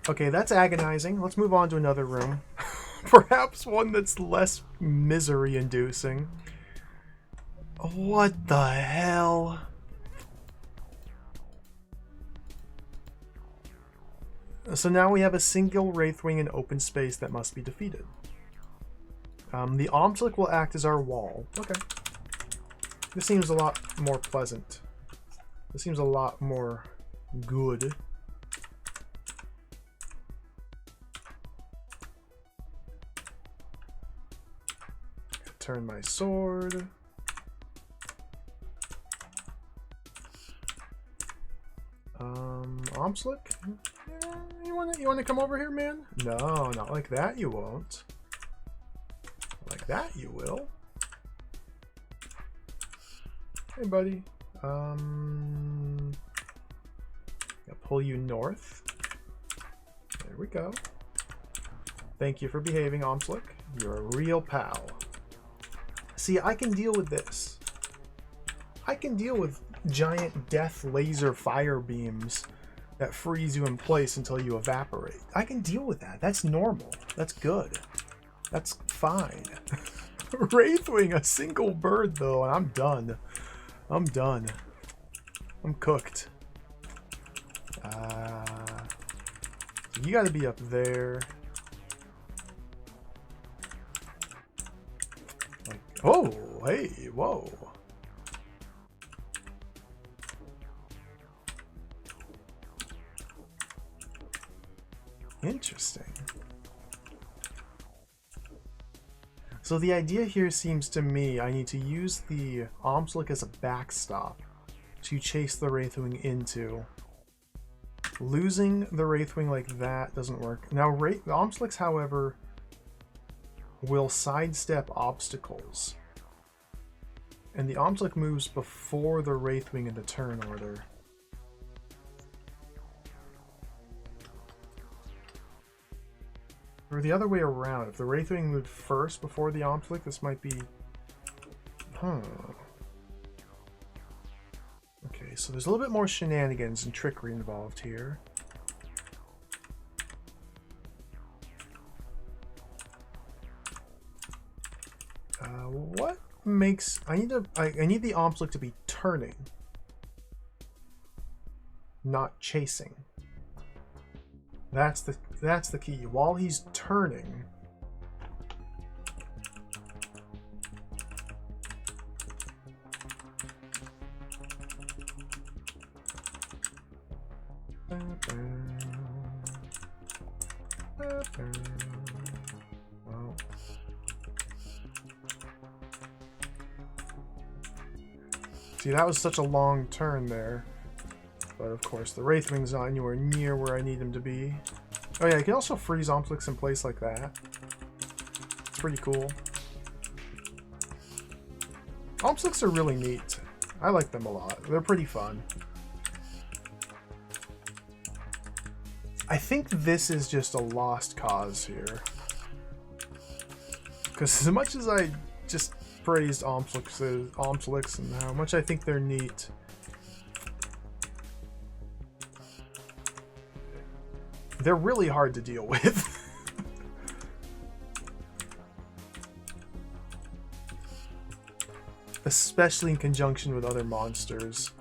Speaker 1: Okay, that's agonizing. Let's move on to another room. Perhaps one that's less misery-inducing. What the hell? So now we have a single Wraithwing in open space that must be defeated. The Omslick will act as our wall. Okay. This seems a lot more pleasant. This seems a lot more good. Turn my sword. Omslick? Yeah, you wanna come over here, man? No, not like that you won't. Like that you will. Hey buddy. I'll pull you north. There we go. Thank you for behaving, Omslick. You're a real pal. See, I can deal with this. I can deal with giant death laser fire beams that freeze you in place until you evaporate. I can deal with that. That's normal. That's good. That's fine. Wraithwing a single bird though, and I'm done. I'm done. I'm cooked. You gotta be up there. Like, oh, hey, whoa. Interesting. So the idea here seems to me I need to use the Omslick as a backstop to chase the Wraithwing into. Losing the Wraithwing like that doesn't work. Now, the Omslicks, however, will sidestep obstacles. And the Omslick moves before the Wraithwing in the turn order. Or the other way around. If the Wraithwing moved first before the Omslick, this might be... Huh. Okay, so there's a little bit more shenanigans and trickery involved here. What makes... I need the Omslick to be turning, not chasing. That's the key. While he's turning, well, see, that was such a long turn there. But of course, the Wraithwing's not anywhere near where I need him to be. Oh yeah, you can also freeze Omslicks in place like that. It's pretty cool. Omslicks are really neat. I like them a lot. They're pretty fun. I think this is just a lost cause here. Because as much as I just praised Omslicks and how much I think they're neat, they're really hard to deal with. Especially in conjunction with other monsters.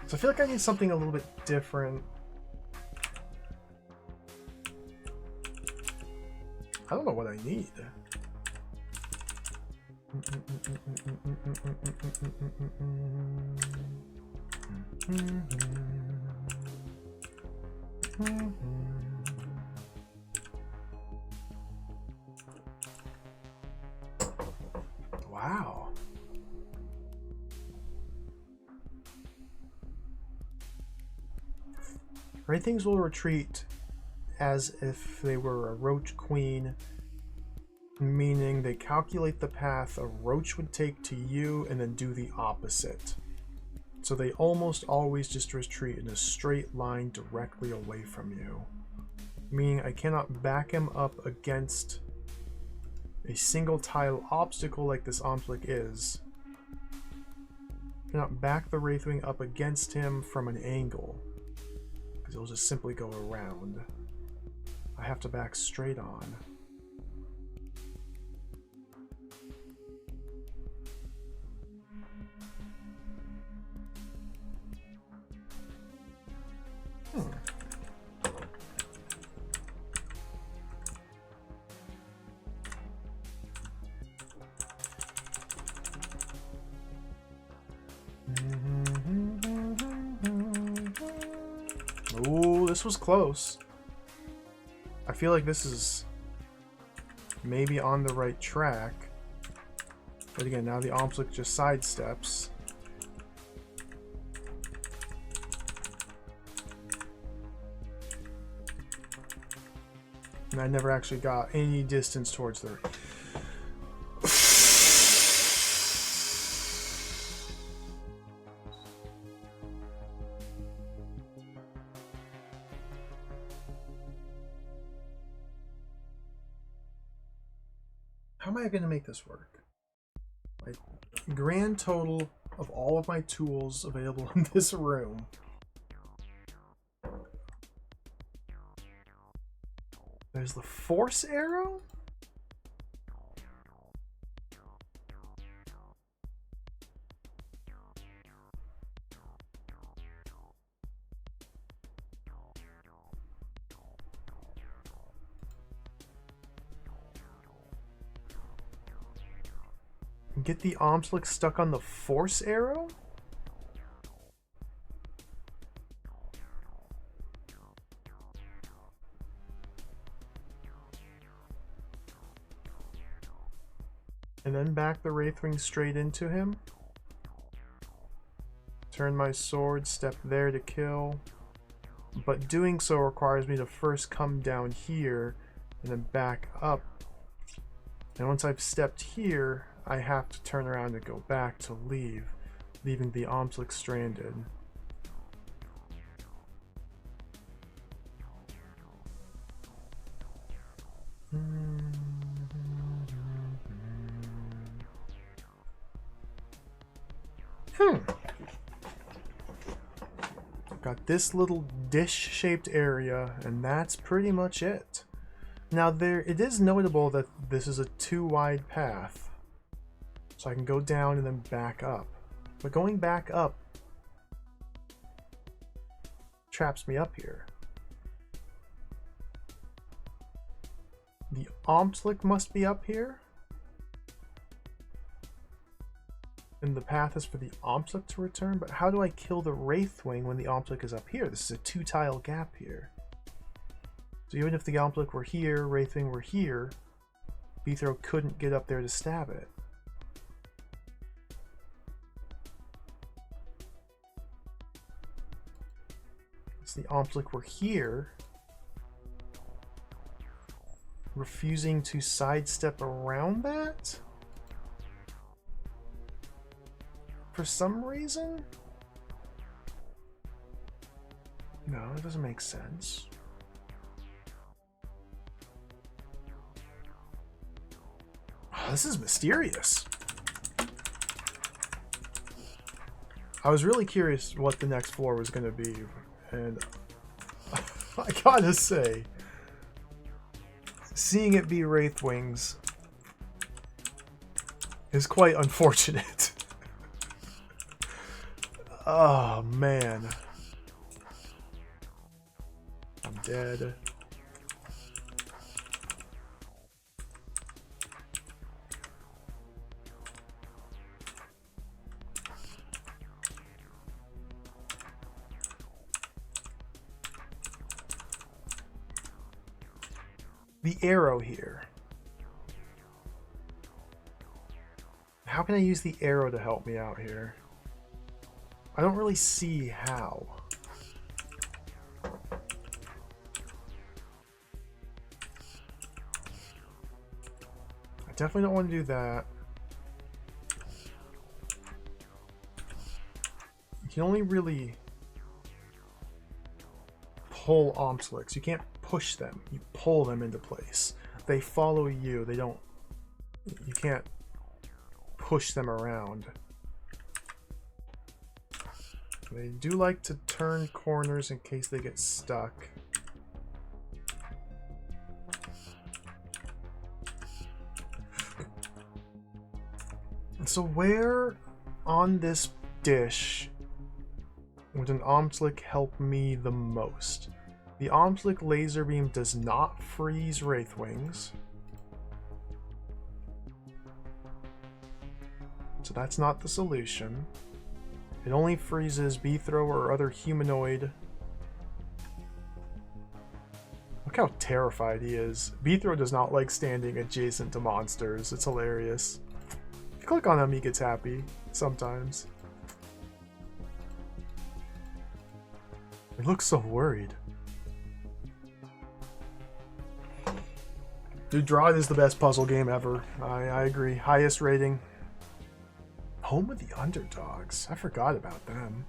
Speaker 1: So I feel like I need something a little bit different. I don't know what I need. Wow. Wraithings will retreat as if they were a roach queen, meaning they calculate the path a roach would take to you and then do the opposite. So they almost always just retreat in a straight line directly away from you. Meaning I cannot back him up against a single tile obstacle like this Omslick is. I cannot back the Wraithwing up against him from an angle, because it'll just simply go around. I have to back straight on. Ooh, this was close. I feel like this is maybe on the right track. But again, now the Omslick just sidesteps. And I never actually got any distance towards the... How am I going to make this work? Like, grand total of all of my tools available in this room There's the force arrow? Get the Omslick stuck on the force arrow? And then back the Wraithwing straight into him. Turn my sword, step there to kill. But doing so requires me to first come down here and then back up. And once I've stepped here, I have to turn around and go back to leave, leaving the Omslick stranded. Got this little dish-shaped area, and that's pretty much it. Now it is notable that this is a 2-wide path. So I can go down and then back up. But going back up traps me up here. The Omslick must be up here. And the path is for the Omslick to return, but how do I kill the Wraithwing when the Omslick is up here? This is a 2-tile gap here. So even if the Omslick were here, Wraithwing were here, Beethro couldn't get up there to stab it. So the Omslick were here, refusing to sidestep around that? For some reason? No, it doesn't make sense. Oh, this is mysterious. I was really curious what the next floor was going to be, and I gotta say, seeing it be Wraithwings is quite unfortunate. Oh, man. I'm dead. The arrow here. How can I use the arrow to help me out here? I don't really see how. I definitely don't want to do that. You can only really pull Omslicks. You can't push them. You pull them into place. They follow you. They don't... You can't push them around. They do like to turn corners in case they get stuck. So where on this dish would an Omslick help me the most? The Omslick laser beam does not freeze Wraithwings. So that's not the solution. It only freezes Beethro or other humanoid. Look how terrified he is. Beethro does not like standing adjacent to monsters. It's hilarious. If you click on him, he gets happy sometimes. He looks so worried. Dude, DROD is the best puzzle game ever. I agree. Highest rating. Home of the Underdogs. I forgot about them.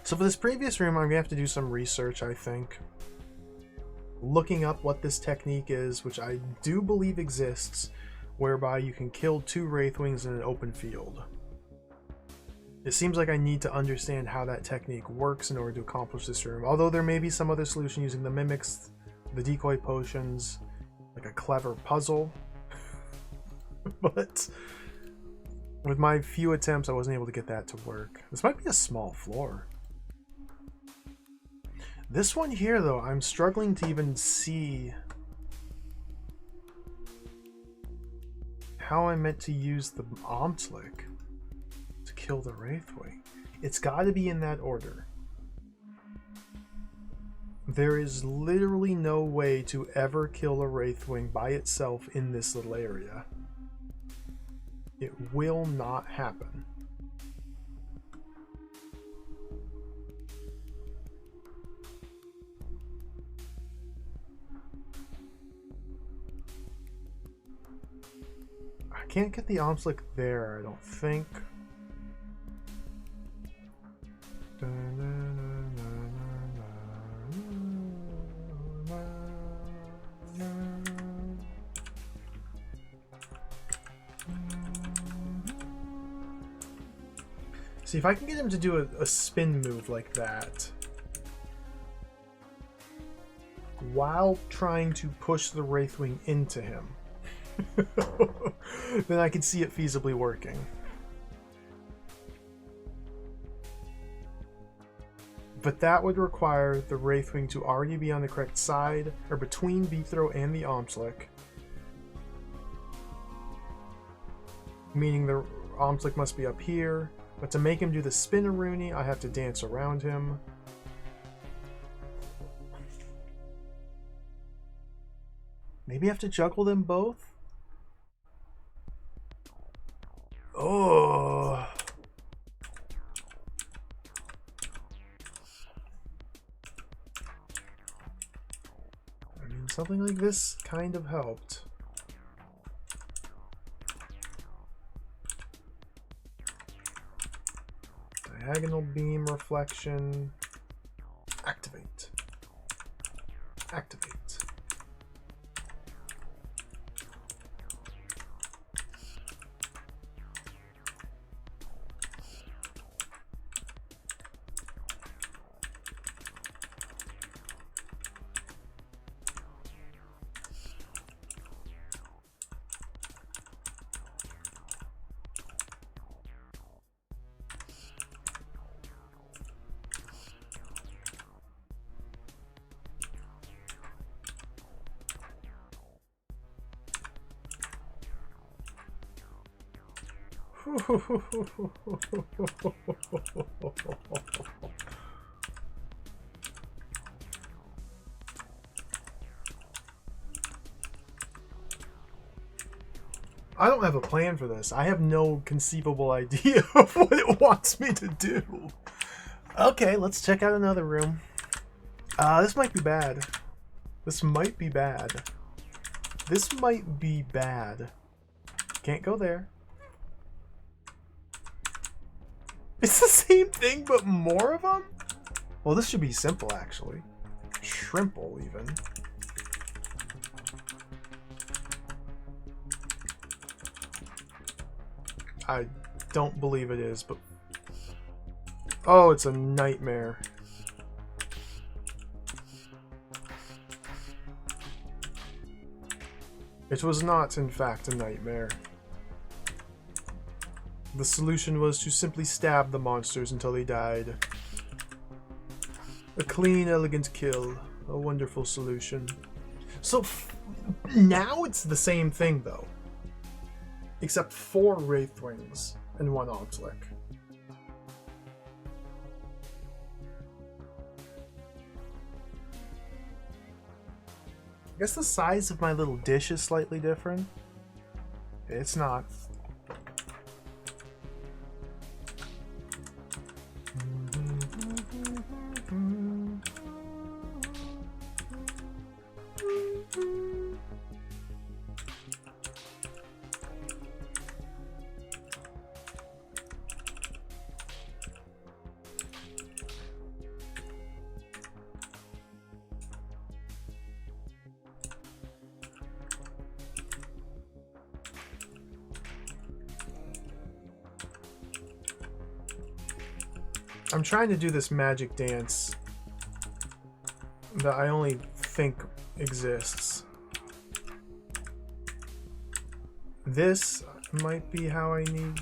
Speaker 1: So for this previous room, I'm going to have to do some research, I think. looking up what this technique is, which I do believe exists, whereby you can kill 2 Wraithwings in an open field. It seems like I need to understand how that technique works in order to accomplish this room, although there may be some other solution using the mimics, the decoy potions, like a clever puzzle. But with my few attempts, I wasn't able to get that to work. This might be a small floor. This one here, though, I'm struggling to even see how I'm meant to use the Omtlik to kill the Wraithwing. It's got to be in that order. There is literally no way to ever kill a Wraithwing by itself in this little area. It will not happen. I can't get the Omslick there, I don't think. See if I can get him to do a spin move like that while trying to push the Wraithwing into him. Then I can see it feasibly working. But that would require the Wraithwing to already be on the correct side, or between Beethro and the Omslick. Meaning the Omslick must be up here. But to make him do the Spinaroonie, I have to dance around him. Maybe I have to juggle them both? Oh. I mean, something like this kind of helped. Diagonal beam reflection. Activate. Activate. I don't have a plan for this. I have no conceivable idea of what it wants me to do. Okay, let's check out another room. This might be bad. This might be bad. This might be bad. Can't go there. It's the same thing, but more of them? Well, this should be simple, actually. Shrimple, even. I don't believe it is, but... Oh, it's a nightmare. It was not, in fact, a nightmare. The solution was to simply stab the monsters until they died. A clean, elegant kill. A wonderful solution. So, now it's the same thing, though. Except 4 Wraithwings and 1 Omslick. I guess the size of my little dish is slightly different. It's not. I'm trying to do this magic dance that I only think exists. This might be how I need...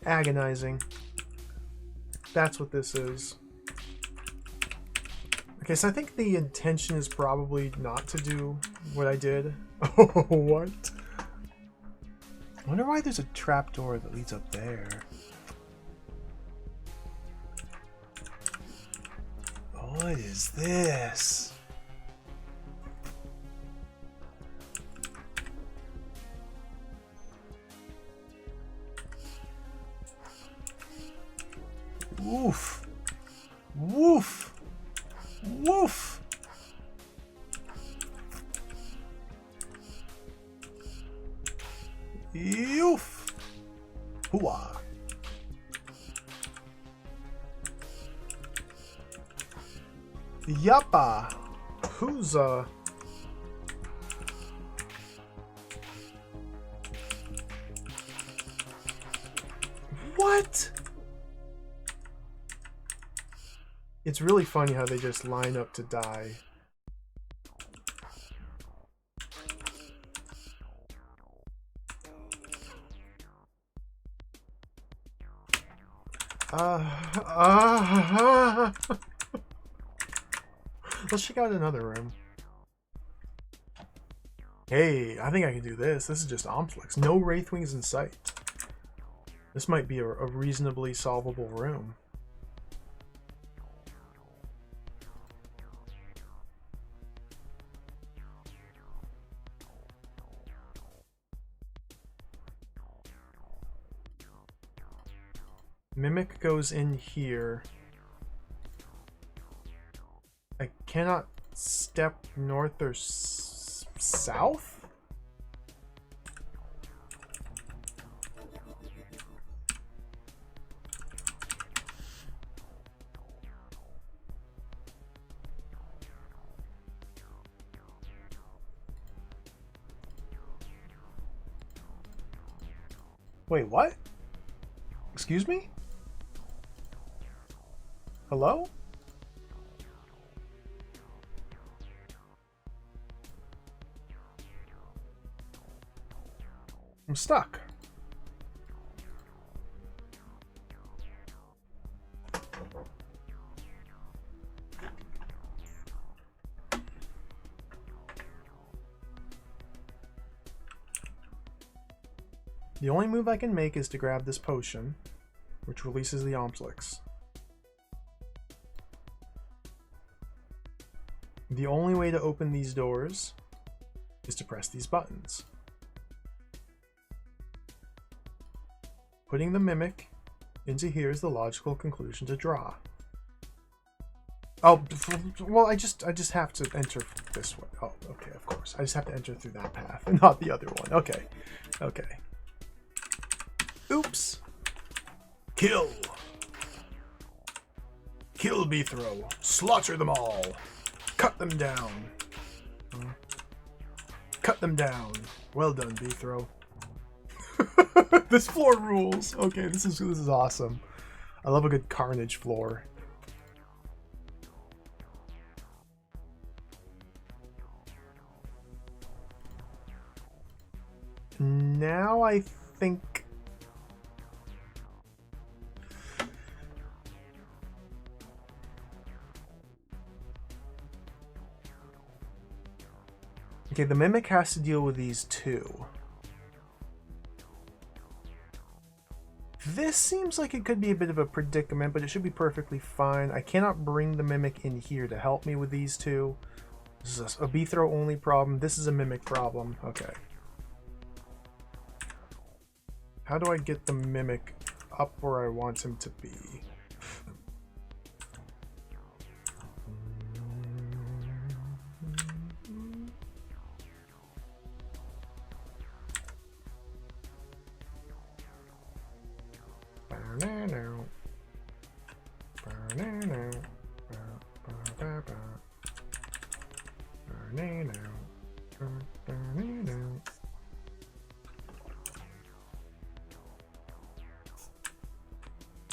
Speaker 1: Agonizing. That's what this is. Okay, so I think the intention is probably not to do what I did. Oh, what? I wonder why there's a trapdoor that leads up there. What is this? Woof. Woof. Woof. Yoof. Hooah. Yappa. Who's What? It's really funny how they just line up to die. Let's check out another room. Hey, I think I can do this. This is just Omflix. No Wraithwings in sight. This might be a reasonably solvable room. Mimic goes in here. I cannot step north or south? Wait, what? Excuse me? Hello? I'm stuck. The only move I can make is to grab this potion, which releases the Omflix. The only way to open these doors is to press these buttons. Putting the Mimic into here is the logical conclusion to draw. Oh, well, I just have to enter this way. Oh, okay, of course. I just have to enter through that path and not the other one. Okay, okay. Oops. Kill. Kill Beethro. Slaughter them all. Cut them down. Cut them down. Well done, Beethro. This floor rules. Okay, this is awesome. I love a good carnage floor. Now I think okay, the Mimic has to deal with these two. This seems like it could be a bit of a predicament, but it should be perfectly fine. I cannot bring the Mimic in here to help me with these two. This is a Beethro only problem. This is a Mimic problem. Okay. How do I get the Mimic up where I want him to be.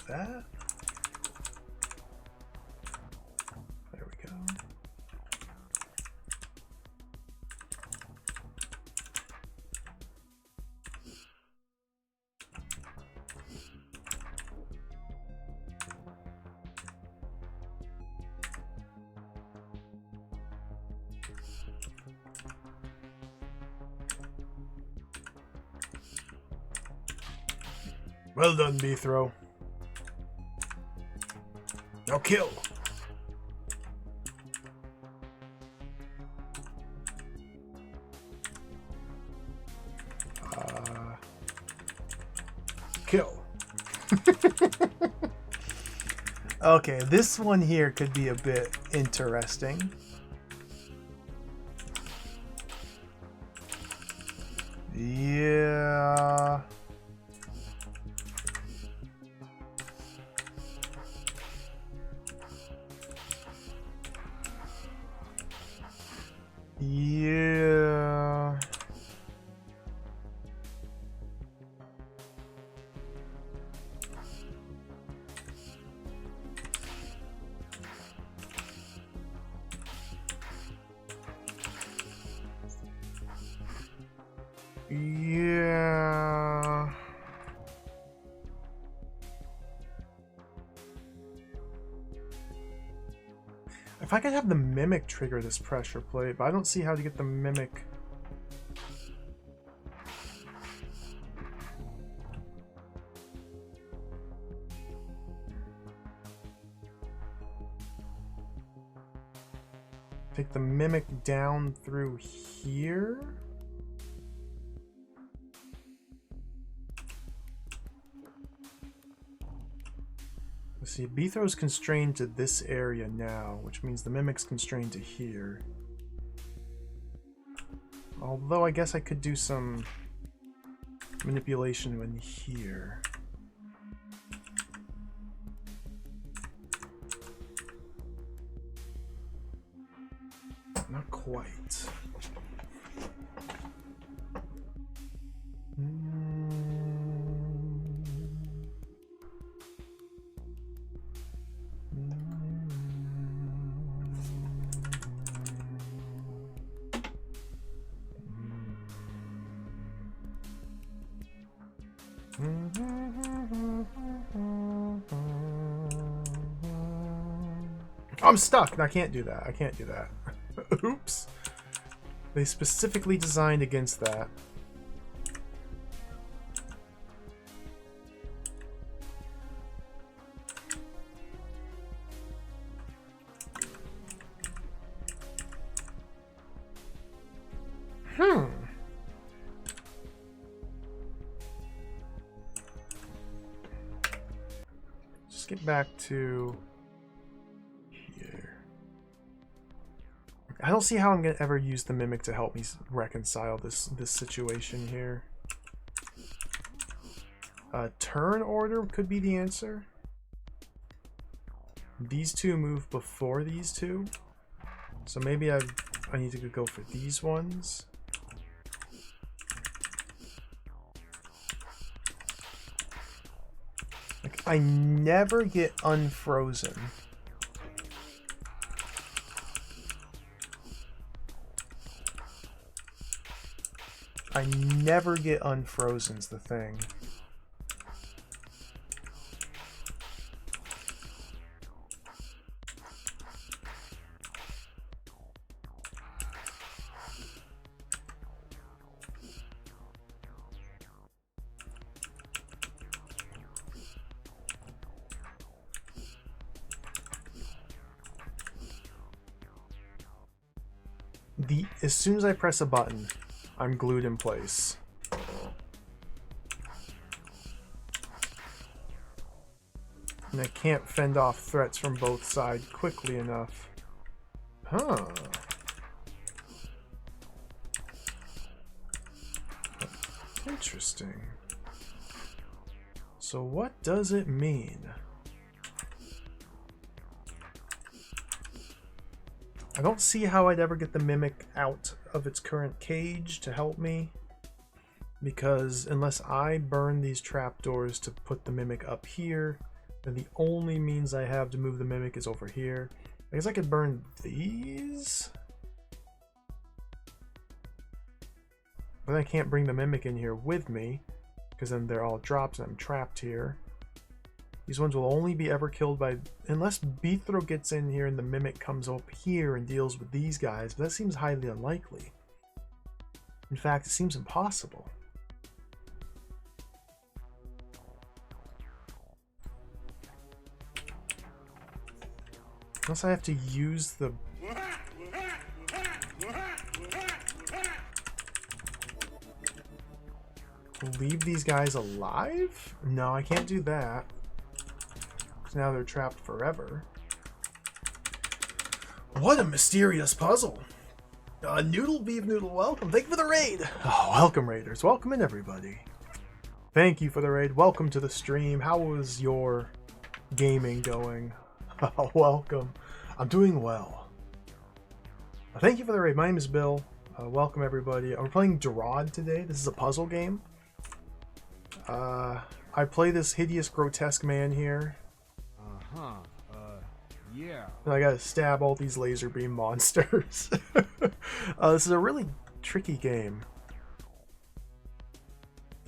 Speaker 1: That. There we go. Well done, B-throw. Now kill. Kill. Okay, this one here could be a bit interesting. Yeah. Yeah. Yeah. If I could have the Mimic trigger this pressure plate, but I don't see how to get the Mimic. Take the Mimic down through here? Let's see, B-throw's constrained to this area now, which means the Mimic's constrained to here. Although I guess I could do some manipulation in here. Not quite. I'm stuck and I can't do that. I can't do that. Oops. They specifically designed against that. Just get back to here. I don't see how I'm gonna ever use the Mimic to help me reconcile this situation here. Turn order could be the answer. These two move before these two, so maybe I need to go for these ones. Like, I never get unfrozen. I never get unfrozen's the thing. As soon as I press a button, I'm glued in place. And I can't fend off threats from both sides quickly enough. Huh. Interesting. So what does it mean? I don't see how I'd ever get the Mimic out of its current cage to help me. Because unless I burn these trapdoors to put the Mimic up here, then the only means I have to move the Mimic is over here. I guess I could burn these? But I can't bring the Mimic in here with me, because then they're all dropped and I'm trapped here. These ones will only be ever killed by... Unless Beathro gets in here and the Mimic comes up here and deals with these guys, but that seems highly unlikely. In fact, it seems impossible. Unless I have to use the... Leave these guys alive? No, I can't do that. Because now they're trapped forever. What a mysterious puzzle. Noodle Beef Noodle, welcome. Thank you for the raid. Oh, welcome, raiders. Welcome in, everybody. Thank you for the raid. Welcome to the stream. How was your gaming going? Oh, welcome. I'm doing well. Thank you for the raid. My name is Bill. Welcome, everybody. We're playing DROD today. This is a puzzle game. I play this hideous, grotesque man here.
Speaker 4: Yeah.
Speaker 1: And I gotta stab all these laser beam monsters. This is a really tricky game.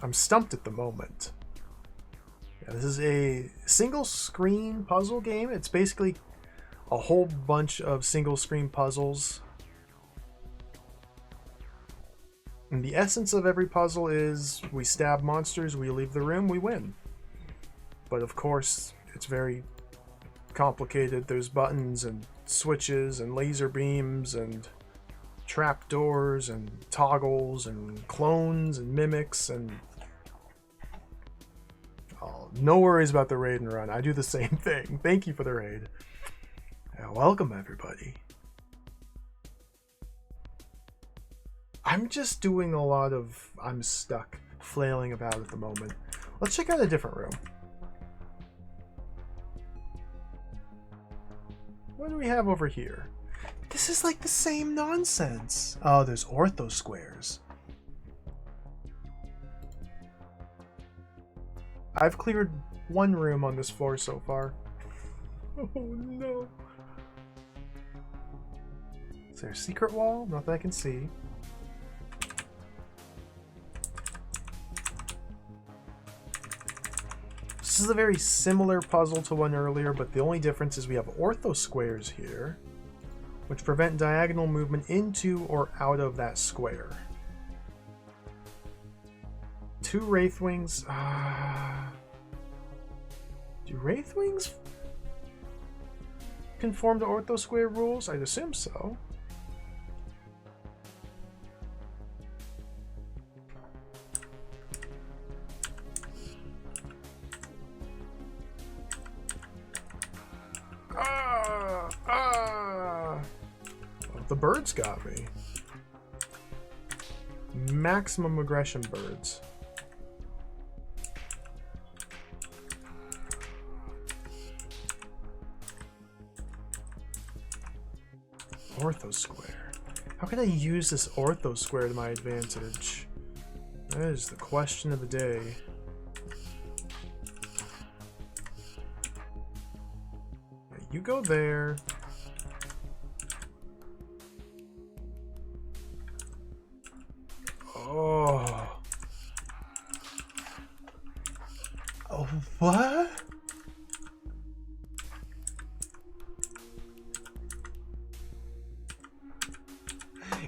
Speaker 1: I'm stumped at the moment. Yeah, this is a single screen puzzle game. It's basically a whole bunch of single screen puzzles. And the essence of every puzzle is we stab monsters, we leave the room, we win. But of course, it's very complicated. There's buttons and switches and laser beams and trapdoors and toggles and clones and mimics and... Oh, no worries about the raid and run. I do the same thing. Thank you for the raid. Welcome, everybody. I'm just doing a lot of I'm stuck flailing about at the moment. Let's check out a different room. What do we have over here? This is like the same nonsense. Oh, there's ortho squares. I've cleared one room on this floor so far. Oh no. Is there a secret wall? Not that I can see. This is a very similar puzzle to one earlier, but the only difference is we have ortho squares here, which prevent diagonal movement into or out of that square. 2 Wraithwings. Do Wraithwings conform to ortho square rules? I'd assume so. The birds got me. Maximum aggression birds. Ortho square. How can I use this ortho square to my advantage? That is the question of the day. You go there. Oh. Oh, what?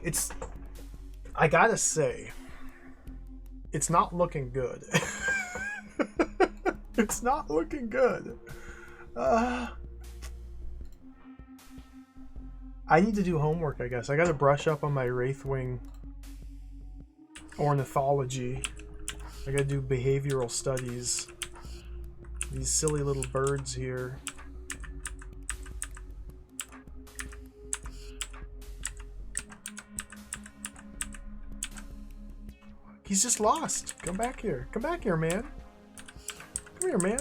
Speaker 1: It's... I gotta say, it's not looking good. It's not looking good. I need to do homework, I guess. I gotta brush up on my Wraithwing ornithology. I gotta do behavioral studies. These silly little birds here. He's just lost. Come back here. Come back here, man. Come here, man.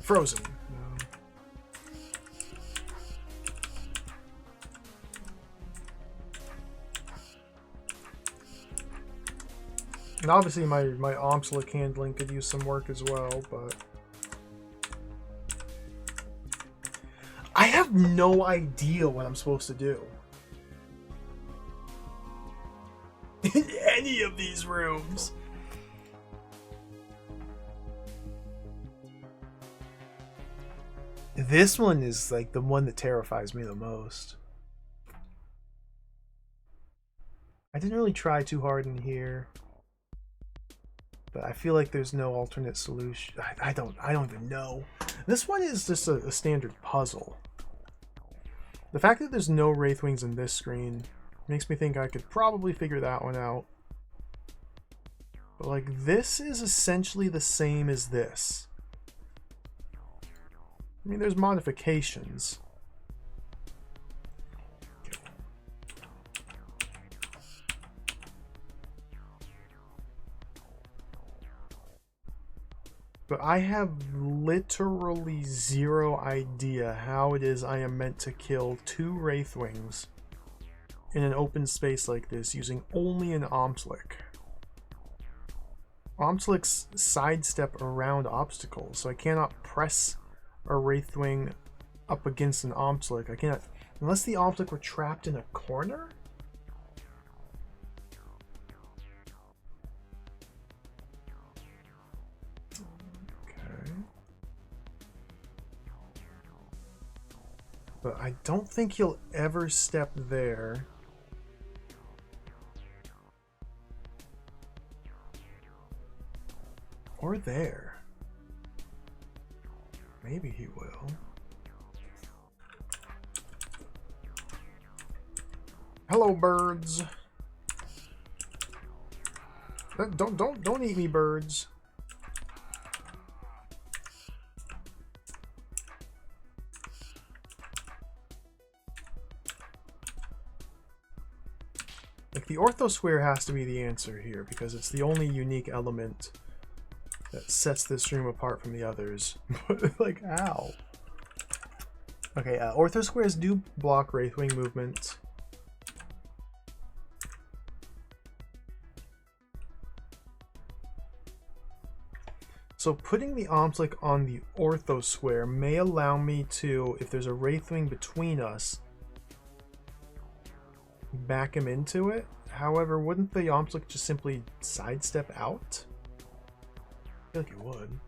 Speaker 1: Frozen. And obviously my Omslick handling could use some work as well, but I have no idea what I'm supposed to do in any of these rooms. This one is like the one that terrifies me the most. I didn't really try too hard in here, but I feel like there's no alternate solution. I don't even know. This one is just a standard puzzle. The fact that there's no Wraithwings in this screen makes me think I could probably figure that one out. But like, this is essentially the same as this. I mean, there's modifications. But I have literally zero idea how it is I am meant to kill 2 Wraithwings in an open space like this using only an Omslick. Omslicks sidestep around obstacles, so I cannot press a Wraithwing up against an Omslick. I cannot, unless the Omslick were trapped in a corner? Okay. But I don't think he'll ever step there. Or there. Maybe he will. Hello, birds. Don't eat me, birds. Like, the orthosquare has to be the answer here because it's the only unique element that sets this room apart from the others. Like, ow. Okay, orthosquares do block Wraithwing movement. So putting the Omslick on the orthosquare may allow me to, if there's a Wraithwing between us, back him into it. However, wouldn't the Omslick just simply sidestep out? I feel like it would.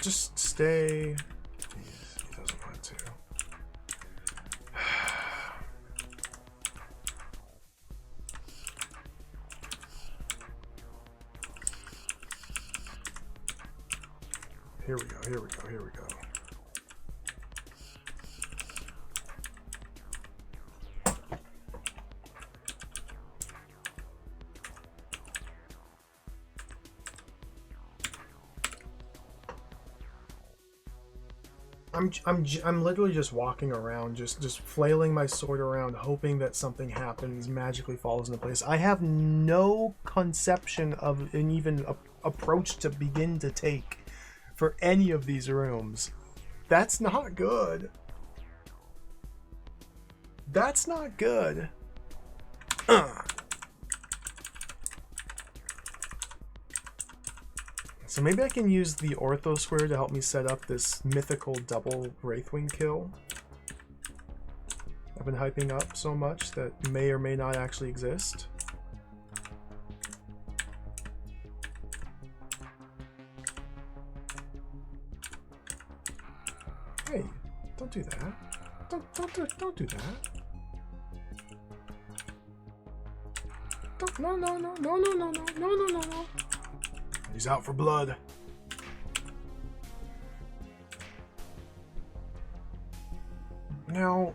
Speaker 1: Just stay. Jeez, he doesn't want to. Here we go, here we go, here we go. I'm literally just walking around, just flailing my sword around, hoping that something happens, magically falls into place. I have no conception of an even approach to begin to take for any of these rooms. That's not good. That's not good. So maybe I can use the orthosquare to help me set up this mythical double Wraithwing kill. Up been hyping up so much that may or may not actually exist. Hey, don't do that. Don't do that. Don't, no. He's out for blood. Now,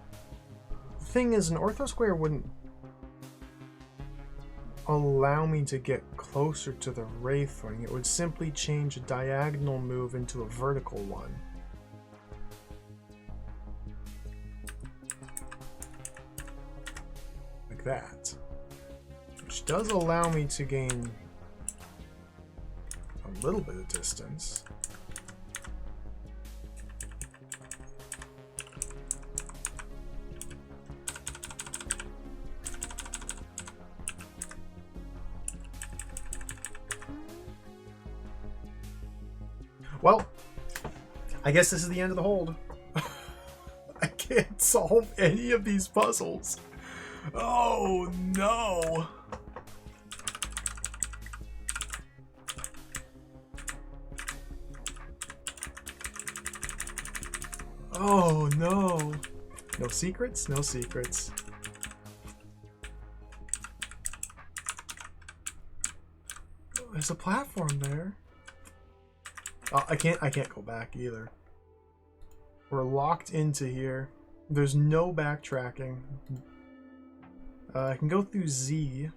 Speaker 1: the thing is, an ortho square wouldn't allow me to get closer to the Wraithwing. It would simply change a diagonal move into a vertical one. Like that. Which does allow me to gain a little bit of distance. Well, I guess this is the end of the hold. I can't solve any of these puzzles. Oh no! Oh no! No secrets? No secrets. There's a platform there. Oh, I can't go back either. We're locked into here. There's no backtracking. I can go through Z,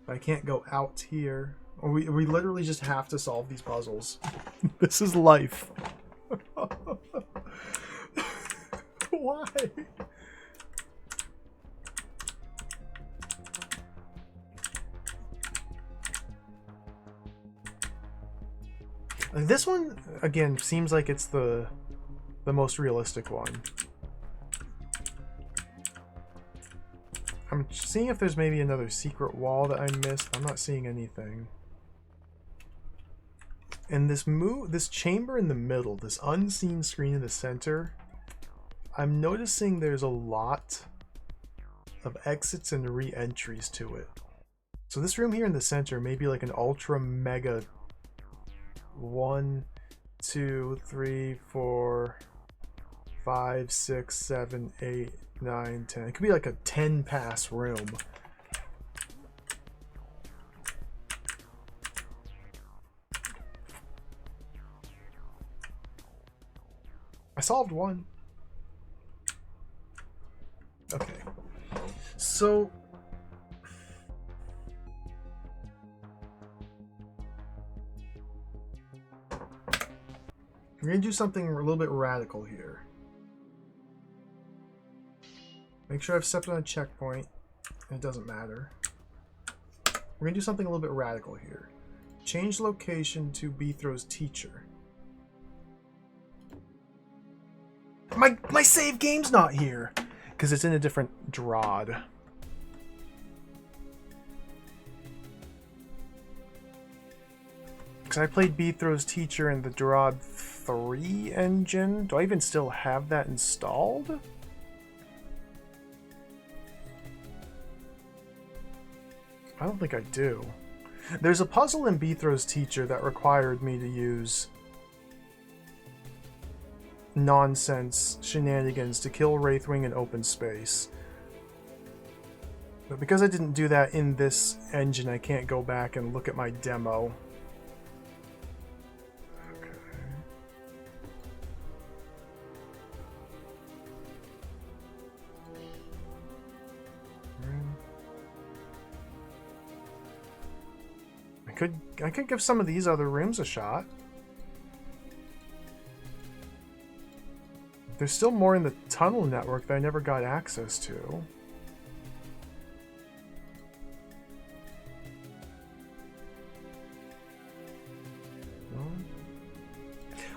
Speaker 1: but I can't go out here. Or we literally just have to solve these puzzles. This is life. Why? This one, again, seems like it's the most realistic one. I'm seeing if there's maybe another secret wall that I missed. I'm not seeing anything. And this chamber in the middle, this unseen screen in the center, I'm noticing there's a lot of exits and re-entries to it. So this room here in the center may be like an ultra mega 1, 2, 3, 4, 5, 6, 7, 8, 9, 10. It could be like a 10 pass room. I solved one. Okay. So we're gonna do something a little bit radical here. Make sure I've stepped on a checkpoint. It doesn't matter. We're gonna do something a little bit radical here. Change location to Beethro's teacher. My save game's not here because it's in a different DROD. Because I played Beethro's teacher in the DROD 3 engine. Do I even still have that installed? I don't think I do. There's a puzzle in Beethro's teacher that required me to use nonsense shenanigans to kill Wraithwing in open space. But because I didn't do that in this engine, I can't go back and look at my demo. Okay. I could give some of these other rooms a shot. There's still more in the tunnel network that I never got access to.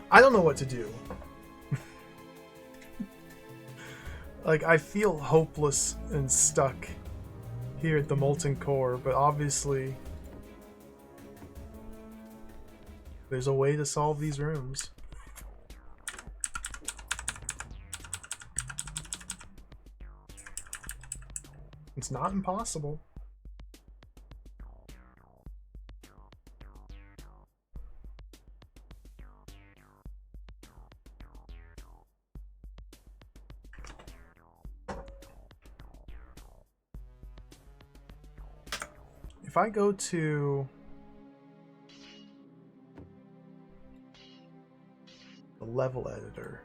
Speaker 1: I don't know what to do. Like, I feel hopeless and stuck here at the Molten Core, but obviously there's a way to solve these rooms. It's not impossible. If I go to the level editor,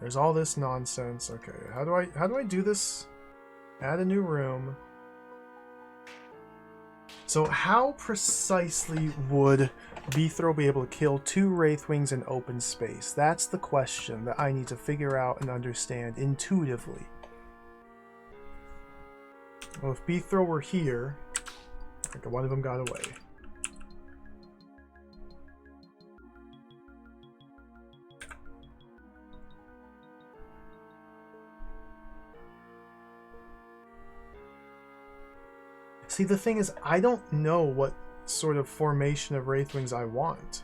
Speaker 1: there's all this nonsense. Okay, how do I do this? Add a new room. So how precisely would Beethro be able to kill 2 Wraithwings in open space? That's the question that I need to figure out and understand intuitively. Well, if Beethro were here, okay, one of them got away. See, the thing is, I don't know what sort of formation of Wraithwings I want.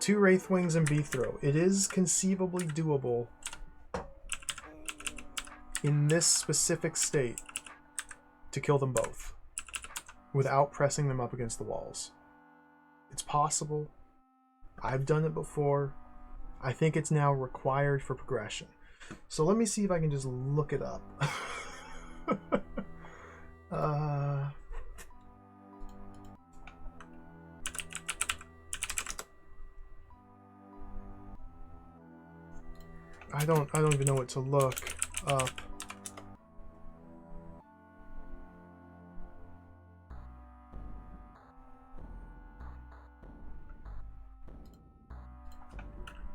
Speaker 1: Two Wraithwings and Beethro. It is conceivably doable in this specific state to kill them both without pressing them up against the walls. It's possible. I've done it before. I think it's now required for progression. So let me see if I can just look it up. I don't even know what to look up.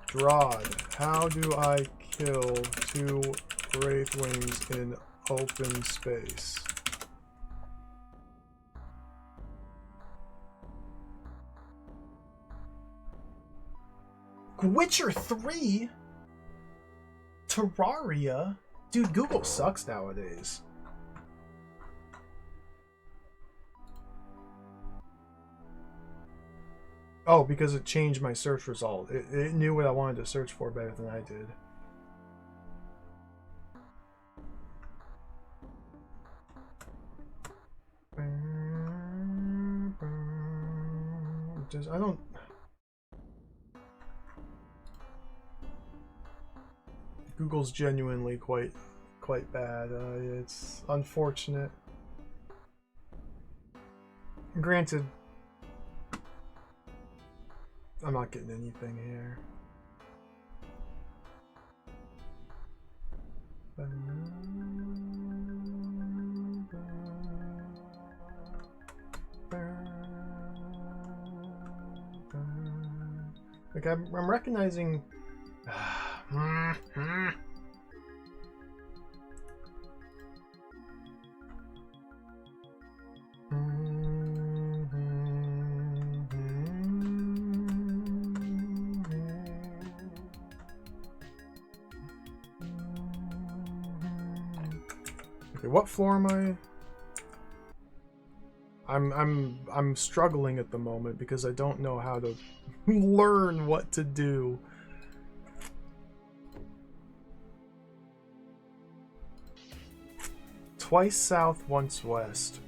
Speaker 1: DROD. How do I kill 2 Wraithwings in open space? Witcher 3? Terraria? Dude, Google sucks nowadays. Oh, because it changed my search result. It knew what I wanted to search for better than I did. I don't... Google's genuinely quite bad. It's unfortunate. Granted, I'm not getting anything here. Like I'm recognizing. Okay, what floor am I? I'm struggling at the moment because I don't know how to learn what to do. Twice south, once west.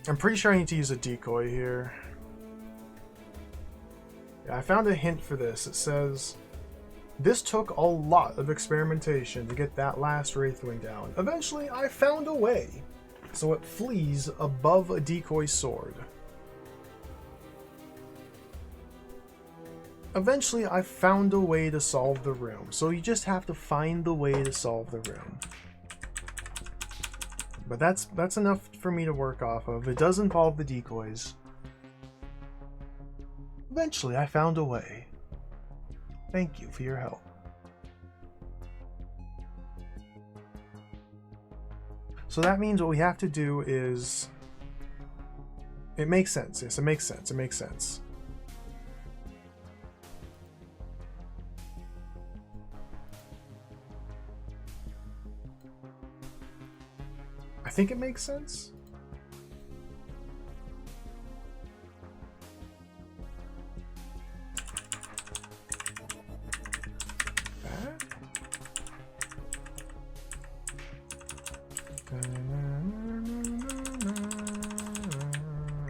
Speaker 1: I'm pretty sure I need to use a decoy here. Yeah, I found a hint for this. It says, this took a lot of experimentation to get that last Wraithwing down. Eventually, I found a way. So it flees above a decoy sword. Eventually, I found a way to solve the room. So you just have to find the way to solve the room. But that's enough for me to work off of. It does involve the decoys. Eventually, I found a way. Thank you for your help. So that means what we have to do is It makes sense. Yes, it makes sense. It makes sense. I think it makes sense.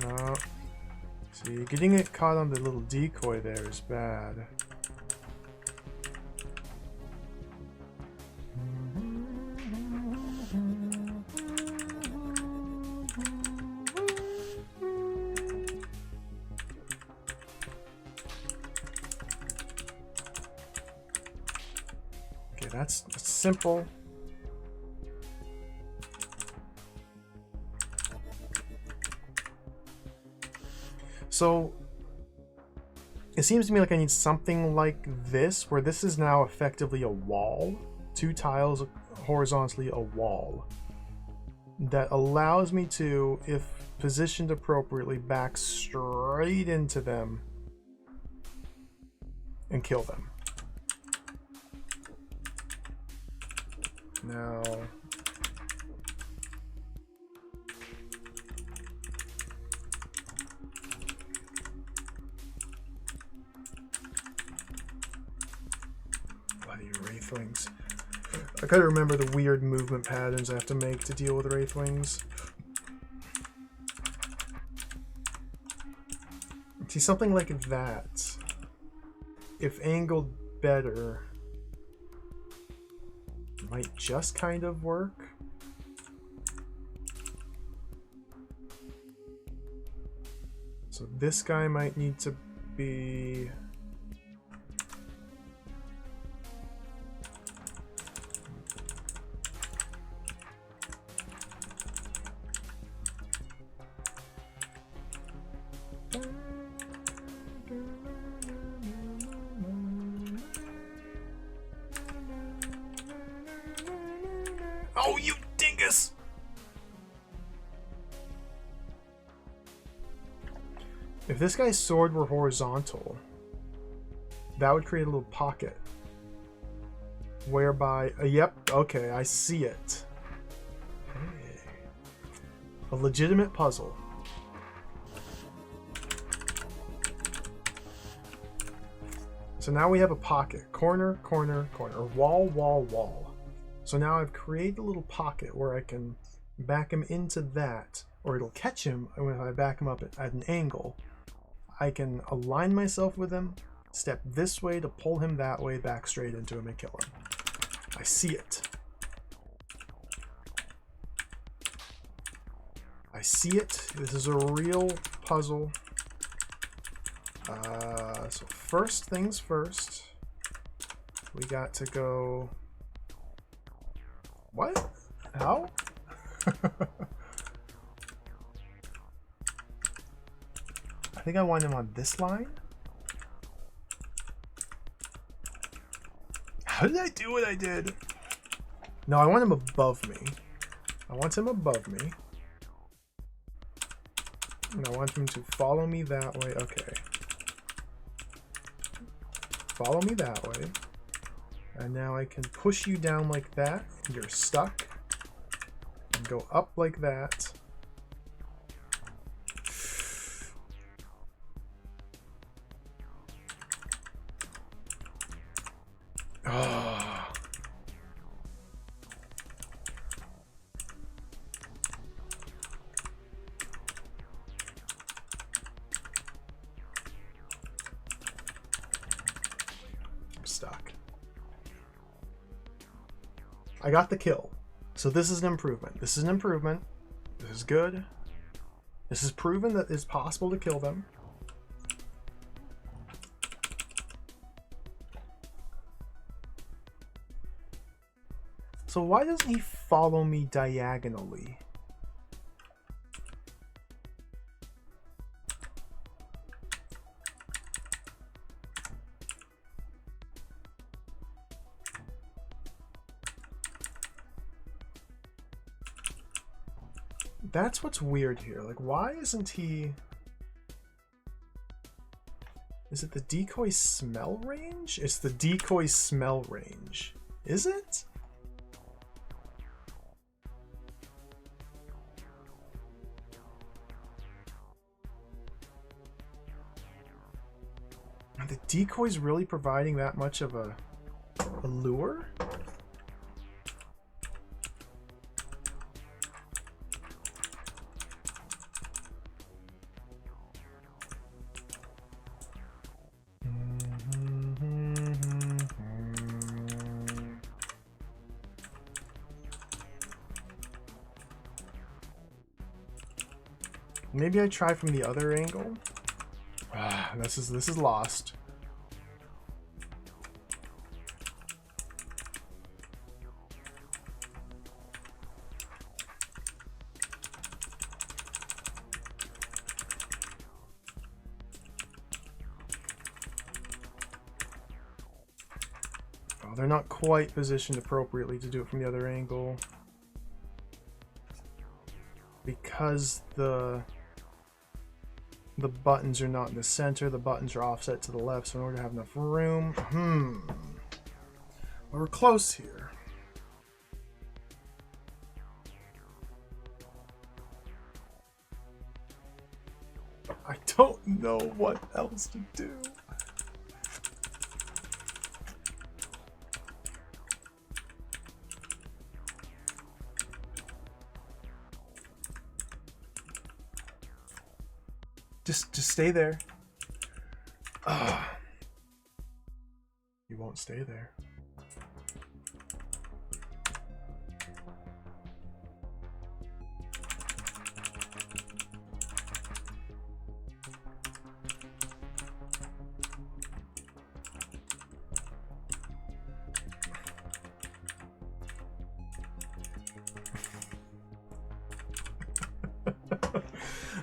Speaker 1: No. See, getting it caught on the little decoy there is bad. Okay, that's simple. So it seems to me like I need something like this, where this is now effectively a wall, 2 tiles horizontally, a wall that allows me to, if positioned appropriately, back straight into them and kill them. Now, Wraithlings. I gotta remember the weird movement patterns I have to make to deal with Wraithlings. See, something like that, if angled better, might just kind of work. So this guy might need to be... Oh, you dingus! If this guy's sword were horizontal, that would create a little pocket. Whereby, yep, okay, I see it. Hey. A legitimate puzzle. So now we have a pocket. Corner, corner, corner. Wall, wall, wall. So now I've created a little pocket where I can back him into that, or it'll catch him, and if I back him up at an angle, I can align myself with him, step this way to pull him that way, back straight into him and kill him. I see it. I see it. This is a real puzzle. So first things first, we got to go... What? How? I think I want him on this line. How did I do what I did? No, I want him above me. I want him above me. And I want him to follow me that way. Okay. Follow me that way. And now I can push you down like that. You're stuck. And go up like that. Oh. I'm stuck. I got the kill. So this is an improvement. This is an improvement. This is good. This is proven that it's possible to kill them. So why doesn't he follow me diagonally? That's what's weird here. Like, why isn't he... Is it the decoy smell range? It's the decoy smell range. Is it? Are the decoys really providing that much of a lure? Maybe I try from the other angle. This is lost. Oh, they're not quite positioned appropriately to do it from the other angle. Because the buttons are not in the center, the buttons are offset to the left, so in order to have enough room... Well, we're close here. I don't know what else to do. Just stay there. You won't stay there.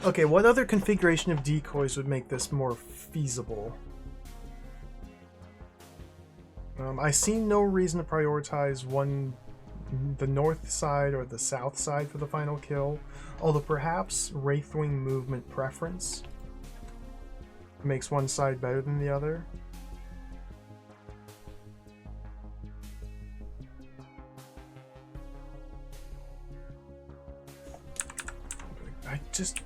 Speaker 1: Okay, what other configuration of decoys would make this more feasible? I see no reason to prioritize the north side or the south side for the final kill, although perhaps Wraithwing movement preference makes one side better than the other. I just...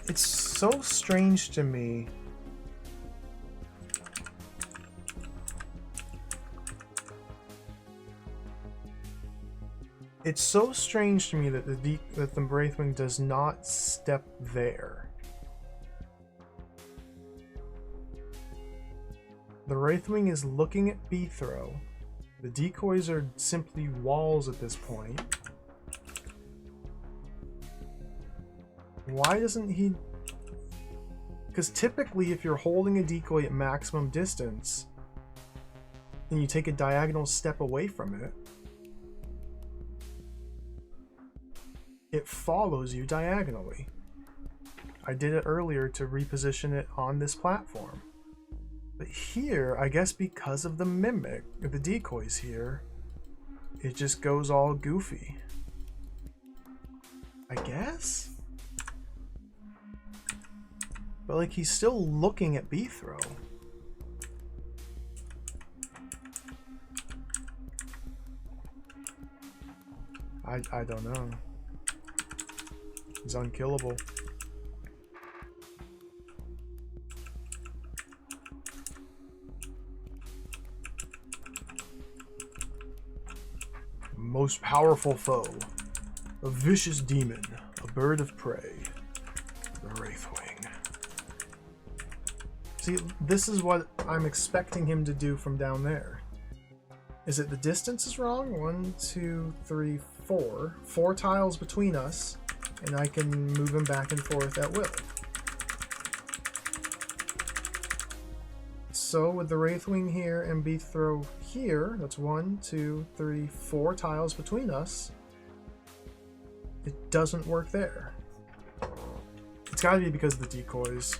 Speaker 1: It's so strange to me. It's so strange to me that the Wraithwing does not step there. The Wraithwing is looking at B-throw. The decoys are simply walls at this point. Why doesn't he... Because typically if you're holding a decoy at maximum distance and you take a diagonal step away from it, it follows you diagonally. I did it earlier to reposition it on this platform. But here, I guess because of the mimic, the decoys here, it just goes all goofy. I guess? But like, he's still looking at B-throw. I don't know. He's unkillable. Most powerful foe. A vicious demon. A bird of prey. The Wraithwing. See, this is what I'm expecting him to do from down there. Is it the distance is wrong? 1, 2, 3, 4. 4 tiles between us, and I can move him back and forth at will. So with the Wraithwing here and B-throw here, that's 1, 2, 3, 4 tiles between us. It doesn't work there. It's gotta be because of the decoys.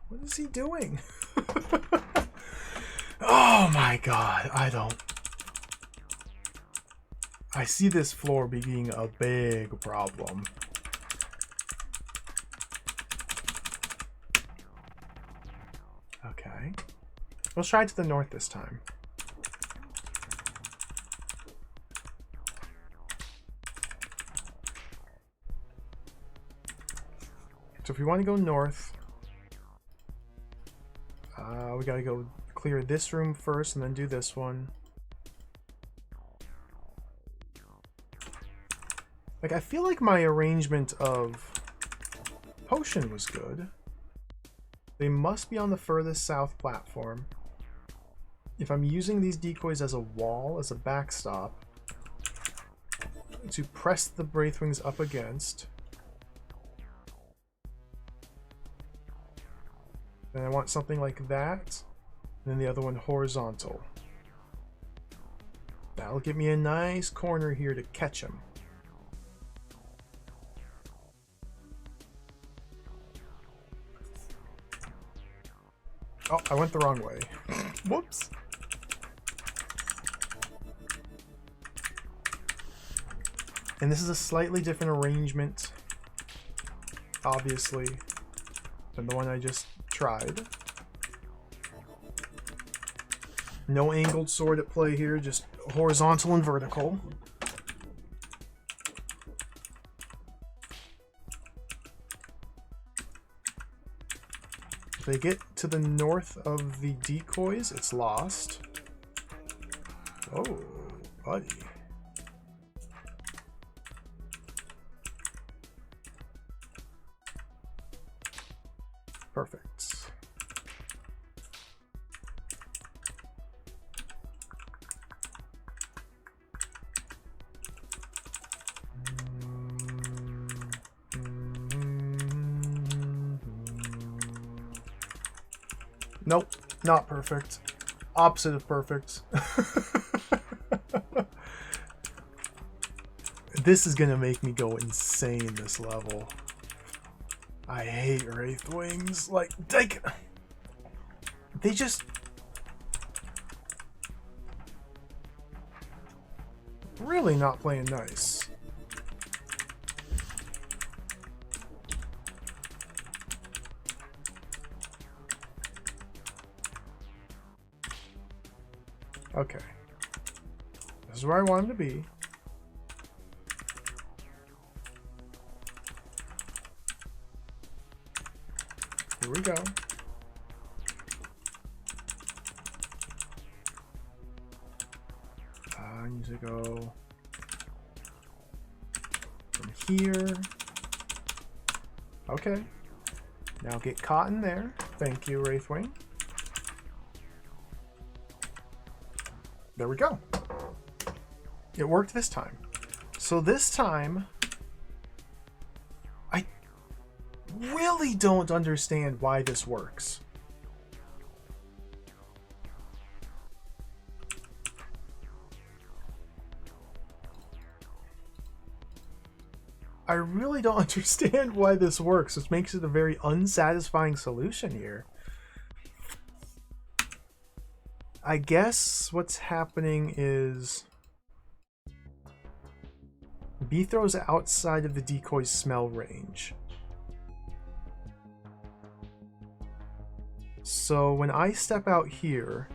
Speaker 1: What is he doing? Oh my god, I see this floor being a big problem. Okay. We'll try to the north this time. So if we want to go north, we gotta go clear this room first and then do this one. Like, I feel like my arrangement of potion was good. They must be on the furthest south platform. If I'm using these decoys as a wall, as a backstop, to press the Wraithwings up against, then I want something like that, and then the other one horizontal. That'll give me a nice corner here to catch him. Oh, I went the wrong way. Whoops. And this is a slightly different arrangement, obviously, than the one I just tried. No angled sword at play here, just horizontal and vertical. If they get to the north of the decoys, it's lost. Oh, buddy. Perfect. Nope, not perfect. Opposite of perfect. This is gonna make me go insane this level. I hate Wraithwings. Like, they just... really not playing nice. Okay. This is where I want him to be. Here we go. I need to go from here. Okay. Now get caught in there. Thank you, Wraithwing. There we go. It worked this time. So this time, I really don't understand why this works. I really don't understand why this works, which makes it a very unsatisfying solution here. I guess what's happening is B throws outside of the decoy's smell range. So when I step out here,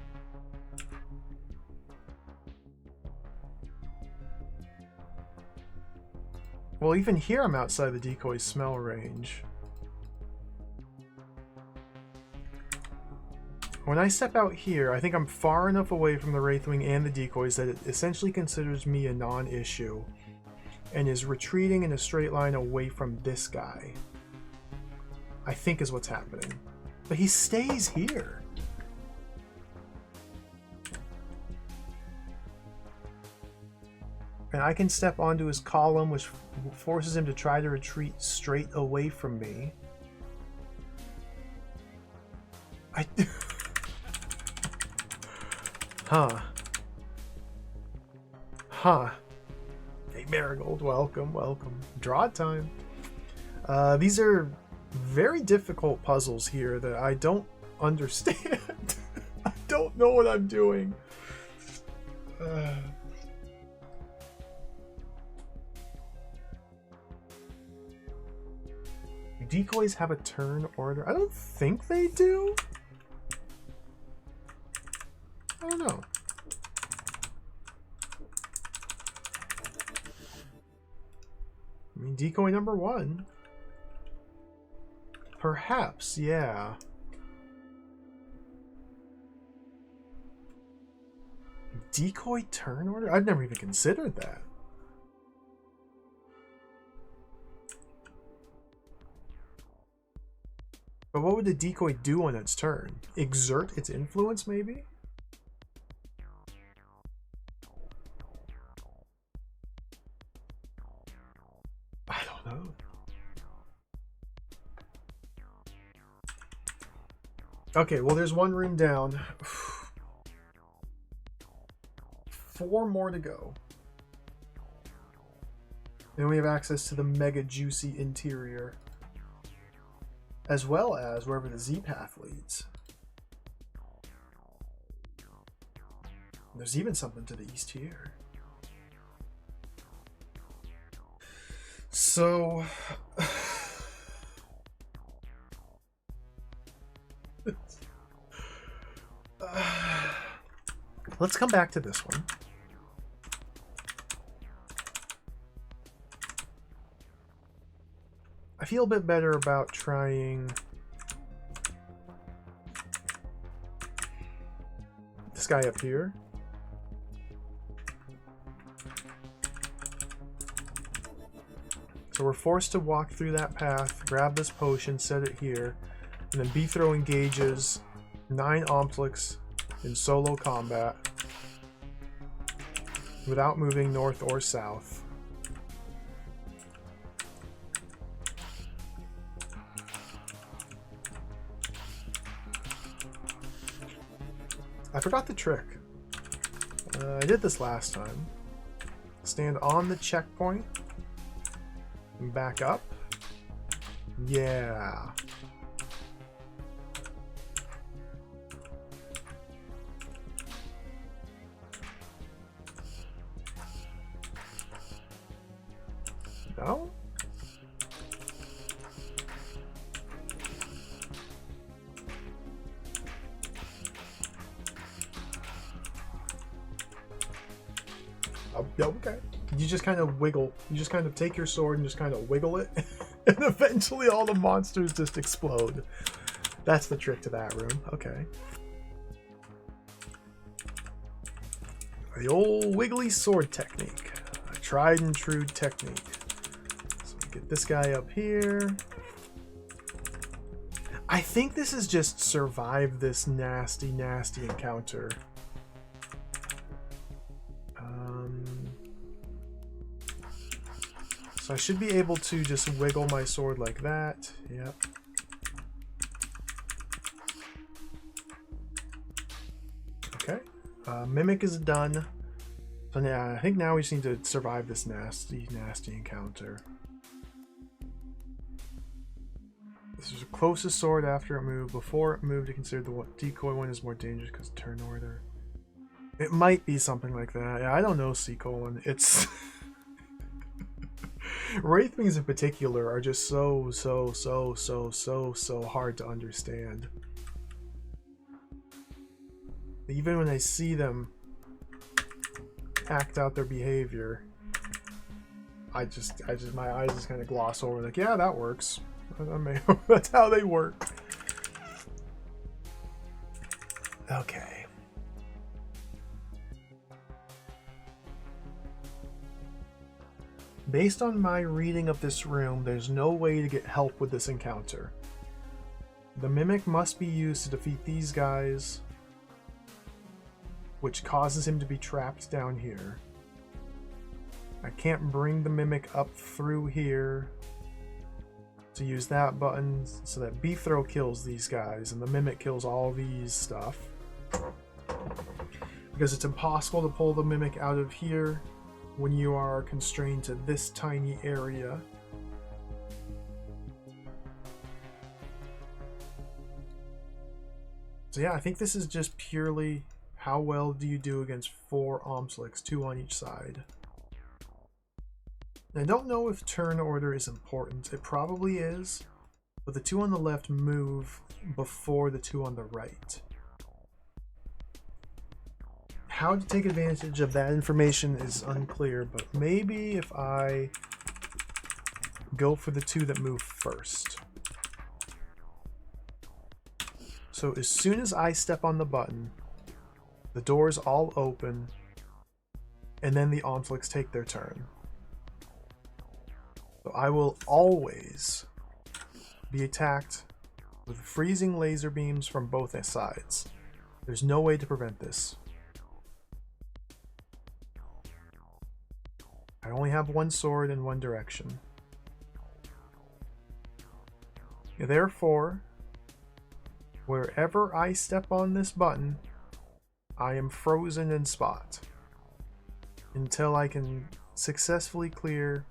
Speaker 1: well, even here I'm outside the decoy's smell range. When I step out here, I think I'm far enough away from the Wraithwing and the decoys that it essentially considers me a non-issue and is retreating in a straight line away from this guy. I think is what's happening. But he stays here. And I can step onto his column, which forces him to try to retreat straight away from me. Huh. Hey, Marigold, welcome, welcome. DROD time. These are very difficult puzzles here that I don't understand. I don't know what I'm doing. Decoys have a turn order? I don't think they do. I don't know. I mean, decoy number 1. Perhaps, yeah. Decoy turn order? I've never even considered that. But what would the decoy do on its turn? Exert its influence, maybe? I don't know. Okay, well, there's one room down. 4 more to go. Then we have access to the mega juicy interior, as well as wherever the Z path leads. There's even something to the east here. So let's come back to this one. I feel a bit better about trying this guy up here. So we're forced to walk through that path, grab this potion, set it here, and then B-throw engages 9 Omplix in solo combat without moving north or south. I forgot the trick. I did this last time. Stand on the checkpoint. And back up. Yeah. No? Oh, okay. You just kind of wiggle. You just kind of take your sword and just kind of wiggle it. And eventually all the monsters just explode. That's the trick to that room. Okay. The old wiggly sword technique. A tried and true technique. So we get this guy up here. I think this is just survive this nasty, nasty encounter. So I should be able to just wiggle my sword like that. Yep. Okay. Mimic is done. So yeah, I think now we just need to survive this nasty, nasty encounter. This is the closest sword after it moved. Before it moved, to consider the decoy one is more dangerous because of turn order. It might be something like that. Yeah, I don't know, C:. It's... Wraithwings in particular are just so hard to understand. Even when I see them act out their behavior, I just my eyes just kind of gloss over, like, yeah, that works. That's how they work. Okay. Based on my reading of this room, there's no way to get help with this encounter. The Mimic must be used to defeat these guys, which causes him to be trapped down here. I can't bring the Mimic up through here to use that button, so that B-throw kills these guys and the Mimic kills all these stuff. Because it's impossible to pull the Mimic out of here when you are constrained to this tiny area. So yeah, I think this is just purely how well do you do against 4 Omslicks, 2 on each side. And I don't know if turn order is important. It probably is, but the 2 on the left move before the 2 on the right. How to take advantage of that information is unclear, but maybe if I go for the 2 that move first. So as soon as I step on the button, the doors all open, and then the Omslicks take their turn. So I will always be attacked with freezing laser beams from both sides. There's no way to prevent this. I only have one sword in one direction. Therefore, wherever I step on this button, I am frozen in spot until I can successfully clear.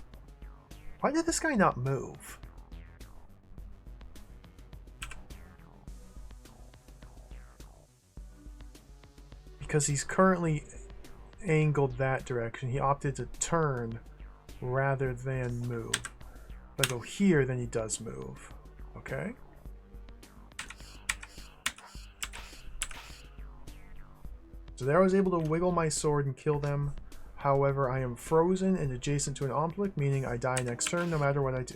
Speaker 1: Why did this guy not move? Because he's currently angled that direction. He opted to turn rather than move. If I go here, then he does move. Okay. So there I was able to wiggle my sword and kill them. However, I am frozen and adjacent to an Omslick, meaning I die next turn no matter what I do.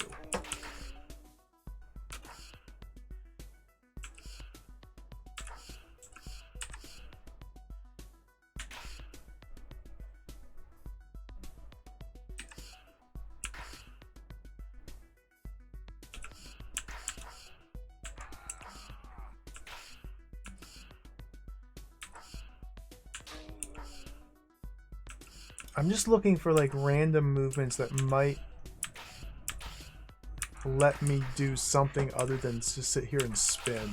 Speaker 1: I'm just looking for like random movements that might let me do something other than just sit here and spin.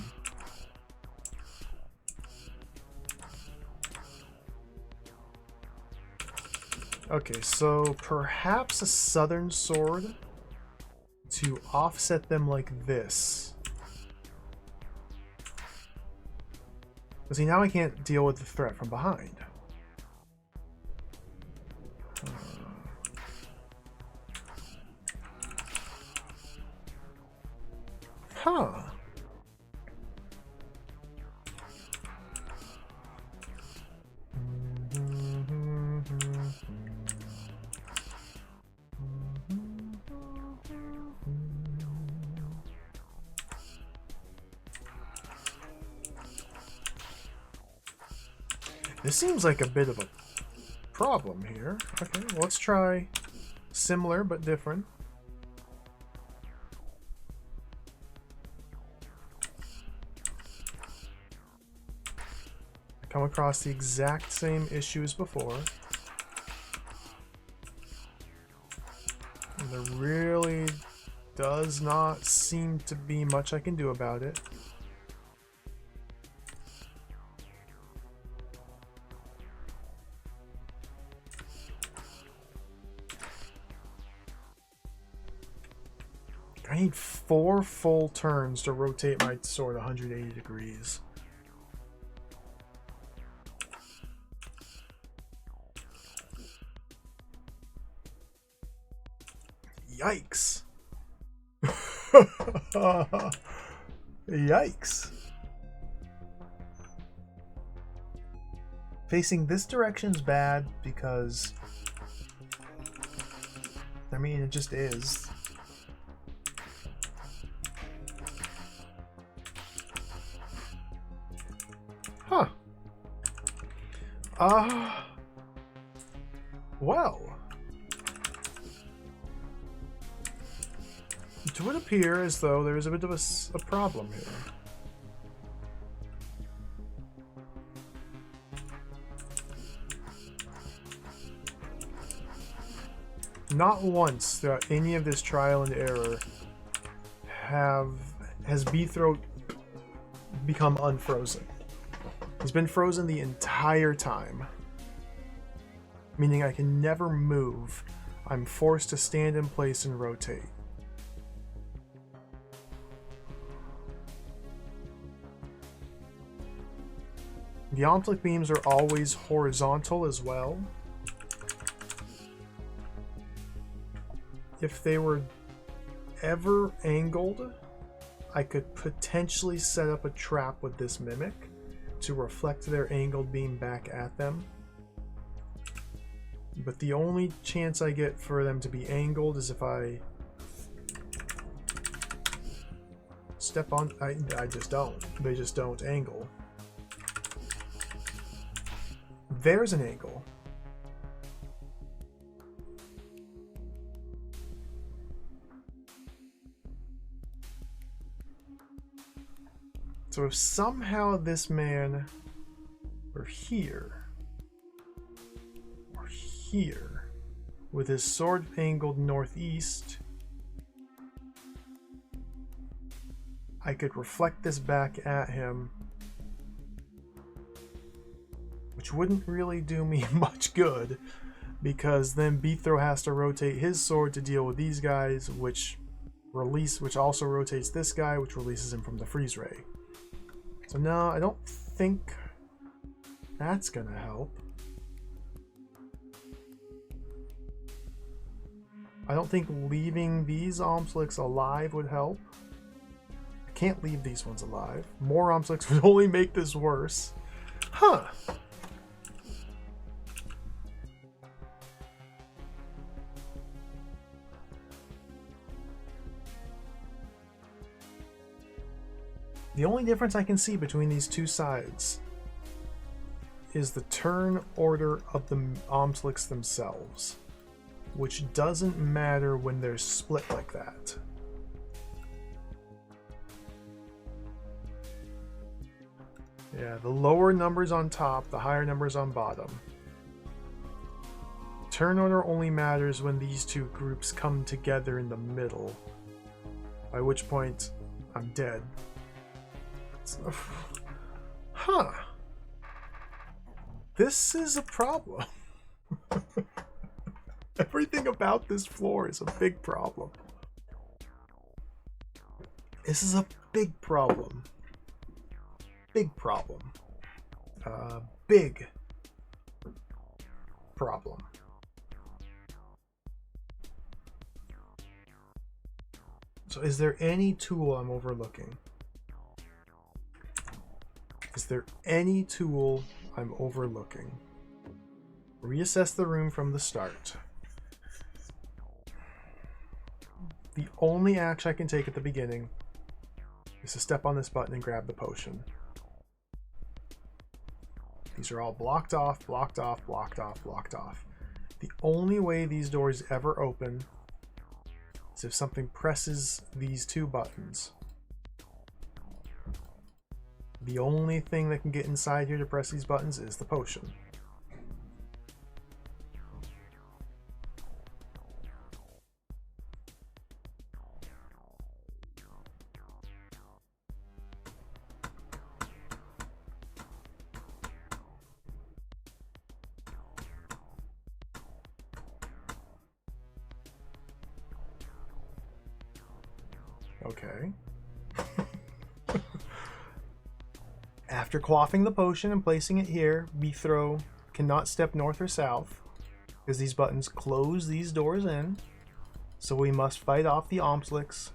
Speaker 1: Okay, so perhaps a southern sword to offset them like this. But see, now I can't deal with the threat from behind. Huh. This seems like a bit of a problem here. Okay, well, let's try similar but different. Come across the exact same issue as before. And there really does not seem to be much I can do about it. I need 4 full turns to rotate my sword 180 degrees. Yikes. Yikes. Facing this direction's bad because, I mean, it just is. Huh. Well. It would appear as though there is a bit of a problem here. Not once throughout any of this trial and error has B-Throat become unfrozen. He's been frozen the entire time, meaning I can never move. I'm forced to stand in place and rotate. The Omplic beams are always horizontal as well. If they were ever angled, I could potentially set up a trap with this Mimic to reflect their angled beam back at them. But the only chance I get for them to be angled is if I step on... I just don't. They just don't angle. There's an angle. So if somehow this man were here, or here, with his sword angled northeast, I could reflect this back at him, which wouldn't really do me much good, because then Beethro has to rotate his sword to deal with these guys, which also rotates this guy, which releases him from the freeze ray. So no, I don't think that's gonna help. I don't think leaving these Omplics alive would help. I can't leave these ones alive. More Omplics would only make this worse. Huh. The only difference I can see between these two sides is the turn order of the Omplics themselves, which doesn't matter when they're split like that. Yeah, the lower numbers on top, the higher numbers on bottom. Turn order only matters when these two groups come together in the middle, by which point I'm dead. Huh. This is a problem. Everything about this floor is a big problem. This is a big problem. Big problem. Big problem. So is there any tool I'm overlooking? Is there any tool I'm overlooking? Reassess the room from the start. The only action I can take at the beginning is to step on this button and grab the potion. These are all blocked off, blocked off, blocked off, blocked off. The only way these doors ever open is if something presses these two buttons. The only thing that can get inside here to press these buttons is the potion. Okay. After quaffing the potion and placing it here, Beethro cannot step north or south because these buttons close these doors in. So we must fight off the Omplics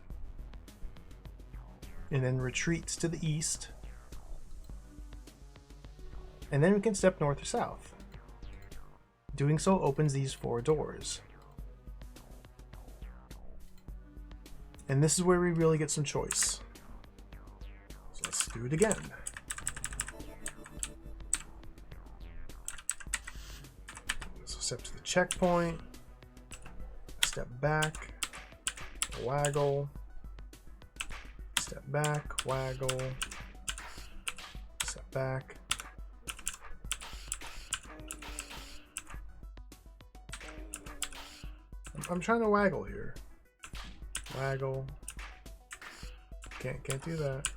Speaker 1: and then retreats to the east. And then we can step north or south. Doing so opens these 4 doors. And this is where we really get some choice. So let's do it again. So step to the checkpoint, step back, waggle, step back, waggle, step back. I'm trying to waggle here. Waggle. Can't do that.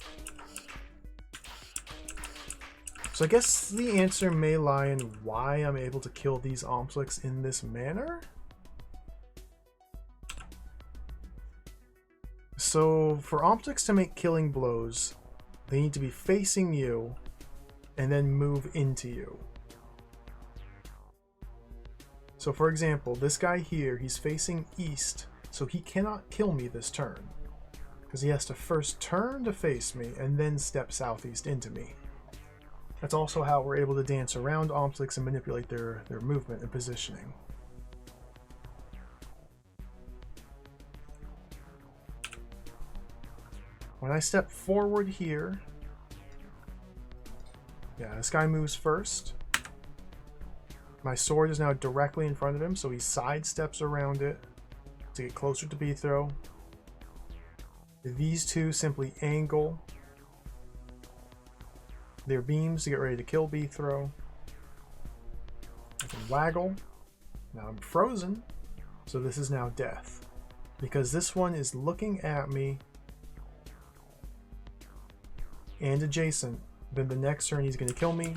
Speaker 1: So I guess the answer may lie in why I'm able to kill these Omplics in this manner. So for Omplics to make killing blows, they need to be facing you and then move into you. So for example, this guy here, he's facing east, so he cannot kill me this turn, because he has to first turn to face me and then step southeast into me. That's also how we're able to dance around obstacles and manipulate their movement and positioning. When I step forward here, yeah, this guy moves first. My sword is now directly in front of him, so he sidesteps around it to get closer to B-throw. These two simply angle their beams to get ready to kill B-throw. I can waggle. Now I'm frozen, so this is now death. Because this one is looking at me and adjacent, then the next turn he's going to kill me.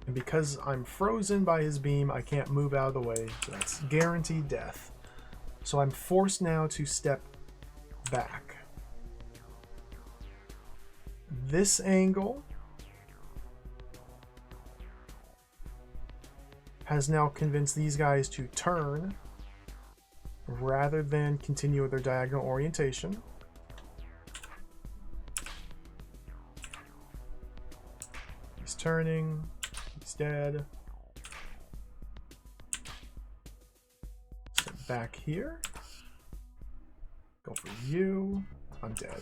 Speaker 1: And because I'm frozen by his beam, I can't move out of the way, so that's guaranteed death. So I'm forced now to step back. This angle has now convinced these guys to turn rather than continue with their diagonal orientation. He's turning. He's dead. Step back here. Go for you. I'm dead.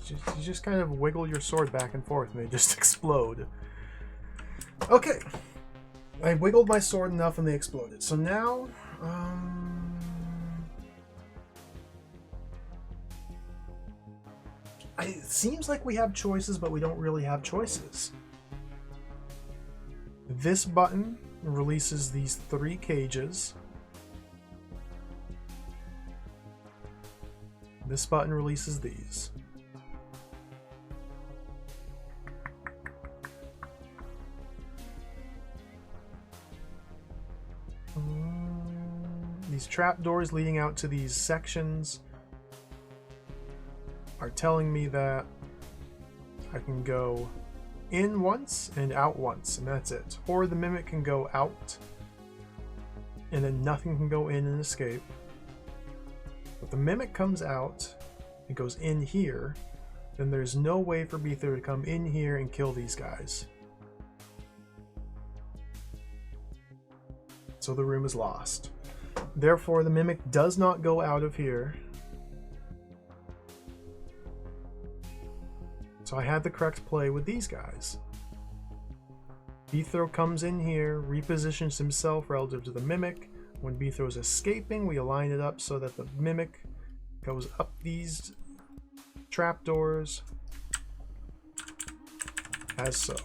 Speaker 1: You just kind of wiggle your sword back and forth and they just explode. Okay. I wiggled my sword enough and they exploded. So now... it seems like we have choices, but we don't really have choices. This button releases these 3 cages. This button releases these. These trapdoors leading out to these sections are telling me that I can go in once and out once, and that's it. Or the Mimic can go out, and then nothing can go in and escape. But the Mimic comes out, it goes in here, then there's no way for Beether to come in here and kill these guys. So the room is lost. Therefore, the Mimic does not go out of here. So I had the correct play with these guys. Beethro comes in here, repositions himself relative to the Mimic. When Beethro is escaping, we align it up so that the Mimic goes up these trapdoors, as so.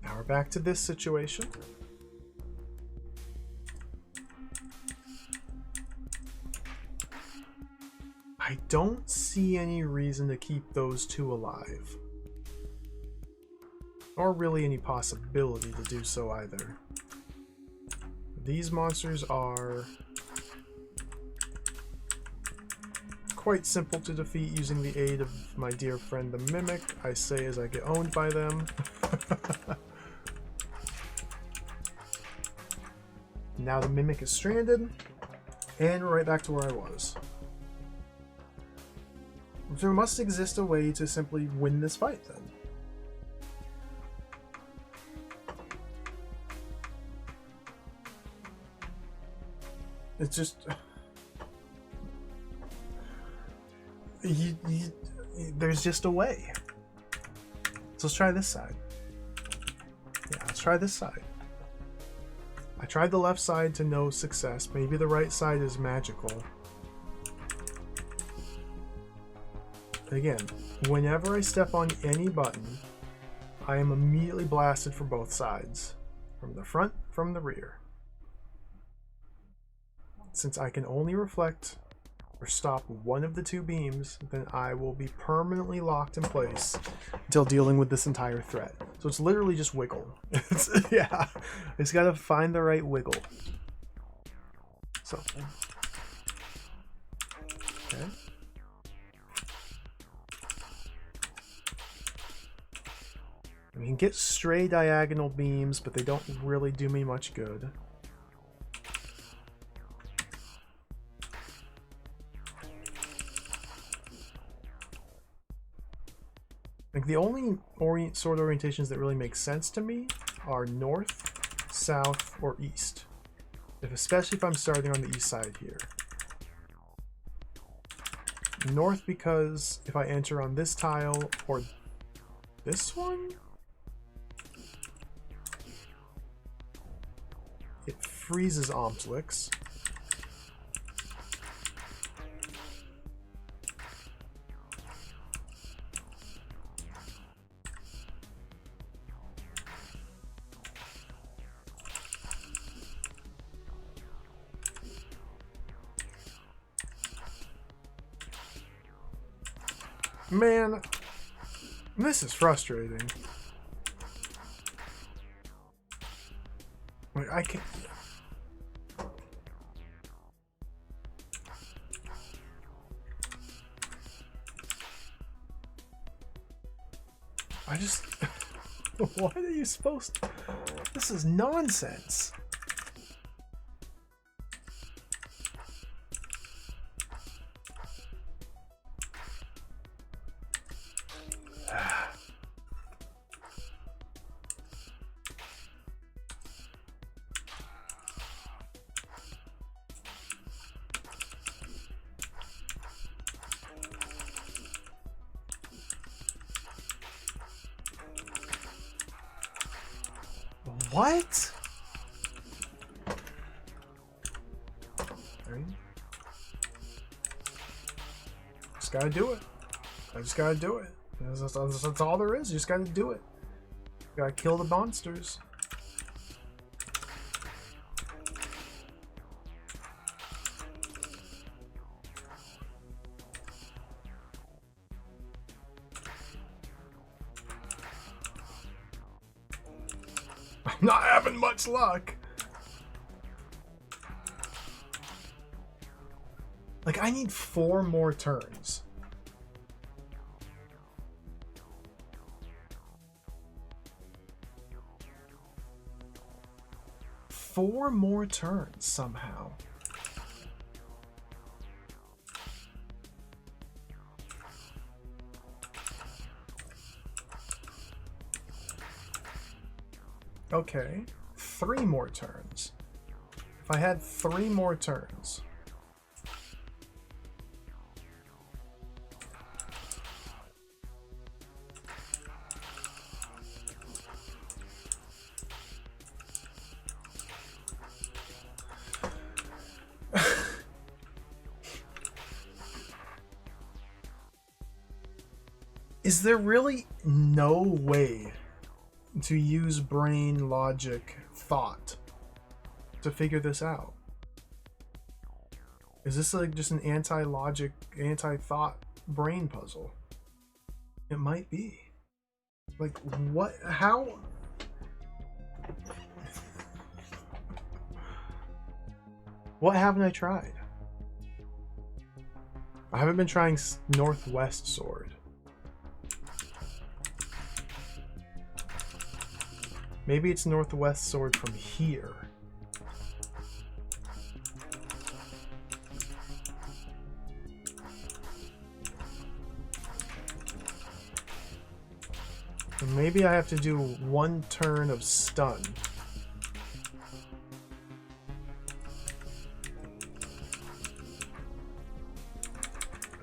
Speaker 1: Now we're back to this situation. I don't see any reason to keep those two alive. Or really any possibility to do so either. These monsters are quite simple to defeat using the aid of my dear friend the Mimic, I say as I get owned by them. Now the Mimic is stranded, and we're right back to where I was. There must exist a way to simply win this fight then. It's just... there's just a way. So let's try this side. Yeah, let's try this side. I tried the left side to no success. Maybe the right side is magical. Again, whenever I step on any button, I am immediately blasted for both sides. from the front, from the rear. Since I can only reflect or stop one of the two beams, then I will be permanently locked in place until dealing with this entire threat. So it's literally just wiggle. Yeah, I just gotta find the right wiggle. So, okay. We can get stray diagonal beams, but they don't really do me much good. Like the only sword orientations that really make sense to me are north, south, or east. Especially if I'm starting on the east side here. North because if I enter on this tile or this one, it freezes Omslix. Man, this is frustrating. Like, I can't... I just... Why are you supposed to... This is nonsense. What? Just gotta do it. I just gotta do it. That's all there is. You just gotta do it. You gotta kill the monsters. I'm not having much luck. Like, I need 4 more turns. Four more turns somehow. Okay, 3 more turns. If I had 3 more turns. Is there really no way to use brain logic thought to figure this out? Is this like just an anti-logic, anti-thought brain puzzle? It might be. Like, what? How? What haven't I tried? I haven't been trying Northwest Sword. Maybe it's Northwest Sword from here. And maybe I have to do 1 turn of stun.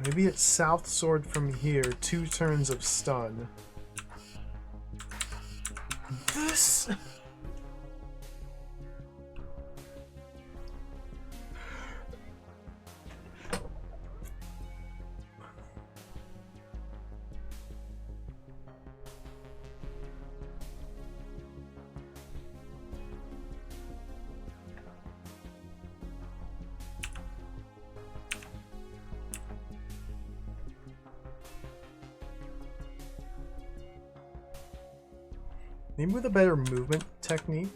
Speaker 1: Maybe it's South Sword from here, 2 turns of stun. This... Maybe with a better movement technique.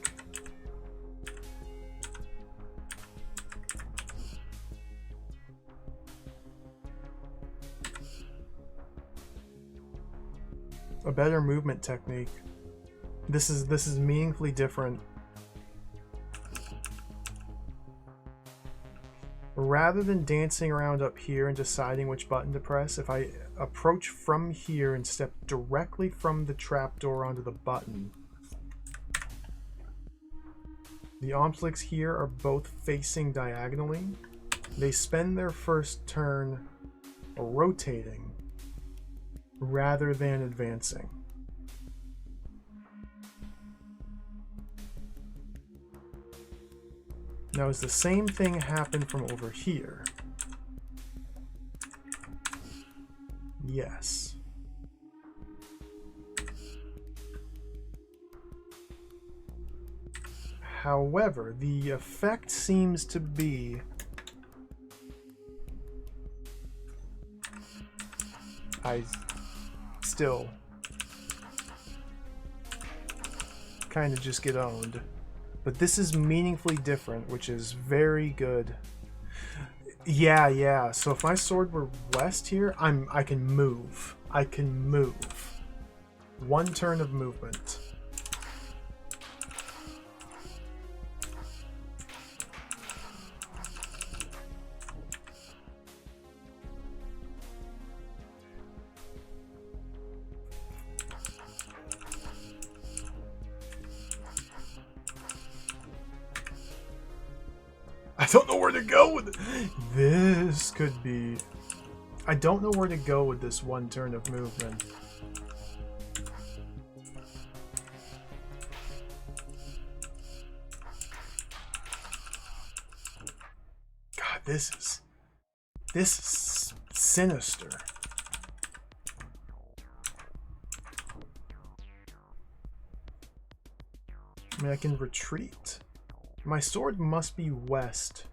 Speaker 1: A better movement technique. This is meaningfully different. Rather than dancing around up here and deciding which button to press, if I approach from here and step directly from the trapdoor onto the button, the obstacles here are both facing diagonally. They spend their first turn rotating rather than advancing. Now, is the same thing happen from over here? Yes. However, the effect seems to be I still kind of just get owned. But this is meaningfully different, which is very good. Yeah. So if my sword were west here, I can move. I can move. One turn of movement. I don't know where to go with it. This could be... I don't know where to go with this one turn of movement. God, this is sinister. I mean, I can retreat. My sword must be west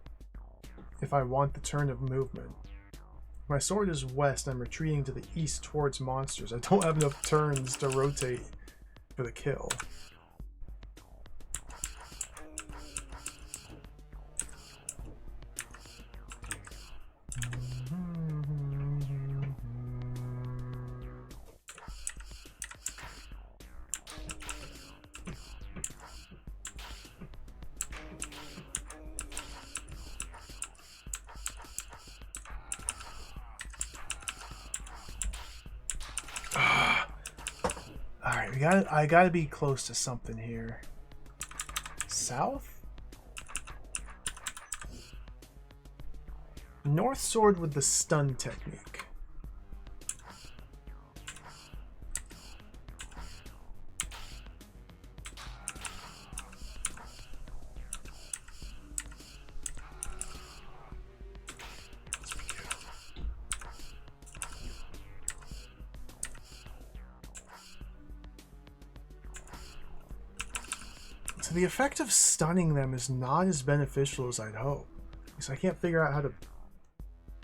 Speaker 1: if I want the turn of movement. If my sword is west, I'm retreating to the east towards monsters. I don't have enough turns to rotate for the kill. I gotta be close to something here. South? North sword with the stun technique. So the effect of stunning them is not as beneficial as I'd hope, because I can't figure out how to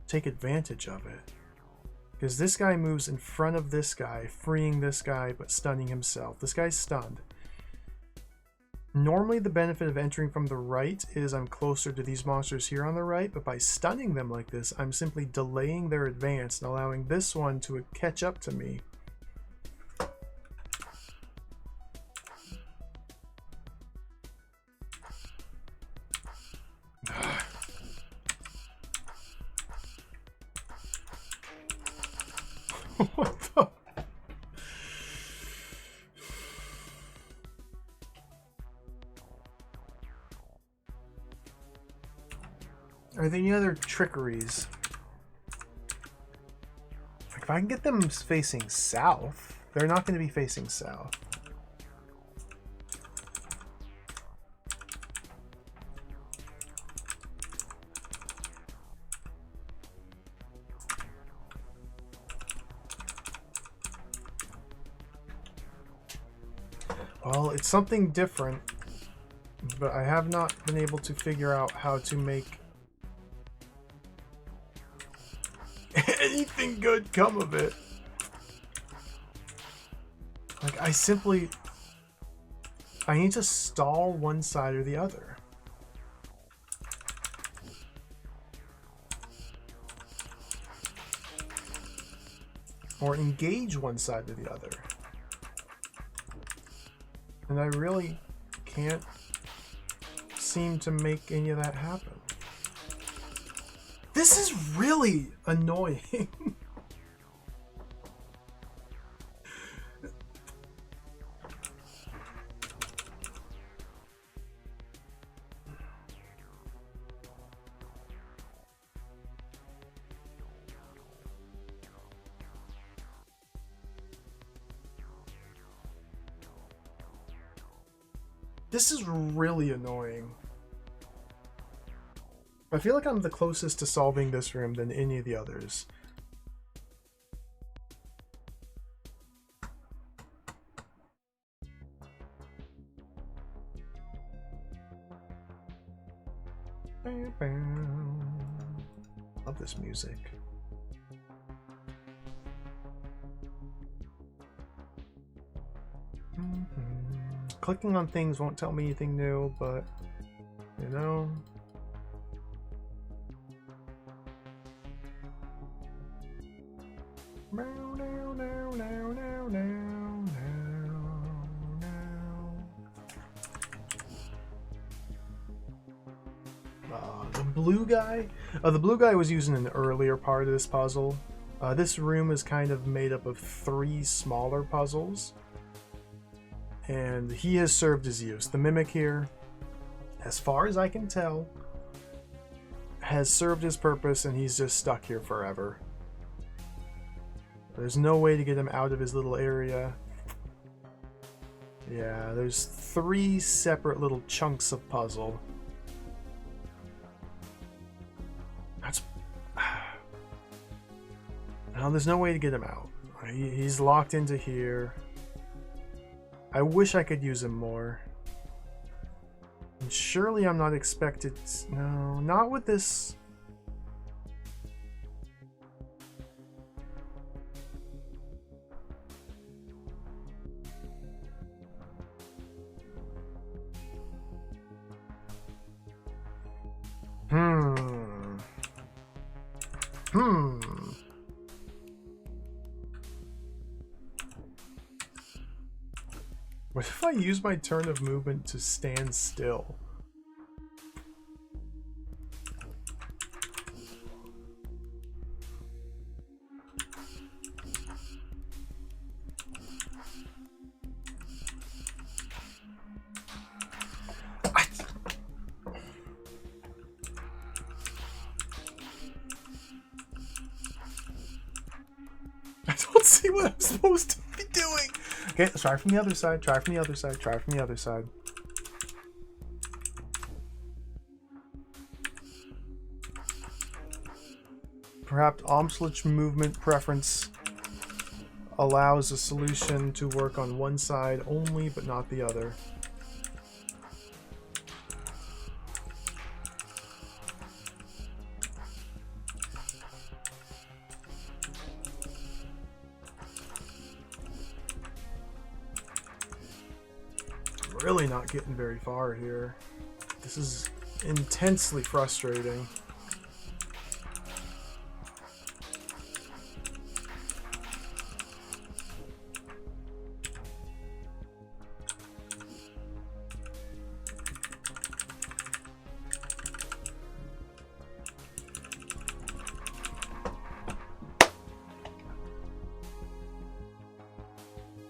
Speaker 1: take advantage of it. Because this guy moves in front of this guy, freeing this guy, but stunning himself. This guy's stunned. Normally the benefit of entering from the right is I'm closer to these monsters here on the right, but by stunning them like this, I'm simply delaying their advance and allowing this one to catch up to me. What the? Are there any other trickeries? Like if I can get them facing south, they're not going to be facing south. Well, it's something different, but I have not been able to figure out how to make anything good come of it. Like, I simply... I need to stall one side or the other. Or engage one side or the other. And I really can't seem to make any of that happen. This is really annoying. This is really annoying. I feel like I'm the closest to solving this room than any of the others. Love this music. Clicking on things won't tell me anything new, but you know. The blue guy? The blue guy was used in an earlier part of this puzzle. This room is kind of made up of 3 smaller puzzles. And he has served his use. The mimic here, as far as I can tell, has served his purpose and he's just stuck here forever. There's no way to get him out of his little area. Yeah, there's 3 separate little chunks of puzzle. That's... Well, there's no way to get him out. He's locked into here. I wish I could use him more. And surely I'm not expected... No, not with this... What if I use my turn of movement to stand still? I don't see what I'm supposed to be doing. Okay, let's try from the other side, try from the other side, try from the other side. Perhaps Omslich movement preference allows a solution to work on one side only, but not the other. Really not getting very far here. This is intensely frustrating.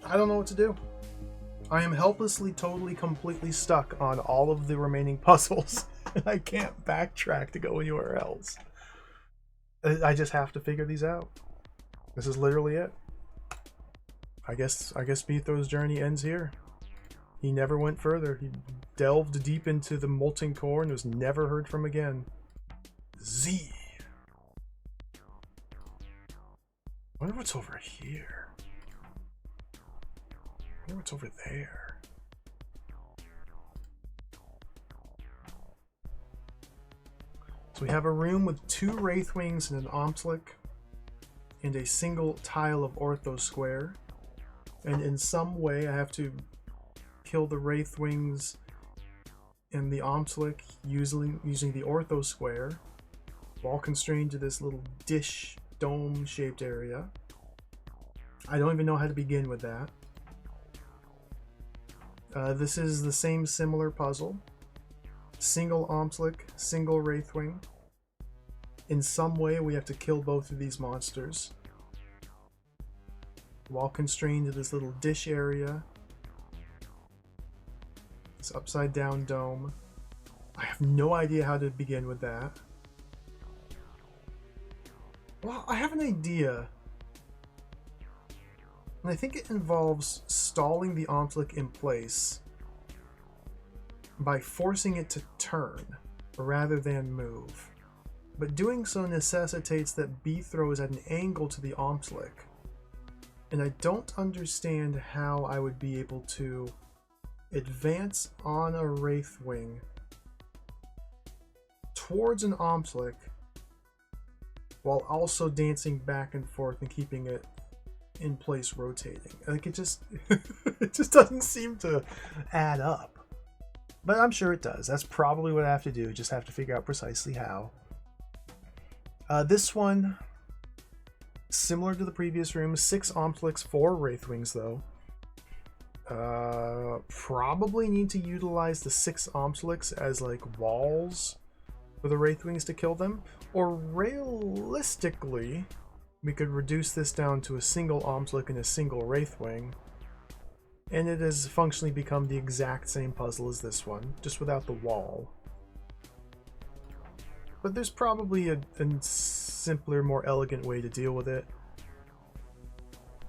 Speaker 1: I don't know what to do. I am helplessly, totally, completely stuck on all of the remaining puzzles. I can't backtrack to go anywhere else. I just have to figure these out. This is literally it. I guess Beetho's journey ends here. He never went further. He delved deep into the molten core and was never heard from again. Z. I wonder what's over here. I wonder what's over there. So we have a room with 2 Wraith Wings and an Omslich, and a single tile of Ortho Square. And in some way I have to kill the Wraithwings and the Omslick using the ortho square, while constrained to this little dish dome shaped area. I don't even know how to begin with that. This is the same similar puzzle. Single Omslick, single Wraithwing. In some way we have to kill both of these monsters while constrained to this little dish area. This upside down dome. I have no idea how to begin with that. Well, I have an idea. And I think it involves stalling the Omslick in place by forcing it to turn rather than move. But doing so necessitates that B throws at an angle to the Omslick. And I don't understand how I would be able to advance on a Wraithwing towards an Omslick while also dancing back and forth and keeping it in place rotating. Like, it just it just doesn't seem to add up. But I'm sure it does. That's probably what I have to do. Just have to figure out precisely how. This one, similar to the previous room, 6 Omslicks, 4 Wraithwings though. Probably need to utilize the 6 Omslicks as like walls for the Wraithwings to kill them. Or realistically, we could reduce this down to a single Omslick and a single Wraithwing. And it has functionally become the exact same puzzle as this one, just without the wall. But there's probably a simpler, more elegant way to deal with it.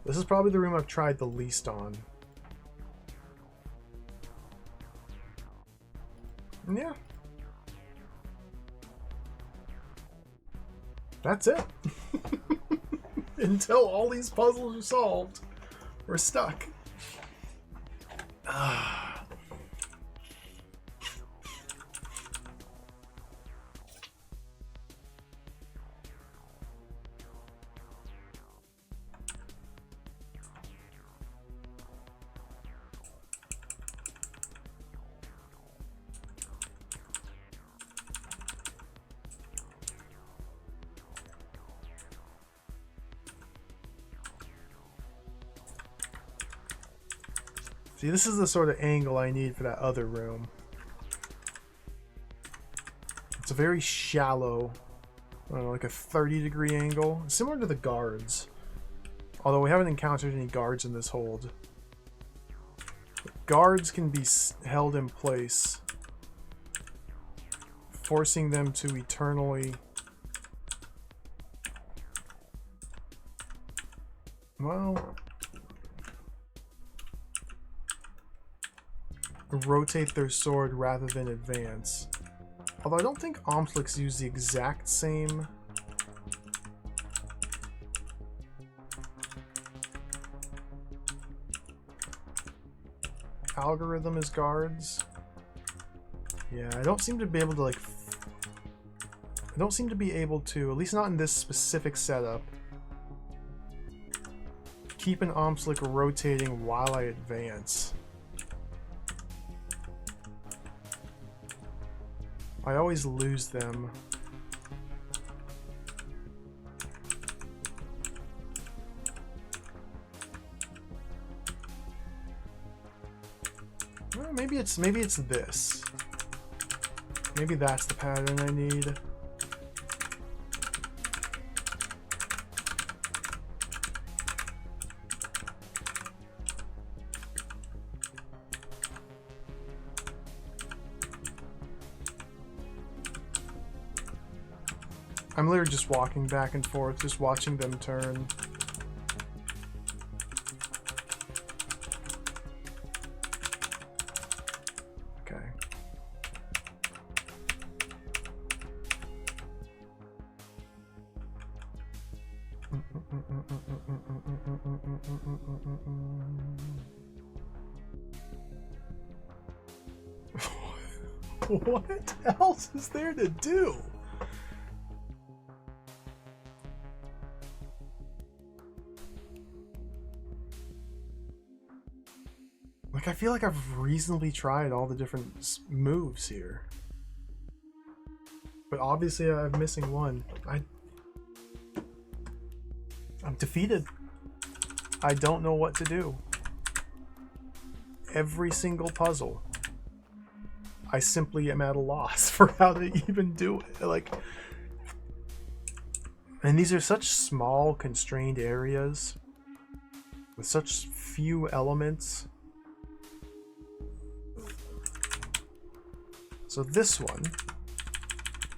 Speaker 1: This is probably the room I've tried the least on. Yeah. That's it. Until all these puzzles are solved, we're stuck. See, this is the sort of angle I need for that other room. It's a very shallow, I don't know, like a 30-degree angle, similar to the guards. Although we haven't encountered any guards in this hold. Guards can be held in place, forcing them to eternally... Well... rotate their sword rather than advance. Although I don't think Omslicks use the exact same algorithm as guards. Yeah, I don't seem to be able to I don't seem to be able to, at least not in this specific setup, keep an Omslick rotating while I advance. I always lose them. Well, maybe it's this. Maybe that's the pattern I need. I'm literally just walking back and forth, just watching them turn. Okay. What else is there to do? Like, feel like I've reasonably tried all the different moves here. But obviously I'm missing one. I'm defeated. I don't know what to do. Every single puzzle, I simply am at a loss for how to even do it. Like, and these are such small, constrained areas with such few elements. So this one,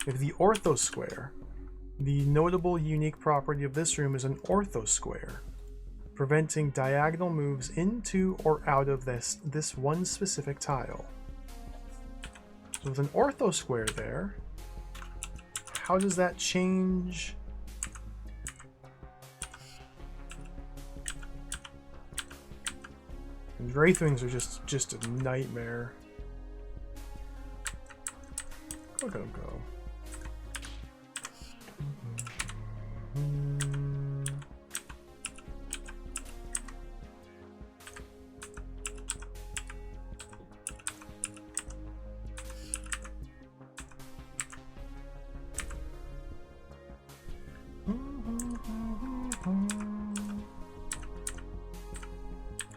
Speaker 1: if the orthosquare, the notable unique property of this room is an orthosquare, preventing diagonal moves into or out of this one specific tile. So with an orthosquare there, how does that change? And Wraithwings are just a nightmare. Look at them go.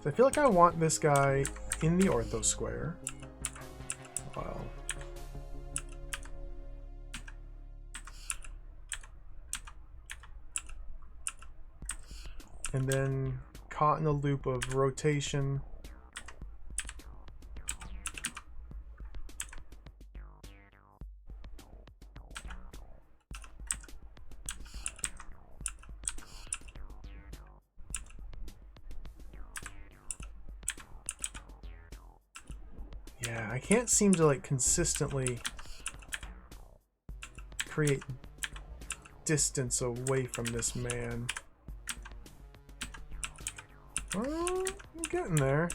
Speaker 1: So I feel like I want this guy in the orthosquare. Wow. And then caught in a loop of rotation. Yeah, I can't seem to like consistently create distance away from this man. Well, I'm getting there.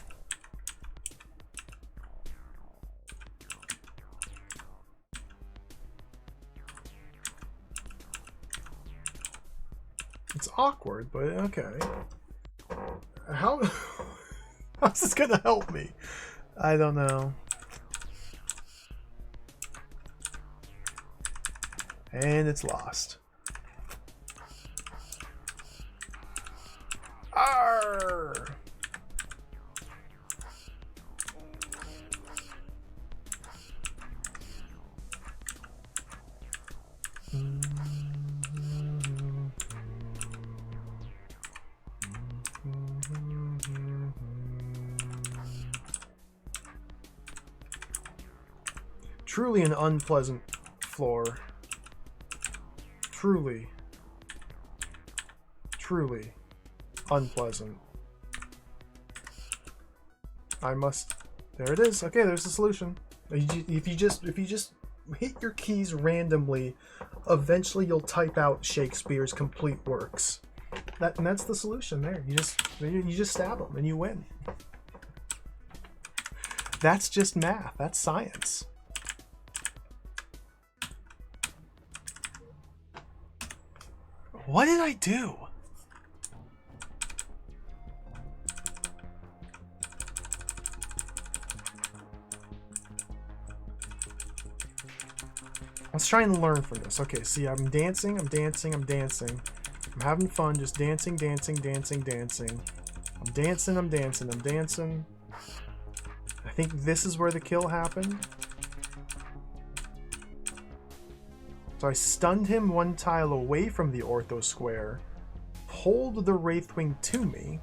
Speaker 1: It's awkward, but okay. How's this gonna help me? I don't know. And it's lost. Arr! Truly an unpleasant floor. Truly unpleasant. I must. There it is. Okay, there's the solution. If you just hit your keys randomly, eventually you'll type out Shakespeare's complete works. And that's the solution there. You just stab them and you win. That's just math. That's science. What did I do? Let's try and learn from this. Okay, see, I'm dancing. I'm having fun, just dancing. I'm dancing. I think this is where the kill happened. So I stunned him one tile away from the orthosquare, pulled the Wraithwing to me,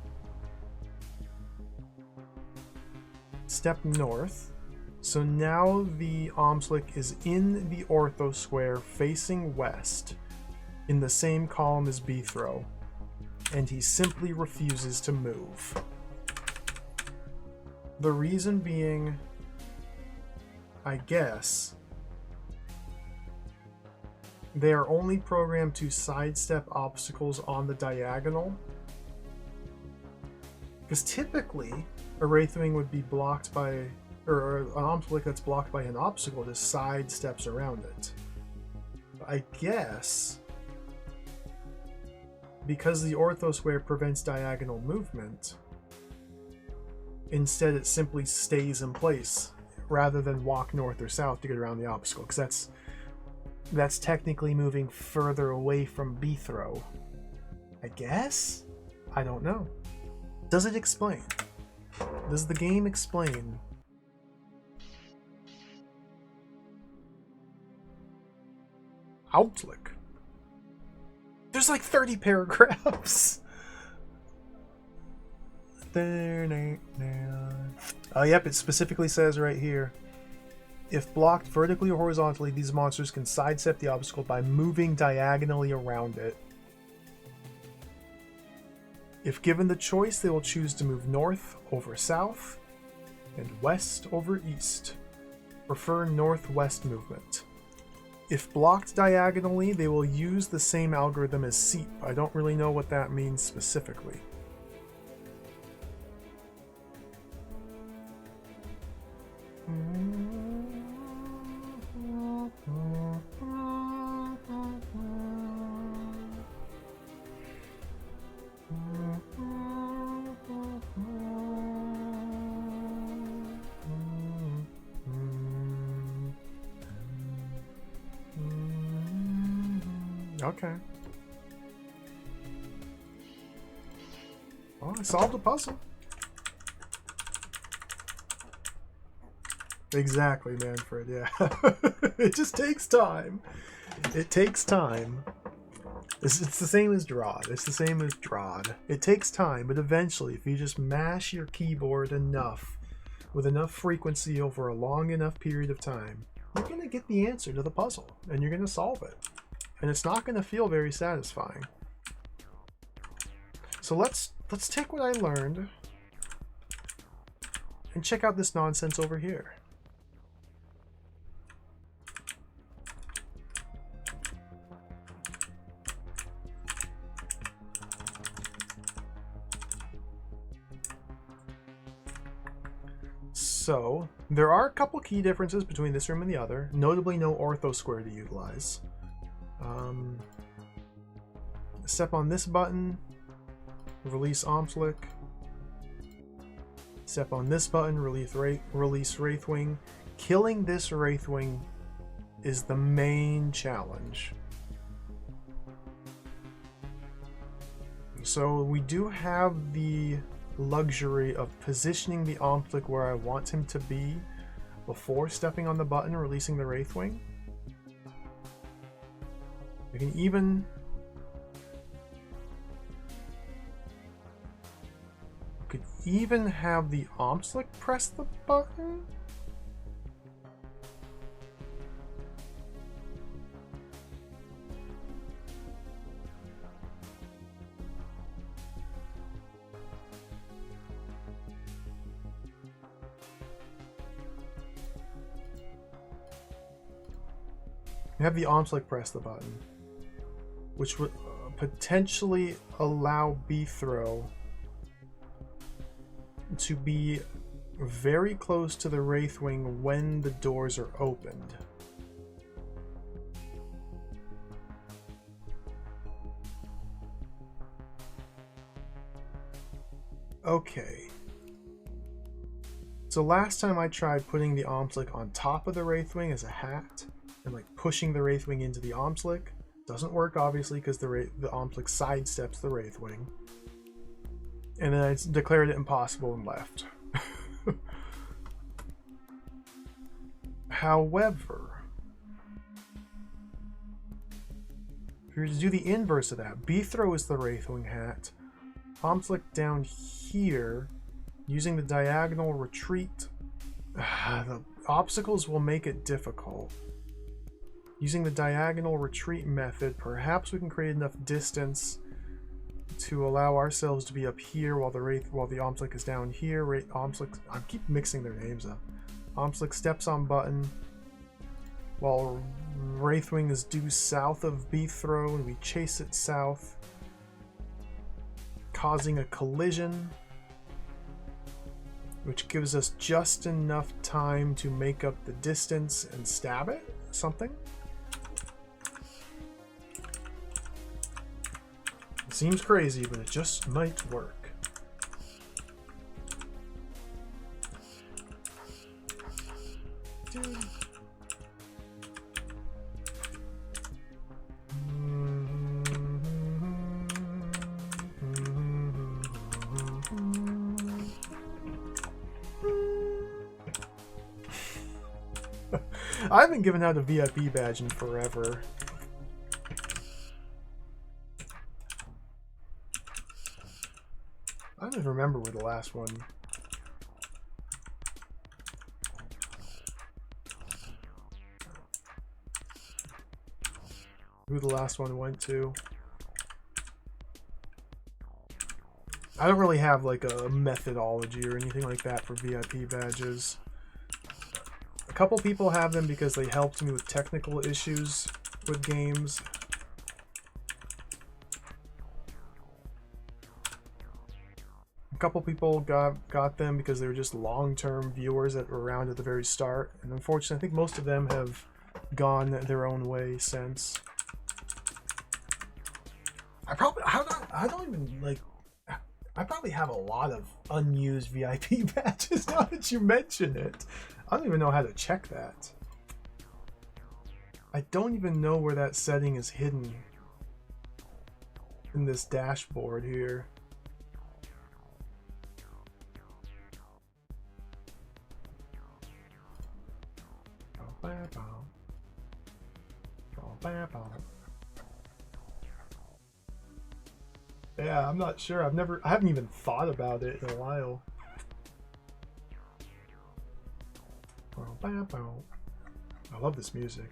Speaker 1: stepped north. So now the Omslick is in the orthosquare facing west, in the same column as Beethrow, and he simply refuses to move. The reason being, I guess, they are only programmed to sidestep obstacles on the diagonal. Because typically, a Wraithwing would be blocked by, or an Omslick that's blocked by an obstacle just sidesteps around it. I guess, because the orthosquare prevents diagonal movement, Instead, it simply stays in place rather than walk north or south to get around the obstacle, because that's technically moving further away from B-throw. I guess? I don't know. Does it explain? Does the game explain? Outlook. There's like 30 paragraphs. Oh, yep, it specifically says right here. If blocked vertically or horizontally, these monsters can sidestep the obstacle by moving diagonally around it. If given the choice, they will choose to move north over south and west over east. Prefer northwest movement. If blocked diagonally, they will use the same algorithm as Seep. I don't really know what that means specifically. Okay. Well, I solved a puzzle. Exactly, Manfred, yeah. It just takes time. It takes time. It's the same as DROD. It's the same as DROD. It takes time, but eventually, if you just mash your keyboard enough, with enough frequency over a long enough period of time, you're going to get the answer to the puzzle, and you're going to solve it. And it's not going to feel very satisfying. So let's take what I learned and check out this nonsense over here. So, there are a couple key differences between this room and the other, notably no ortho square to utilize. Step on this button, release Omslick. Step on this button, release Wraithwing. Killing this Wraithwing is the main challenge. So we do have the luxury of positioning the Omslick where I want him to be before stepping on the button and releasing the Wraithwing. We can even have the Omslick press the button. Have the Omslick press the button, which would potentially allow B-throw to be very close to the Wraithwing when the doors are opened. Okay. So last time I tried putting the Omslick on top of the Wraithwing as a hat and like pushing the Wraithwing into the Omslick. Doesn't work obviously because the Omslick sidesteps the Wraithwing. And then I declared it impossible and left. However, if you were to do the inverse of that, B-throw is the Wraithwing hat. Omslick down here, using the diagonal retreat. The obstacles will make it difficult. Using the diagonal retreat method, perhaps we can create enough distance to allow ourselves to be up here while the Omslick is down here. Omslick, I keep mixing their names up. Omslick steps on button while Wraithwing is due south of B-throw and we chase it south, causing a collision, which gives us just enough time to make up the distance and stab it. Something. Seems crazy, but it just might work. dude. I haven't given out a VIP badge in forever. I don't even remember where the last one. Who the last one went to. I don't really have like a methodology or anything like that for VIP badges. A couple people have them because they helped me with technical issues with games. A couple people got them because they were just long-term viewers that were around at the very start, and unfortunately I think most of them have gone their own way since. I probably have a lot of unused VIP badges now that you mention it. I don't even know how to check that. I don't even know where that setting is hidden in this dashboard here. Yeah, I'm not sure. I haven't even thought about it in a while. I love this music.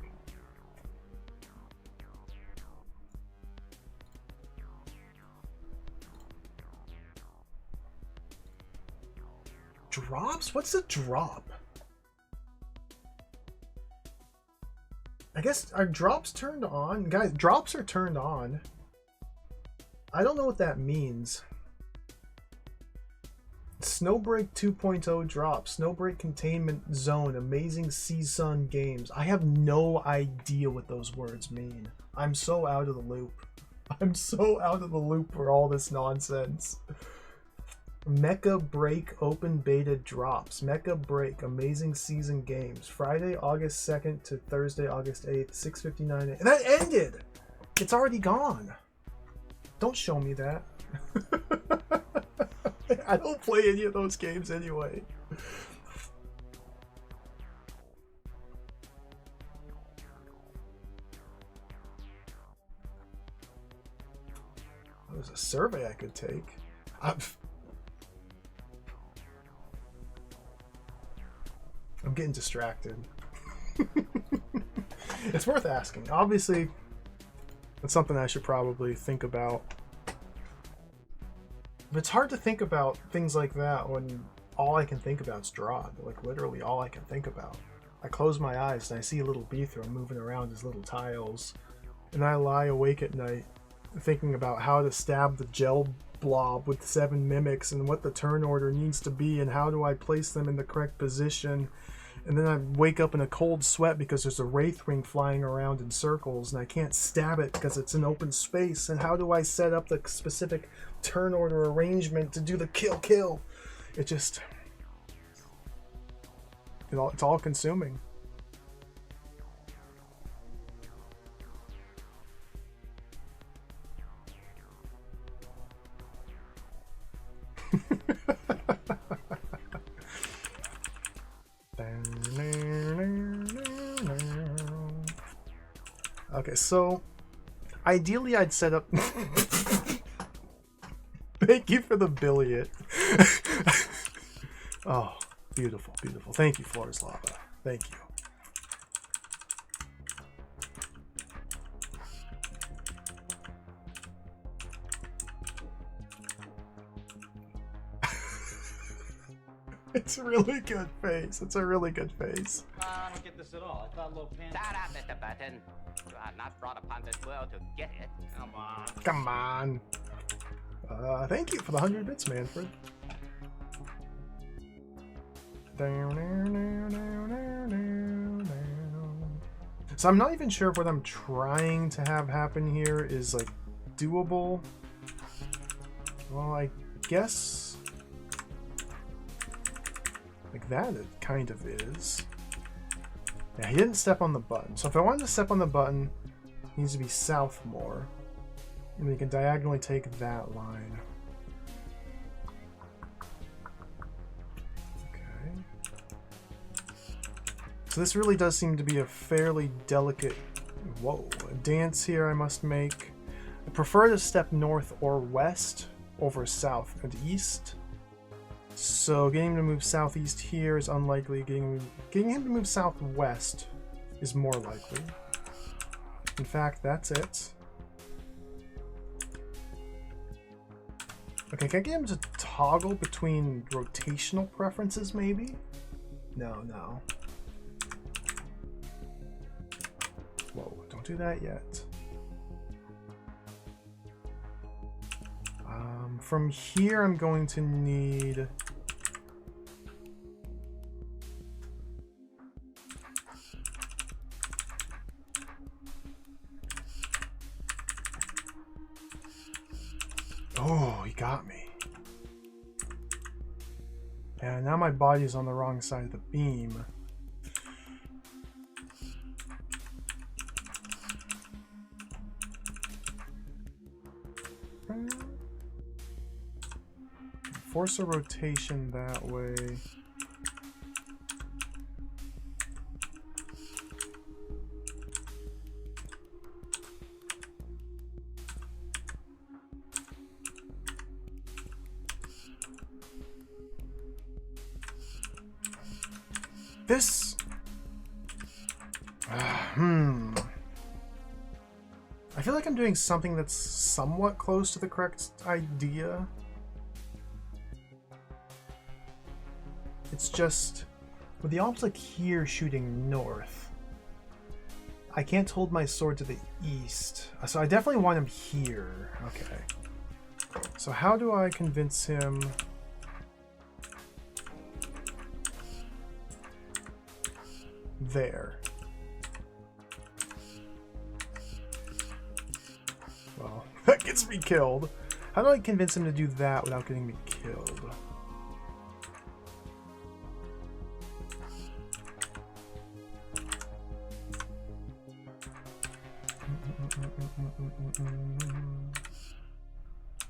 Speaker 1: Drops? What's a drop? I guess, are drops turned on? Guys, drops are turned on. I don't know what that means. Snowbreak 2.0 drop. Snowbreak Containment Zone. Amazing Season Games. I have no idea what those words mean. I'm so out of the loop. I'm so out of the loop for all this nonsense. Mecha Break Open Beta Drops. Mecha Break Amazing Season Games. Friday, August 2nd to Thursday, August 8th, 6:59 a.m. And that ended! It's already gone. Don't show me that. I don't play any of those games anyway. There's a survey I could take. I'm getting distracted. It's worth asking. Obviously, it's something I should probably think about. But it's hard to think about things like that when all I can think about is DROD. Like, literally all I can think about. I close my eyes and I see a little Beethro moving around his little tiles. And I lie awake at night thinking about how to stab the gel blob with 7 mimics and what the turn order needs to be and how do I place them in the correct position. And then I wake up in a cold sweat because there's a Wraith Ring flying around in circles and I can't stab it because it's an open space. And how do I set up the specific turn order arrangement to do the kill? It just... it's all consuming. Okay, so ideally I'd set up... Thank you for the billiard. Oh, beautiful, beautiful. Thank you, Floors Lava. Thank you. It's a really good face. It's a really good face.
Speaker 2: I don't get this at all. I thought low pan.
Speaker 3: Shut up, Mr. Button. You are not brought upon this world to get it.
Speaker 2: Come on.
Speaker 1: Come on. Thank you for the 100 bits, Manfred. So I'm not even sure if what I'm trying to have happen here is like doable. Well, I guess like that it kind of is. Yeah, he didn't step on the button. So if I wanted to step on the button, it needs to be south more. And we can diagonally take that line. Okay. So this really does seem to be a fairly delicate, dance here I must make. I prefer to step north or west over south and east. So getting him to move southeast here is unlikely. Getting him to move southwest is more likely. In fact, that's it. Okay, can I get him to toggle between rotational preferences, maybe? No. Whoa, don't do that yet. From here, I'm going to need... Oh, he got me. Yeah, now my body's on the wrong side of the beam. Force a rotation that way. This... I feel like I'm doing something that's somewhat close to the correct idea. It's just, with the obelisk here shooting north, I can't hold my sword to the east. So I definitely want him here. Okay. So how do I convince him... There. Well, that gets me killed. How do I convince him to do that without getting me killed?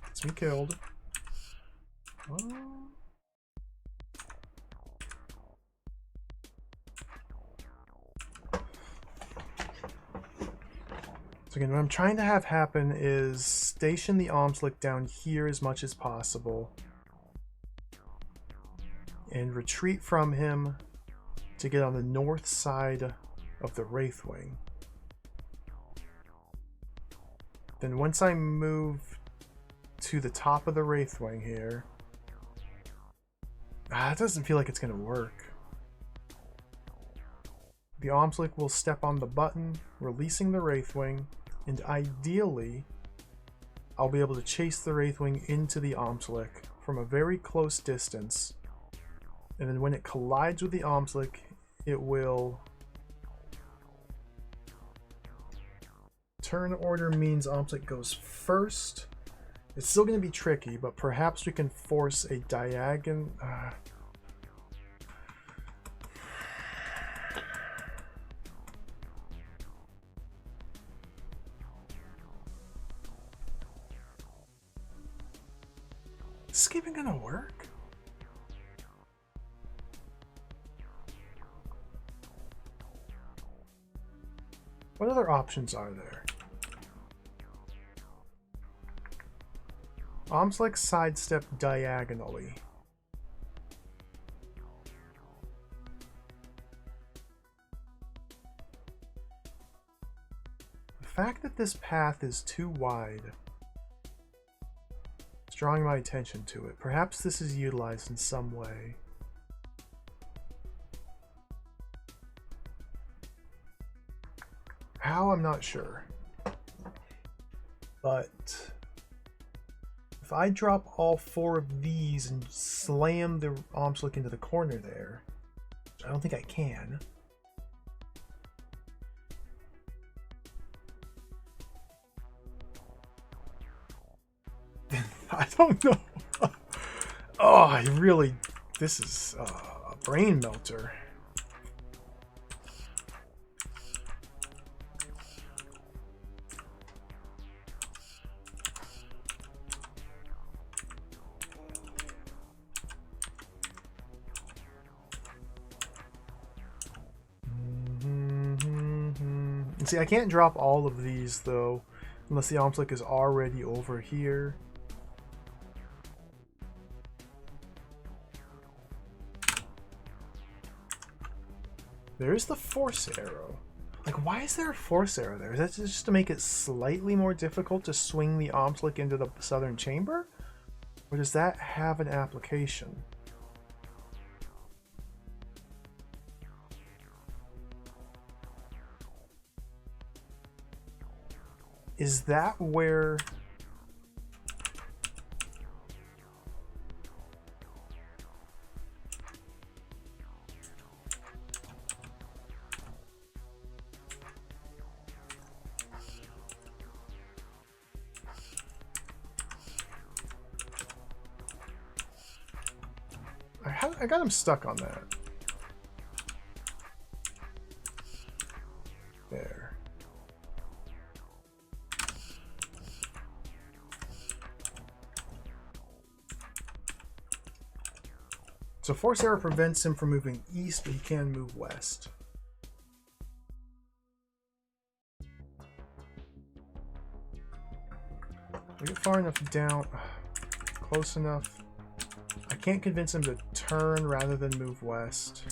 Speaker 1: Gets me killed. So again, what I'm trying to have happen is station the Omslick down here as much as possible and retreat from him to get on the north side of the Wraithwing. Then once I move to the top of the Wraithwing here, it doesn't feel like it's going to work. The Omslick will step on the button, releasing the Wraithwing, and ideally, I'll be able to chase the Wraithwing into the Omslick from a very close distance. And then when it collides with the Omslick, it will... Turn order means Omslick goes first. It's still going to be tricky, but perhaps we can force a diagonal... Is this even gonna work? What other options are there? Omslick sidestep diagonally. The fact that this path is too wide is drawing my attention to it. Perhaps this is utilized in some way. How? I'm not sure. But if I drop all 4 of these and slam the Omslick into the corner there, which I don't think I can. I don't know. Oh, I really... This is a brain melter. And see, I can't drop all of these though, unless the Omslick is already over here. There's the force arrow. Like, why is there a force arrow there? Is that just to make it slightly more difficult to swing the Omslick into the southern chamber? Or does that have an application? Is that where... I got him stuck on that. There. So force arrow prevents him from moving east, but he can move west. We get far enough down, close enough. I can't convince him to turn rather than move west.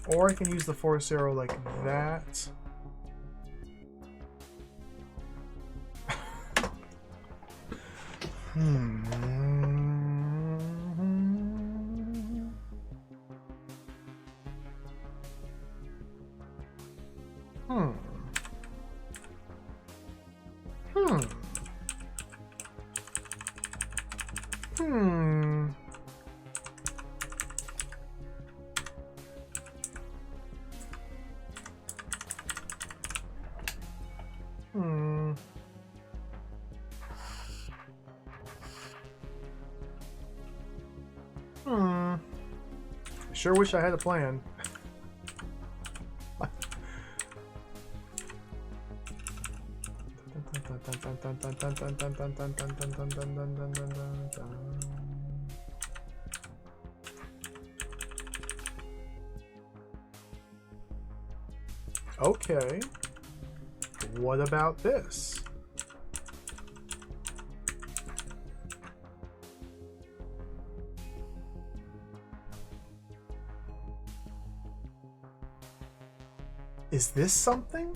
Speaker 1: Or I can use the force arrow like that. Hmm. Sure wish I had a plan. Okay. What about this? Is this something?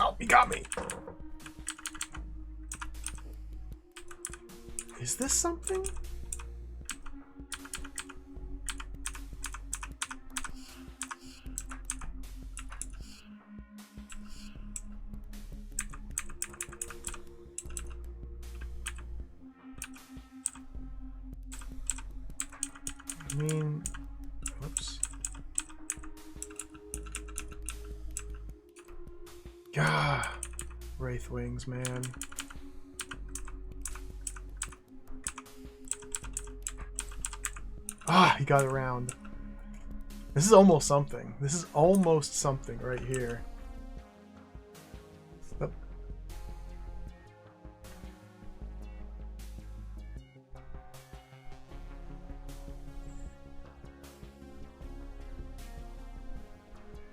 Speaker 1: Oh, he got me. Is this something? I mean, whoops. Gah, Wraith Wings, man. Ah, he got around. This is almost something. This is almost something right here. Yep.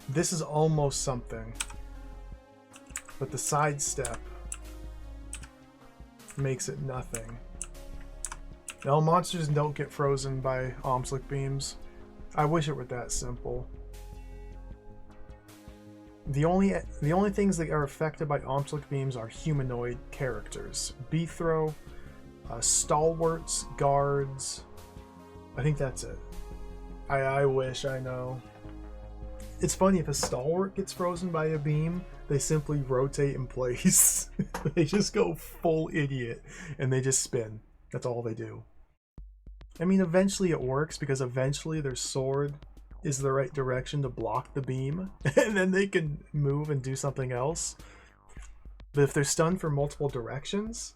Speaker 1: This is almost something. But the sidestep makes it nothing. Now, monsters don't get frozen by Omslick beams. I wish it were that simple. The only things that are affected by Omslick beams are humanoid characters. Beathrow, stalwarts, guards. I think that's it. I wish, I know. It's funny, if a stalwart gets frozen by a beam, they simply rotate in place. They just go full idiot and they just spin. That's all they do. I mean, eventually it works because eventually their sword is the right direction to block the beam and then they can move and do something else. But if they're stunned from multiple directions,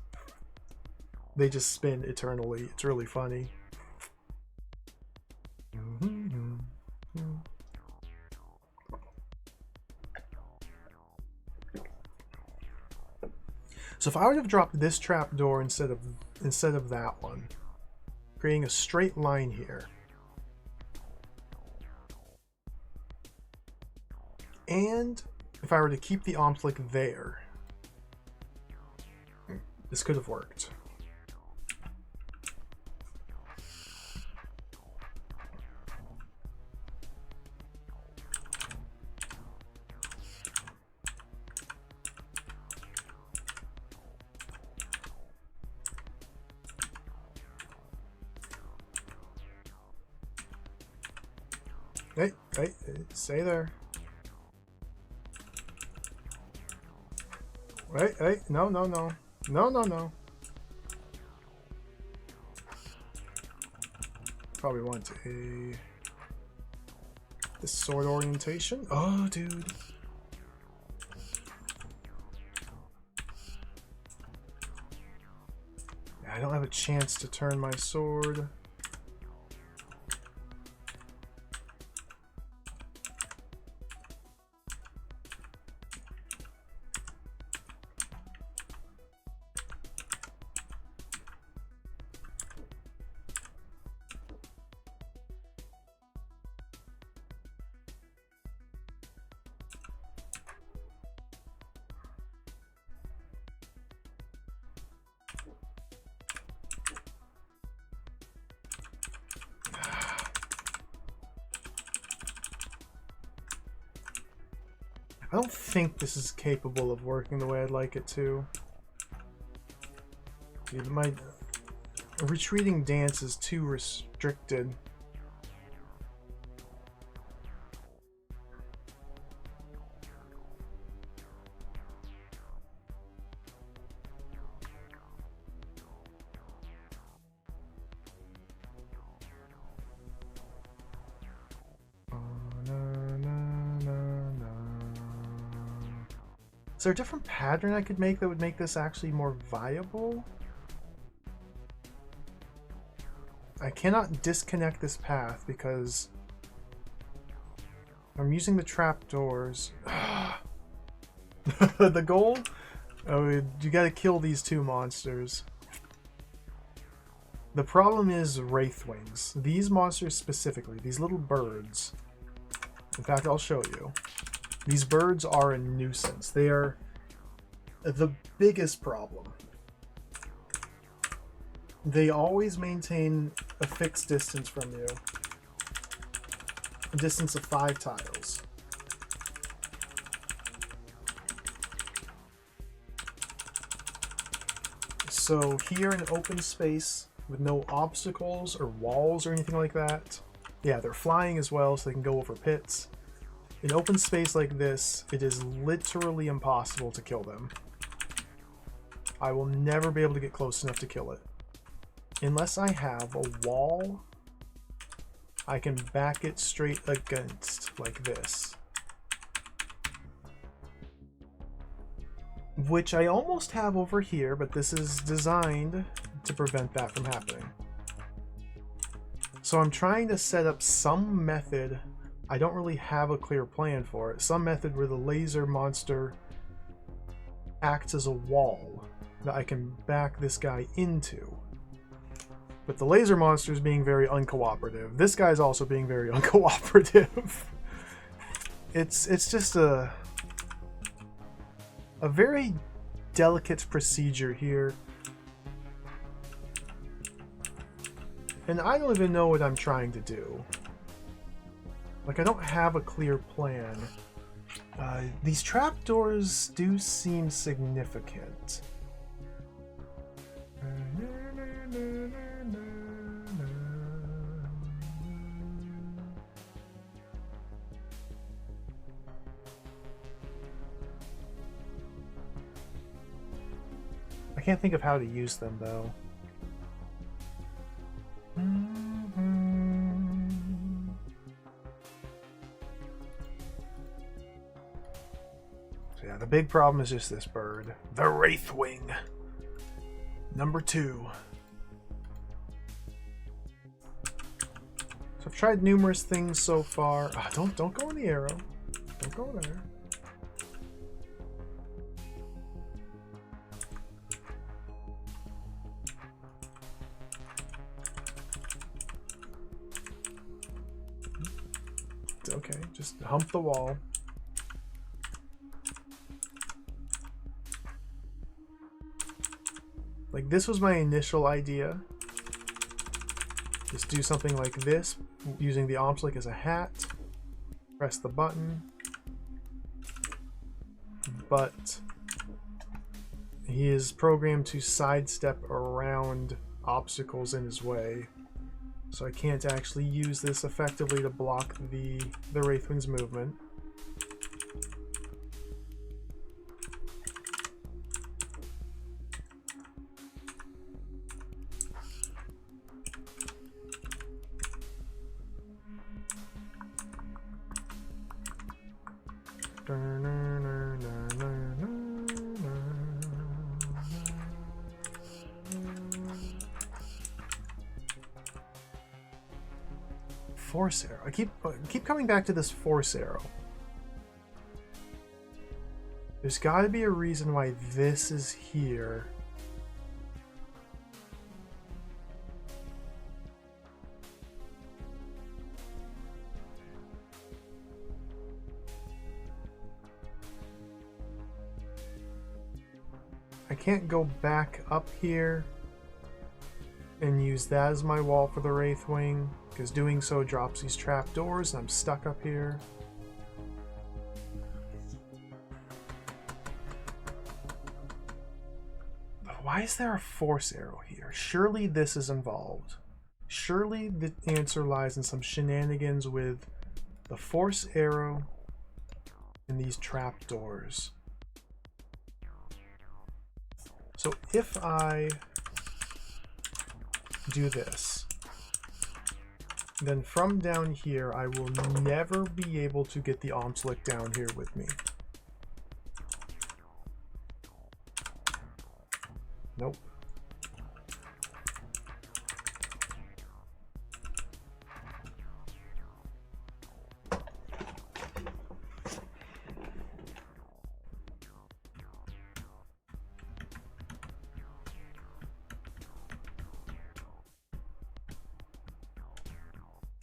Speaker 1: they just spin eternally. It's really funny. So if I would have dropped this trapdoor instead of that one, creating a straight line here, and if I were to keep the Omplic there, this could have worked. Hey, stay there. Hey, no. Probably want this sword orientation. Oh, dude. I don't have a chance to turn my sword. I don't think this is capable of working the way I'd like it to. Dude, my retreating dance is too restricted. Is there a different pattern I could make that would make this actually more viable? I cannot disconnect this path because I'm using the trapdoors. The goal? Oh, you gotta kill these two monsters. The problem is Wraithwings. These monsters specifically, these little birds. In fact, I'll show you. These birds are a nuisance. They are the biggest problem. They always maintain a fixed distance from you. A distance of 5 tiles. So here in open space with no obstacles or walls or anything like that. Yeah, they're flying as well, so they can go over pits. In open space like this, it is literally impossible to kill them. I will never be able to get close enough to kill it. Unless I have a wall I can back it straight against, like this. Which I almost have over here, but this is designed to prevent that from happening. So I'm trying to set up some method. I don't really have a clear plan for it. Some method where the laser monster acts as a wall that I can back this guy into. But the laser monster is being very uncooperative. This guy's also being very uncooperative. It's just a very delicate procedure here. And I don't even know what I'm trying to do. Like, I don't have a clear plan. These trapdoors do seem significant. I can't think of how to use them, though. So yeah, the big problem is just this bird. The Wraithwing. Number 2. So I've tried numerous things so far. Don't go in the arrow. Don't go there. Okay, just hump the wall. Like, this was my initial idea. Just do something like this, using the Omslick as a hat. Press the button. But he is programmed to sidestep around obstacles in his way. So I can't actually use this effectively to block the Wraithwing's movement. Force arrow. I keep coming back to this force arrow. There's got to be a reason why this is here. I can't go back up here and use that as my wall for the Wraithwing, because doing so drops these trapdoors and I'm stuck up here. Why is there a force arrow here? Surely this is involved. Surely the answer lies in some shenanigans with the force arrow and these trapdoors. So if I do this, then from down here I will never be able to get the Omslick down here with me. Nope.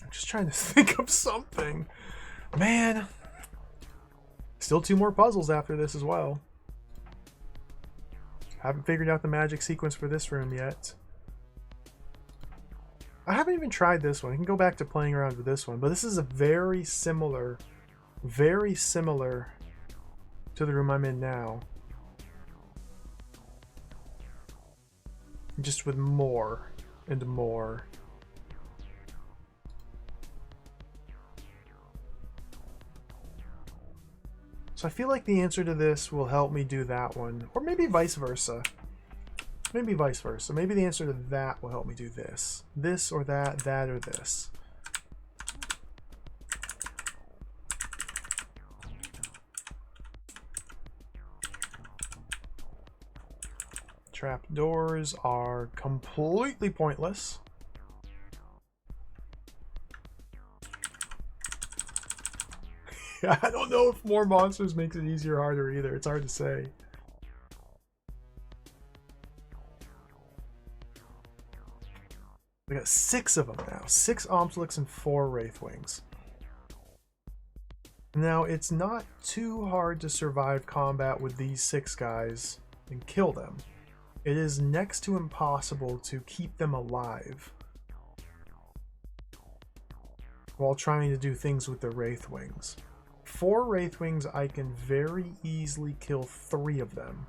Speaker 1: I'm just trying to think of something. Man. Still 2 more puzzles after this as well. Haven't figured out the magic sequence for this room yet. I haven't even tried this one. I can go back to playing around with this one, but this is a very similar to the room I'm in now. Just with more and more. So I feel like the answer to this will help me do that one. Or maybe vice versa. Maybe vice versa. Maybe the answer to that will help me do this. This or that, that or this. Trapdoors are completely pointless. I don't know if more monsters makes it easier or harder either. It's hard to say. We got 6 of them now. 6 Omslicks and 4 Wraithwings. Now, it's not too hard to survive combat with these 6 guys and kill them. It is next to impossible to keep them alive while trying to do things with the Wraithwings. 4 Wraithwings, I can very easily kill 3 of them.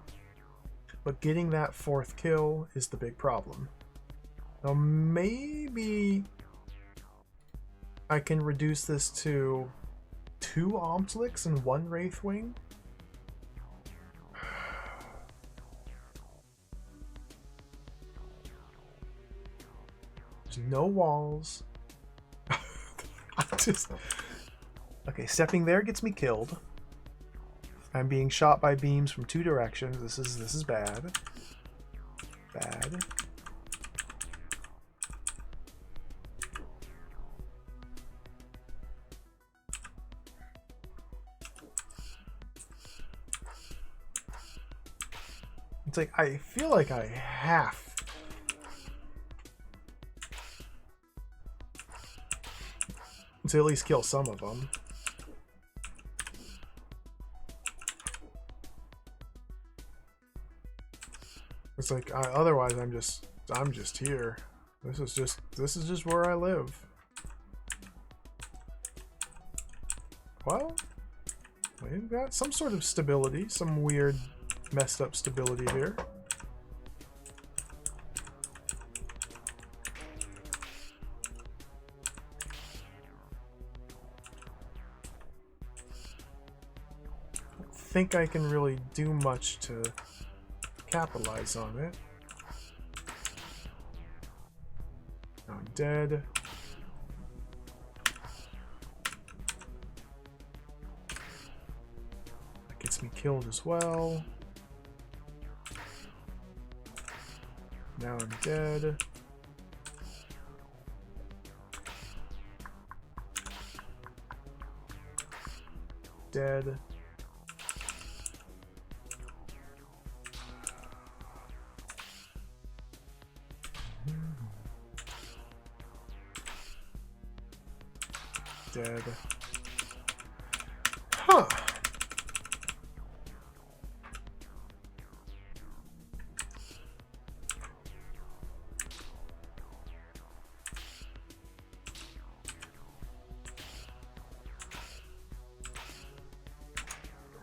Speaker 1: But getting that 4th kill is the big problem. Now maybe I can reduce this to 2 Omslicks and 1 Wraithwing. There's no walls. Okay, stepping there gets me killed. I'm being shot by beams from 2 directions. This is bad. Bad. It's like I feel like I have. to at least kill some of them. It's like otherwise I'm just here. This is just where I live. Well, we've got some sort of stability, some weird messed up stability here. I don't think I can really do much to capitalize on it. Now I'm dead. That gets me killed as well. Now I'm dead. Dead. Dead. Huh.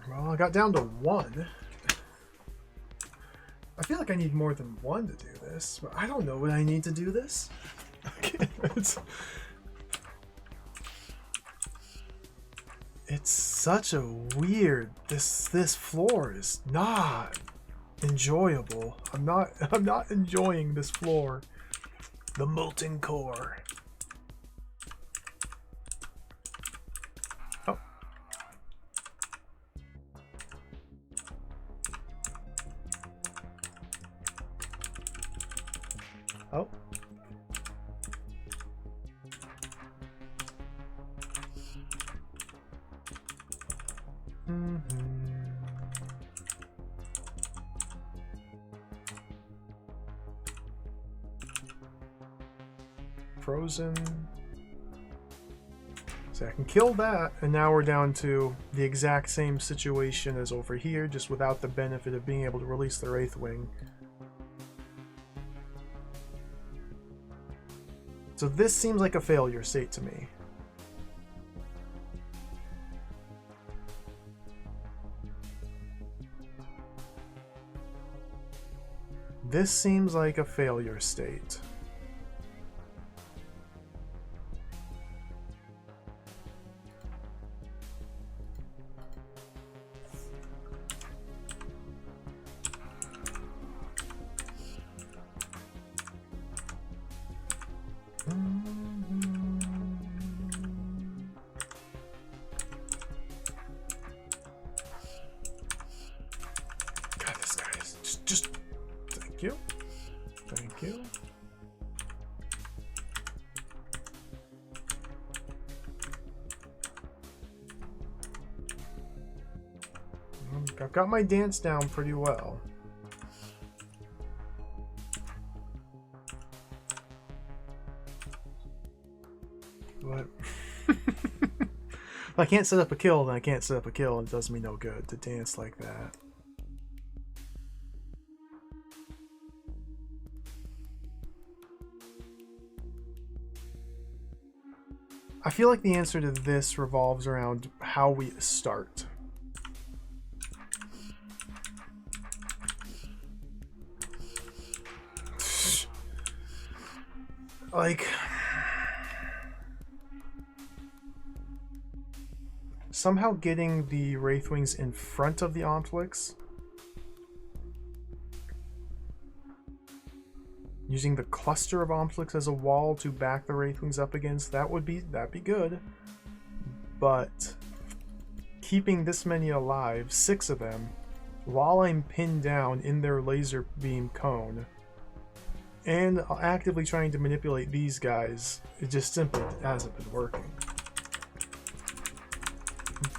Speaker 1: Well, I got down to 1. I feel like I need more than 1 to do this, but I don't know what I need to do this. It's such a weird. This floor is not enjoyable. I'm not enjoying this floor. The molten core. Oh. Oh. Frozen. So I can kill that, and now we're down to the exact same situation as over here, just without the benefit of being able to release the Wraith Wing. So this seems like a failure state to me. This seems like a failure state. God, this guy is just thank you. Thank you. I've got my dance down pretty well. But if I can't set up a kill, then I can't set up a kill. It does me no good to dance like that. I feel like the answer to this revolves around how we start. Like, somehow getting the Wraithwings in front of the Omplix, using the cluster of Omplix as a wall to back the Wraithwings up against, that'd be good. But keeping this many alive, 6 of them, while I'm pinned down in their laser beam cone, and actively trying to manipulate these guys, it just simply hasn't been working.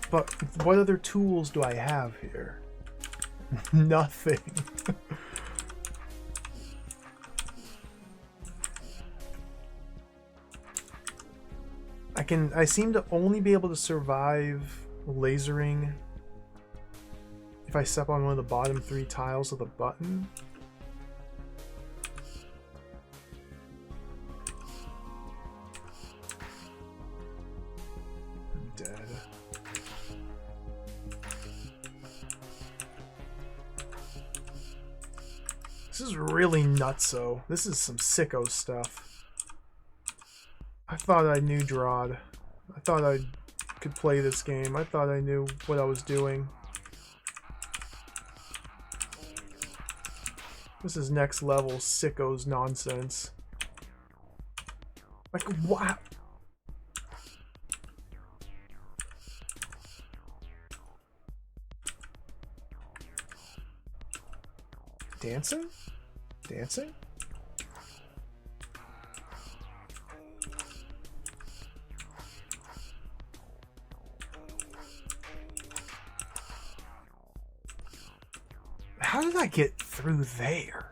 Speaker 1: But what other tools do I have here? Nothing. I I seem to only be able to survive lasering if I step on one of the bottom 3 tiles of the button. I'm dead. This is really nutso. This is some sicko stuff. I thought I knew DROD. I thought I could play this game. I thought I knew what I was doing. This is next level sickos nonsense. Like, what? Dancing? Dancing? How did I get through there?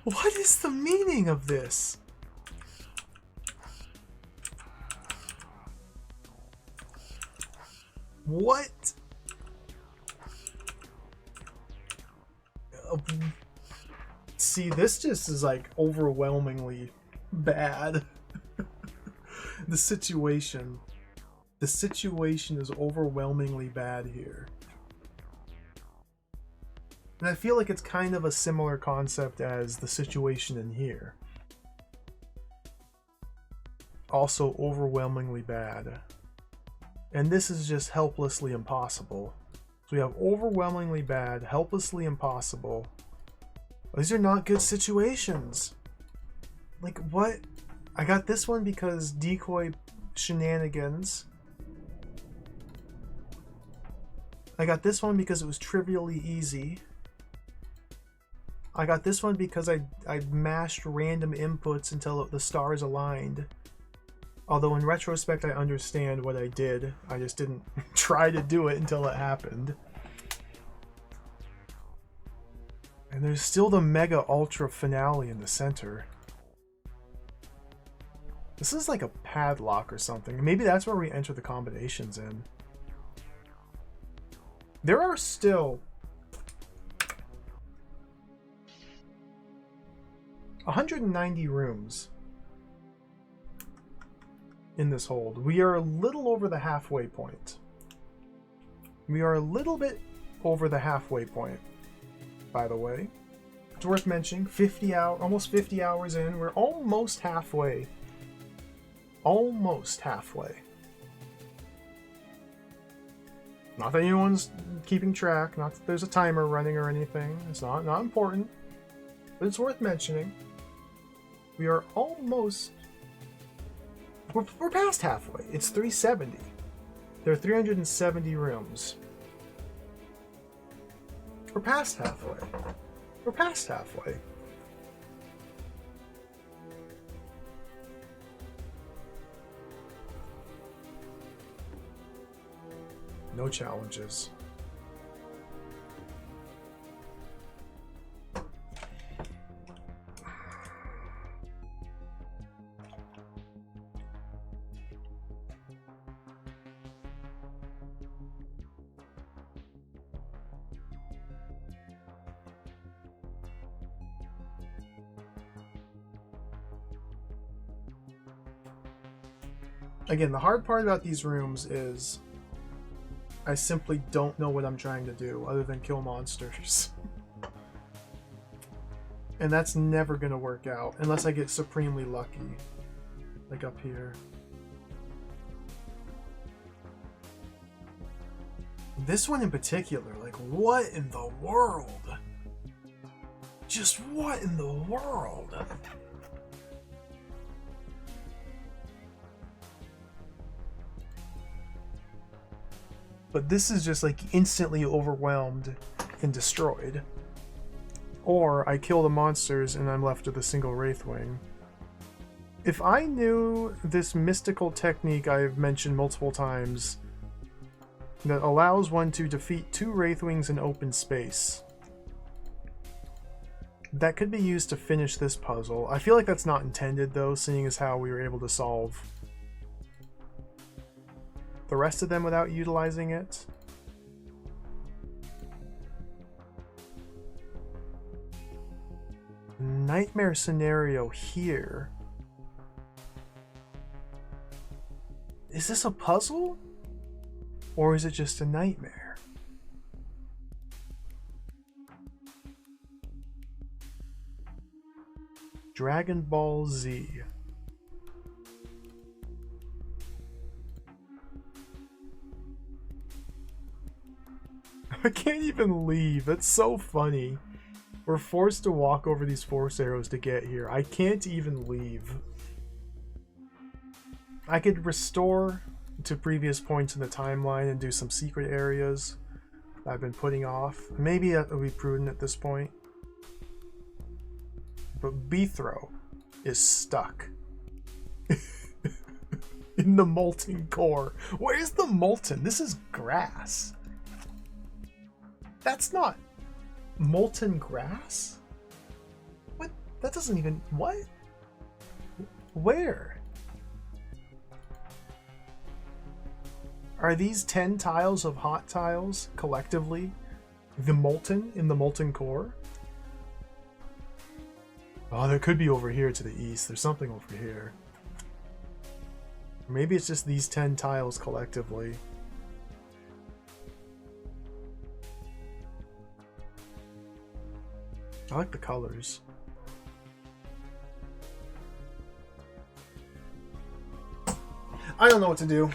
Speaker 1: What is the meaning of this? What? See, this just is like overwhelmingly bad. The situation is overwhelmingly bad here. And I feel like it's kind of a similar concept as the situation in here. Also overwhelmingly bad. And this is just helplessly impossible. So we have overwhelmingly bad, helplessly impossible. These are not good situations. Like, what? I got this one because decoy shenanigans. I got this one because it was trivially easy. I got this one because I mashed random inputs until the stars aligned. Although in retrospect I understand what I did. I just didn't try to do it until it happened. And there's still the mega ultra finale in the center. This is like a padlock or something. Maybe that's where we enter the combinations in. There are still 190 rooms in this hold. We are a little over the halfway point. We are a little bit over the halfway point, by the way. It's worth mentioning, almost 50 hours in, we're almost halfway. Almost halfway. Not that anyone's keeping track, not that there's a timer running or anything. It's not important, but it's worth mentioning. We are almost... We're past halfway. It's 370. There are 370 rooms. We're past halfway. We're past halfway. No challenges. Again, the hard part about these rooms is I simply don't know what I'm trying to do other than kill monsters. And that's never gonna work out unless I get supremely lucky. Like up here. This one in particular, like what in the world? Just what in the world? But this is just like instantly overwhelmed and destroyed. or I kill the monsters and I'm left with a single Wraithwing. If I knew this mystical technique I've mentioned multiple times that allows one to defeat 2 Wraithwings in open space, that could be used to finish this puzzle. I feel like that's not intended though, seeing as how we were able to solve the rest of them without utilizing it. Nightmare scenario here. Is this a puzzle? Or is it just a nightmare? Dragon Ball Z. I can't even leave. That's so funny. We're forced to walk over these force arrows to get here. I can't even leave. I could restore to previous points in the timeline and do some secret areas that I've been putting off. Maybe that would be prudent at this point. But Beethro is stuck in the molten core. Where's the molten? This is grass. That's not molten grass? What? That doesn't even... What? Where? Are these 10 tiles of hot tiles collectively the molten in the molten core? Oh, there could be over here to the east. There's something over here. Maybe it's just these 10 tiles collectively. I like the colors. I don't know what to do.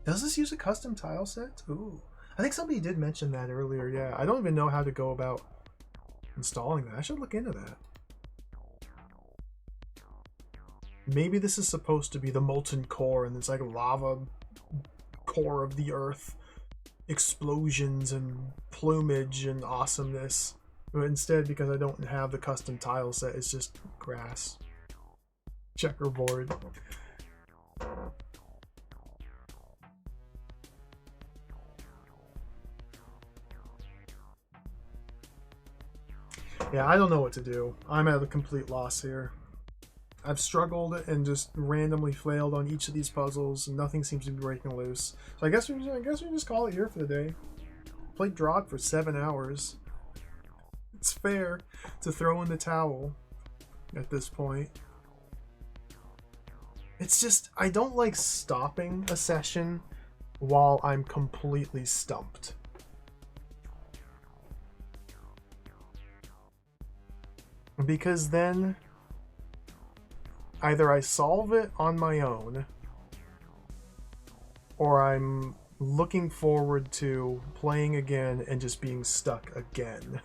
Speaker 1: Does this use a custom tile set? Ooh. I think somebody did mention that earlier, yeah. I don't even know how to go about installing that. I should look into that. Maybe this is supposed to be the molten core and it's like lava core of the earth. Explosions and plumage and awesomeness. But instead, because I don't have the custom tile set, it's just grass. Checkerboard. Yeah, I don't know what to do. I'm at a complete loss here. I've struggled and just randomly failed on each of these puzzles, and nothing seems to be breaking loose. So I guess we just call it here for the day. Played DROD for 7 hours. It's fair to throw in the towel at this point. It's just, I don't like stopping a session while I'm completely stumped. Because then either I solve it on my own, or I'm looking forward to playing again and just being stuck again.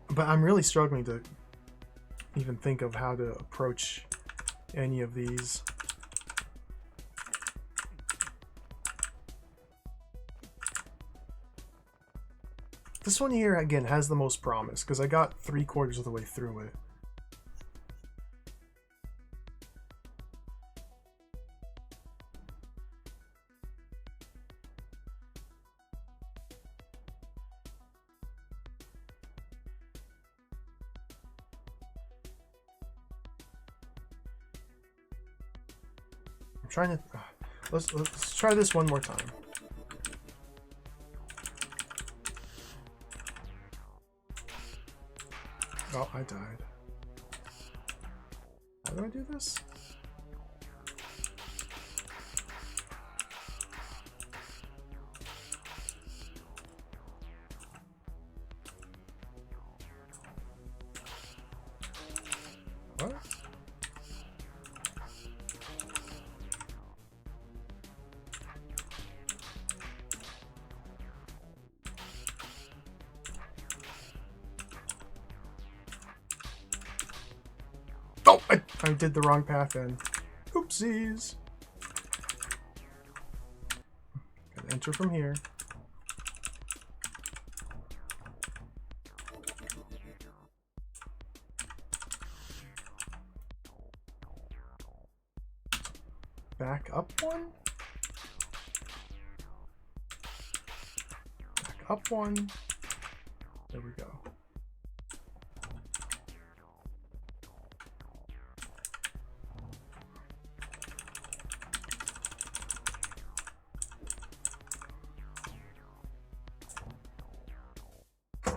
Speaker 1: But I'm really struggling to even think of how to approach any of these. This one here, again, has the most promise, because I got 3/4 of the way through it. I'm trying to... let's try this one more time. Oh, I died. How do I do this? What? I did the wrong path in. Oopsies. Gotta enter from here. Back up one. Back up one. There we go.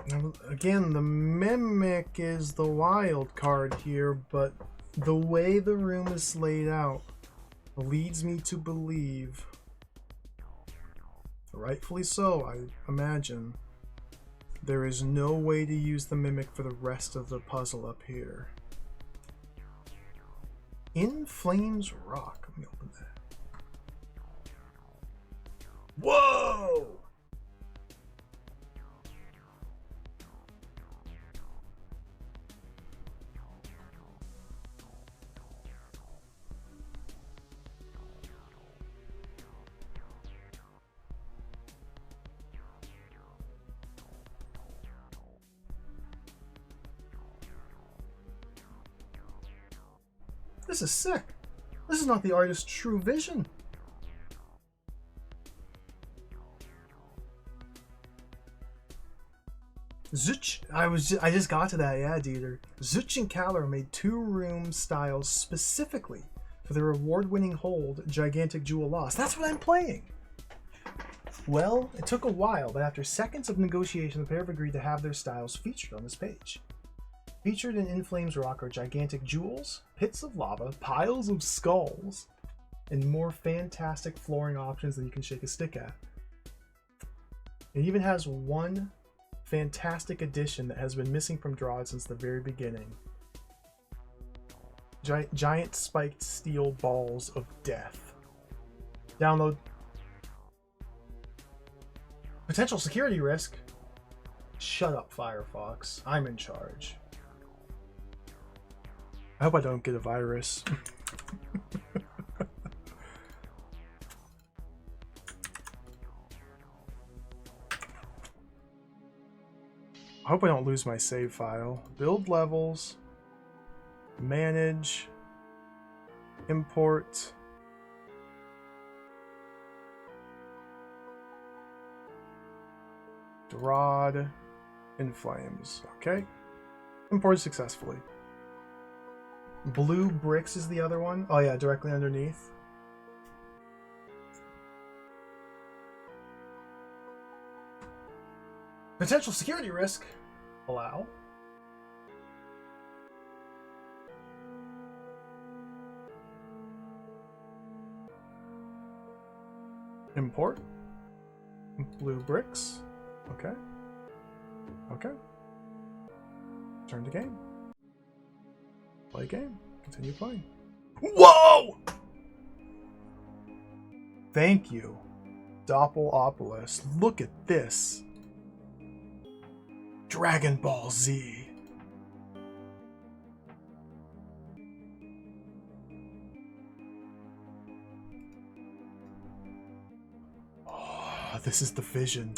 Speaker 1: Now, again, the Mimic is the wild card here, but the way the room is laid out leads me to believe, rightfully so, I imagine, there is no way to use the Mimic for the rest of the puzzle up here. In Flames Rock. Let me open that. Whoa! This is sick. This is not the artist's true vision. Zuch, I just got to that, yeah, Dieter. Zuch and Kaller made 2 room styles specifically for their award-winning hold, Gigantic Jewel Lost. That's what I'm playing. Well, it took a while, but after seconds of negotiation, the pair have agreed to have their styles featured on this page. Featured in Flames Rock are gigantic jewels, pits of lava, piles of skulls, and more fantastic flooring options than you can shake a stick at. It even has one fantastic addition that has been missing from DROD since the very beginning. Giant spiked steel balls of death. Download. Potential security risk. Shut up, Firefox. I'm in charge. I hope I don't get a virus. I hope I don't lose my save file. Build levels. Manage. Import. DROD. In Flames. Okay. Imported successfully. Blue bricks is the other one. Oh yeah, directly underneath. Potential security risk. Allow. Import. Blue bricks. Okay. Okay. Turn to game. Play game. Continue playing. Whoa! Thank you, Doppelopoulos. Look at this. Dragon Ball Z. Oh, this is the vision.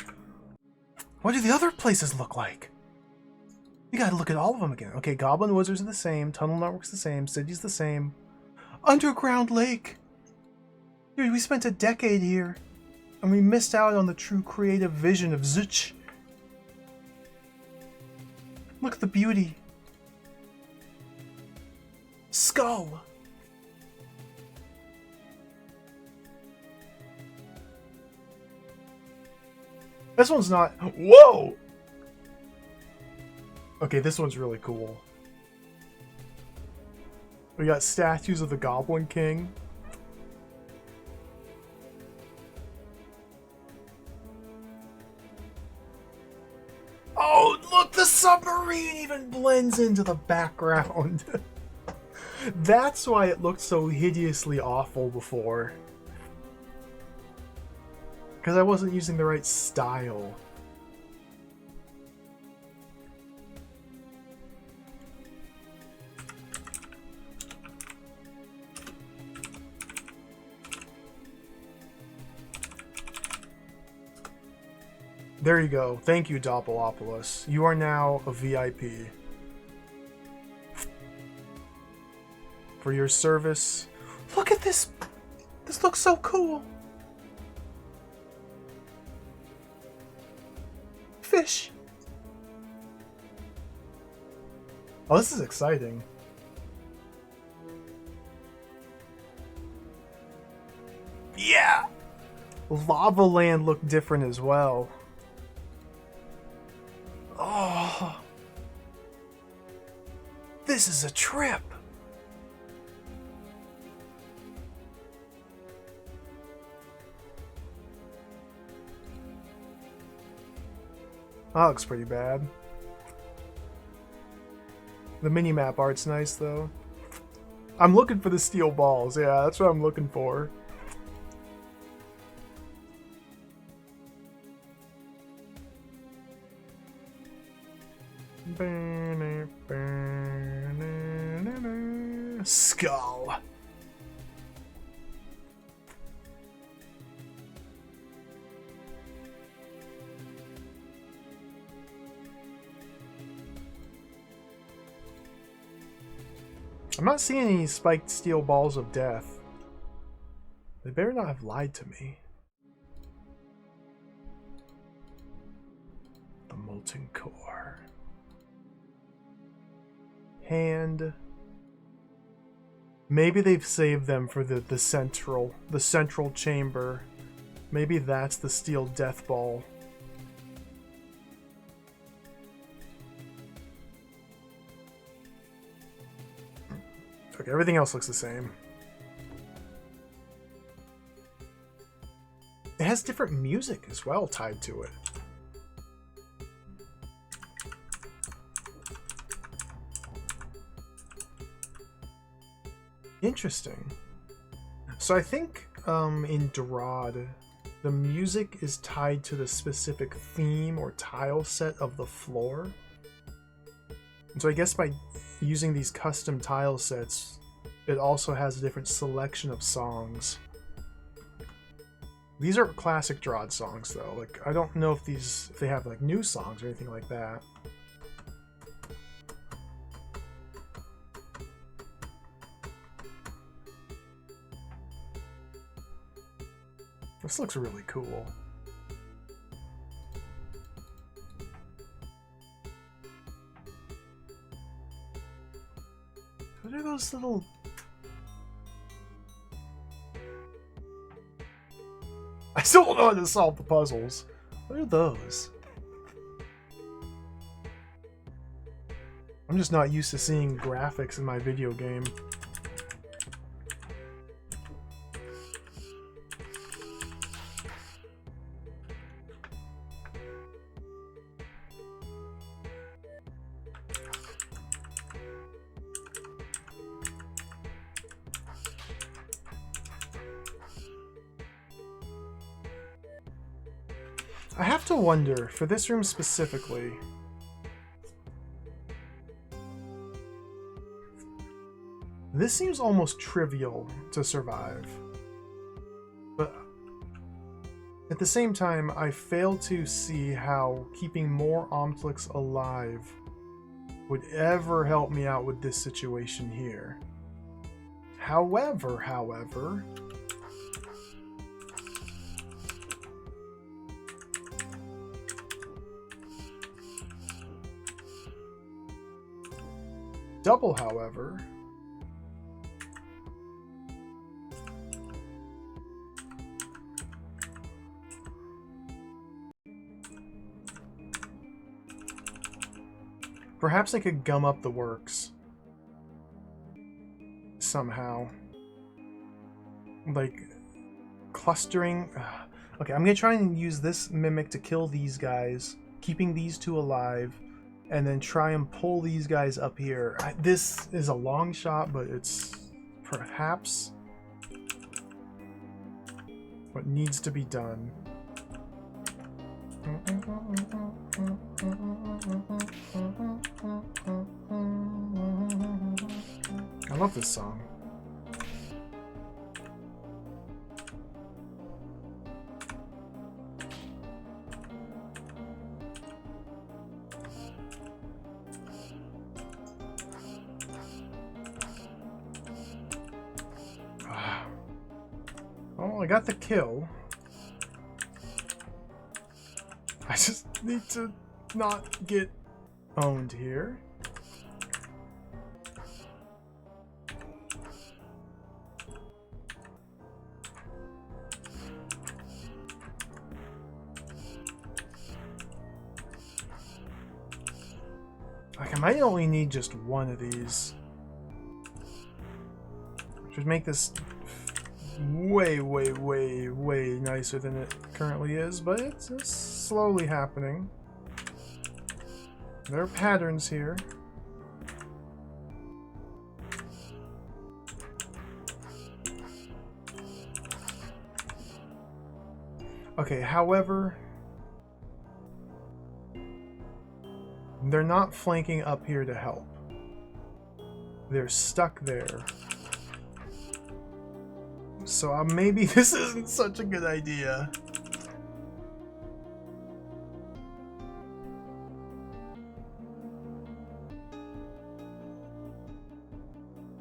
Speaker 1: What do the other places look like? You gotta look at all of them again. Okay, Goblin Wizards are the same. Tunnel Network's the same. City's the same. Underground Lake. Dude, we spent a decade here, and we missed out on the true creative vision of Zuch. Look at the beauty. Skull. This one's not... Whoa! Okay, this one's really cool. We got statues of the Goblin King. Oh, look, the submarine even blends into the background. That's why it looked so hideously awful before. Because I wasn't using the right style. There you go. Thank you, Doppelopoulos. You are now a VIP. For your service. Look at this! This looks so cool! Fish! Oh, this is exciting. Yeah! Lava Land looked different as well. Oh! This is a trip! That looks pretty bad. The minimap art's nice, though. I'm looking for the steel balls. Yeah, that's what I'm looking for. Skull. I'm not seeing any spiked steel balls of death. They better not have lied to me. The molten core. Hand. Maybe they've saved them for the central chamber. Maybe that's the steel death ball. Okay, everything else looks the same. It has different music as well tied to it. Interesting. So I think in DROD, the music is tied to the specific theme or tile set of the floor. And so I guess by using these custom tile sets, it also has a different selection of songs. These are classic DROD songs, though. Like, I don't know if they have like new songs or anything like that. This looks really cool. What are those little... I still don't know how to solve the puzzles. What are those? I'm just not used to seeing graphics in my video game. I have to wonder, for this room specifically, this seems almost trivial to survive, but at the same time, I fail to see how keeping more Omtlix alive would ever help me out with this situation here. However, perhaps I could gum up the works somehow. Like, clustering. Okay, I'm gonna try and use this mimic to kill these guys, keeping these two alive, and then try and pull these guys up here. This is a long shot, but it's perhaps what needs to be done. I love this song. Well, I got the kill. I just need to not get owned here. Like, I might only need just one of these. Which would make this way, way, way, way nicer than it currently is, but it's slowly happening. There are patterns here. Okay, however, they're not flanking up here to help. They're stuck there. So maybe this isn't such a good idea.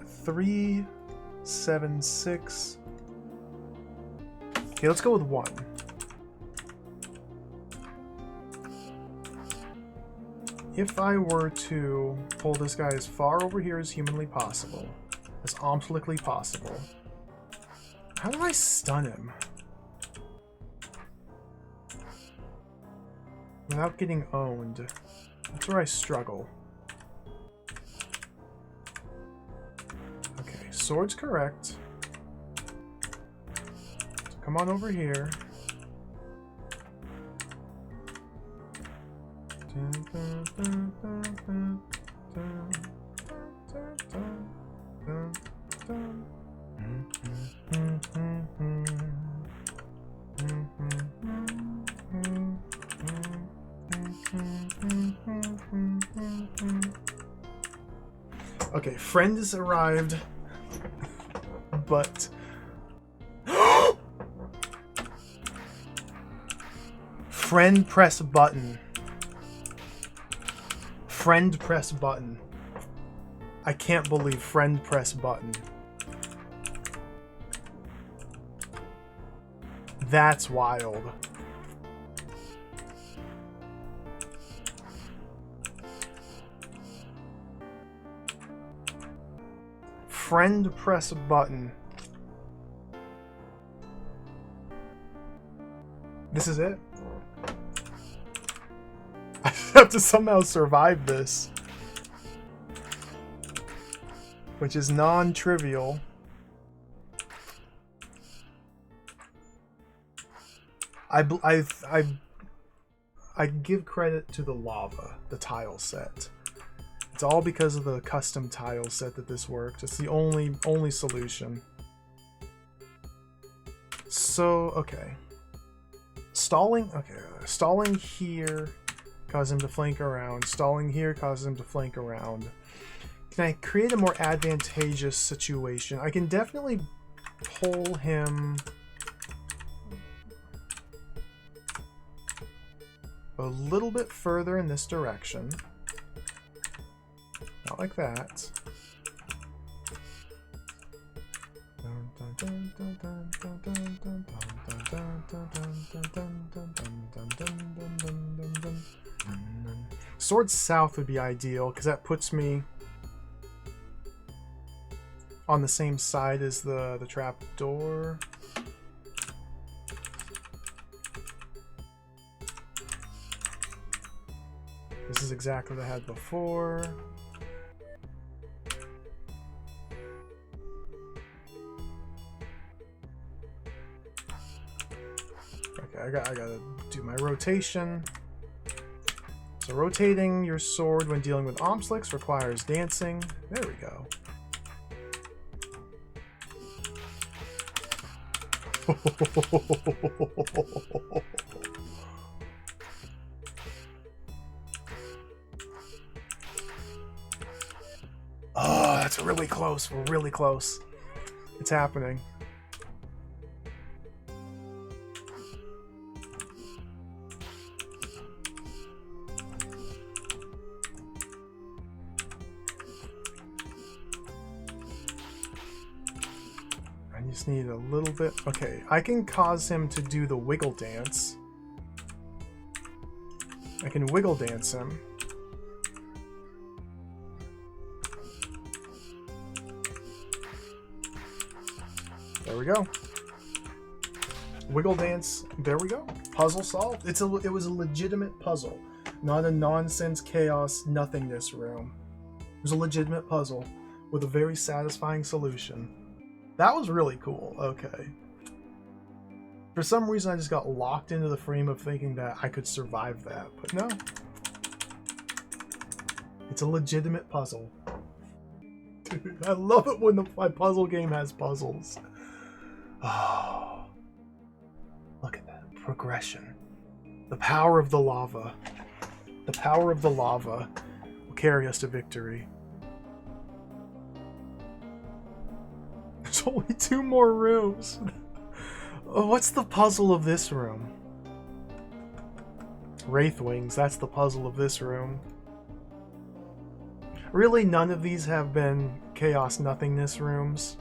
Speaker 1: Three, 7, 6. Okay, let's go with 1. If I were to pull this guy as far over here as humanly possible, as omphlically possible, how do I stun him without getting owned? That's where I struggle. Okay, sword's correct. So come on over here. Okay, friend has arrived, but friend press button. Friend press button. I can't believe friend press button. That's wild. Friend press button. This is it? I have to somehow survive this. Which is non-trivial. I give credit to the lava, the tile set. It's all because of the custom tile set that this worked. It's the only solution. So, okay. Stalling here causes him to flank around. Stalling here causes him to flank around. Can I create a more advantageous situation? I can definitely pull him a little bit further in this direction. Not like that. Sword south would be ideal because that puts me on the same side as the trap door. This is exactly what I had before. Okay, I gotta do my rotation. So rotating your sword when dealing with Omslix requires dancing. There we go. Oh, that's really close. We're really close. It's happening. Just need a little bit. Okay, I can cause him to do the wiggle dance. I can wiggle dance him. There we go. Wiggle dance. There we go. Puzzle solved. It was a legitimate puzzle, not a nonsense chaos nothingness room. It was a legitimate puzzle with a very satisfying solution. That was really cool. Okay. For some reason, I just got locked into the frame of thinking that I could survive that, but no. It's a legitimate puzzle. Dude, I love it when my puzzle game has puzzles. Oh, look at that progression. The power of the lava. The power of the lava will carry us to victory. There's only 2 more rooms. Oh, what's the puzzle of this room? Wraithwings, that's the puzzle of this room. Really, none of these have been chaos nothingness rooms.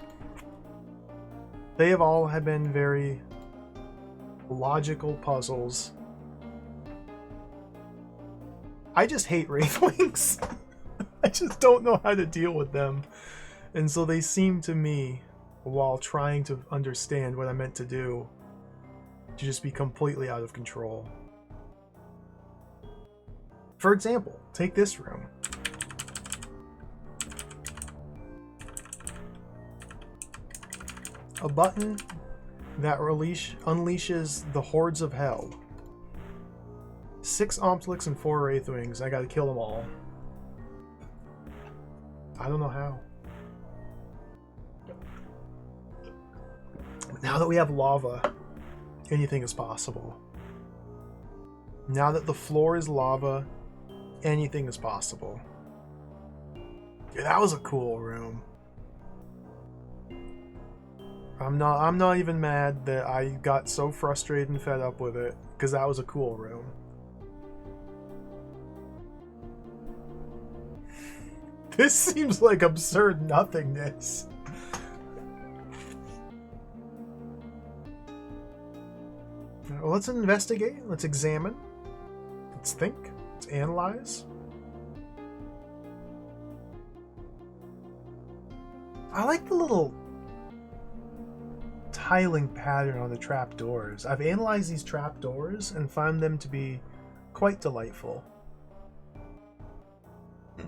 Speaker 1: They have all been very logical puzzles. I just hate Wraithwings. I just don't know how to deal with them. And so they seem to me, while trying to understand what I meant to do, to just be completely out of control. For example, take this room. A button that unleashes the hordes of hell. 6 Omplics and 4 Wraithwings. I gotta kill them all. I don't know how. But now that we have lava, anything is possible. Now that the floor is lava, anything is possible. Yeah, that was a cool room. I'm not even mad that I got so frustrated and fed up with it, because that was a cool room. This seems like absurd nothingness. Well, let's investigate, let's examine, let's think, let's analyze. I like the little tiling pattern on the trapdoors. I've analyzed these trapdoors and found them to be quite delightful.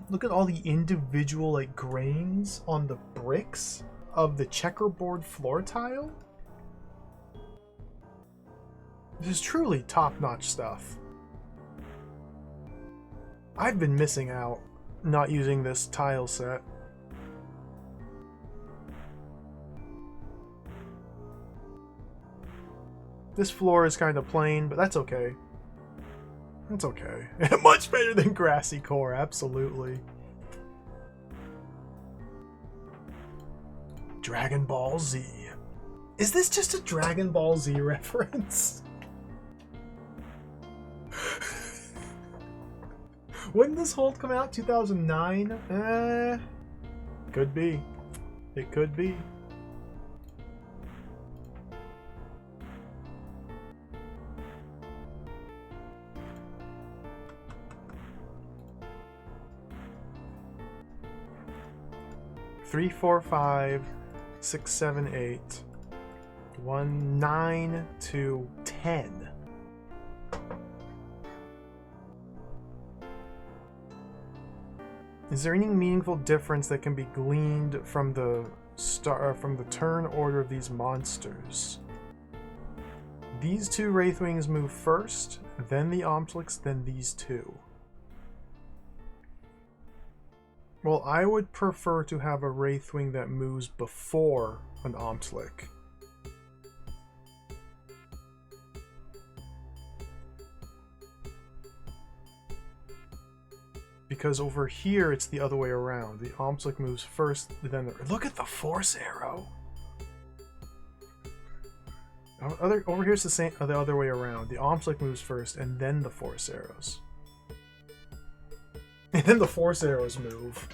Speaker 1: Look at all the individual grains on the bricks of the checkerboard floor tile. This is truly top-notch stuff. I've been missing out not using this tile set. This floor is kind of plain, but that's okay. That's okay. Much better than grassy core, absolutely. Dragon Ball Z. Is this just a Dragon Ball Z reference? When did this hold come out? 2009? Could be. It could be. Three, 4, 5, 6, 7, 8, 1, 9 to 10. Is there any meaningful difference that can be gleaned from the turn order of these monsters? These 2 Wraithwings move first, then the Omplics, then these 2. Well, I would prefer to have a Wraithwing that moves before an Omplic. Because over here, it's the other way around. The Omplic moves first, then the... Look at the Force Arrow! Over here's the other way around. The Omplic moves first, and then the Force Arrows. And then the Force Arrows move.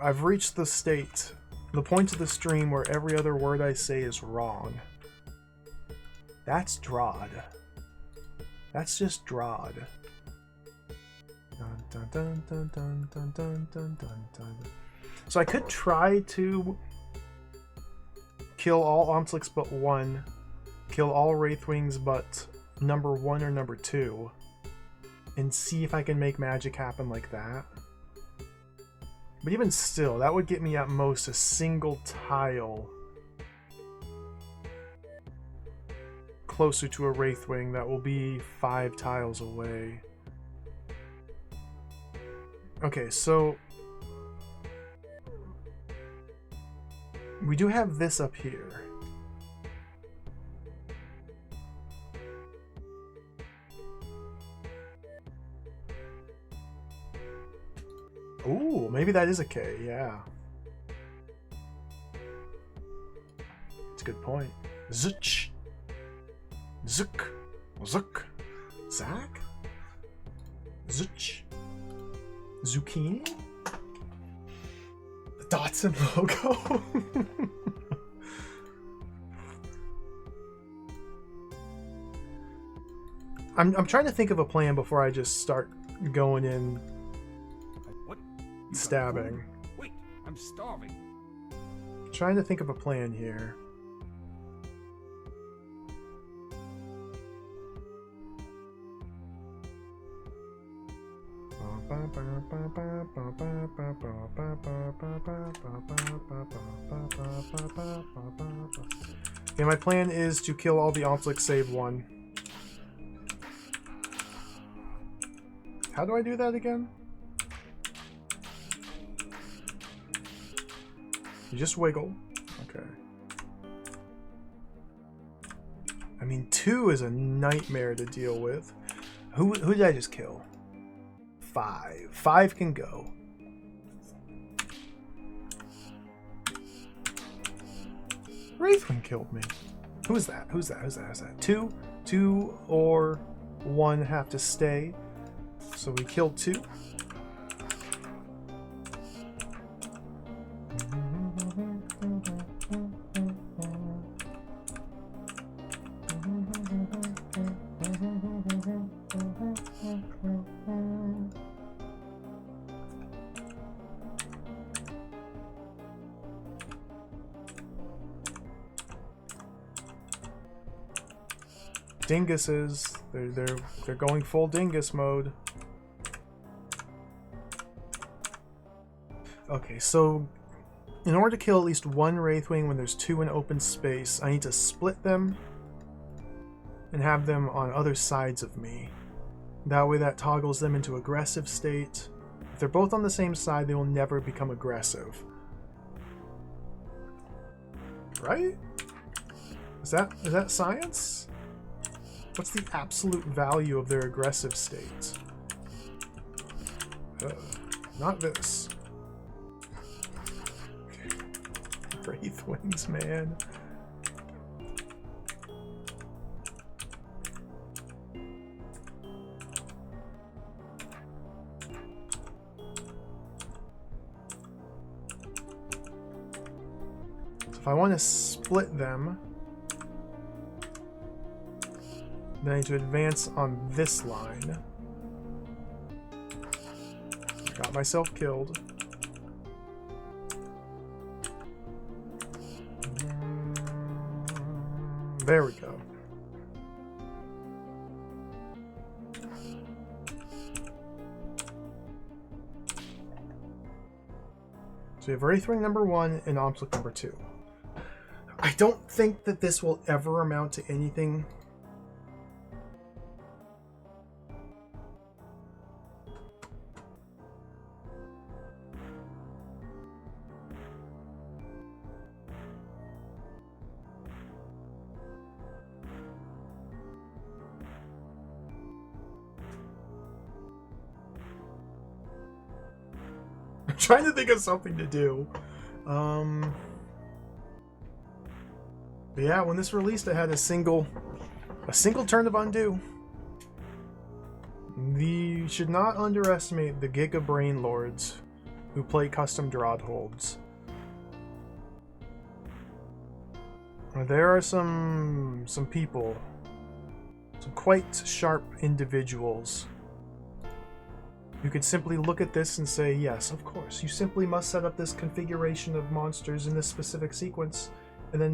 Speaker 1: I've reached the state the point of the stream where every other word I say is wrong. That's DROD. That's just DROD. Dun, dun, dun, dun, dun, dun, dun, dun, dun, dun. So I could try to kill all Omtlix but one, kill all Wraithwings but number 1 or number 2, and see if I can make magic happen like that. But even still, that would get me at most a single tile closer to a Wraithwing that will be 5 tiles away. Okay, so we do have this up here. Ooh, maybe that is a K, yeah. That's a good point. Zuch. Zook. Zook. Zach? Zuch. Zucchini? The Dotson logo? I'm trying to think of a plan before I just start going in
Speaker 4: What? You got
Speaker 1: stabbing.
Speaker 4: food? Wait, I'm starving.
Speaker 1: Trying to think of a plan here. Okay, my plan is to kill all the Omtlix save one. How do I do that again? You just wiggle. Okay. I mean, 2 is a nightmare to deal with. Who did I just kill? 5. 5 can go. Wraithwing killed me. Who's that? Who's that? Who's that? Who's that? 2? 2 or 1 have to stay. So we killed 2. Dinguses, they're going full dingus mode. Okay, so in order to kill at least 1 Wraithwing when there's 2 in open space, I need to split them and have them on other sides of me. That way that toggles them into aggressive state. If they're both on the same side, they will never become aggressive. Right? Is that science? What's the absolute value of their aggressive state? Not this. Wraithwings, man. So if I want to split them, then I need to advance on this line. Got myself killed. There we go. So we have Wraithwing number 1 and Omtlix number 2. I don't think that this will ever amount to anything. Trying to think of something to do. But yeah, when this released, I had a single turn of undo. You should not underestimate the Giga Brain Lords who play custom DROD holds. There are some people, some quite sharp individuals, who could simply look at this and say, yes, of course, you simply must set up this configuration of monsters in this specific sequence, and then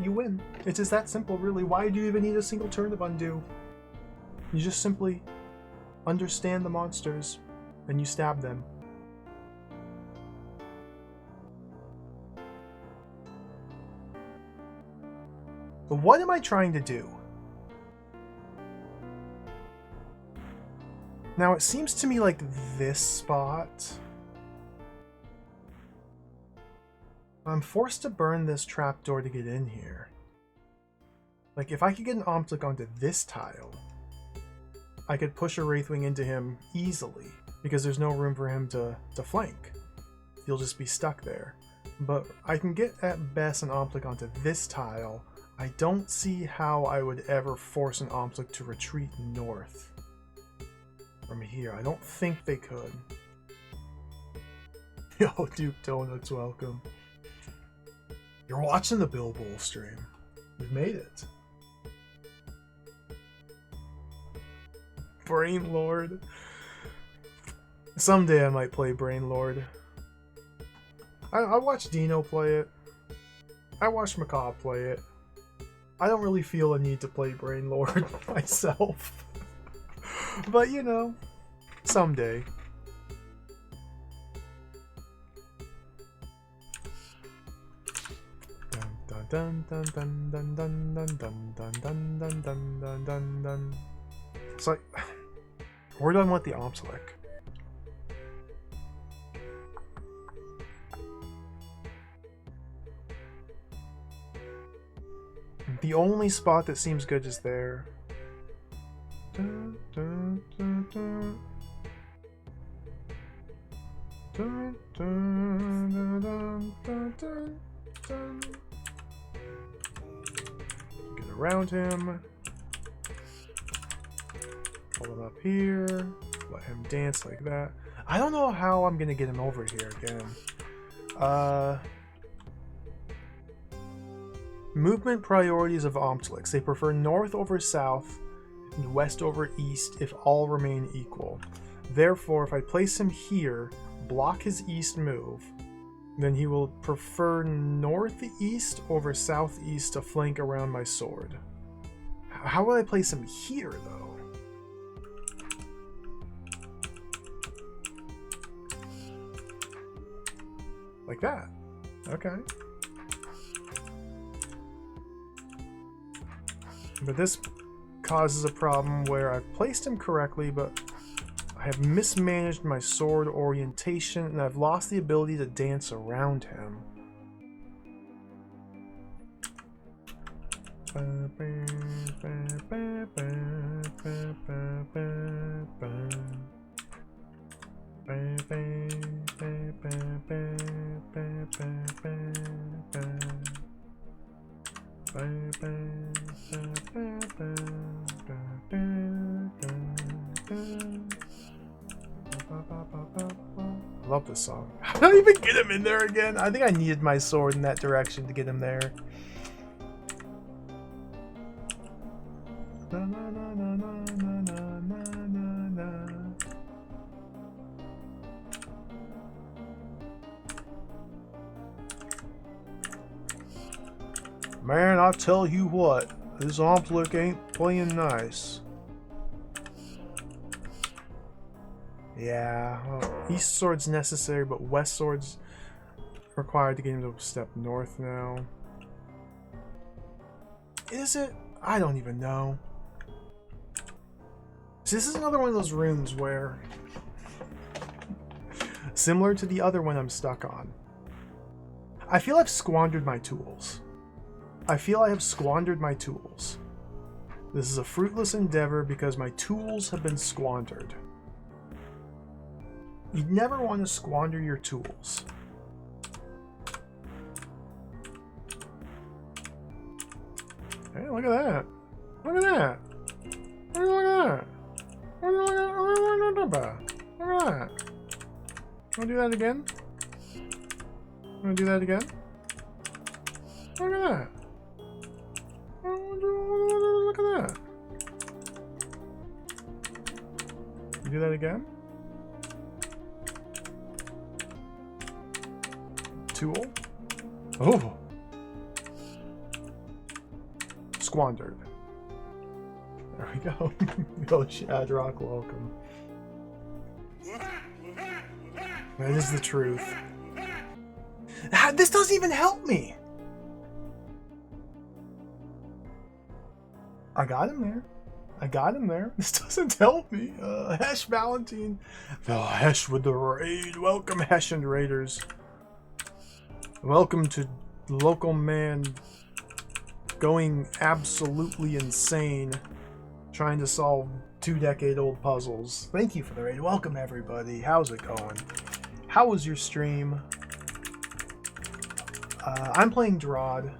Speaker 1: you win. It's just that simple, really. Why do you even need a single turn of undo? You just simply understand the monsters, and you stab them. But what am I trying to do? Now, it seems to me like this spot. I'm forced to burn this trapdoor to get in here. Like, if I could get an Omtlik onto this tile, I could push a Wraithwing into him easily, because there's no room for him to flank. He'll just be stuck there. But I can get, at best, an Omtlik onto this tile. I don't see how I would ever force an Omtlik to retreat north from here. I don't think they could. Yo, Duke Donuts, welcome. You're watching the Bill Bowl stream. We've made it. Brain Lord. Someday I might play Brain Lord. I watched Dino play it. I watched Macabre play it. I don't really feel a need to play Brain Lord myself. But, you know, someday. Dun dun dun dun dun dun dun dun dun dun dun dun dun dun. It's like, we're done with the Omtlik. The only spot that seems good is there. Dun, dun, dun, dun. Dun, dun, dun, dun, dun, dun, dun. Get around him. Pull him up here. Let him dance like that. I don't know how I'm gonna get him over here again. Movement priorities of Omtliks. They prefer north over south and west over east if all remain equal. Therefore, if I place him here, block his east move, then he will prefer northeast over southeast to flank around my sword. How will I place him here, though? Like that. Okay. But this causes a problem where I've placed him correctly, but I have mismanaged my sword orientation, and I've lost the ability to dance around him. I love this song. How did I even get him in there again? I think I needed my sword in that direction to get him there. Na, na, na, na, na, na, na, na, na. Man, I tell you what, this Omtlik ain't playing nice. Yeah, well, east sword's necessary, but west sword's required to get him to step north now. Is it? I don't even know. So this is another one of those runes where, similar to the other one I'm stuck on, I feel I've squandered my tools. I feel I have squandered my tools. This is a fruitless endeavor because my tools have been squandered. You never want to squander your tools. Hey, look at that. Look at that. Look at that. Look at that. Wanna do that again? Wanna do that again? Look at that. at that. You do that again? Tool. Oh. Squandered. There we go. Go Shadrock, welcome. That is the truth. This doesn't even help me. I got him there. I got him there. This doesn't help me. Hesh Valentine. The Hesh with the raid. Welcome, Hesh and Raiders. Welcome to Local Man going absolutely insane trying to solve 2-decade-old puzzles. Thank you for the raid. Welcome, everybody. How's it going? How was your stream? I'm playing DROD.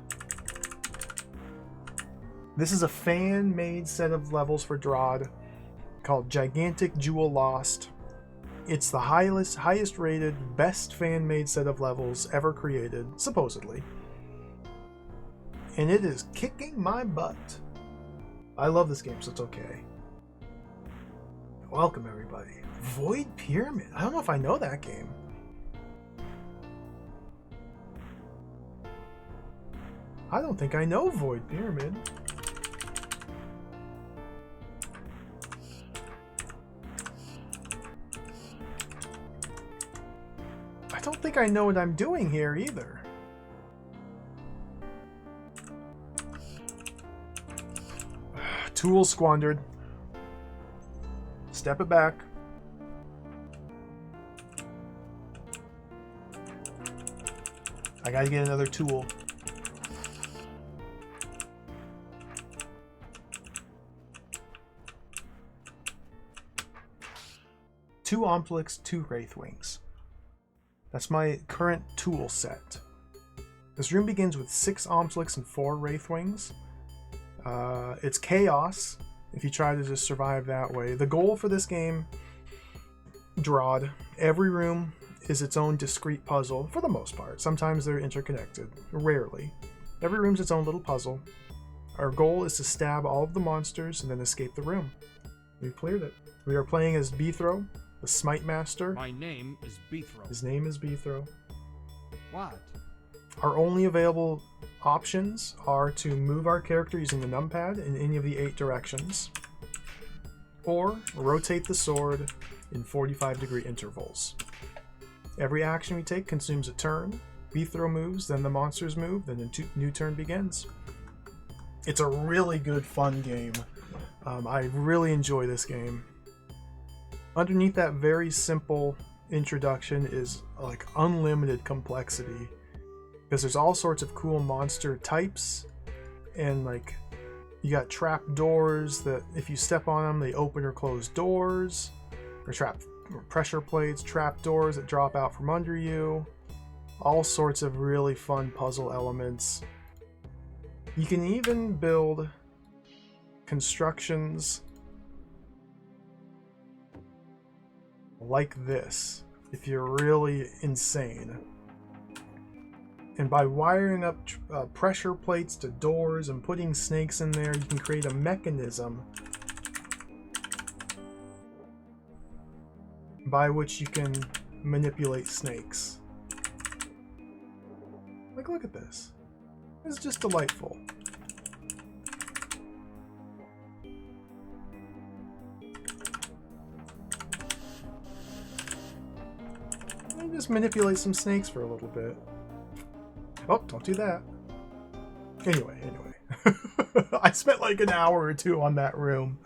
Speaker 1: This is a fan-made set of levels for DROD called Gigantic Jewel Lost. It's the highest rated, best fan-made set of levels ever created, supposedly. And it is kicking my butt. I love this game, so it's okay. Welcome, everybody. Void Pyramid. I don't know if I know that game. I don't think I know Void Pyramid. I don't think I know what I'm doing here either. Tool squandered. Step it back. I gotta get another tool. Two Omplix, 2 Wraithwings. That's my current tool set. This room begins with 6 Omplix and 4 Wraithwings. It's chaos if you try to just survive that way. The goal for this game, DROD, every room is its own discrete puzzle for the most part. Sometimes they're interconnected, rarely. Every room's its own little puzzle. Our goal is to stab all of the monsters and then escape the room. We've cleared it. We are playing as Beethro, the Smite Master.
Speaker 4: My name is Beethro.
Speaker 1: His name is Beethro.
Speaker 4: What?
Speaker 1: Our only available options are to move our character using the numpad in any of the 8 directions, or rotate the sword in 45-degree intervals. Every action we take consumes a turn. Beethro moves, then the monsters move, then a new turn begins. It's a really good, fun game. I really enjoy this game. Underneath that very simple introduction is like unlimited complexity, because there's all sorts of cool monster types, and like you got trap doors that if you step on them they open or close doors, or pressure plates, trap doors that drop out from under you, all sorts of really fun puzzle elements. You can even build constructions like this if you're really insane. And by wiring up pressure plates to doors and putting snakes in there, you can create a mechanism by which you can manipulate snakes. Like, look at this. It's just delightful. And just manipulate some snakes for a little bit. Oh, don't do that. Anyway. I spent like an hour or 2 on that room.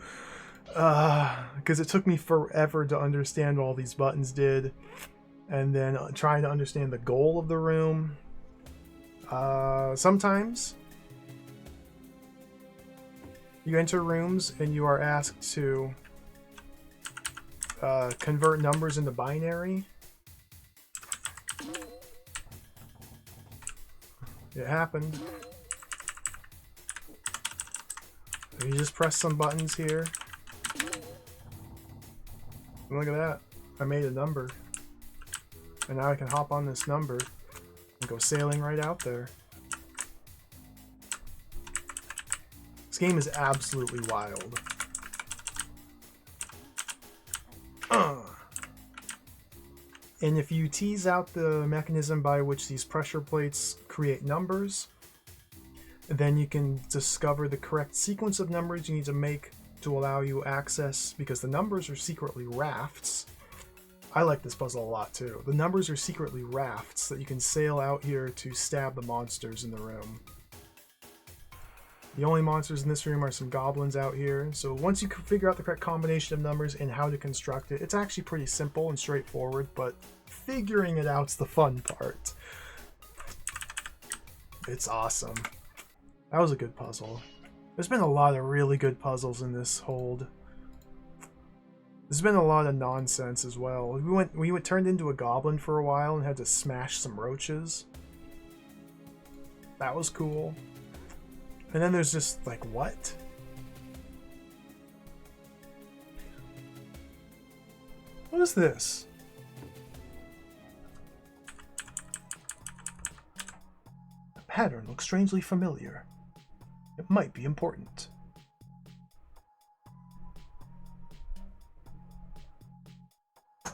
Speaker 1: Because it took me forever to understand what all these buttons did. And then trying to understand the goal of the room. Sometimes you enter rooms and you are asked to convert numbers into binary. It happened. You just press some buttons here. And look at that. I made a number. And now I can hop on this number and go sailing right out there. This game is absolutely wild. And if you tease out the mechanism by which these pressure plates create numbers, then you can discover the correct sequence of numbers you need to make to allow you access, because the numbers are secretly rafts. I like this puzzle a lot too. The numbers are secretly rafts that you can sail out here to stab the monsters in the room. The only monsters in this room are some goblins out here. So once you can figure out the correct combination of numbers and how to construct it, it's actually pretty simple and straightforward, but figuring it out's the fun part. It's awesome. That was a good puzzle. There's been a lot of really good puzzles in this hold. There's been a lot of nonsense as well. We turned into a goblin for a while and had to smash some roaches. That was cool. And then there's just like, what? What is this? The pattern looks strangely familiar. It might be important. I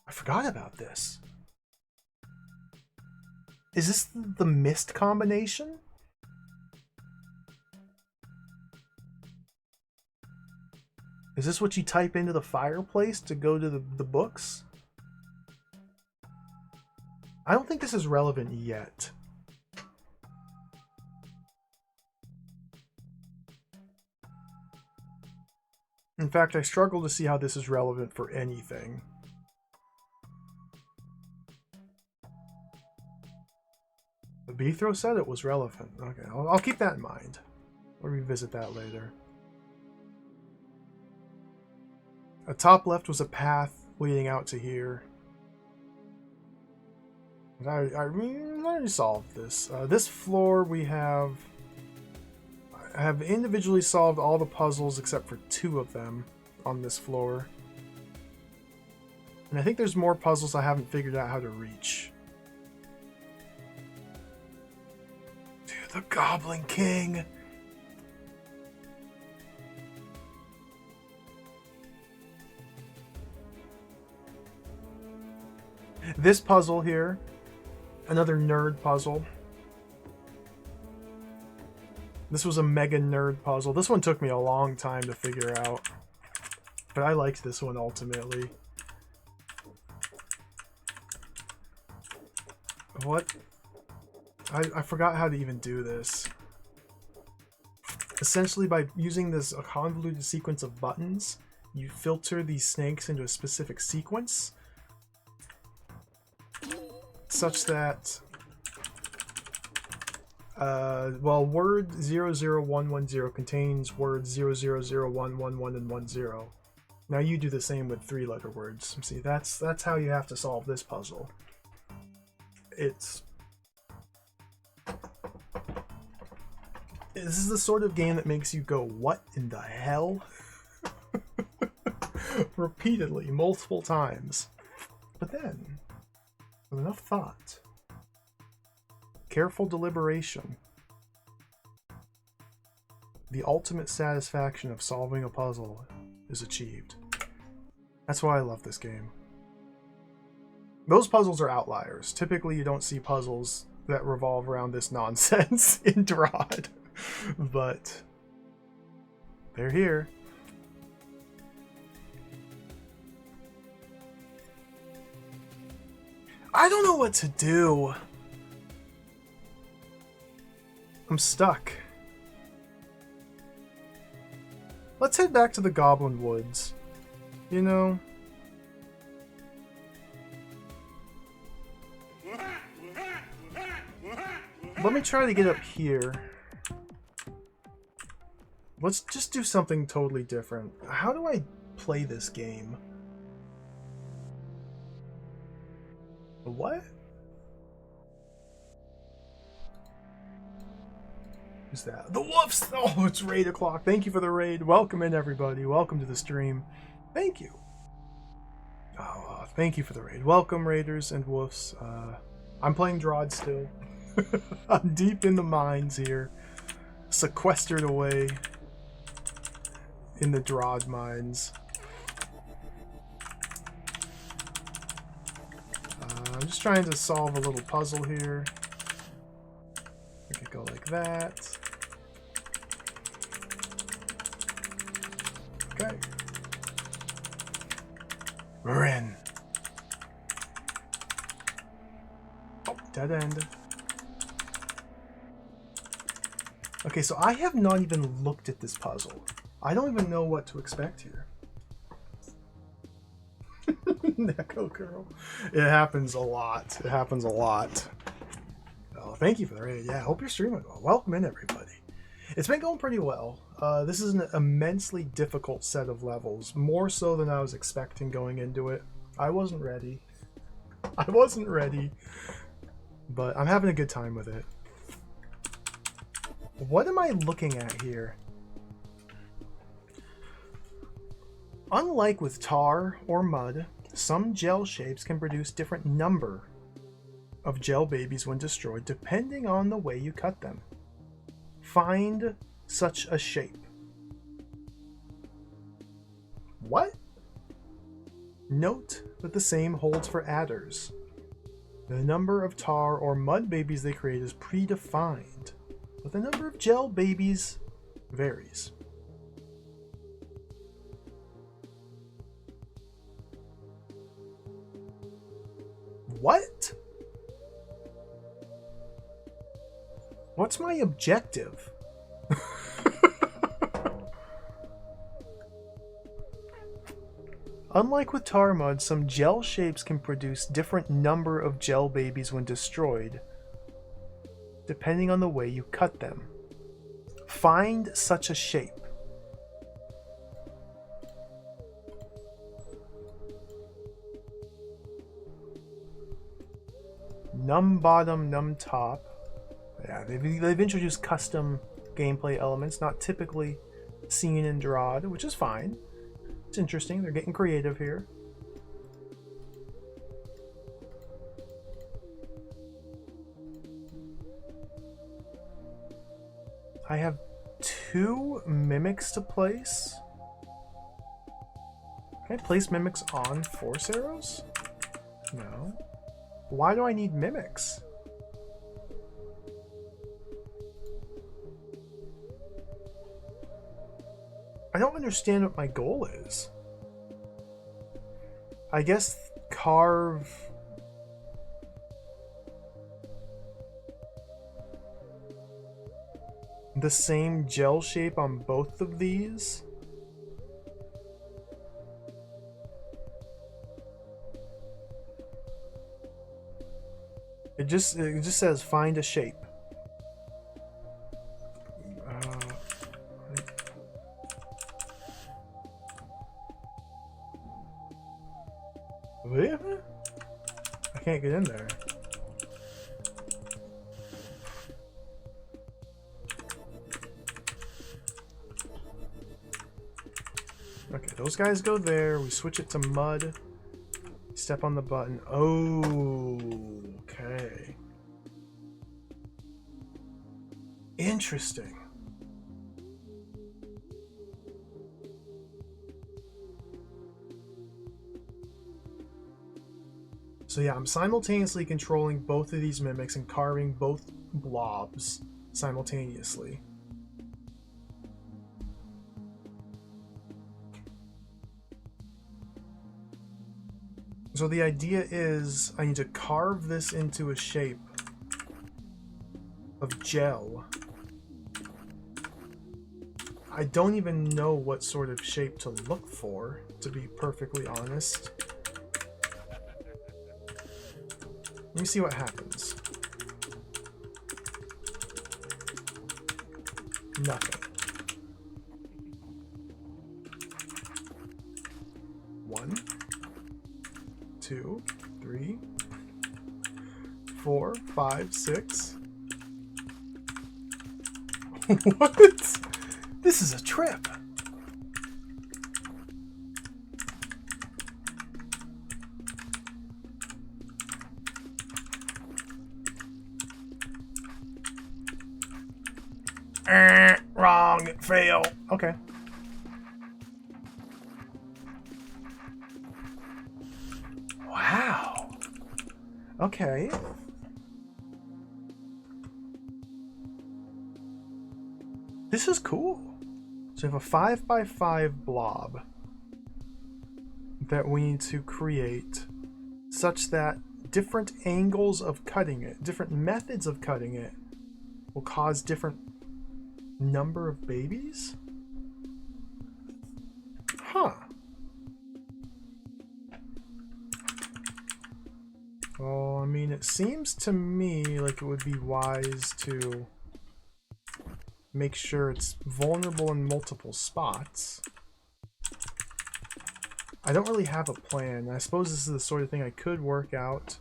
Speaker 1: forgot about this. Is this the mist combination? Is this what you type into the fireplace to go to the books? I don't think this is relevant yet. In fact, I struggle to see how this is relevant for anything. The Bethro said it was relevant. Okay, I'll keep that in mind. We'll revisit that later. Top left was a path leading out to here. I already solved this. This floor we have individually solved all the puzzles except for 2 of them on this floor. And I think there's more puzzles I haven't figured out how to reach. Dude, the Goblin King! This puzzle here, another nerd puzzle. This was a mega nerd puzzle. This one took me a long time to figure out, but I liked this one ultimately. What? I forgot how to even do this. Essentially, by using this convoluted sequence of buttons, you filter these snakes into a specific sequence, such that well, word 00110 contains words 000111 and 10. Now you do the same with 3-letter words. See, that's how you have to solve this puzzle. This is the sort of game that makes you go, what in the hell? Repeatedly, multiple times. But then, with enough thought, careful deliberation, the ultimate satisfaction of solving a puzzle is achieved. That's why I love this game. Those puzzles are outliers. Typically you don't see puzzles that revolve around this nonsense in DROD. But they're here. I don't know what to do. I'm stuck. Let's head back to the Goblin Woods. You know? Let me try to get up here. Let's just do something totally different. How do I play this game? What? Who's that? The Wolves! Oh, it's raid o'clock. Thank you for the raid. Welcome in, everybody. Welcome to the stream. Thank you. Oh, thank you for the raid. Welcome, raiders and wolves. I'm playing DROD still. I'm deep in the mines here. sequestered away in the DROD mines. I'm just trying to solve a little puzzle here. We could go like that. Okay. We're in. Oh, dead end. Okay, so I have not even looked at this puzzle. I don't even know what to expect here. Neko girl. It happens a lot. It happens a lot. Oh, thank you for the raid. Yeah, I hope you're streaming well. Welcome in, everybody. It's been going pretty well. This is an immensely difficult set of levels, more so than I was expecting going into it. I wasn't ready. I wasn't ready, but I'm having a good time with it. What am I looking at here? Unlike with tar or mud, some gel shapes can produce different number of gel babies when destroyed depending on the way you cut them. Find such a shape. What? Note that the same holds for adders. The number of tar or mud babies they create is predefined, but the number of gel babies varies. What? What's my objective? Unlike with tar mud, some gel shapes can produce different number of gel babies when destroyed, depending on the way you cut them. Find such a shape. Num bottom, num top. Yeah, they've introduced custom gameplay elements, not typically seen in DROD, which is fine. It's interesting. They're getting creative here. I have 2 mimics to place. Can I place mimics on force arrows? No. Why do I need mimics? I don't understand what my goal is. I guess carve... the same gel shape on both of these? It just says find a shape. I can't get in there. Okay, those guys go there. We switch it to mud. Step on the button. Oh, okay. Interesting. So yeah, I'm simultaneously controlling both of these mimics and carving both blobs simultaneously. So the idea is I need to carve this into a shape of gel. I don't even know what sort of shape to look for, to be perfectly honest. Let me see what happens. Nothing. 1, 2, 3, 4, 5, 6. What? This is a trip. fail. Okay. Wow. Okay. This is cool. So we have a 5x5 blob that we need to create such that different angles of cutting it, different methods of cutting it, will cause different number of babies? Huh. Well, I mean, it seems to me like it would be wise to make sure it's vulnerable in multiple spots. I don't really have a plan. I suppose this is the sort of thing I could work out.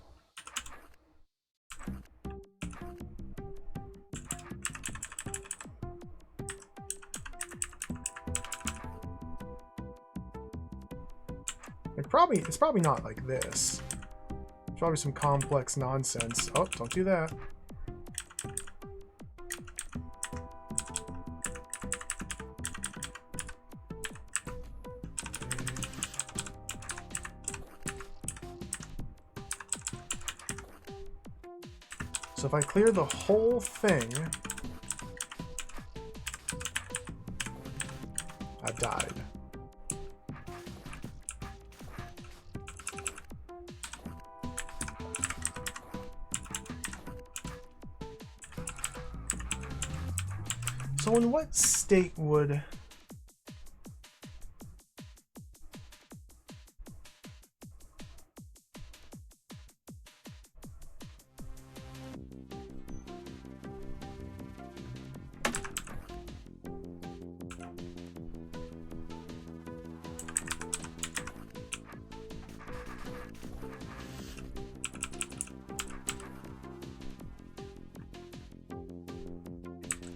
Speaker 1: It's probably not like this. It's probably some complex nonsense. Oh, don't do that. So if I clear the whole thing, I died. So in what state would...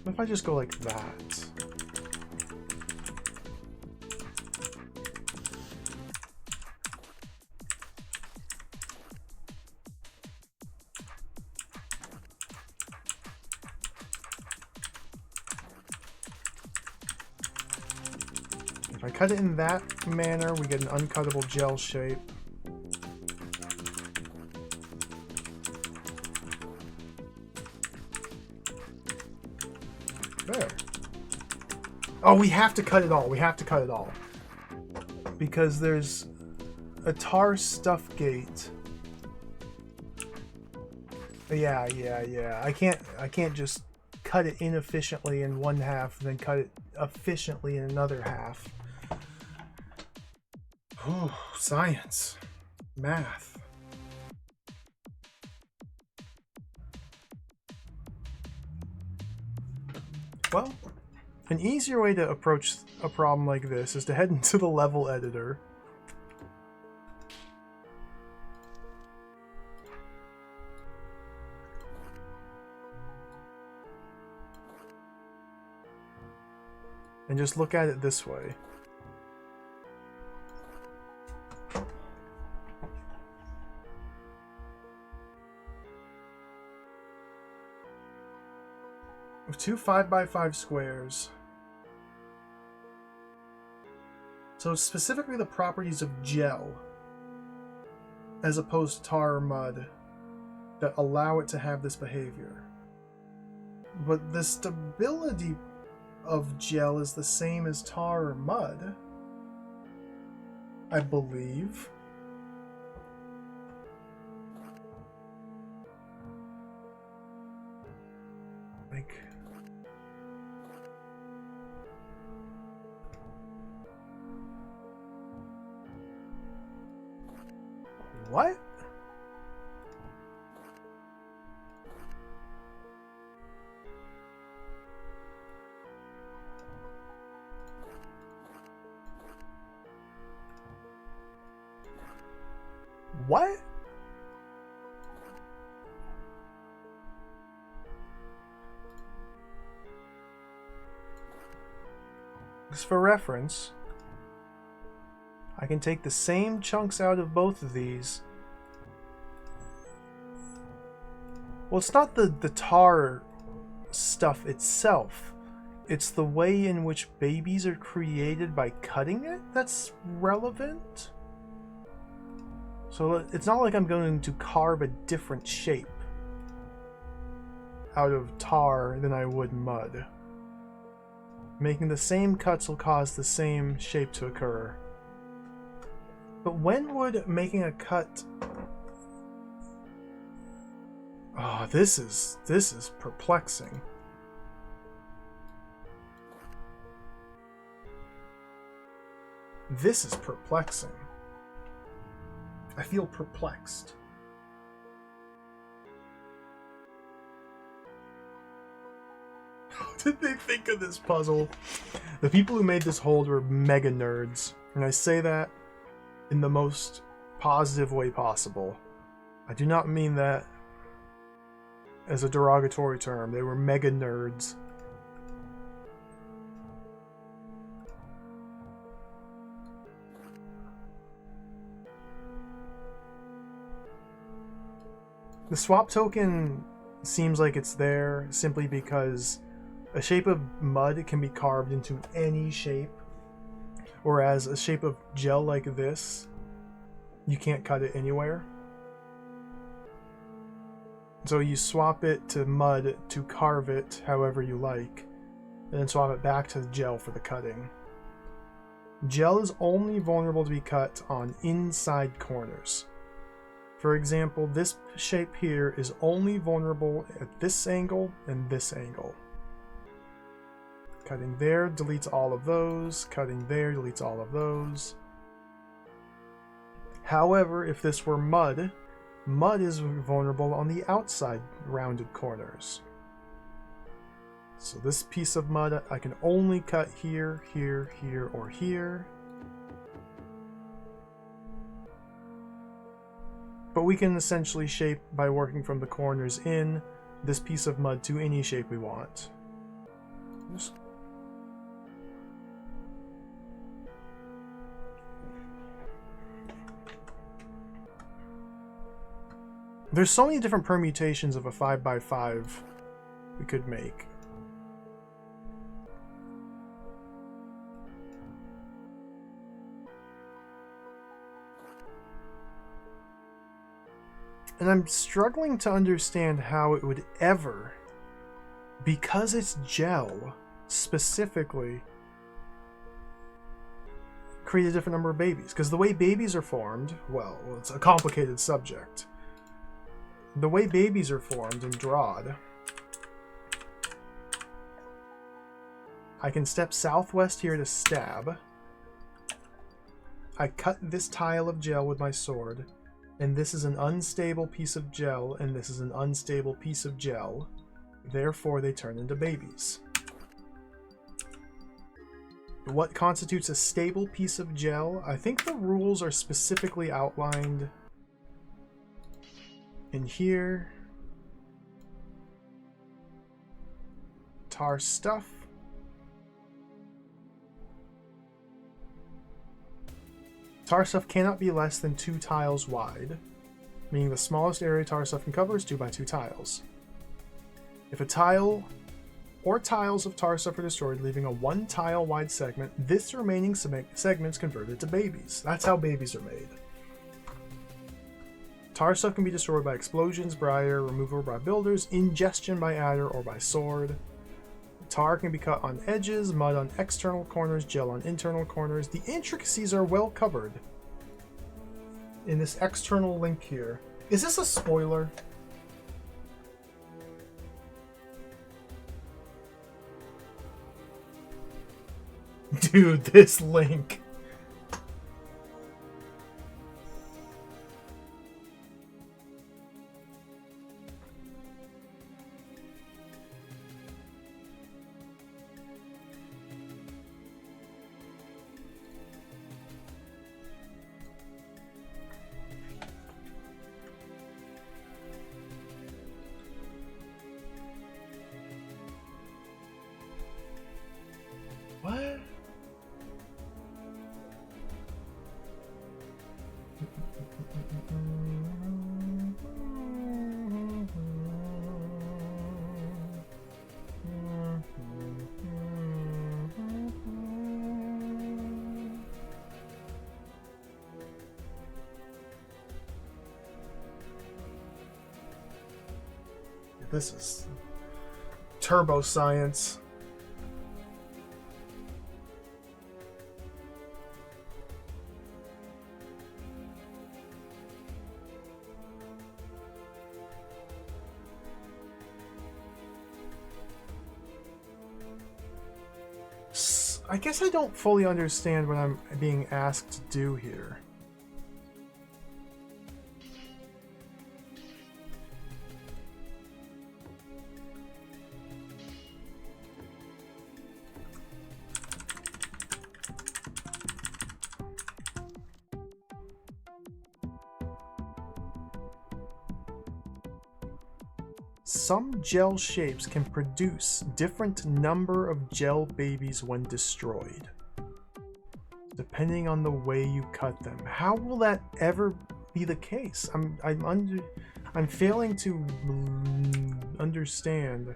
Speaker 1: If I just go like that? If I cut it in that manner, we get an uncuttable gel shape. There. Oh, we have to cut it all. We have to cut it all. Because there's a tar stuff gate. Yeah. I can't just cut it inefficiently in one half and then cut it efficiently in another half. Oh, science. Math. Well, an easier way to approach a problem like this is to head into the level editor. And just look at it this way. With two 5x5 squares. So specifically the properties of gel, as opposed to tar or mud, that allow it to have this behavior. But the stability of gel is the same as tar or mud, I believe. Like... What? What? Just for reference, I can take the same chunks out of both of these. Well, it's not the tar stuff itself. It's the way in which babies are created by cutting it that's relevant. So it's not like I'm going to carve a different shape out of tar than I would mud. Making the same cuts will cause the same shape to occur. But when would making a cut... Oh, this is perplexing. This is perplexing. I feel perplexed. How did they think of this puzzle? The people who made this hold were mega nerds. And I say that in the most positive way possible. I do not mean that as a derogatory term. They were mega nerds. The swap token seems like it's there simply because a shape of mud can be carved into any shape, whereas a shape of gel like this, you can't cut it anywhere. So you swap it to mud to carve it however you like, and then swap it back to gel for the cutting. Gel is only vulnerable to be cut on inside corners. For example, this shape here is only vulnerable at this angle and this angle. Cutting there deletes all of those. Cutting there deletes all of those. However, if this were mud, mud is vulnerable on the outside rounded corners. So this piece of mud I can only cut here, here, here, or here. But we can essentially shape by working from the corners in this piece of mud to any shape we want. There's so many different permutations of a 5x5 we could make. And I'm struggling to understand how it would ever, because it's gel specifically, create a different number of babies. Because the way babies are formed, well, it's a complicated subject. The way babies are formed in DROD, I can step southwest here to stab. I cut this tile of gel with my sword. And this is an unstable piece of gel, and this is an unstable piece of gel. Therefore, they turn into babies. What constitutes a stable piece of gel? I think the rules are specifically outlined in here. Tar stuff. Tar stuff cannot be less than 2 tiles wide, meaning the smallest area tar stuff can cover is 2 by 2 tiles. If a tile or tiles of tar stuff are destroyed, leaving a 1 tile wide segment, this remaining segment's converted to babies. That's how babies are made. Tar stuff can be destroyed by explosions, briar, removal by builders, ingestion by adder, or by sword. Tar can be cut on edges, mud on external corners, gel on internal corners. The intricacies are well covered in this external link here. Is this a spoiler? Dude, this link. What? This is turbo science. I guess I don't fully understand what I'm being asked to do here. Some gel shapes can produce different number of gel babies when destroyed, depending on the way you cut them. How will that ever be the case? I'm failing to understand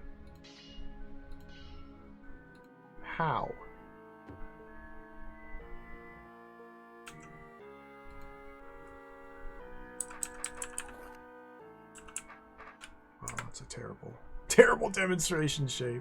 Speaker 1: how. Oh, that's a terrible, terrible demonstration shape.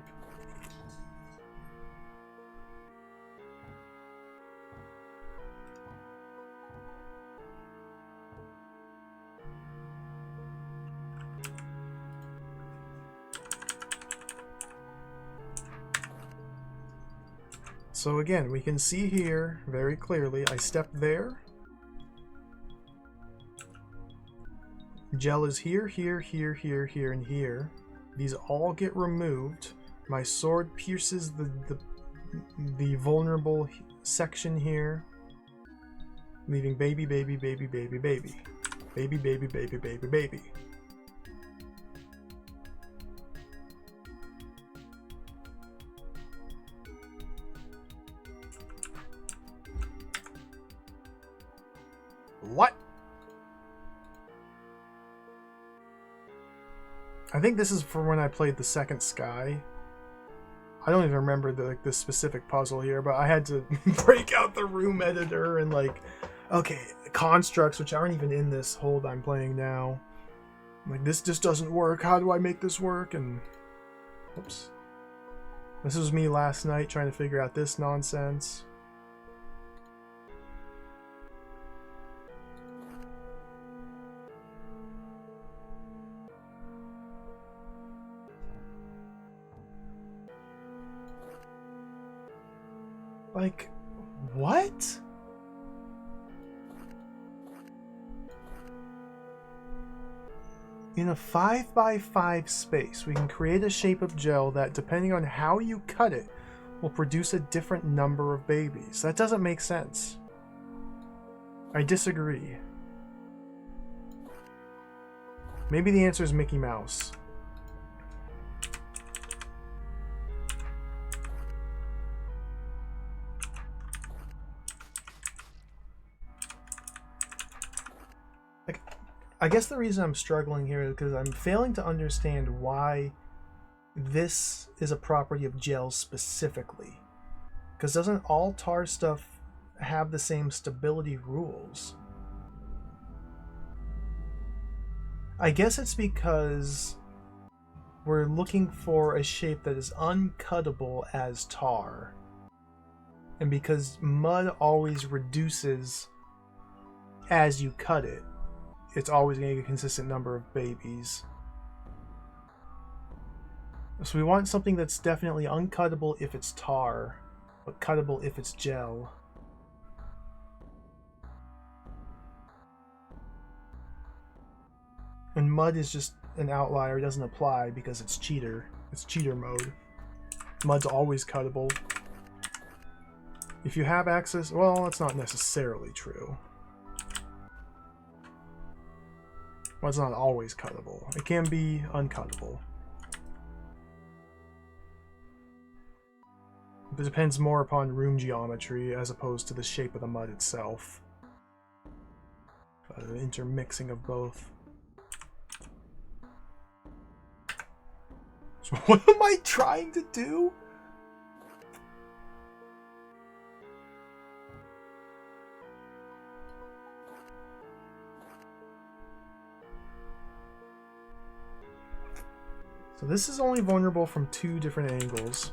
Speaker 1: So again, we can see here very clearly, I step there. Gel is here, here, here, here, here, and here. These all get removed. My sword pierces the vulnerable section here, leaving baby, baby, baby, baby, baby. Baby, baby, baby, baby, baby. What? I think this is for when I played the second Sky. I don't even remember the specific puzzle here, but I had to break out the room editor and like, okay, constructs, which aren't even in this hold I'm playing now. Like, this just doesn't work. How do I make this work? And, whoops. This was me last night trying to figure out this nonsense. Like, what? In a 5x5 space, we can create a shape of gel that, depending on how you cut it, will produce a different number of babies. That doesn't make sense. I disagree. Maybe the answer is Mickey Mouse. I guess the reason I'm struggling here is because I'm failing to understand why this is a property of gel specifically. Because doesn't all tar stuff have the same stability rules? I guess it's because we're looking for a shape that is uncuttable as tar. And because mud always reduces as you cut it, it's always going to get a consistent number of babies. So we want something that's definitely uncuttable if it's tar, but cuttable if it's gel. And mud is just an outlier. It doesn't apply because it's cheater. It's cheater mode. Mud's always cuttable. If you have access, well, that's not necessarily true. Well, it's not always cuttable. It can be uncuttable. It depends more upon room geometry as opposed to the shape of the mud itself. The intermixing of both. So what am I trying to do? So this is only vulnerable from 2 different angles.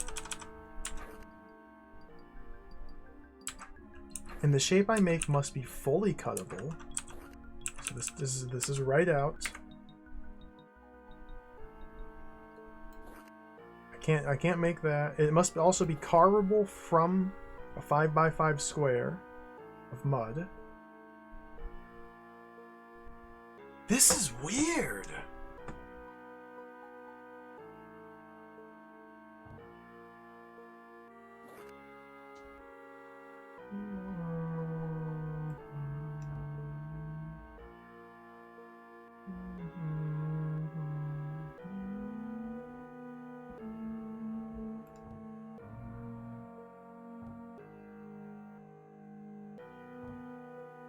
Speaker 1: And the shape I make must be fully cuttable. So this is right out. I can't make that. It must also be carvable from a 5x5 square of mud. This is weird.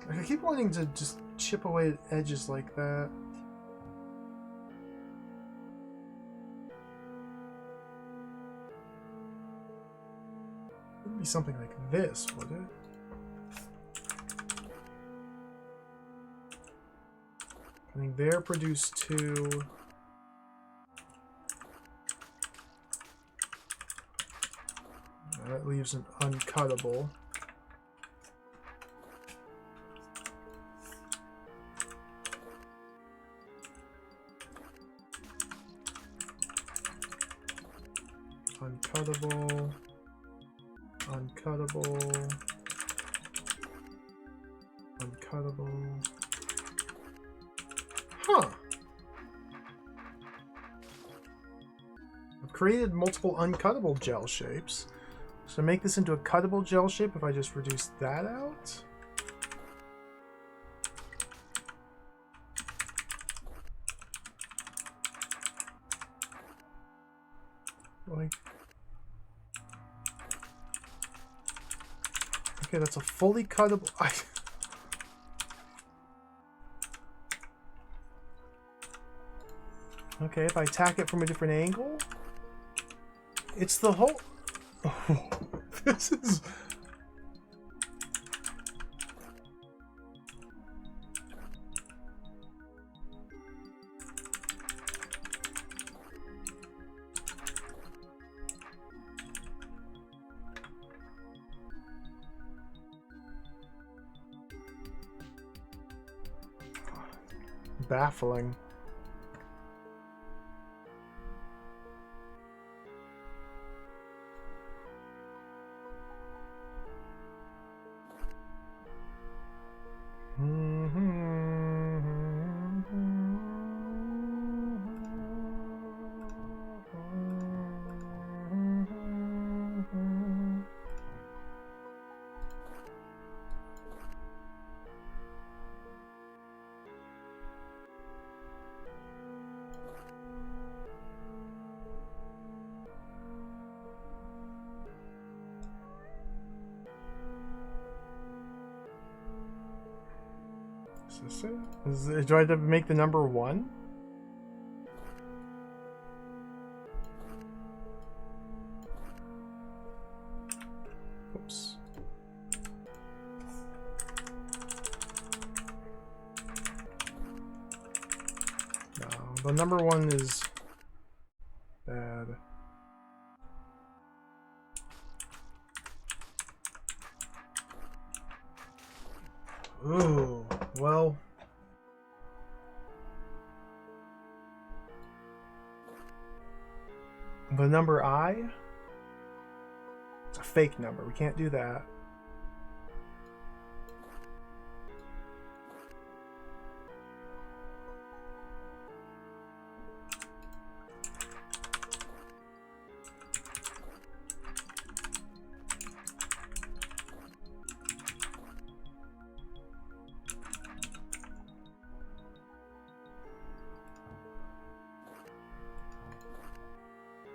Speaker 1: I keep wanting to just chip away at edges like that. It would be something like this, would it? I think there produce 2. That leaves an uncuttable. Uncuttable, uncuttable, uncuttable. Huh. I've created multiple uncuttable gel shapes. So to make this into a cuttable gel shape, if I just reduce that out. Like, okay, that's a fully cuttable. Okay, if I attack it from a different angle, it's the whole. Oh, this is. Baffling. Is this it? Do I have to make the number 1? Oops. No, the number 1 is bad. Ooh, well. The number I? It's a fake number. We can't do that.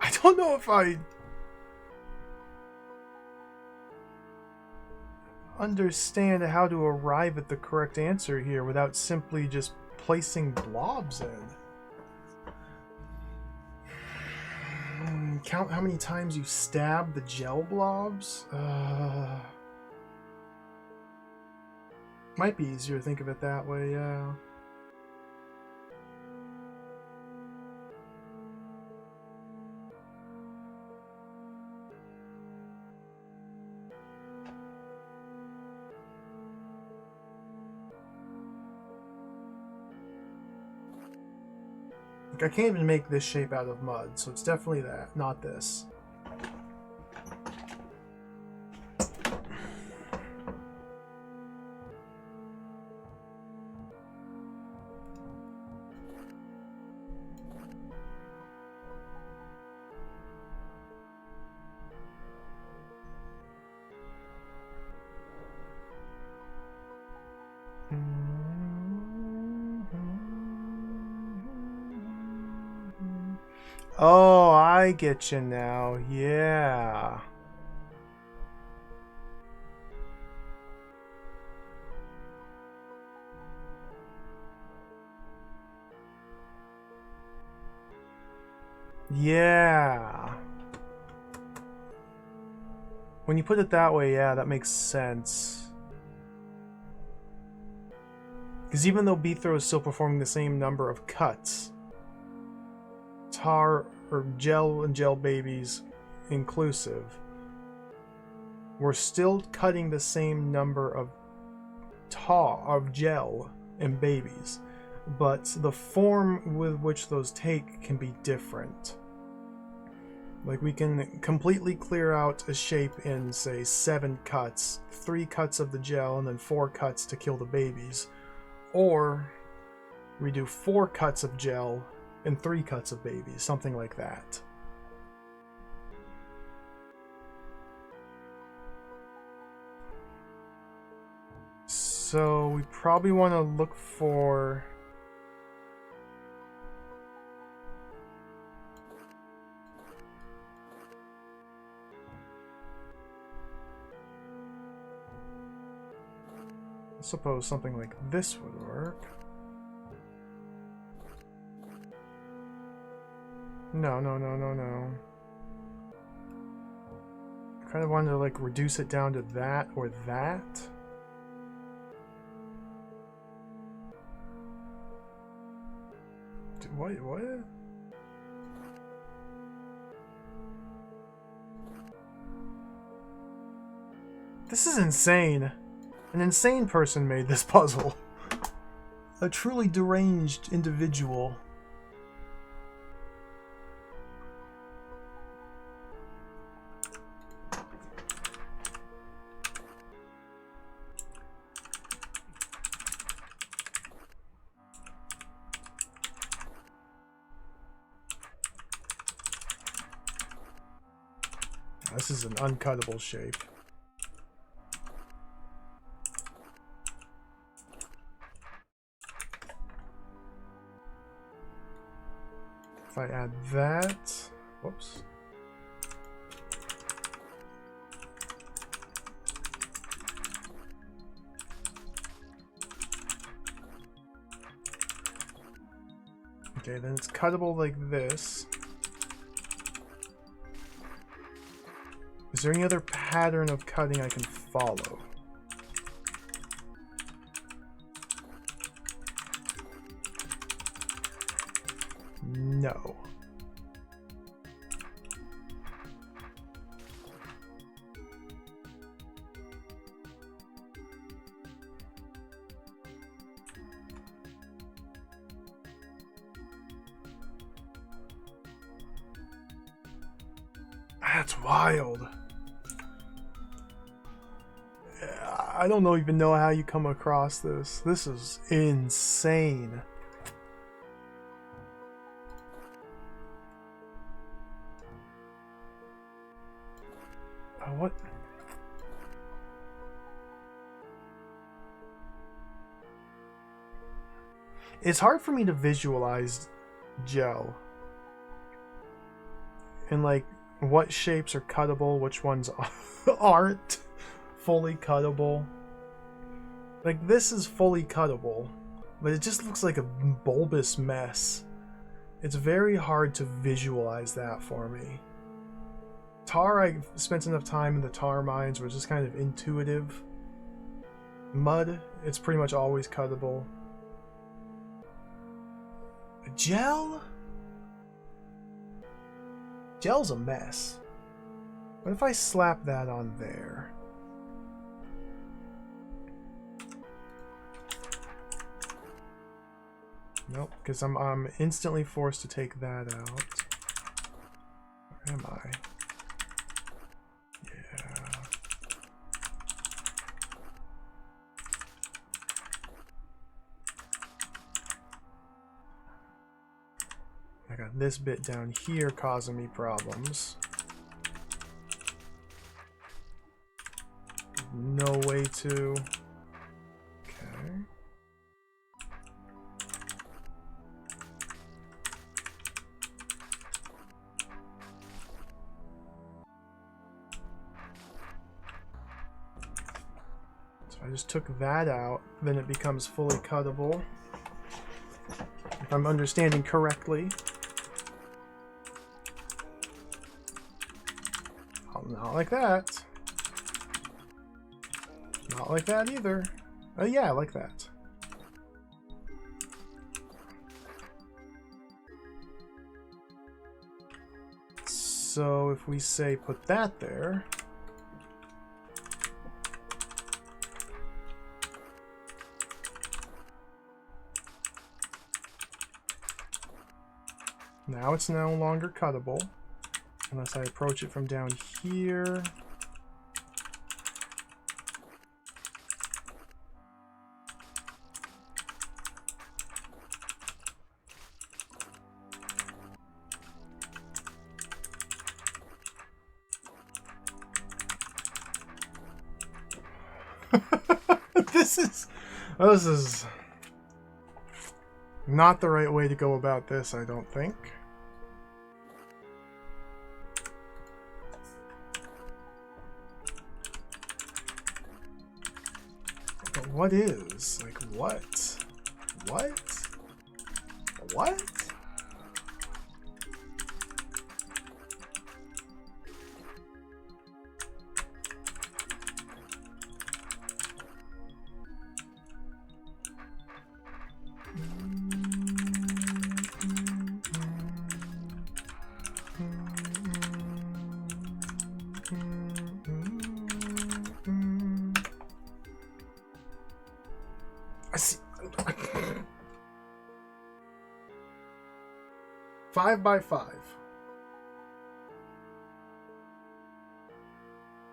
Speaker 1: I don't know if I understand how to arrive at the correct answer here without simply just placing blobs in. Count how many times you stab the gel blobs? Might be easier to think of it that way, yeah. Like, I can't even make this shape out of mud, so it's definitely that, not this. Oh, I get you now. Yeah. Yeah. When you put it that way, yeah, that makes sense. Because even though Beathrow is still performing the same number of cuts, tar or gel and gel babies inclusive, we're still cutting the same number of gel and babies, but the form with which those take can be different. Like, we can completely clear out a shape in, say, 7 cuts, 3 cuts of the gel and then 4 cuts to kill the babies, or we do 4 cuts of gel and 3 cuts of babies, something like that. So we probably want to look for... I suppose something like this would work. No. I kind of wanted to like reduce it down to that or that. What? This is insane. An insane person made this puzzle. A truly deranged individual. This is an uncuttable shape. If I add that, whoops. Okay, then it's cuttable like this. Is there any other pattern of cutting I can follow? No. That's wild. I don't even know how you come across this. This is insane. What? It's hard for me to visualize gel. And like, what shapes are cuttable, which ones aren't fully cuttable. Like, this is fully cuttable, but it just looks like a bulbous mess. It's very hard to visualize that for me. Tar, I spent enough time in the tar mines where it's just kind of intuitive. Mud, it's pretty much always cuttable. Gel? Gel's a mess. What if I slap that on there? Nope, because I'm instantly forced to take that out. Where am I? Yeah. I got this bit down here causing me problems. No way to... Okay. So I just took that out, then it becomes fully cuttable. If I'm understanding correctly. Oh, not like that. Not like that either. Oh yeah, like that. So if we say put that there, now it's no longer cuttable unless I approach it from down here. This is not the right way to go about this, I don't think. But what is? Like, what? What? What? I see. 5 by 5.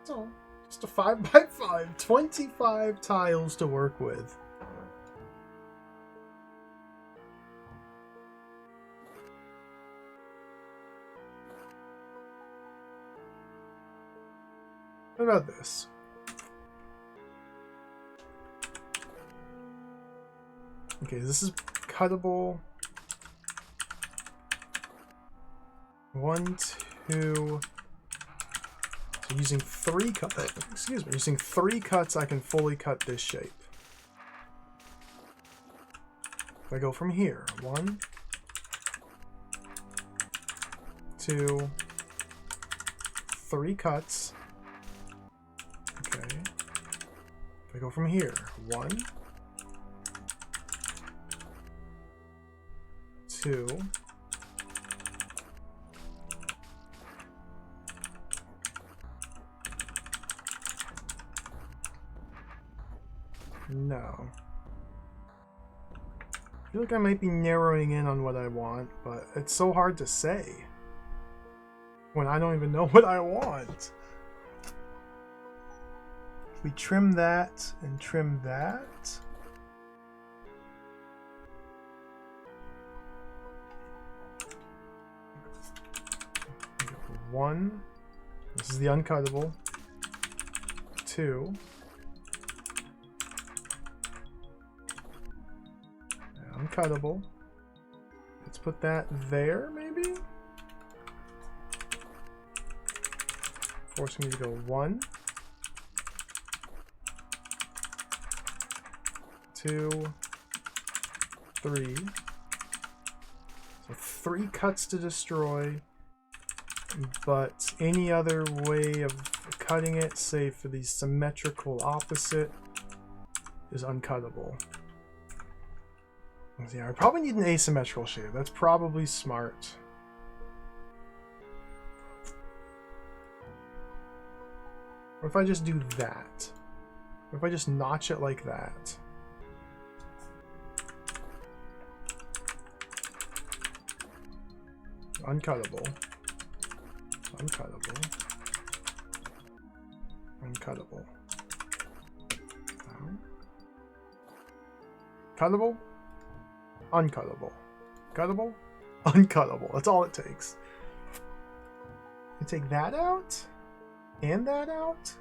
Speaker 1: So, just a 5 by 5. 25 tiles to work with. What about this? Okay, this is cuttable. 1, 2. So using 3 cuts. Excuse me. Using 3 cuts, I can fully cut this shape. If I go from here, 1, 2, 3 cuts. Okay. If I go from here, 1, 2. No. I feel like I might be narrowing in on what I want, but it's so hard to say when I don't even know what I want. If we trim that and trim that. One. This is the uncuttable. 2. Uncuttable. Let's put that there, maybe? Forcing me to go 1, 2, 3. So 3 cuts to destroy, but any other way of cutting it, save for the symmetrical opposite, is uncuttable. Yeah, I probably need an asymmetrical shape. That's probably smart. What if I just do that? What if I just notch it like that? Uncuttable. Uncuttable. Uncuttable. Cuttable. Uncuttable. Cuttable. Uncuttable. That's all it takes. You take that out? And that out?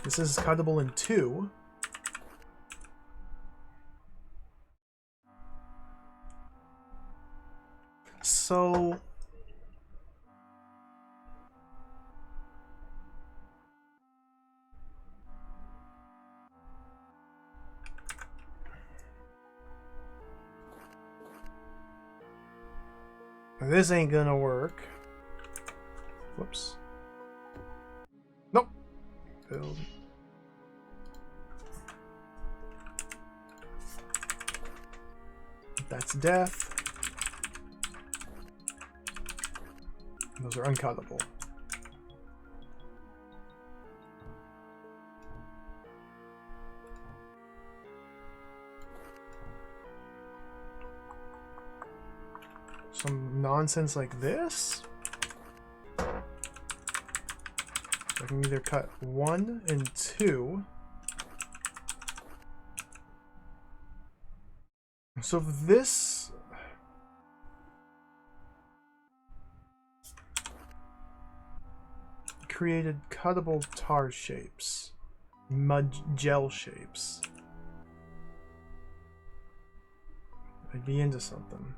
Speaker 1: This is cuttable in 2. So this ain't gonna work. Whoops. Nope. Build. That's death. Those are uncuttable. Some nonsense like this. So I can either cut 1 and 2. So if this created cuttable tar shapes, mud gel shapes, I'd be into something.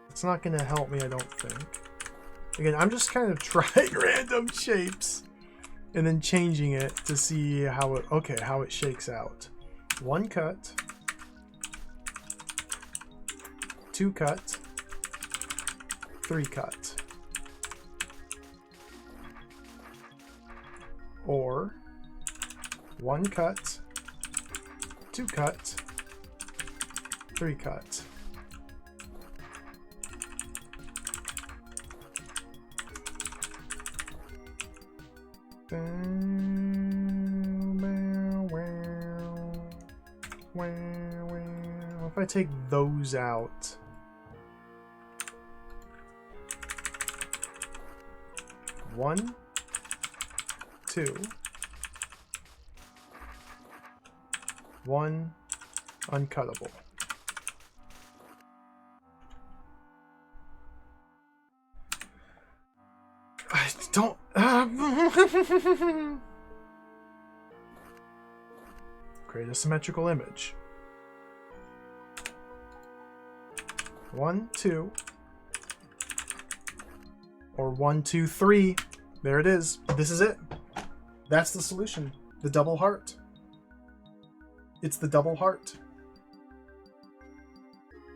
Speaker 1: It's not gonna help me, I don't think. Again, I'm just kind of trying random shapes and then changing it to see how it, okay, how it shakes out. 1 cut, 2 cut, 3 cut. Or 1 cut, 2 cut, 3 cut. If I take those out, one, 2, 1, uncuttable. I don't. Create a symmetrical image. 1, 2, or 1, 2, 3. There it is. This is it. That's the solution. The double heart. It's the double heart.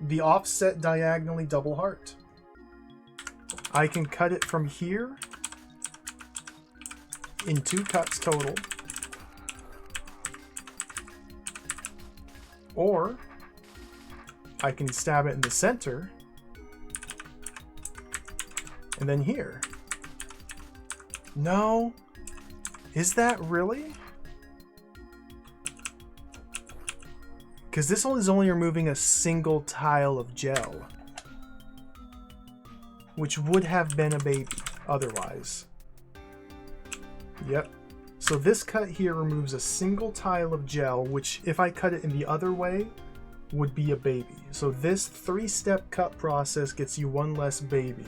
Speaker 1: The offset diagonally double heart. I can cut it from here in 2 cuts total. Or I can stab it in the center and then here. No. Is that really? Because this one is only removing a single tile of gel, which would have been a baby otherwise. Yep. So this cut here removes a single tile of gel, which if I cut it in the other way, would be a baby. So this 3-step cut process gets you 1 less baby.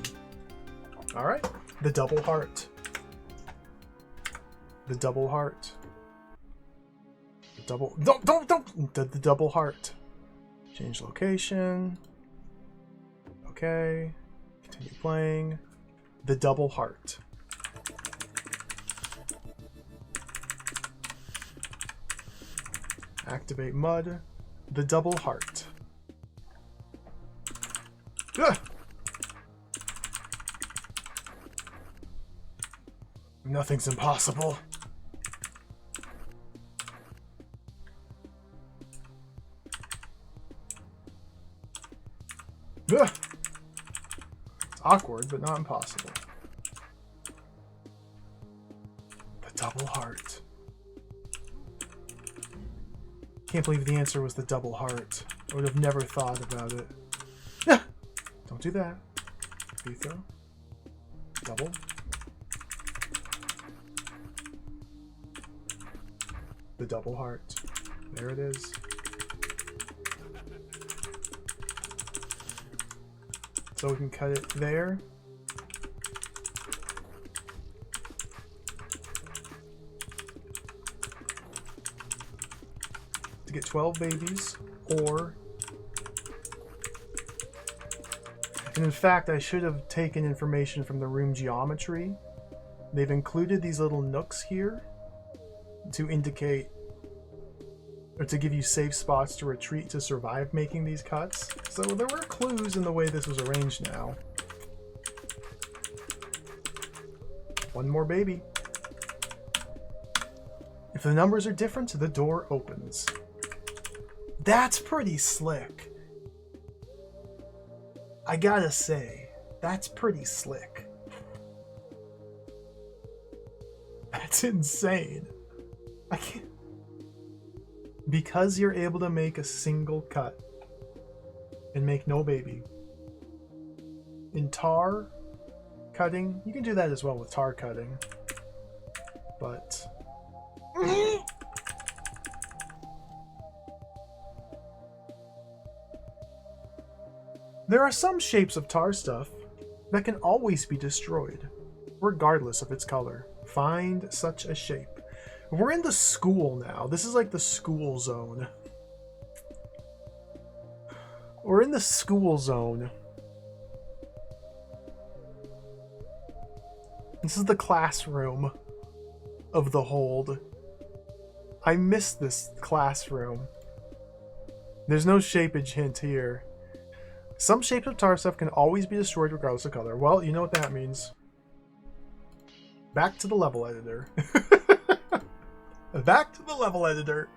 Speaker 1: All right. The double heart. The double heart. The double, don't. The double heart. Change location. Okay. Continue playing. The double heart. Activate mud. The double heart. Ugh! Nothing's impossible. Ugh! It's awkward, but not impossible. The double heart. can't believe the answer was the double heart. I would have never thought about it. Don't do that. Throw. Double. The double heart. There it is. So we can cut it there. To get 12 babies, or... And in fact, I should have taken information from the room geometry. They've included these little nooks here to indicate, or to give you safe spots to retreat to survive making these cuts. So there were clues in the way this was arranged now. One more baby. If the numbers are different, the door opens. That's pretty slick. I gotta say, that's pretty slick. That's insane. I can't... Because you're able to make a single cut and make no baby. In tar cutting, you can do that as well with tar cutting. But... There are some shapes of tar stuff that can always be destroyed, regardless of its color. Find such a shape. We're in the school now. This is like the school zone. We're in the school zone. This is the classroom of the hold. I miss this classroom. There's no shapeage hint here. Some shapes of tar stuff can always be destroyed regardless of color. Well, you know what that means. Back to the level editor. Back to the level editor.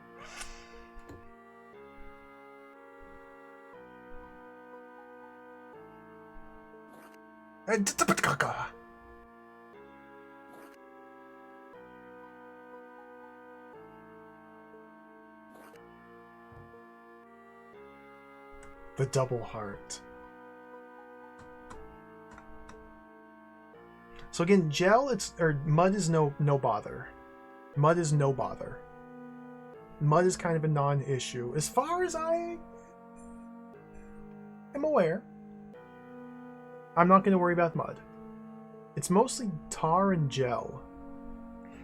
Speaker 1: The double heart. So again, gel, mud is no bother. Mud is no bother. Mud is kind of a non-issue, as far as I am aware. I'm not going to worry about mud. It's mostly tar and gel.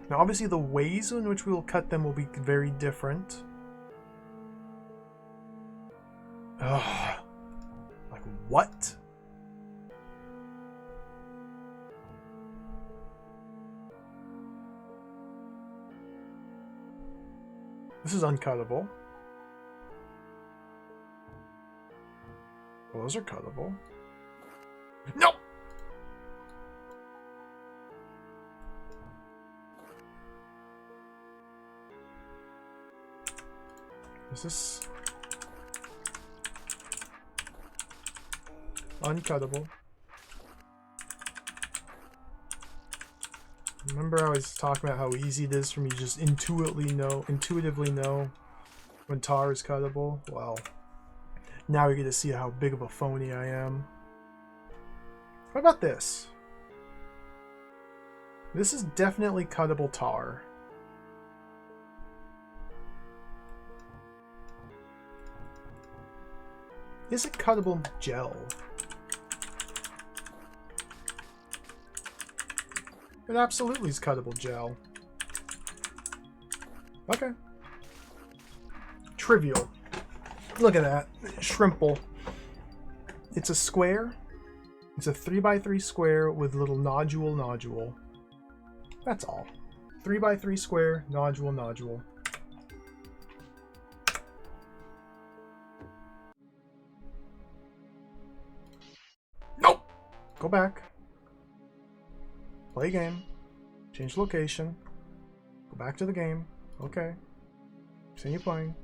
Speaker 1: Now, obviously, the ways in which we will cut them will be very different. Ugh. Like, what? This is uncuttable. Well, those are cuttable. No! Is this uncuttable? Remember I was talking about how easy it is for me to just intuitively know when tar is cuttable? Well, now we get to see how big of a phony I am. What about this? This is definitely cuttable tar. Is it cuttable gel? It absolutely is cuttable gel. Okay. Trivial. Look at that. Shrimple. It's a square. It's a 3x3 square with little nodule. That's all. 3x3 square, nodule. Nope! Go back. Play game. Change location. Go back to the game. Okay. Continue playing.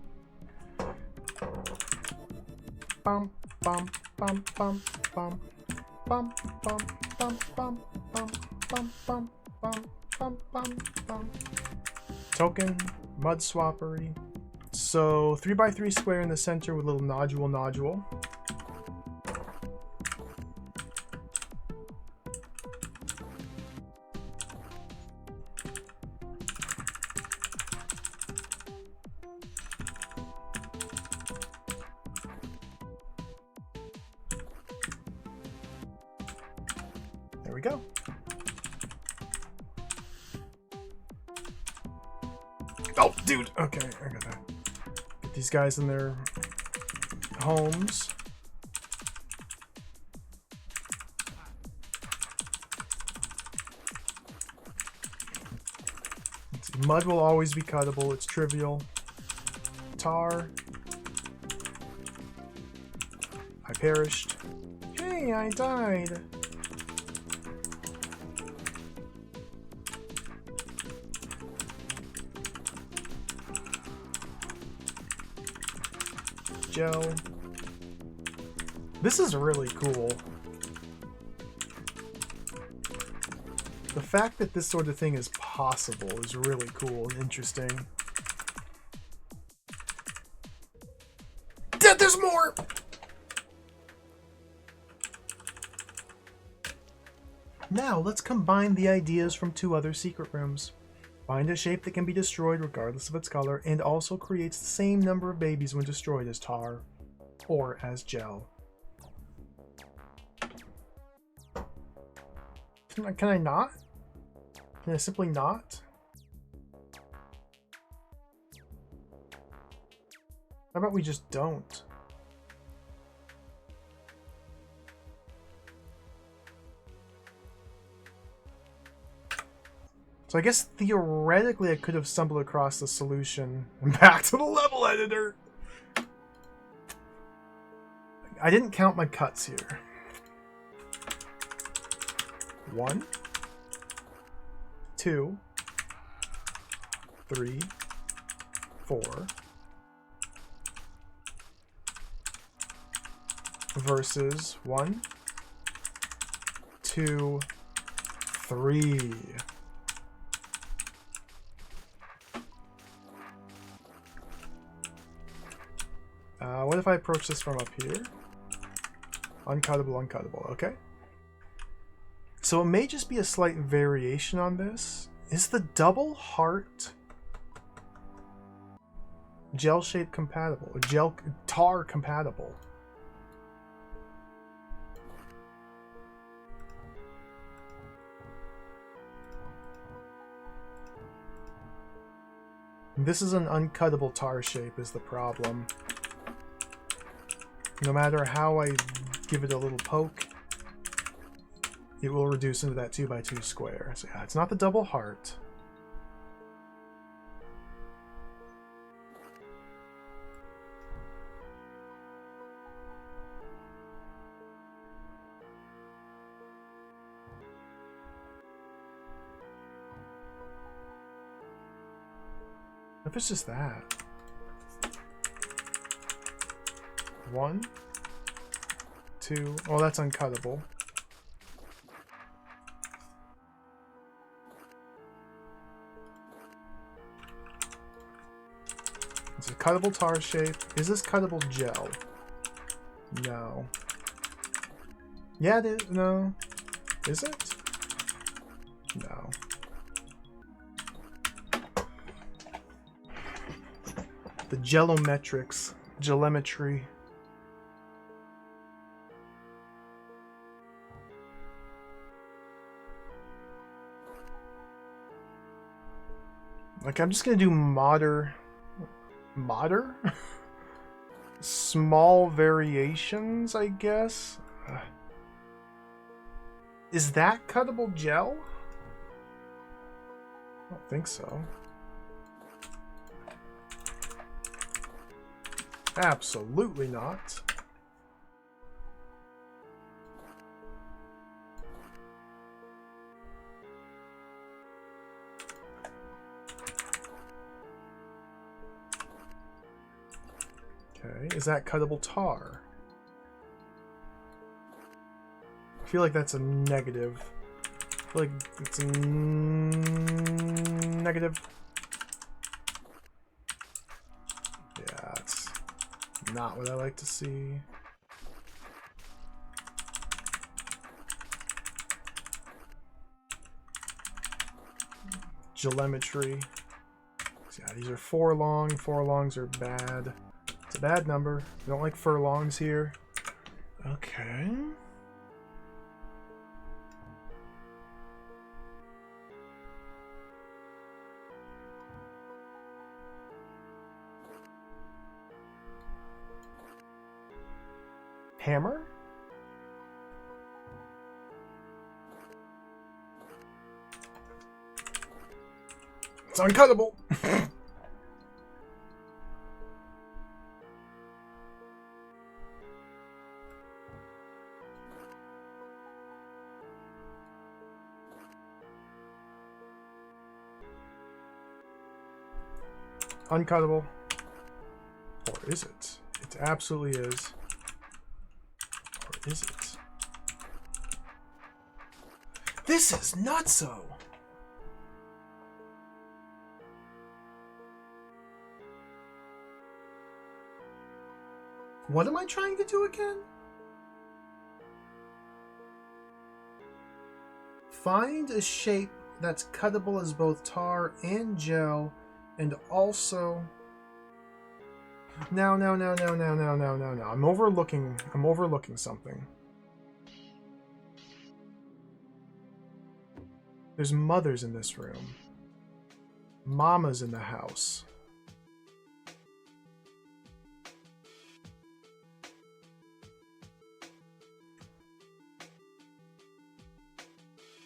Speaker 1: Bum bum bum bum bum bum bum bum bum bum bum bum bum bum bum bum. Token, mud swappery, So 3x3 square in the center with a little nodule. There we go. Oh, dude. Okay, I gotta get these guys in their homes. Let's see. Mud will always be cuttable. It's trivial. Tar. I perished. Hey, I died. Gel. This is really cool. The fact that this sort of thing is possible is really cool and interesting. There's more! Now, let's combine the ideas from 2 other secret rooms. Find a shape that can be destroyed regardless of its color and also creates the same number of babies when destroyed as tar or as gel. Can I not? Can I simply not? How about we just don't? So I guess theoretically I could have stumbled across the solution back to the level editor. I didn't count my cuts here. 1, 2, 3, 4 versus 1, 2, 3. What if I approach this from up here? Uncuttable, uncuttable, okay. So it may just be a slight variation on this. Is the double heart gel shape compatible? Gel tar compatible? This is an uncuttable tar shape is the problem. No matter how I give it a little poke, it will reduce into that 2x2 square. So yeah, it's not the double heart. If it's just that. 1, 2. Oh, that's uncuttable. It's a cuttable tar shape. Is this cuttable gel? No. Yeah, it is. No. Is it? No. The gelometrics. Geometry. Like, I'm just gonna do modder? Small variations, I guess? Is that cuttable gel? I don't think so. Absolutely not. Okay, is that cuttable tar? I feel like that's a negative. I feel like it's a negative. not what I like to see. Geometry. Yeah, these are 4 long. 4 longs are bad. It's a bad number. I don't like furlongs here. Okay. Hammer? It's uncuttable! Uncuttable. Or is it? It absolutely is. Or is it? This is nutso! What am I trying to do again? Find a shape that's cuttable as both tar and gel, and also... No. I'm overlooking something. There's mothers in this room. Mama's in the house.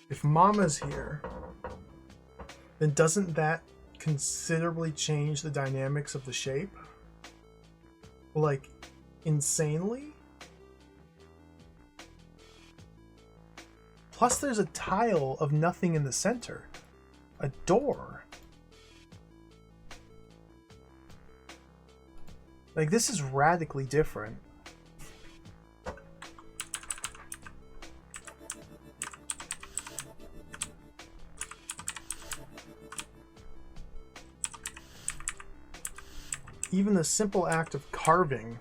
Speaker 1: If Mama's here, then doesn't that considerably change the dynamics of the shape? Like, insanely? Plus there's a tile of nothing in the center. A door. Like, this is radically different. Even the simple act of carving.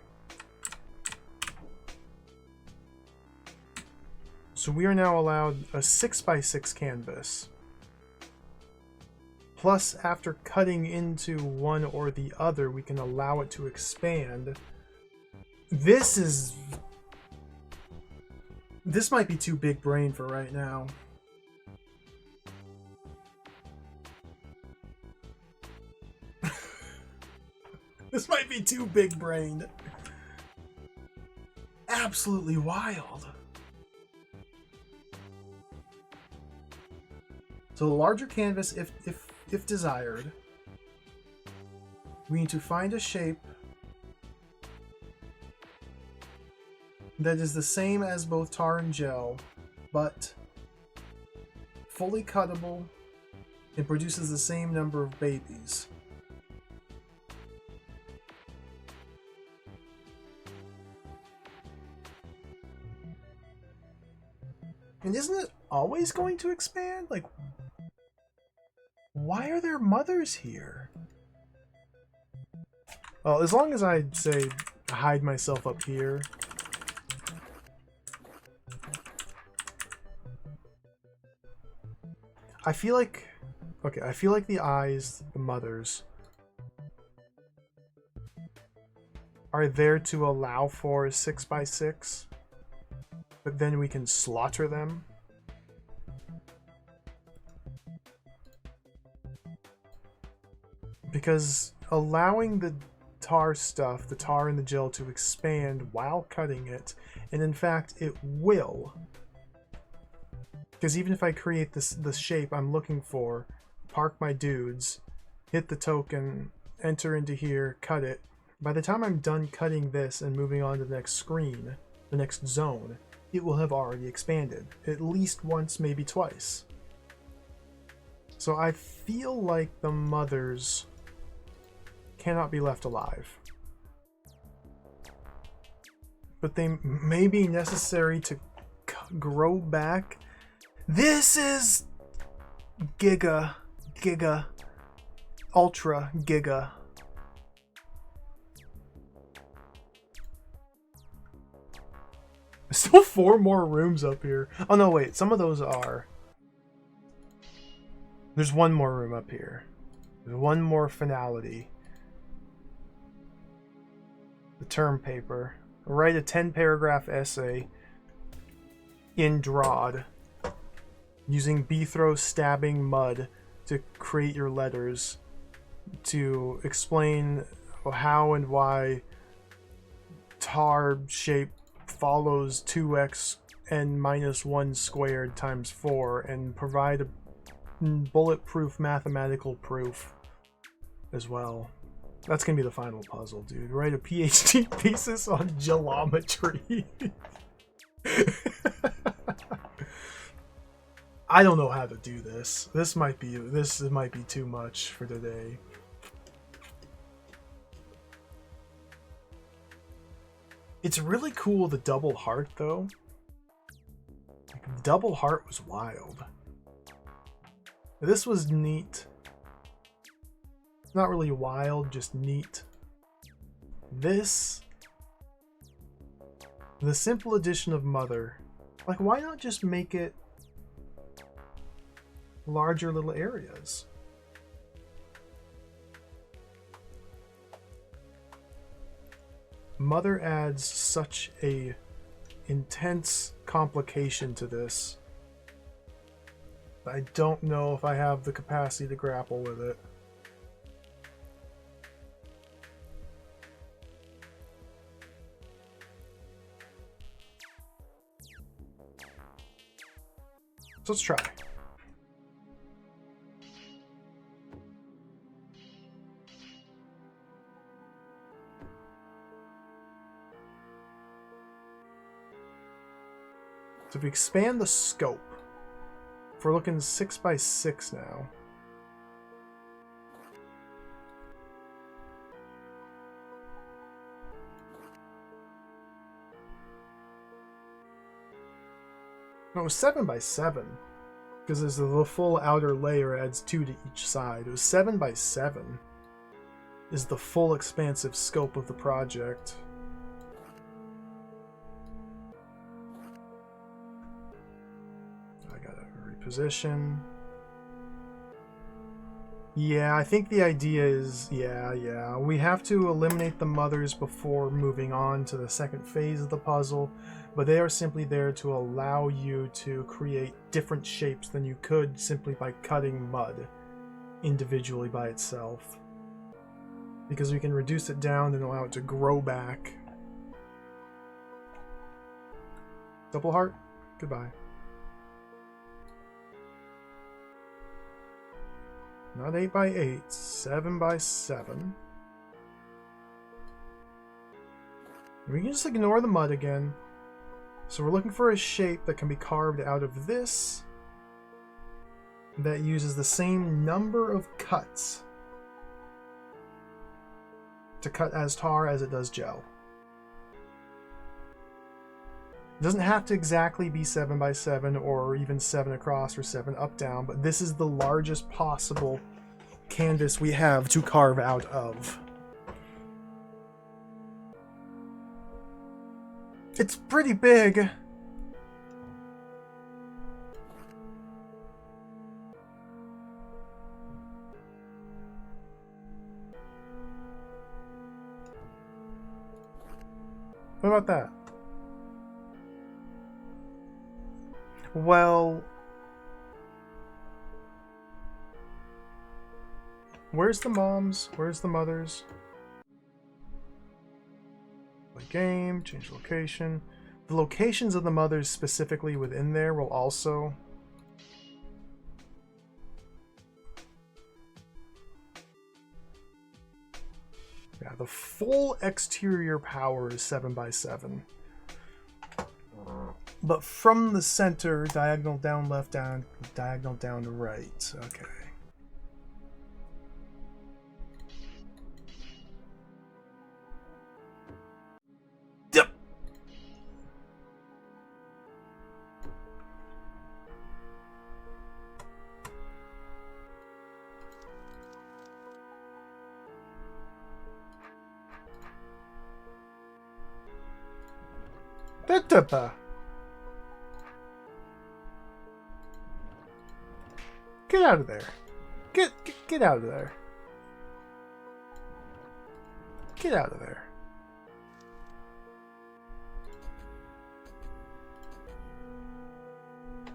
Speaker 1: So we are now allowed a 6x6 canvas. Plus, after cutting into one or the other, we can allow it to expand. This might be too big brain for right now. This might be too big-brained. Absolutely wild. So the larger canvas, if desired, we need to find a shape that is the same as both tar and gel, but fully cuttable and produces the same number of babies. And isn't it always going to expand? Like, why are there mothers here? Well, as long as I, say, hide myself up here. I feel like... Okay, I feel like the eyes, the mothers, are there to allow for a 6x6. But then we can slaughter them. Because allowing the tar stuff, the tar and the gel, to expand while cutting it, and in fact it will. Because even if I create the shape I'm looking for, park my dudes, hit the token, enter into here, cut it, by the time I'm done cutting this and moving on to the next screen, the next zone, it will have already expanded. At least once, maybe twice. So I feel like the mothers cannot be left alive. But they may be necessary to grow back. This is giga, ultra giga. Still 4 more rooms up here. Oh no, wait. Some of those are. There's 1 more room up here. There's 1 more finality. The term paper. Write a 10-paragraph essay in DROD using Bithro stabbing mud to create your letters to explain how and why tar shape follows 2x and minus 1 squared times 4 and provide a bulletproof mathematical proof as well. That's gonna be the final puzzle, dude. Write a PhD thesis on geometry. I don't know how to do this. This might be too much for today. It's really cool, the double heart, though. Like, double heart was wild. This was neat. Not really wild, just neat. This, the simple addition of mother. Like, why not just make it larger little areas? Mother adds such a intense complication to this. I don't know if I have the capacity to grapple with it. So let's try. So if we expand the scope, if we're looking 6 by 6 now. No, it was 7 by 7. Because there's the full outer layer adds 2 to each side. It was 7 by 7 is the full expansive scope of the project. I gotta reposition. Yeah, I think the idea is, yeah. We have to eliminate the mothers before moving on to the second phase of the puzzle, but they are simply there to allow you to create different shapes than you could simply by cutting mud individually by itself. Because we can reduce it down and allow it to grow back. Double heart? Goodbye. Not 8 by 8, 7 by 7. We can just ignore the mud again. So we're looking for a shape that can be carved out of this that uses the same number of cuts to cut as tar as it does gel. It doesn't have to exactly be 7 by 7 or even 7 across or 7 up down, but this is the largest possible canvas we have to carve out of. It's pretty big. What about that? Well, where's the moms? Where's the mothers? Play game, change location. The locations of the mothers specifically within there will also... Yeah, the full exterior power is 7 by 7. But from the center, diagonal down left, down, diagonal down to right. Okay. Yep. Da-da-ba. Get out of there. Get out of there. Get out of there.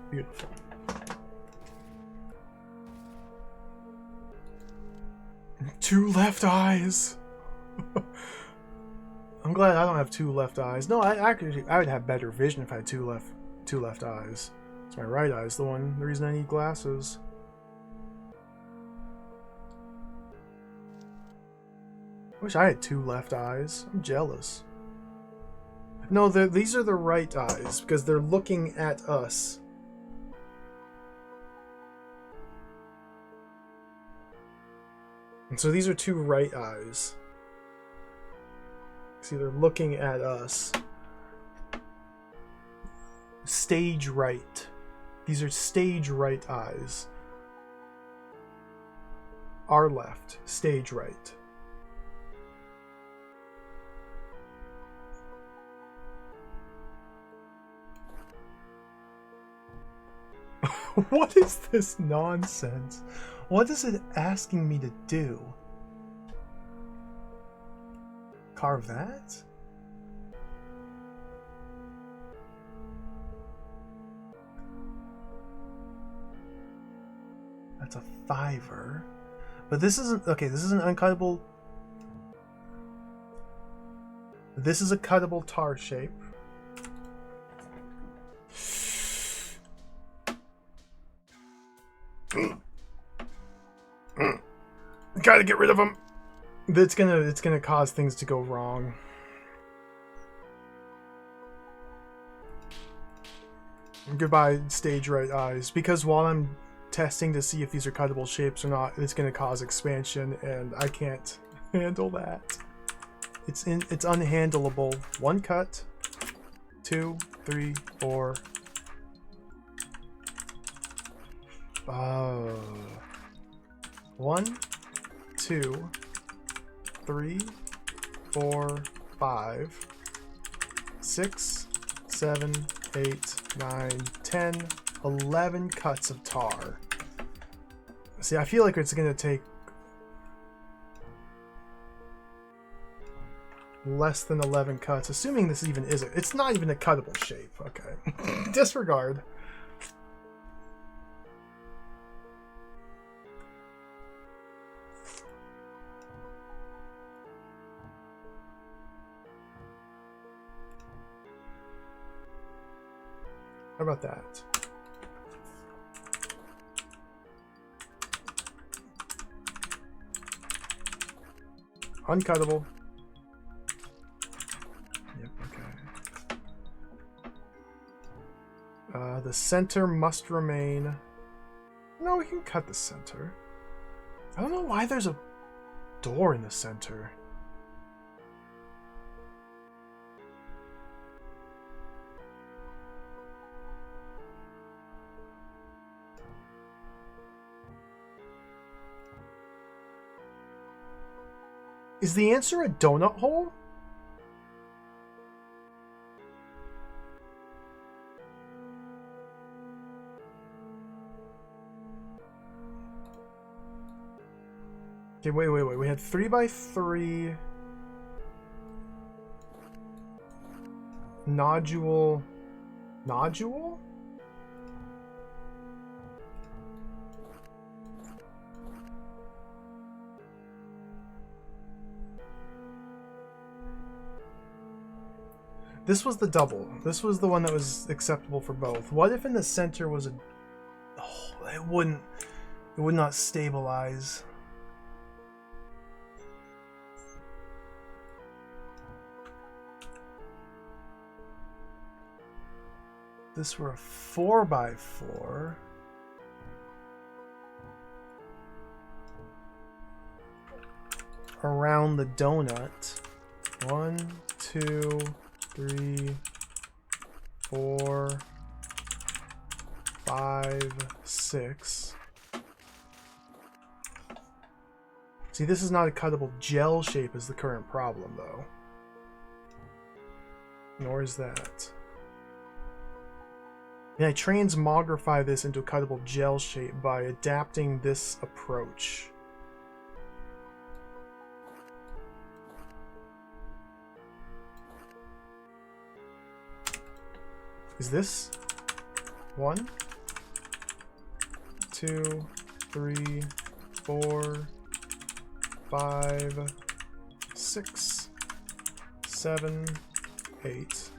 Speaker 1: Beautiful. Two left eyes. I'm glad I don't have two left eyes. No, I would have better vision if I had two left eyes. It's my right eye's the reason I need glasses. Wish I had two left eyes. I'm jealous. No, these are the right eyes because they're looking at us. And so these are two right eyes. See, they're looking at us. Stage right. These are stage right eyes. Our left, stage right. What is this nonsense? What is it asking me to do? Carve that? That's a $5. But this isn't... Okay, this is an uncuttable... This is a cuttable tar shape. Gotta get rid of them. It's gonna cause things to go wrong. Goodbye, stage right eyes. Because while I'm testing to see if these are cuttable shapes or not, it's gonna cause expansion, and I can't handle that. It's unhandleable. One cut, 2, 3, 4. 1, 2, 3, 4, 5, 6, 7, 8, 9, 10, 11 cuts of tar. See, I feel like it's gonna take less than 11 cuts, assuming this even is it's not even a cuttable shape. Okay. Disregard. How about that? Uncuttable. Yep, okay. The center must remain. No, we can cut the center. I don't know why there's a door in the center. Is the answer a donut hole? Okay, wait. We had 3x3 nodule. This was the double. This was the one that was acceptable for both. What if in the center was a... Oh, it would not stabilize. This were a 4x4. Around the donut. 1, 2, 3, 4, 5, 6. See, this is not a cuttable gel shape is the current problem, though. Nor is that. And I transmogrify this into a cuttable gel shape by adapting this approach. Is this 1, 2, 3, 4, 5, 6, 7, 8.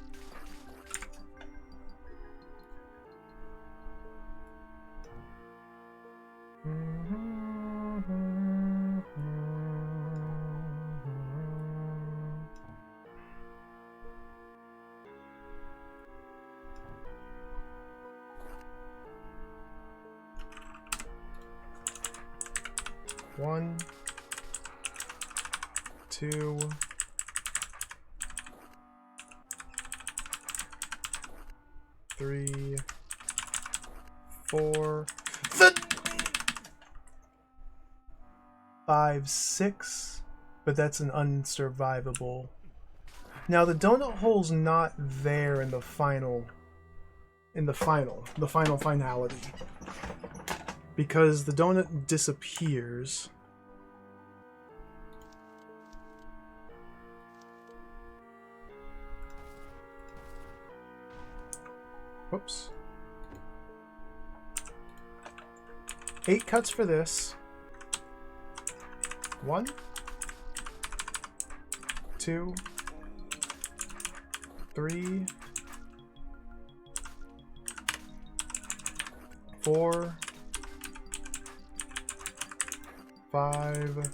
Speaker 1: One, 2, 3, 4, 5, 6, but that's an unsurvivable. Now the donut hole's not there in the finality. Because the donut disappears. Whoops. 8 cuts for this. 1, 2, 3, 4, 5,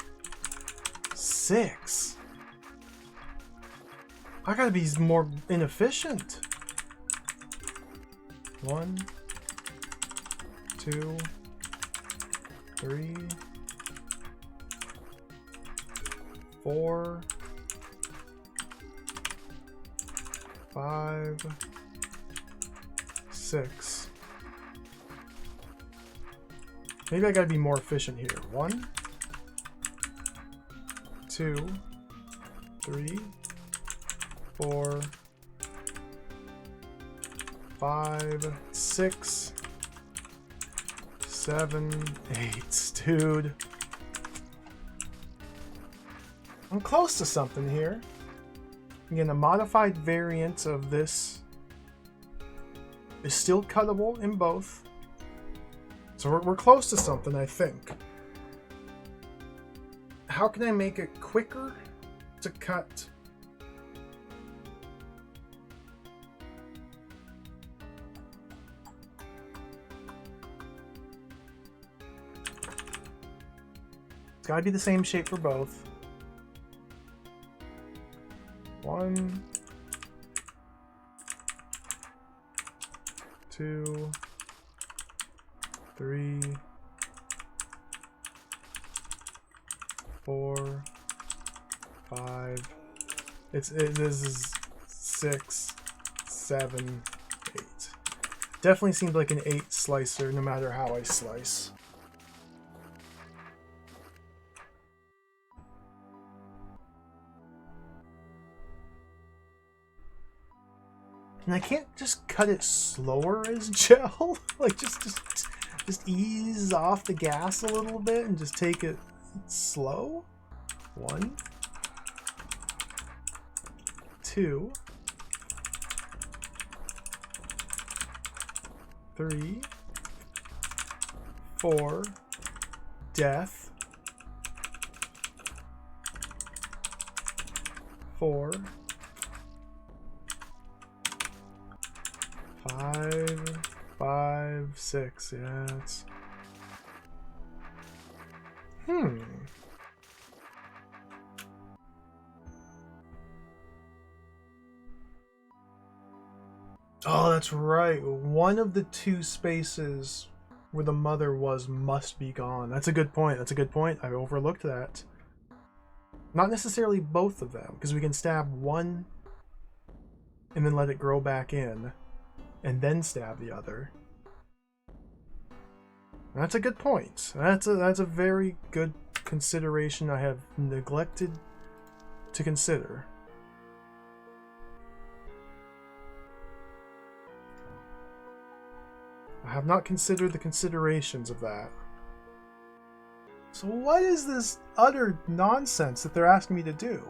Speaker 1: 6. I gotta be more inefficient. 1, 2, 3, 4, 5, 6. Maybe I gotta be more efficient here. 1, 2, 3, 4, 5, 6, 7, 8. Dude. I'm close to something here. Again, a modified variant of this is still cuttable in both. So we're close to something, I think. How can I make it quicker to cut? It's gotta be the same shape for both. 1, 2, 3, 4, 5. This is 6, 7, 8. Definitely seems like an 8 slicer no matter how I slice. And I can't just cut it slower as gel. Like just ease off the gas a little bit and just take it slow. 1, 2, 3, 4, death. 4, 5, 6. Yeah, it's... Oh, that's right. One of the 2 spaces where the mother was must be gone. That's a good point. That's a good point. I overlooked that. Not necessarily both of them, because we can stab one and then let it grow back in, and then stab the other. That's a good point. That's a very good consideration I have neglected to consider. I have not considered the considerations of that. So what is this utter nonsense that they're asking me to do?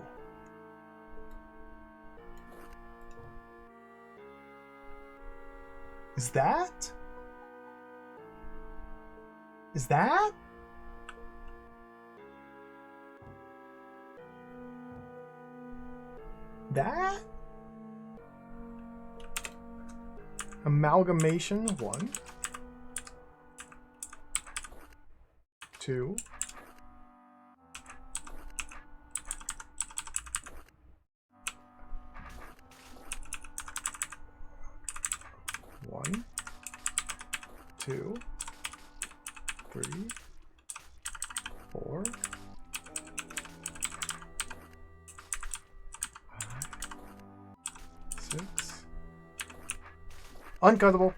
Speaker 1: Is that? Is that? That? Amalgamation, 1. 2. 1. 2. 3. 4. 6. Uncuttable.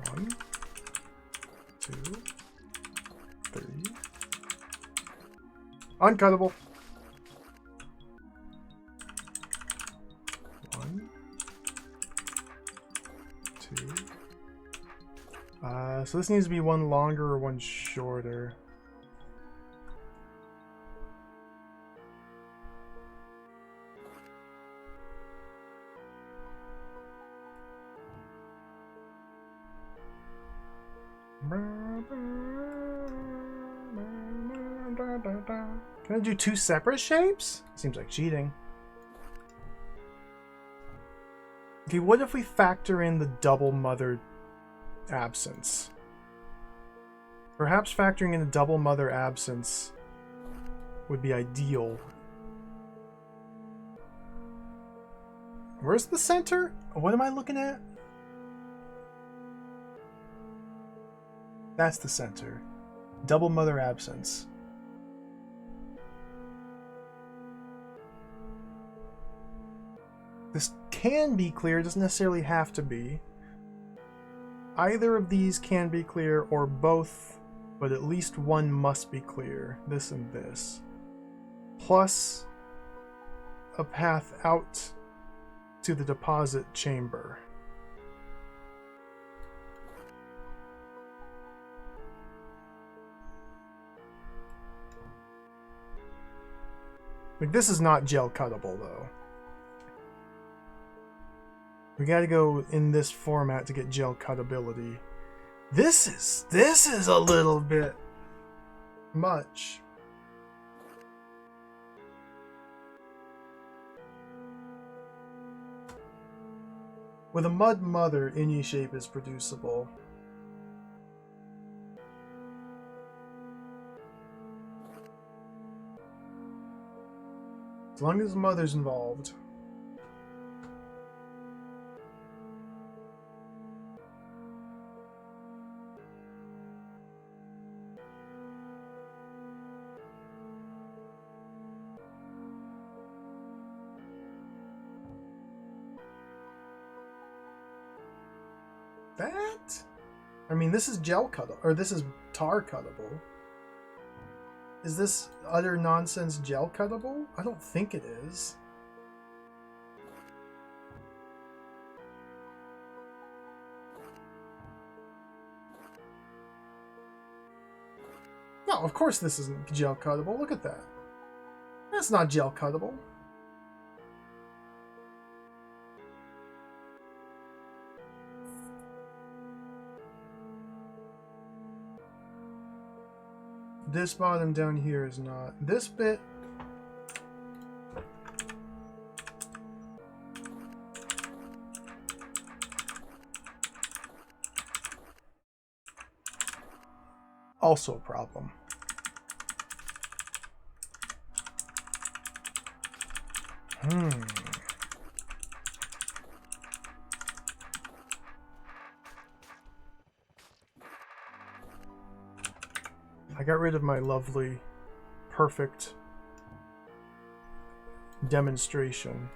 Speaker 1: One, 2, 3. Uncuttable. 1, 2. So this needs to be one longer or one shorter. Can I do 2 separate shapes? Seems like cheating. Okay, what if we factor in the double mother absence? Perhaps factoring in a double mother absence would be ideal. Where's the center? What am I looking at? That's the center. Double mother absence. This can be clear, doesn't necessarily have to be. Either of these can be clear, or both, but at least one must be clear. This and this. Plus a path out to the deposit chamber. Like, this is not gel cuttable though. We gotta go in this format to get gel cuttability. This is a little bit much. With a mud mother, any shape is producible. As long as the mother's involved. That? I mean, this is gel cuttable, or this is tar cuttable. Is this utter nonsense gel cuttable? I don't think it is. No, of course this isn't gel cuttable. Look at that. That's not gel cuttable. This bottom down here is not. This bit. Also a problem. I got rid of my lovely, perfect demonstration.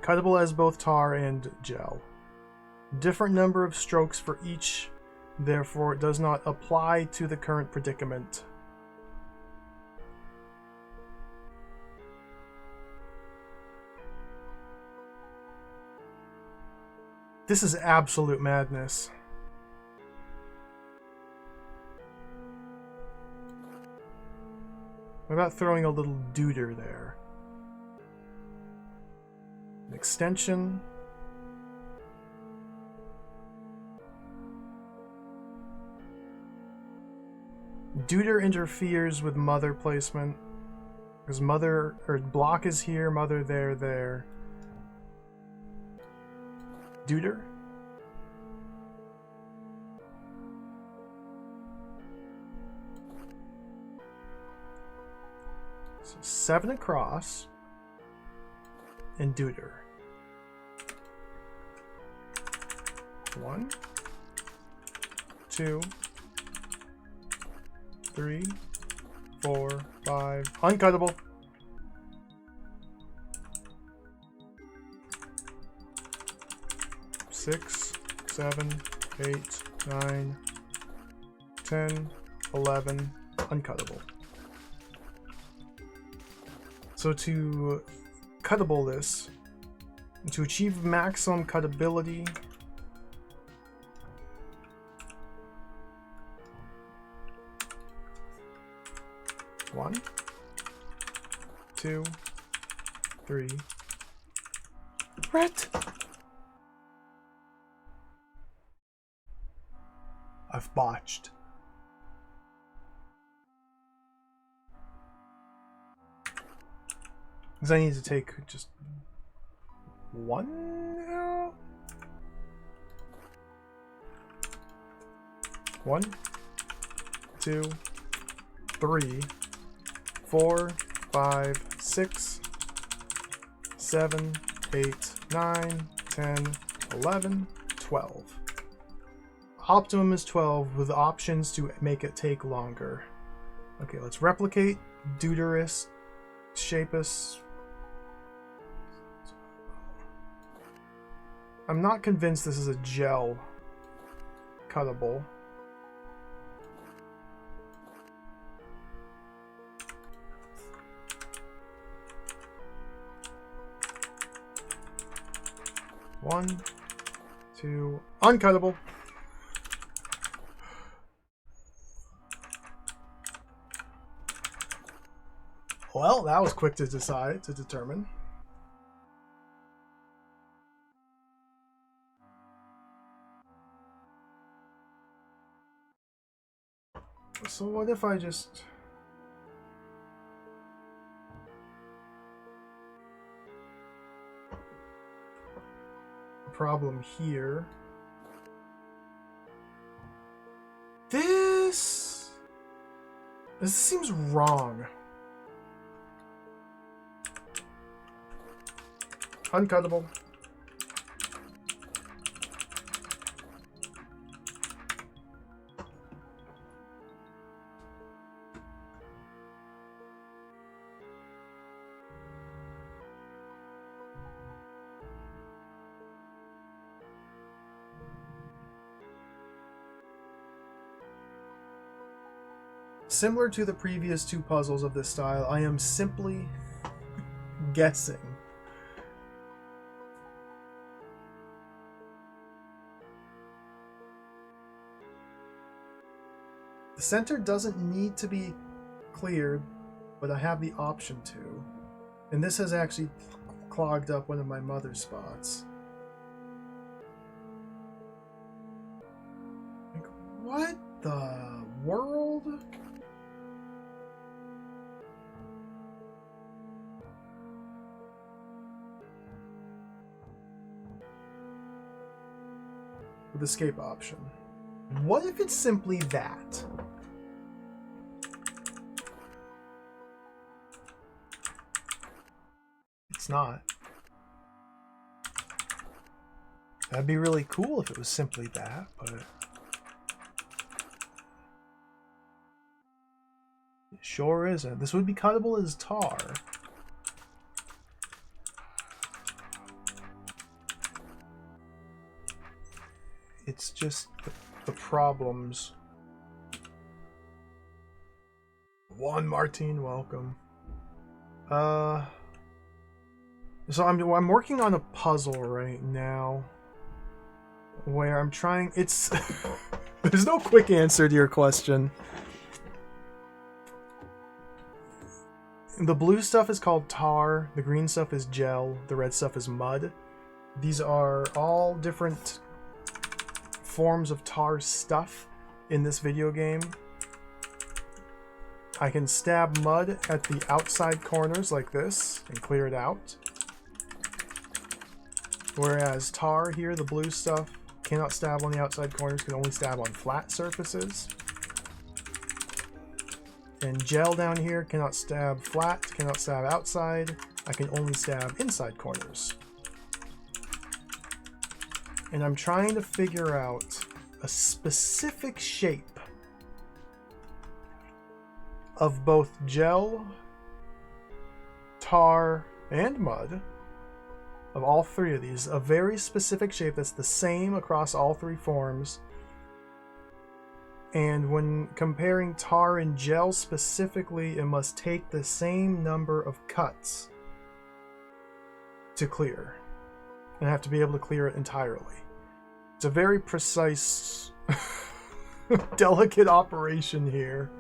Speaker 1: Cuttable as both tar and gel. Different number of strokes for each Therefore, it does not apply to the current predicament. This is absolute madness. What about throwing a little deuter there? An extension. Deuter interferes with mother placement. Because mother, or block is here, mother there. Deuter? So 7 across and deuter. 1, 2, 3, 4, 5. Uncuttable. Six, 7, 8, 9, 10, 11. Uncuttable. So to cuttable this, to achieve maximum cuttability, one, 2, 3. Brett! I've botched. Because I need to take just one now? 1, 2, 3, 4, 5, 6, 7, 8, 9, 10, 11, 12. Optimum is 12 with options to make it take longer. Okay, let's replicate Deuterus, Shapus. I'm not convinced this is a gel cuttable. One, 2, uncuttable. Well, that was quick to determine. So what if I just... problem here. This seems wrong. Uncuttable. Similar to the previous two puzzles of this style, I am simply guessing. The center doesn't need to be cleared, but I have the option to. And this has actually clogged up one of my mother's spots. Like, what the world? With escape option. What if it's simply that? It's not. That'd be really cool if it was simply that, but it sure isn't. This would be cuttable as tar. It's just the problems. Juan Martin, welcome. So I'm working on a puzzle right now where I'm trying. It's there's no quick answer to your question. The blue stuff is called tar, the green stuff is gel, the red stuff is mud. These are all different forms of tar stuff in this video game. I can stab mud at the outside corners like this and clear it out. Whereas tar here, the blue stuff, cannot stab on the outside corners, can only stab on flat surfaces. And gel down here cannot stab flat, cannot stab outside. I can only stab inside corners. And I'm trying to figure out a specific shape of both gel, tar, and mud, of all three of these. A very specific shape that's the same across all three forms. And when comparing tar and gel specifically, it must take the same number of cuts to clear. And I have to be able to clear it entirely. It's a very precise, delicate operation here.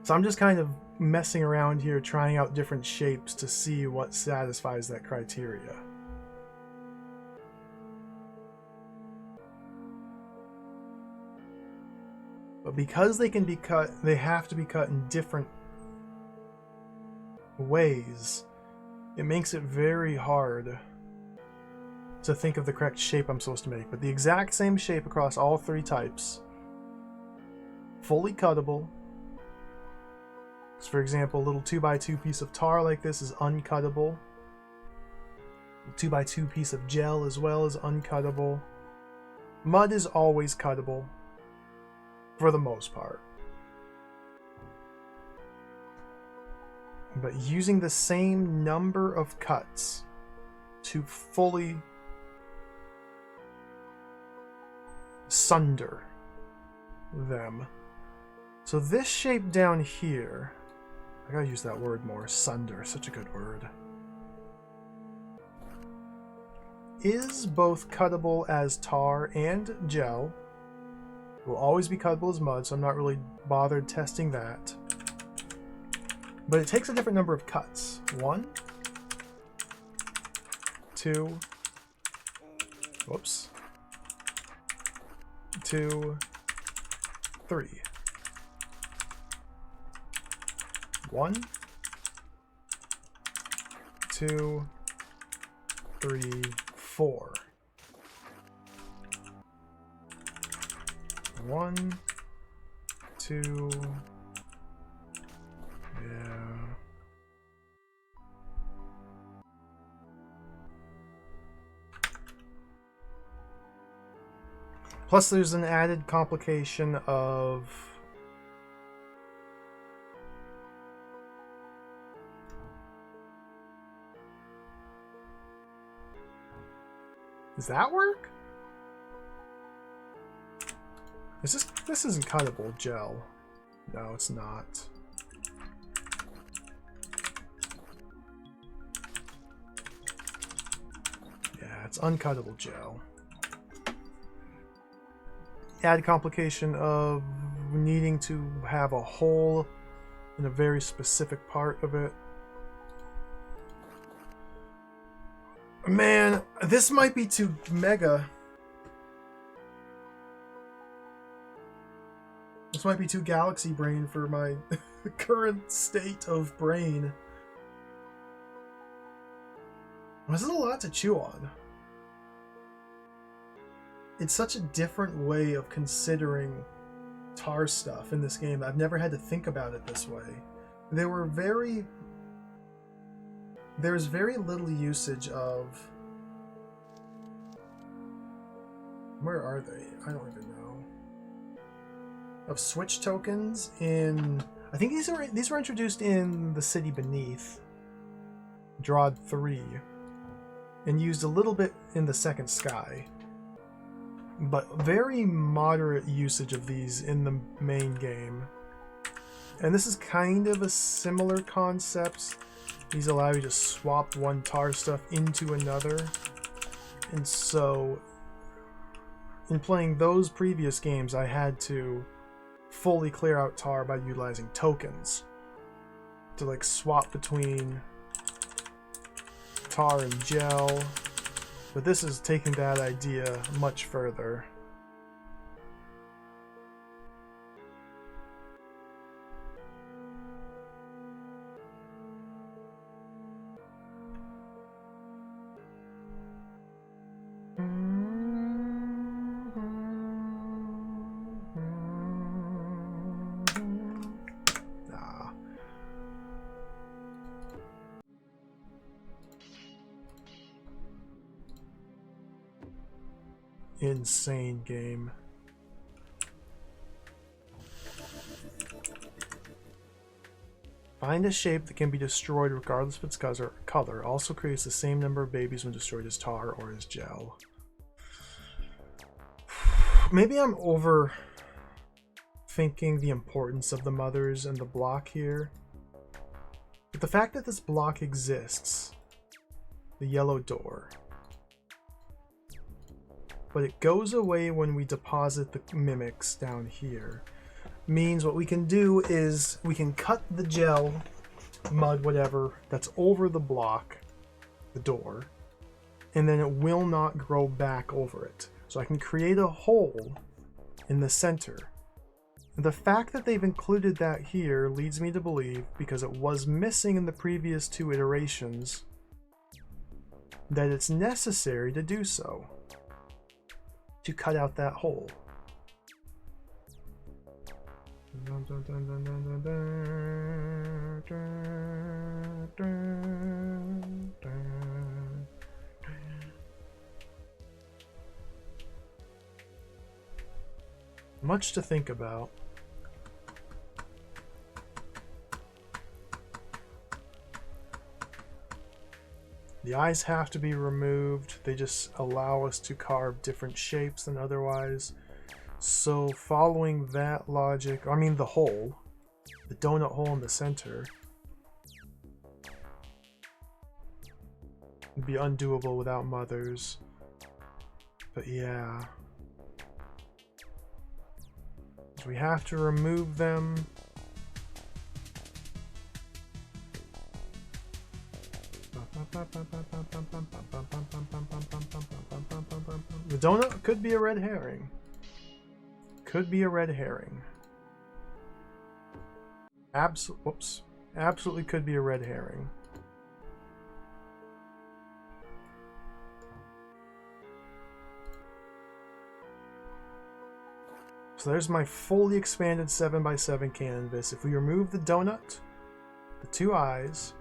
Speaker 1: So I'm just kind of messing around here, trying out different shapes to see what satisfies that criteria. But because they can be cut, they have to be cut in different ways. It makes it very hard to think of the correct shape I'm supposed to make. But the exact same shape across all three types. Fully cuttable. So for example, a little 2x2 piece of tar like this is uncuttable. A 2x2 piece of gel as well is uncuttable. Mud is always cuttable. For the most part. But using the same number of cuts to fully sunder them. So this shape down here, I gotta use that word more, sunder, such a good word, is both cuttable as tar and gel. It will always be cuttable as mud, so I'm not really bothered testing that. But it takes a different number of cuts. 1, 2, whoops, 2, 3. 1, 2, 3, 4. 1, 2, yeah. Plus there's an added complication of does that work? This isn't cuttable gel. No, it's not. Yeah, it's uncuttable gel. Add complication of needing to have a hole in a very specific part of it. Man, this might be too mega. This might be too galaxy brain for my current state of brain. This is a lot to chew on. It's such a different way of considering tar stuff in this game. I've never had to think about it this way. There's very little usage of... Where are they? I don't even know. Of switch tokens in... I think these were introduced in The City Beneath, DROD 3, and used a little bit in The Second Sky. but very moderate usage of these in the main game. And this is kind of a similar concept. These allow you to swap one tar stuff into another. And so, in playing those previous games, I had to fully clear out tar by utilizing tokens to like swap between tar and gel. But this is taking that idea much further. Insane game. Find a shape that can be destroyed regardless of its color. Also creates the same number of babies when destroyed as tar or as gel. Maybe I'm overthinking the importance of the mothers and the block here. But the fact that this block exists, the yellow door, but it goes away when we deposit the mimics down here, means what we can do is we can cut the gel, mud, whatever, that's over the block, the door, and then it will not grow back over it. So I can create a hole in the center. The fact that they've included that here leads me to believe, because it was missing in the previous two iterations, that it's necessary to do so. To cut out that hole. Much to think about. The eyes have to be removed. They just allow us to carve different shapes than otherwise. So following that logic, I mean the hole, the donut hole in the center, would be undoable without mothers. But yeah. So we have to remove them. The donut could be a red herring. Could be a red herring. Absolutely could be a red herring. So there's my fully expanded 7x7 canvas. If we remove the donut, the two eyes,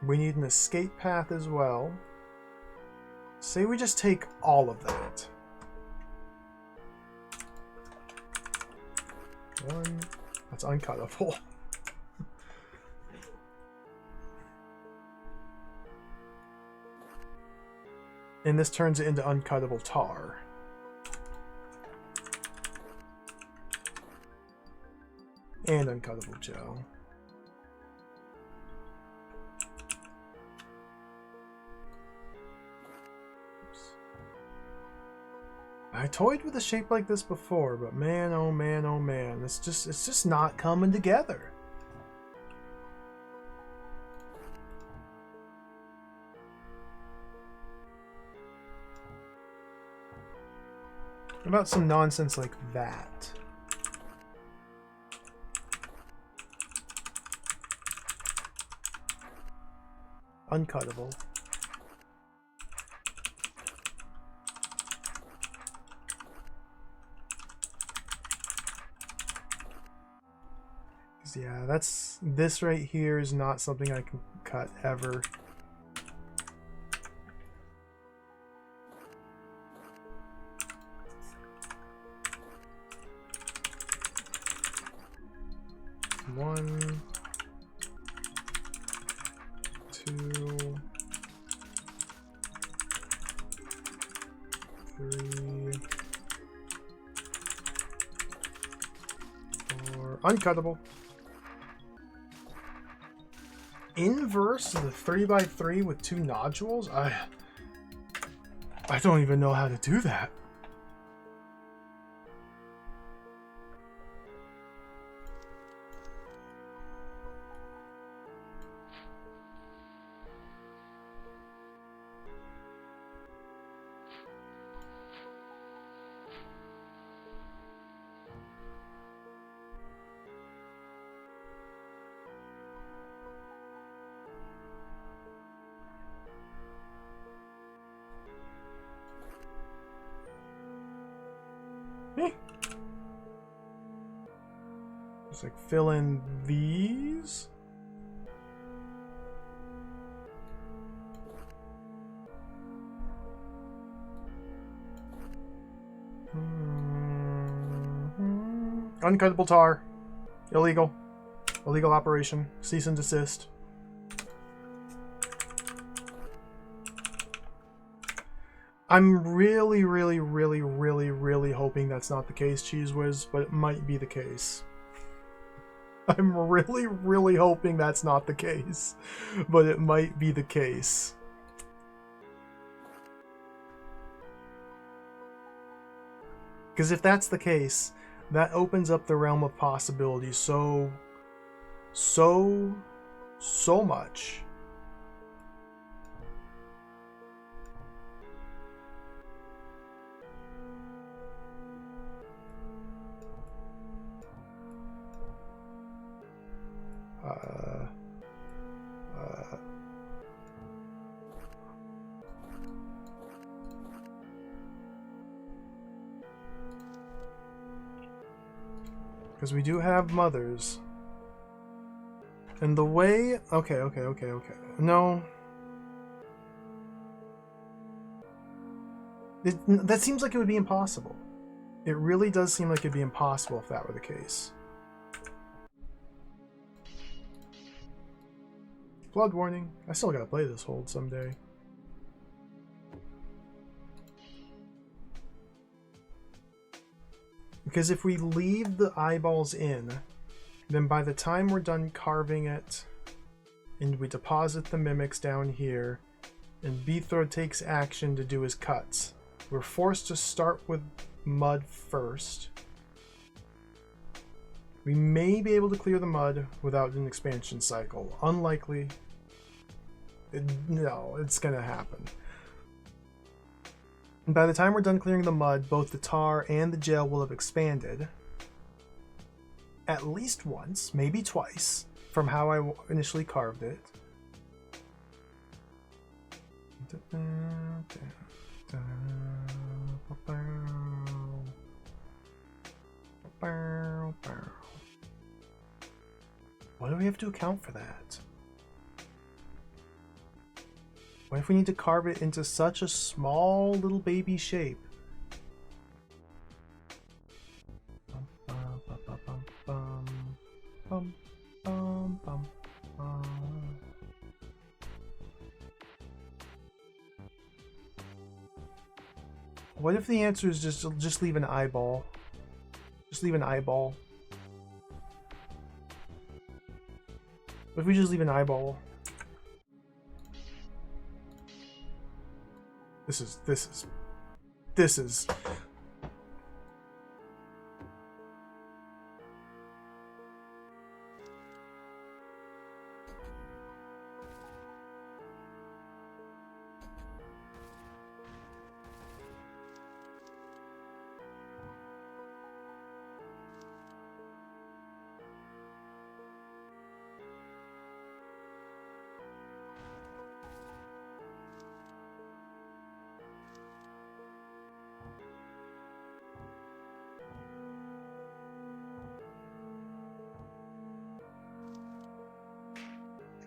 Speaker 1: we need an escape path as well. Say we just take all of that. One, that's uncuttable. And this turns it into uncuttable tar. And uncuttable gel. I toyed with a shape like this before, but man, oh man, it's just not coming together. What about some nonsense like that? Uncuttable. Yeah, this right here is not something I can cut ever. One, two, 3, 4. Uncuttable. Inverse the 3x3 with 2 nodules? I don't even know how to do that. Just like fill in these. Uncuttable tar. Illegal. Illegal operation. Cease and desist. I'm really hoping that's not the case, Cheese Whiz, but it might be the case. I'm really hoping that's not the case, but it might be the case. Because if that's the case, that opens up the realm of possibilities so much. Because we do have mothers. And the way... Okay. No. That seems like it would be impossible. It really does seem like it'd be impossible if that were the case. Flood warning. I still gotta play this hold someday. Because if we leave the eyeballs in, then by the time we're done carving it, and we deposit the mimics down here, and DROD takes action to do his cuts, we're forced to start with mud first. We may be able to clear the mud without an expansion cycle. Unlikely. No, it's gonna happen. And by the time we're done clearing the mud, both the tar and the gel will have expanded. At least once, maybe twice, from how I initially carved it. What do we have to account for that? What if we need to carve it into such a small little baby shape? What if the answer is just leave an eyeball? Just leave an eyeball. What if we just leave an eyeball? This is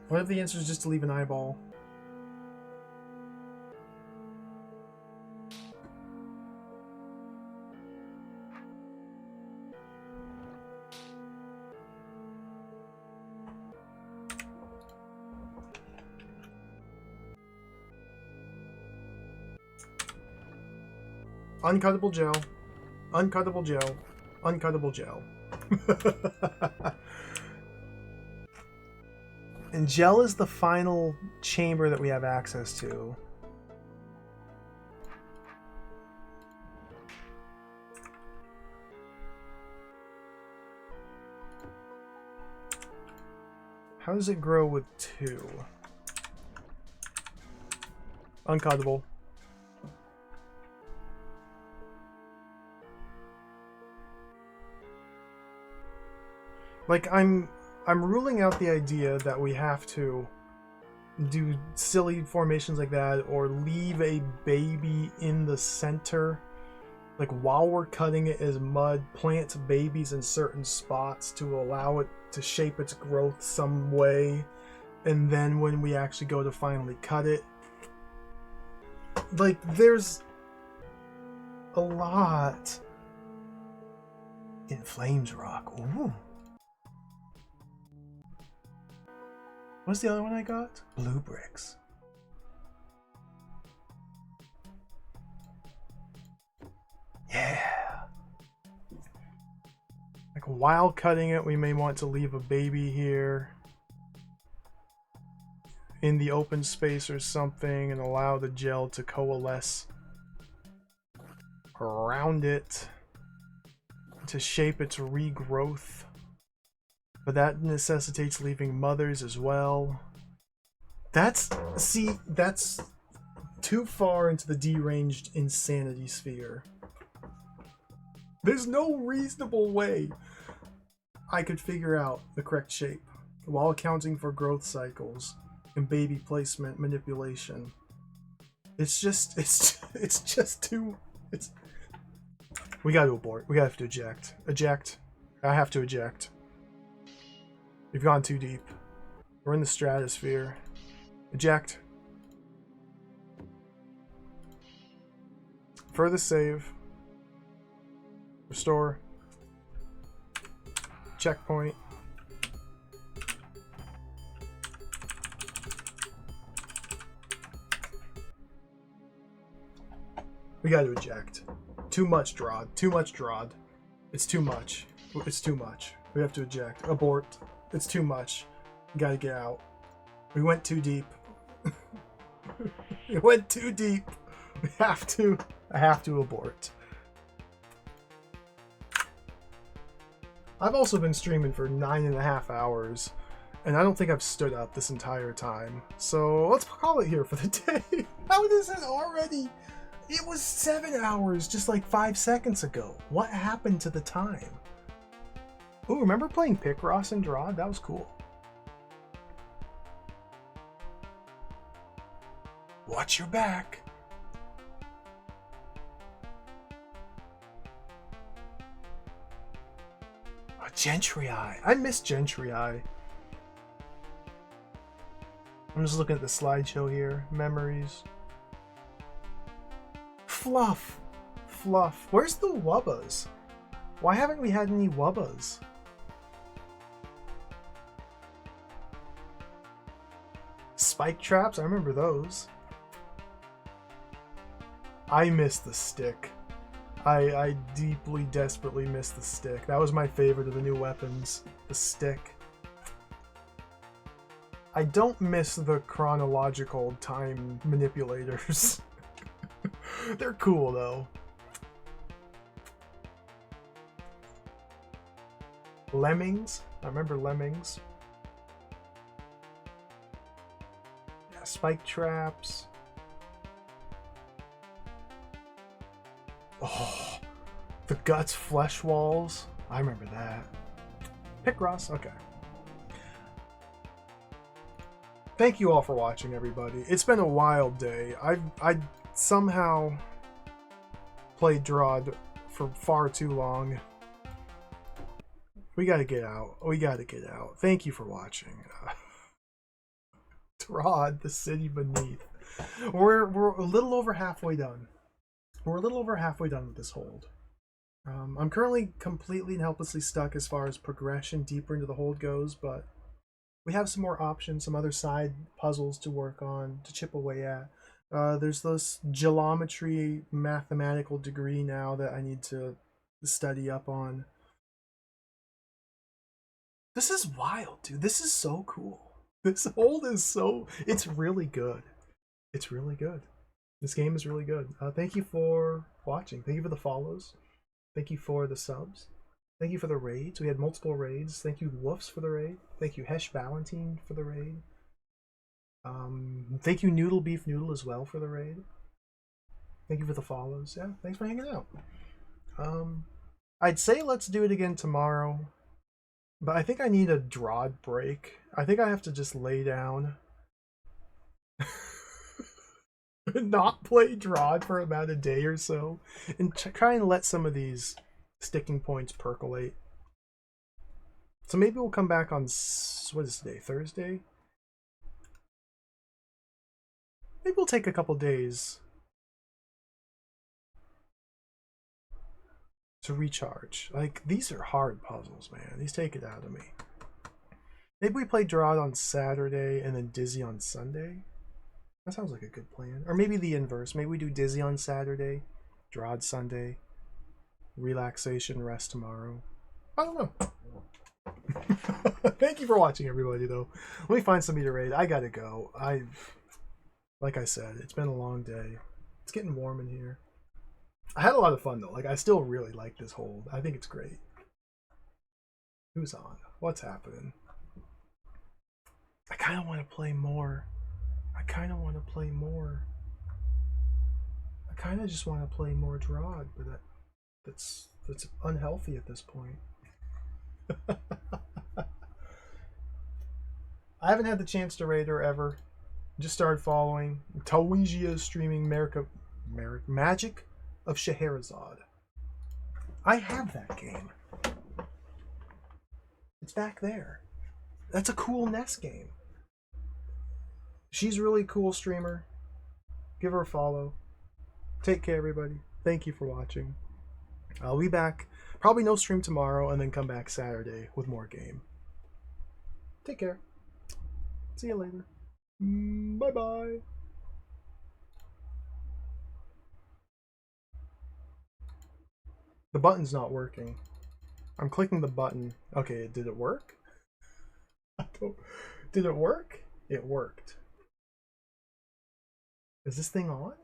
Speaker 1: What if the answer is just to leave an eyeball? Uncuttable gel. Uncuttable gel. Uncuttable gel. And gel is the final chamber that we have access to. How does it grow with 2? Uncuttable. Like, I'm ruling out the idea that we have to do silly formations like that or leave a baby in the center. Like, while we're cutting it as mud, plant babies in certain spots to allow it to shape its growth some way. And then when we actually go to finally cut it, like, there's a lot in Flames Rock. Ooh. What's the other one I got? Blue bricks. Yeah. Like, while cutting it, we may want to leave a baby here in the open space or something and allow the gel to coalesce around it to shape its regrowth. But that necessitates leaving mothers as well. That's too far into the deranged insanity sphere. There's no reasonable way I could figure out the correct shape while accounting for growth cycles and baby placement manipulation. It's just too. We gotta abort. We have to eject. Eject. I have to eject. We've gone too deep. We're in the stratosphere. Eject. Further save. Restore. Checkpoint. We gotta eject. Too much DROD. Too much DROD. It's too much. It's too much. We have to eject. Abort. It's too much. We gotta get out. We went too deep. We went too deep. We have to. I have to abort. I've also been streaming for 9.5 hours, and I don't think I've stood up this entire time. So let's call it here for the day. How is it already? It was 7 hours just like 5 seconds ago. What happened to the time? Ooh, remember playing Picross and DROD? That was cool. Watch your back. Oh, Gentry Eye. I miss Gentry Eye. I'm just looking at the slideshow here. Memories. Fluff. Fluff. Where's the Wubbas? Why haven't we had any Wubbas? Spike traps? I remember those. I miss the stick. I deeply, desperately miss the stick. That was my favorite of the new weapons. The stick. I don't miss the chronological time manipulators. They're cool though. Lemmings. I remember Lemmings. Yeah, spike traps. Oh, the guts flesh walls. I remember that. Picross. Okay. Thank you all for watching, everybody. It's been a wild day. I somehow played DROD for far too long. We gotta get out. We gotta get out. Thank you for watching. DROD, the city beneath. We're a little over halfway done. We're a little over halfway done with this hold. I'm currently completely and helplessly stuck as far as progression deeper into the hold goes, but we have some more options, some other side puzzles to work on, to chip away at. There's this geometry mathematical degree now that I need to study up on. This is wild, dude. This is so cool. This hold is so... It's really good. It's really good. This game is really good. Thank you for watching. Thank you for the follows. Thank you for the subs. Thank you for the raids. We had multiple raids. Thank you, Woofs, for the raid. Thank you, Hesh Valentine, for the raid. Thank you, Noodle Beef Noodle, as well, for the raid. Thank you for the follows. Yeah, thanks for hanging out. I'd say let's do it again tomorrow, but I think I need a DROD break. I think I have to just lay down and not play DROD for about a day or so, and try and let some of these sticking points percolate. So maybe we'll come back on, what is today, Thursday? Maybe we'll take a couple days to recharge. Like, these are hard puzzles, man. These take it out of me. Maybe we play DROD on Saturday and then Dizzy on Sunday. That sounds like a good plan. Or maybe the inverse. Maybe we do Dizzy on Saturday, DROD Sunday, relaxation, rest tomorrow. I don't know. Thank you for watching, everybody, though. Let me find somebody to raid. I gotta go. Like I said, it's been a long day. It's getting warm in here. I had a lot of fun, though. Like, I still really like this hold. I think it's great. Who's on? What's happening? I kind of want to play more. I kind of just want to play more DROD, but that's unhealthy at this point. I haven't had the chance to raid her ever. Just started following. Tawijia is streaming Magic of Scheherazade. I have that game. It's back there. That's a cool NES game. She's a really cool streamer. Give her a follow. Take care, everybody. Thank you for watching. I'll be back. Probably no stream tomorrow, and then come back Saturday with more game. Take care. See you later. Bye-bye. The button's not working. I'm clicking the button. Okay, did it work? Did it work? It worked. Is this thing on?